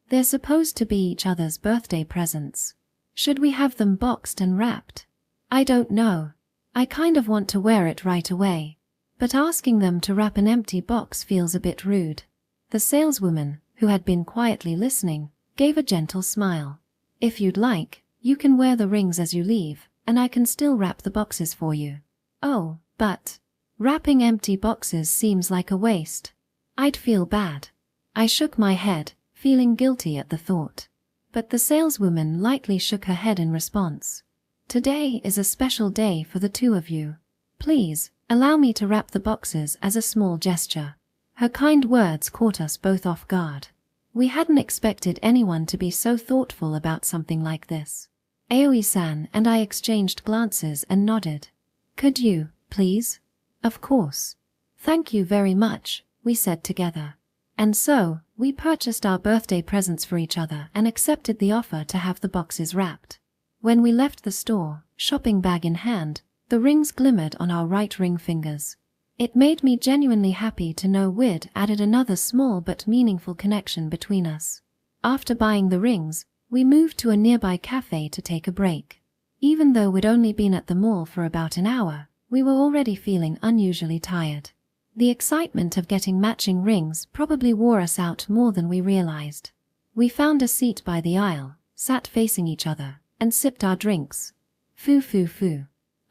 They're supposed to be each other's birthday presents. Should we have them boxed and wrapped? I don't know. I kind of want to wear it right away. But asking them to wrap an empty box feels a bit rude. The saleswoman, who had been quietly listening, gave a gentle smile. If you'd like, you can wear the rings as you leave, and I can still wrap the boxes for you. Oh, but wrapping empty boxes seems like a waste. I'd feel bad. I shook my head, feeling guilty at the thought. But the saleswoman lightly shook her head in response. Today is a special day for the two of you. Please, allow me to wrap the boxes as a small gesture. Her kind words caught us both off guard. We hadn't expected anyone to be so thoughtful about something like this. Aoi-san and I exchanged glances and nodded. Could you, please? Of course. Thank you very much, we said together. And so, we purchased our birthday presents for each other and accepted the offer to have the boxes wrapped. When we left the store, shopping bag in hand, the rings glimmered on our right ring fingers. It made me genuinely happy to know we'd added another small but meaningful connection between us. After buying the rings, we moved to a nearby cafe to take a break. Even though we'd only been at the mall for about an hour, we were already feeling unusually tired. The excitement of getting matching rings probably wore us out more than we realized. We found a seat by the aisle, sat facing each other, and sipped our drinks. Foo.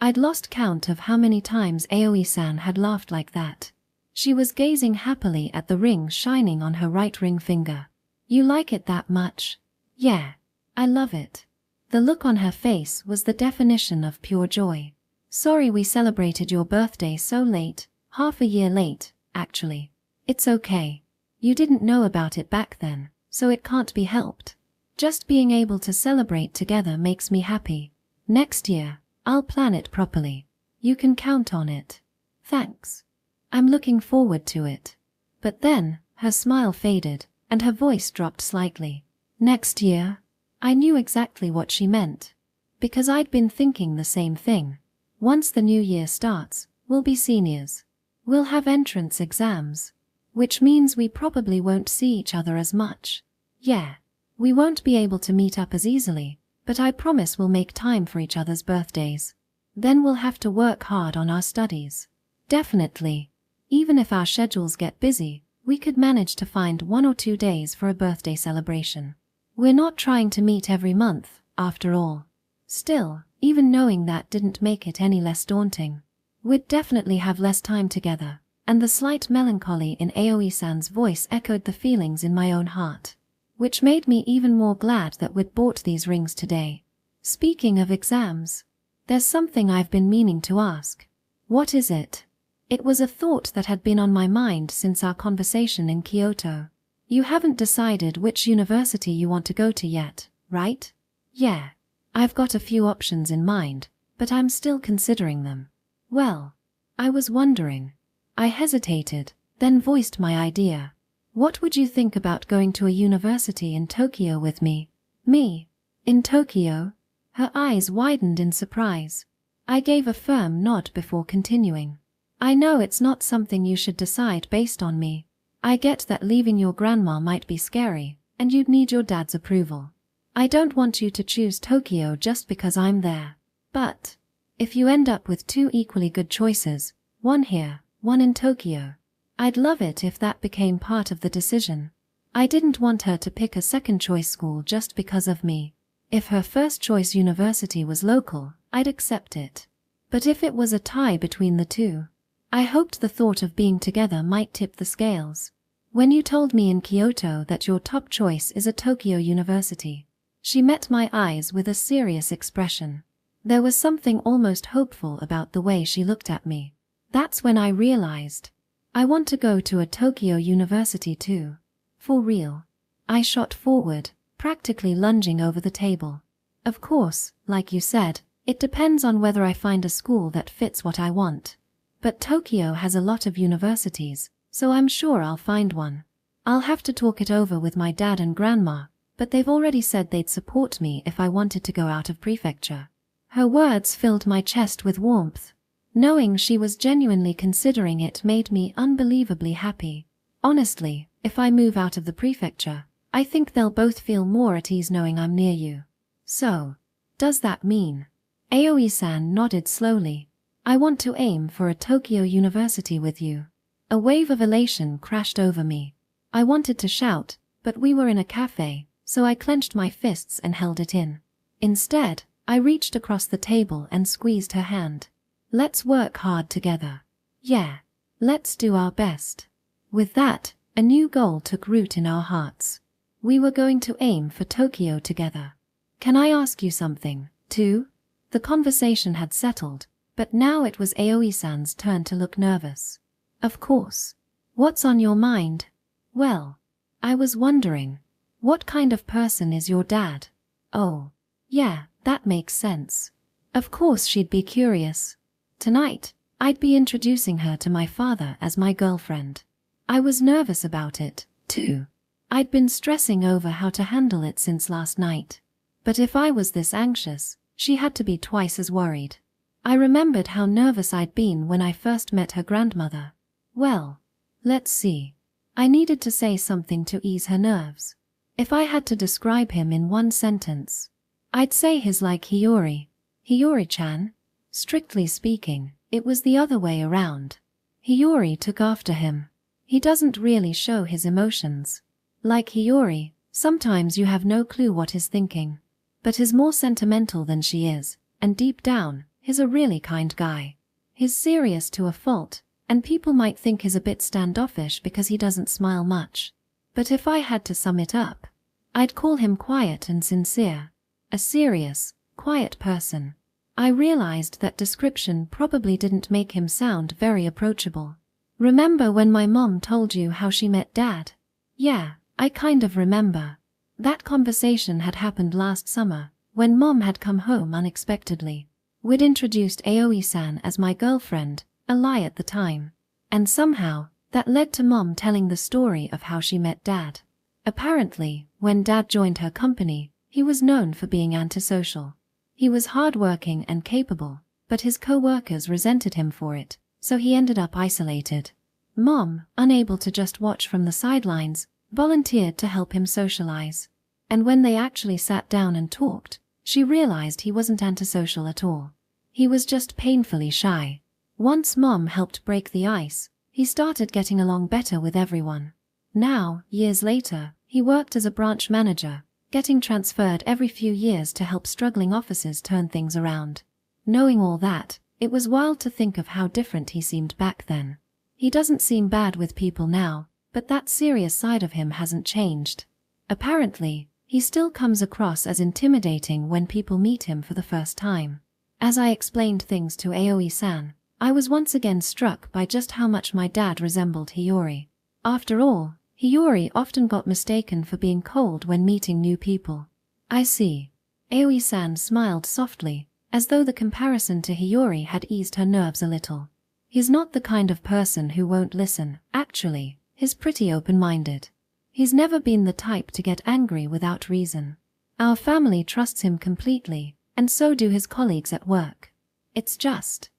I'd lost count of how many times Aoi-san had laughed like that. She was gazing happily at the ring shining on her right ring finger. You like it that much? Yeah. I love it. The look on her face was the definition of pure joy. Sorry we celebrated your birthday so late, half a year late, actually. It's okay. You didn't know about it back then, so it can't be helped. Just being able to celebrate together makes me happy. Next year, I'll plan it properly. You can count on it. Thanks. I'm looking forward to it. But then, her smile faded, and her voice dropped slightly. Next year? I knew exactly what she meant. Because I'd been thinking the same thing. Once the new year starts, we'll be seniors. We'll have entrance exams. Which means we probably won't see each other as much. Yeah. We won't be able to meet up as easily, but I promise we'll make time for each other's birthdays. Then we'll have to work hard on our studies. Definitely. Even if our schedules get busy, we could manage to find 1 or 2 days for a birthday celebration. We're not trying to meet every month, after all. Still, even knowing that didn't make it any less daunting. We'd definitely have less time together, and the slight melancholy in Aoi-san's voice echoed the feelings in my own heart. Which made me even more glad that we'd bought these rings today. Speaking of exams, there's something I've been meaning to ask. What is it? It was a thought that had been on my mind since our conversation in Kyoto. You haven't decided which university you want to go to yet, right? Yeah. I've got a few options in mind, but I'm still considering them. Well, I was wondering. I hesitated, then voiced my idea. What would you think about going to a university in Tokyo with me? Me? In Tokyo? Her eyes widened in surprise. I gave a firm nod before continuing. I know it's not something you should decide based on me. I get that leaving your grandma might be scary, and you'd need your dad's approval. I don't want you to choose Tokyo just because I'm there. But if you end up with 2 equally good choices, one here, one in Tokyo, I'd love it if that became part of the decision. I didn't want her to pick a second choice school just because of me. If her first choice university was local, I'd accept it. But if it was a tie between the two, I hoped the thought of being together might tip the scales. When you told me in Kyoto that your top choice is a Tokyo university, she met my eyes with a serious expression. There was something almost hopeful about the way she looked at me. That's when I realized, I want to go to a Tokyo university too. For real. I shot forward, practically lunging over the table. Of course, like you said, it depends on whether I find a school that fits what I want. But Tokyo has a lot of universities, so I'm sure I'll find one. I'll have to talk it over with my dad and grandma, but they've already said they'd support me if I wanted to go out of prefecture. Her words filled my chest with warmth. Knowing she was genuinely considering it made me unbelievably happy. Honestly, if I move out of the prefecture, I think they'll both feel more at ease knowing I'm near you. So, does that mean? Aoi-san nodded slowly. I want to aim for a Tokyo university with you. A wave of elation crashed over me. I wanted to shout, but we were in a cafe, so I clenched my fists and held it in. Instead, I reached across the table and squeezed her hand. Let's work hard together. Yeah, let's do our best. With that, a new goal took root in our hearts. We were going to aim for Tokyo together. Can I ask you something, too? The conversation had settled, but now it was Aoi-san's turn to look nervous. Of course. What's on your mind? Well, I was wondering, what kind of person is your dad? Oh, yeah, that makes sense. Of course she'd be curious. Tonight, I'd be introducing her to my father as my girlfriend. I was nervous about it, too. I'd been stressing over how to handle it since last night. But if I was this anxious, she had to be twice as worried. I remembered how nervous I'd been when I first met her grandmother. Well, let's see. I needed to say something to ease her nerves. If I had to describe him in one sentence, I'd say he's like Hiyori. Hiyori-chan? Strictly speaking, it was the other way around. Hiyori took after him. He doesn't really show his emotions. Like Hiyori, sometimes you have no clue what he's thinking. But he's more sentimental than she is, and deep down, he's a really kind guy. He's serious to a fault, and people might think he's a bit standoffish because he doesn't smile much. But if I had to sum it up, I'd call him quiet and sincere. A serious, quiet person. I realized that description probably didn't make him sound very approachable. Remember when my mom told you how she met Dad? Yeah, I kind of remember. That conversation had happened last summer, when Mom had come home unexpectedly. We'd introduced Aoi-san as my girlfriend, a lie at the time. And somehow, that led to Mom telling the story of how she met Dad. Apparently, when Dad joined her company, he was known for being antisocial. He was hardworking and capable, but his co-workers resented him for it, so he ended up isolated. Mom, unable to just watch from the sidelines, volunteered to help him socialize. And when they actually sat down and talked, she realized he wasn't antisocial at all. He was just painfully shy. Once Mom helped break the ice, he started getting along better with everyone. Now, years later, he worked as a branch manager, getting transferred every few years to help struggling offices turn things around. Knowing all that, it was wild to think of how different he seemed back then. He doesn't seem bad with people now, but that serious side of him hasn't changed. Apparently, he still comes across as intimidating when people meet him for the first time. As I explained things to Aoi-san, I was once again struck by just how much my dad resembled Hiyori. After all, Hiyori often got mistaken for being cold when meeting new people. I see. Aoi-san smiled softly, as though the comparison to Hiyori had eased her nerves a little. He's not the kind of person who won't listen, actually, he's pretty open-minded. He's never been the type to get angry without reason. Our family trusts him completely, and so do his colleagues at work. It's just.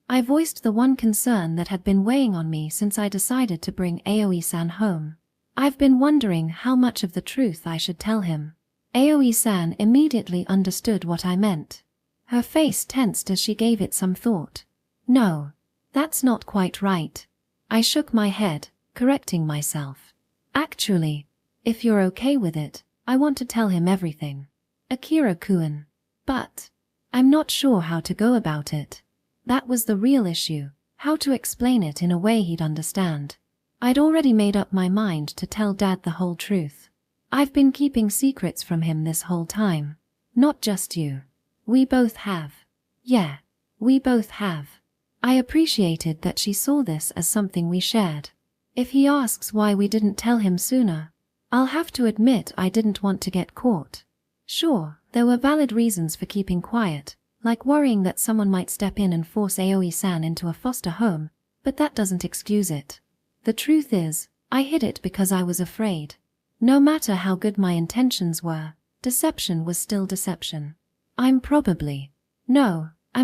I voiced the one concern that had been weighing on me since I decided to bring Aoi-san home. I've been wondering how much of the truth I should tell him. Aoi-san immediately understood what I meant. Her face tensed as she gave it some thought. No, that's not quite right. I shook my head, correcting myself. Actually, if you're okay with it, I want to tell him everything. Akira-kun. But I'm not sure how to go about it. That was the real issue, how to explain it in a way he'd understand. I'd already made up my mind to tell Dad the whole truth. I've been keeping secrets from him this whole time. Not just you. We both have. Yeah, we both have. I appreciated that she saw this as something we shared. If he asks why we didn't tell him sooner, I'll have to admit I didn't want to get caught. Sure, there were valid reasons for keeping quiet, like worrying that someone might step in and force Aoi-san into a foster home, but that doesn't excuse it. The truth is, I hid it because I was afraid. No matter how good my intentions were, deception was still deception. I'm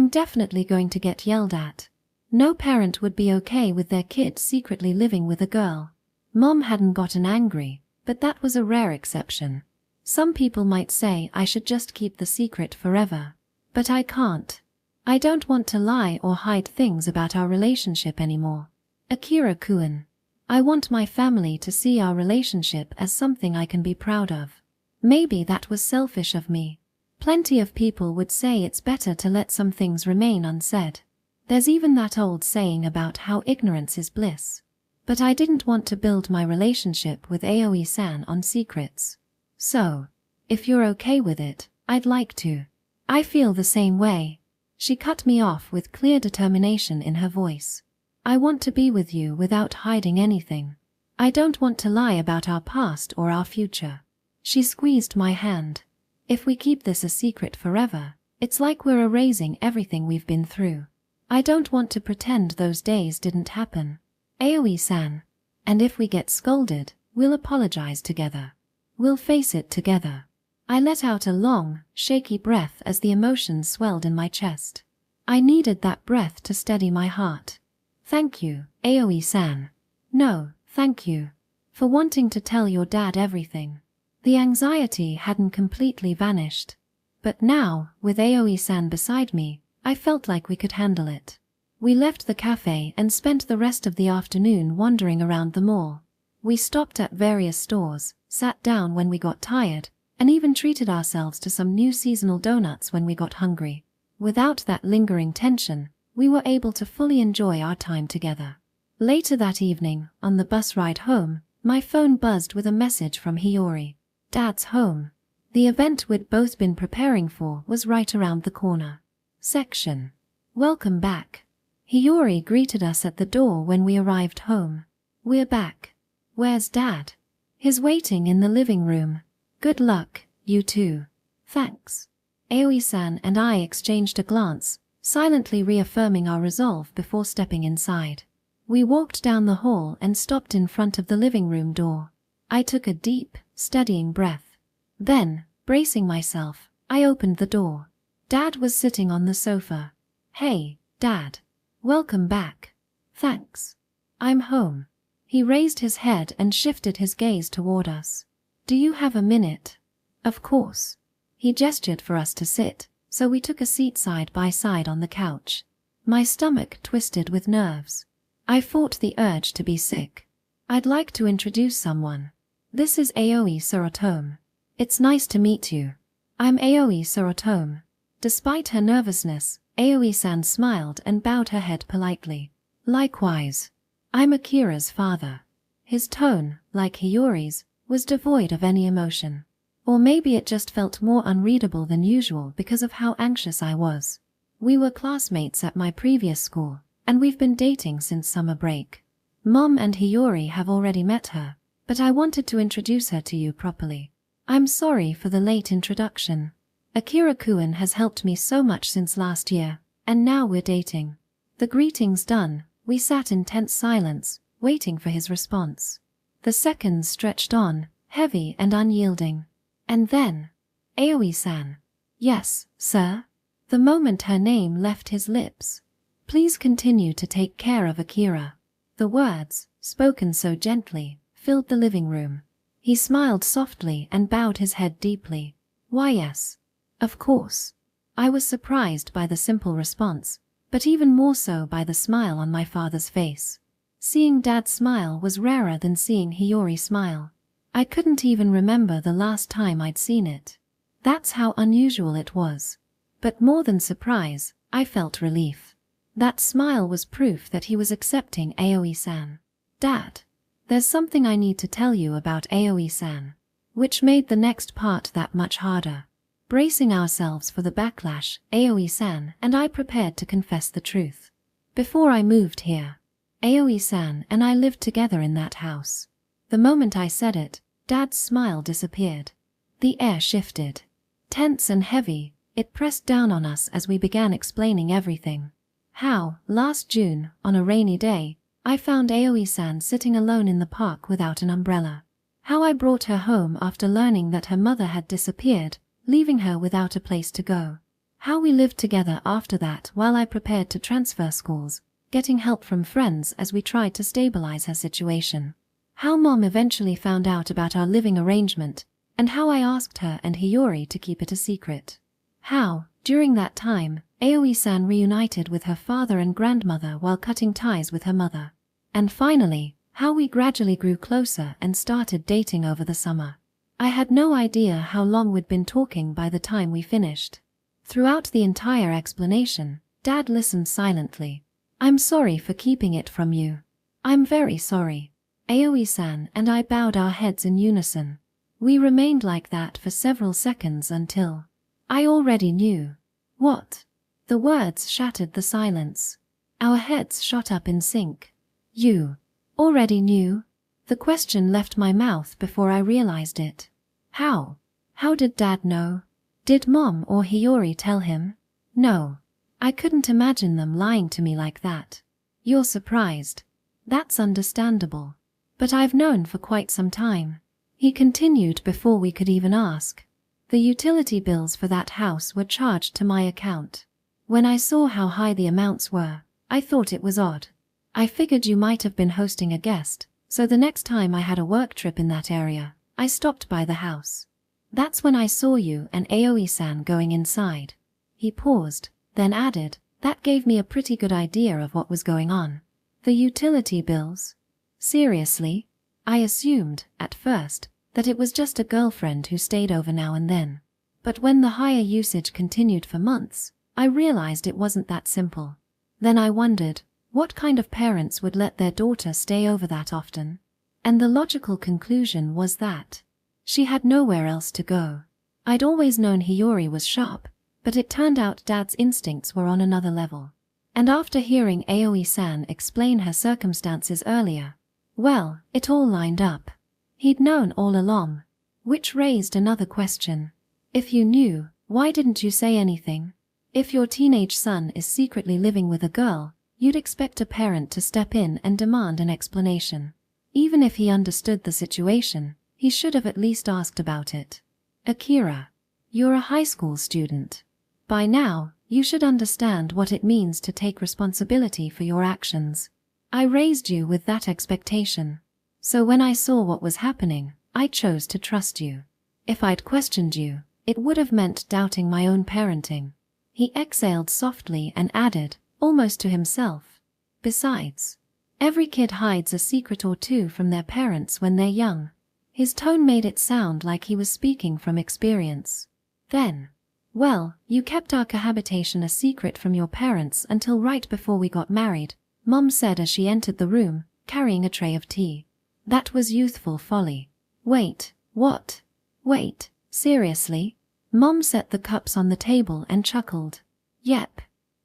definitely going to get yelled at. No parent would be okay with their kid secretly living with a girl. Mom hadn't gotten angry, but that was a rare exception. Some people might say I should just keep the secret forever. But I can't. I don't want to lie or hide things about our relationship anymore. Akira-kun. I want my family to see our relationship as something I can be proud of. Maybe that was selfish of me. Plenty of people would say it's better to let some things remain unsaid. There's even that old saying about how ignorance is bliss. But I didn't want to build my relationship with Aoi-san on secrets. So, if you're okay with it, I'd like to. I feel the same way. She cut me off with clear determination in her voice. I want to be with you without hiding anything. I don't want to lie about our past or our future. She squeezed my hand. If we keep this a secret forever, it's like we're erasing everything we've been through. I don't want to pretend those days didn't happen. Aoi-san. And if we get scolded, we'll apologize together. We'll face it together. I let out a long, shaky breath as the emotions swelled in my chest. I needed that breath to steady my heart. Thank you, Aoi-san. No, thank you. For wanting to tell your dad everything. The anxiety hadn't completely vanished. But now, with Aoi-san beside me, I felt like we could handle it. We left the cafe and spent the rest of the afternoon wandering around the mall. We stopped at various stores, sat down when we got tired, and even treated ourselves to some new seasonal donuts when we got hungry. Without that lingering tension, we were able to fully enjoy our time together. Later that evening, on the bus ride home, my phone buzzed with a message from Hiyori. Dad's home. The event we'd both been preparing for was right around the corner. Section. Welcome back. Hiyori greeted us at the door when we arrived home. We're back. Where's Dad? He's waiting in the living room. Good luck, you two. Thanks. Aoi-san and I exchanged a glance, silently reaffirming our resolve before stepping inside. We walked down the hall and stopped in front of the living room door. I took a deep, steadying breath. Then, bracing myself, I opened the door. Dad was sitting on the sofa. Hey, Dad. Welcome back. Thanks. I'm home. He raised his head and shifted his gaze toward us. Do you have a minute? Of course. He gestured for us to sit, so we took a seat side by side on the couch. My stomach twisted with nerves. I fought the urge to be sick. I'd like to introduce someone. This is Aoi Sorotome. It's nice to meet you. I'm Aoi Sorotome. Despite her nervousness, Aoi-san smiled and bowed her head politely. Likewise. I'm Akira's father. His tone, like Hiyori's, was devoid of any emotion. Or maybe it just felt more unreadable than usual because of how anxious I was. We were classmates at my previous school, and we've been dating since summer break. Mom and Hiyori have already met her, but I wanted to introduce her to you properly. I'm sorry for the late introduction. Akira-kun has helped me so much since last year, and now we're dating. The greetings done, we sat in tense silence, waiting for his response. The seconds stretched on, heavy and unyielding. And then, Aoi-san. Yes, sir? The moment her name left his lips. Please continue to take care of Akira. The words, spoken so gently, filled the living room. He smiled softly and bowed his head deeply. Why yes. Of course. I was surprised by the simple response, but even more so by the smile on my father's face. Seeing Dad smile was rarer than seeing Hiyori smile. I couldn't even remember the last time I'd seen it. That's how unusual it was. But more than surprise, I felt relief. That smile was proof that he was accepting Aoi-san. Dad, there's something I need to tell you about Aoi-san. Which made the next part that much harder. Bracing ourselves for the backlash, Aoi-san and I prepared to confess the truth. Before I moved here, Aoi-san and I lived together in that house. The moment I said it, Dad's smile disappeared. The air shifted. Tense and heavy, it pressed down on us as we began explaining everything. How, last June, on a rainy day, I found Aoi-san sitting alone in the park without an umbrella. How I brought her home after learning that her mother had disappeared, leaving her without a place to go. How we lived together after that while I prepared to transfer schools, getting help from friends as we tried to stabilize her situation. How Mom eventually found out about our living arrangement, and how I asked her and Hiyori to keep it a secret. How, during that time, Aoi-san reunited with her father and grandmother while cutting ties with her mother. And finally, how we gradually grew closer and started dating over the summer. I had no idea how long we'd been talking by the time we finished. Throughout the entire explanation, Dad listened silently. I'm sorry for keeping it from you. I'm very sorry. Aoi-san and I bowed our heads in unison. We remained like that for several seconds until I already knew. What? The words shattered the silence. Our heads shot up in sync. You already knew? The question left my mouth before I realized it. How? How did Dad know? Did Mom or Hiyori tell him? No. I couldn't imagine them lying to me like that. You're surprised. That's understandable. But I've known for quite some time. He continued before we could even ask. The utility bills for that house were charged to my account. When I saw how high the amounts were, I thought it was odd. I figured you might have been hosting a guest, so the next time I had a work trip in that area, I stopped by the house. That's when I saw you and Aoi-san going inside. He paused, then added, that gave me a pretty good idea of what was going on. The utility bills? Seriously? I assumed, at first, that it was just a girlfriend who stayed over now and then. But when the higher usage continued for months, I realized it wasn't that simple. Then I wondered, what kind of parents would let their daughter stay over that often? And the logical conclusion was that she had nowhere else to go. I'd always known Hiyori was sharp, but it turned out Dad's instincts were on another level. And after hearing Aoi-san explain her circumstances earlier, well, it all lined up. He'd known all along. Which raised another question. If you knew, why didn't you say anything? If your teenage son is secretly living with a girl, you'd expect a parent to step in and demand an explanation. Even if he understood the situation, he should have at least asked about it. Akira, you're a high school student. By now, you should understand what it means to take responsibility for your actions. I raised you with that expectation. So when I saw what was happening, I chose to trust you. If I'd questioned you, it would have meant doubting my own parenting. He exhaled softly and added, almost to himself. Besides, every kid hides a secret or two from their parents when they're young. His tone made it sound like he was speaking from experience. Then, well, you kept our cohabitation a secret from your parents until right before we got married, Mom said as she entered the room, carrying a tray of tea. That was youthful folly. Wait, what? Wait, seriously? Mom set the cups on the table and chuckled. Yep.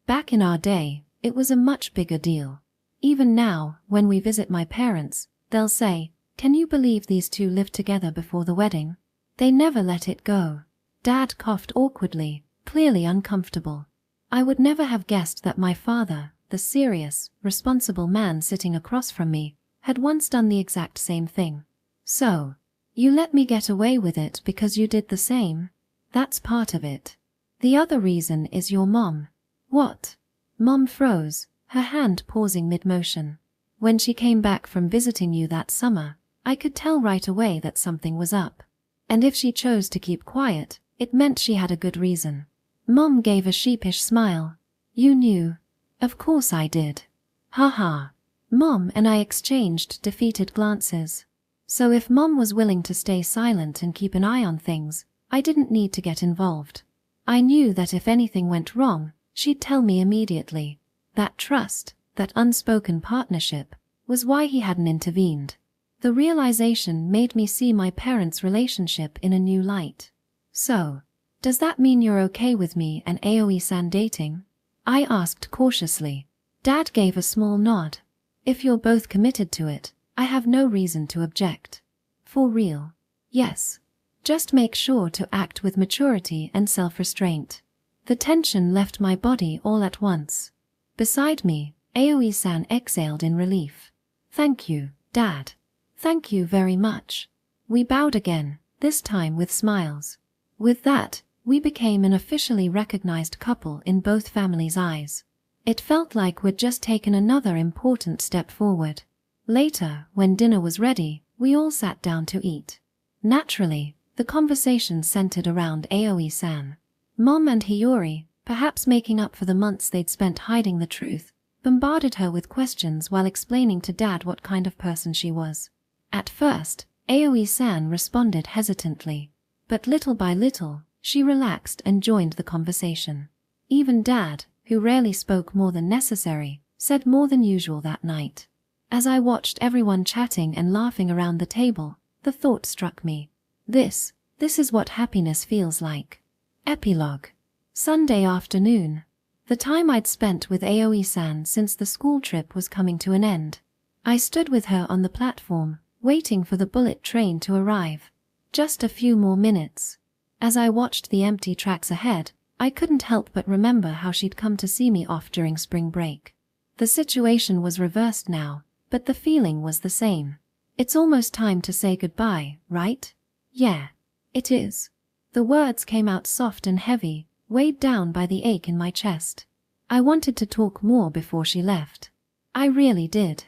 Back in our day, it was a much bigger deal. Even now, when we visit my parents, they'll say, "Can you believe these two lived together before the wedding?" They never let it go. Dad coughed awkwardly, clearly uncomfortable. I would never have guessed that my father, the serious, responsible man sitting across from me, had once done the exact same thing. So, you let me get away with it because you did the same? That's part of it. The other reason is your mom. What? Mom froze, her hand pausing mid-motion. When she came back from visiting you that summer, I could tell right away that something was up. And if she chose to keep quiet, it meant she had a good reason. Mom gave a sheepish smile. You knew. Of course I did. Ha. Mom and I exchanged defeated glances. So if Mom was willing to stay silent and keep an eye on things, I didn't need to get involved. I knew that if anything went wrong, she'd tell me immediately. That trust, that unspoken partnership, was why he hadn't intervened. The realization made me see my parents' relationship in a new light. So, does that mean you're okay with me and Aoi-san dating? I asked cautiously. Dad gave a small nod. If you're both committed to it, I have no reason to object. For real? Yes. Just make sure to act with maturity and self-restraint. The tension left my body all at once. Beside me, Aoi-san exhaled in relief. Thank you, Dad. Thank you very much. We bowed again, this time with smiles. With that, we became an officially recognized couple in both families' eyes. It felt like we'd just taken another important step forward. Later, when dinner was ready, we all sat down to eat. Naturally, the conversation centered around Aoi-san. Mom and Hiyori, perhaps making up for the months they'd spent hiding the truth, bombarded her with questions while explaining to Dad what kind of person she was. At first, Aoi-san responded hesitantly, but little by little, she relaxed and joined the conversation. Even Dad, who rarely spoke more than necessary, said more than usual that night. As I watched everyone chatting and laughing around the table, the thought struck me. This is what happiness feels like. Epilogue. Sunday afternoon. The time I'd spent with Aoi-san since the school trip was coming to an end. I stood with her on the platform, waiting for the bullet train to arrive. Just a few more minutes. As I watched the empty tracks ahead, I couldn't help but remember how she'd come to see me off during spring break. The situation was reversed now, but the feeling was the same. It's almost time to say goodbye, right? Yeah, it is. The words came out soft and heavy, weighed down by the ache in my chest. I wanted to talk more before she left. I really did.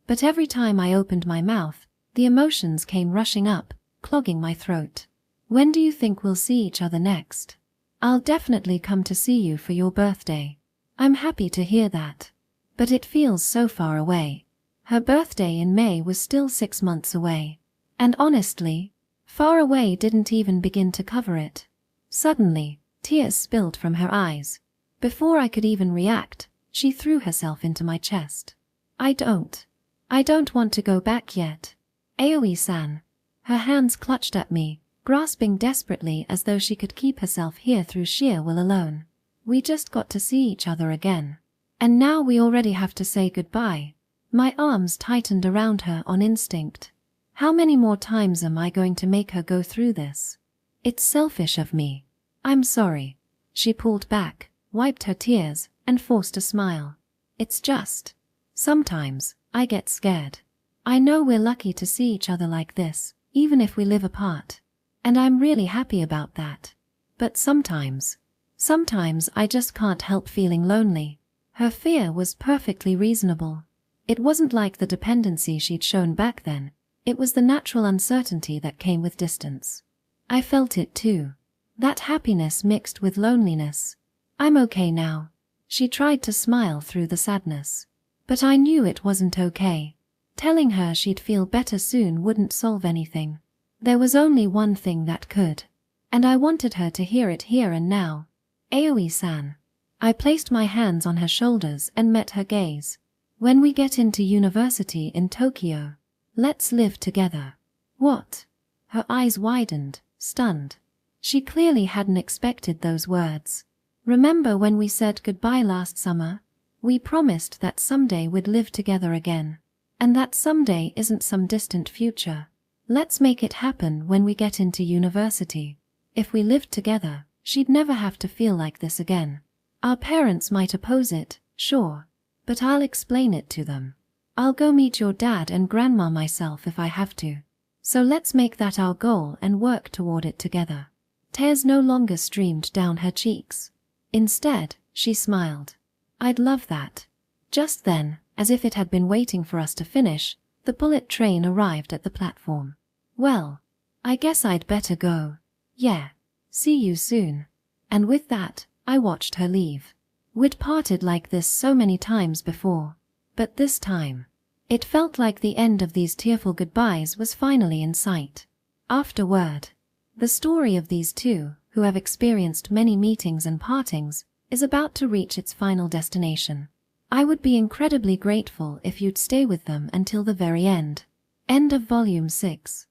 But every time I opened my mouth, the emotions came rushing up, clogging my throat. When do you think we'll see each other next? I'll definitely come to see you for your birthday. I'm happy to hear that. But it feels so far away. Her birthday in May was still 6 months away. And honestly, far away didn't even begin to cover it. Suddenly, tears spilled from her eyes. Before I could even react, She threw herself into my chest. I don't want to go back yet. Aoi-san. Her hands clutched at me, grasping desperately as though she could keep herself here through sheer will alone. We just got to see each other again. And now we already have to say goodbye. My arms tightened around her on instinct. How many more times am I going to make her go through this? It's selfish of me. I'm sorry. She pulled back, wiped her tears, and forced a smile. It's just, sometimes, I get scared. I know we're lucky to see each other like this, even if we live apart. And I'm really happy about that. But sometimes I just can't help feeling lonely. Her fear was perfectly reasonable. It wasn't like the dependency she'd shown back then. It was the natural uncertainty that came with distance. I felt it too. That happiness mixed with loneliness. I'm okay now. She tried to smile through the sadness. But I knew it wasn't okay. Telling her she'd feel better soon wouldn't solve anything. There was only one thing that could. And I wanted her to hear it here and now. Aoi-san. I placed my hands on her shoulders and met her gaze. When we get into university in Tokyo, let's live together. What? Her eyes widened, stunned. She clearly hadn't expected those words. Remember when we said goodbye last summer? We promised that someday we'd live together again. And that someday isn't some distant future. Let's make it happen when we get into university. If we lived together, she'd never have to feel like this again. Our parents might oppose it, sure. But I'll explain it to them. I'll go meet your dad and grandma myself if I have to. So let's make that our goal and work toward it together. Tears no longer streamed down her cheeks. Instead, she smiled. I'd love that. Just then, as if it had been waiting for us to finish, the bullet train arrived at the platform. Well, I guess I'd better go. Yeah. See you soon. And with that, I watched her leave. We'd parted like this so many times before. But this time, it felt like the end of these tearful goodbyes was finally in sight. Afterward, the story of these two, who have experienced many meetings and partings, is about to reach its final destination. I would be incredibly grateful if you'd stay with them until the very end. End of Volume 6.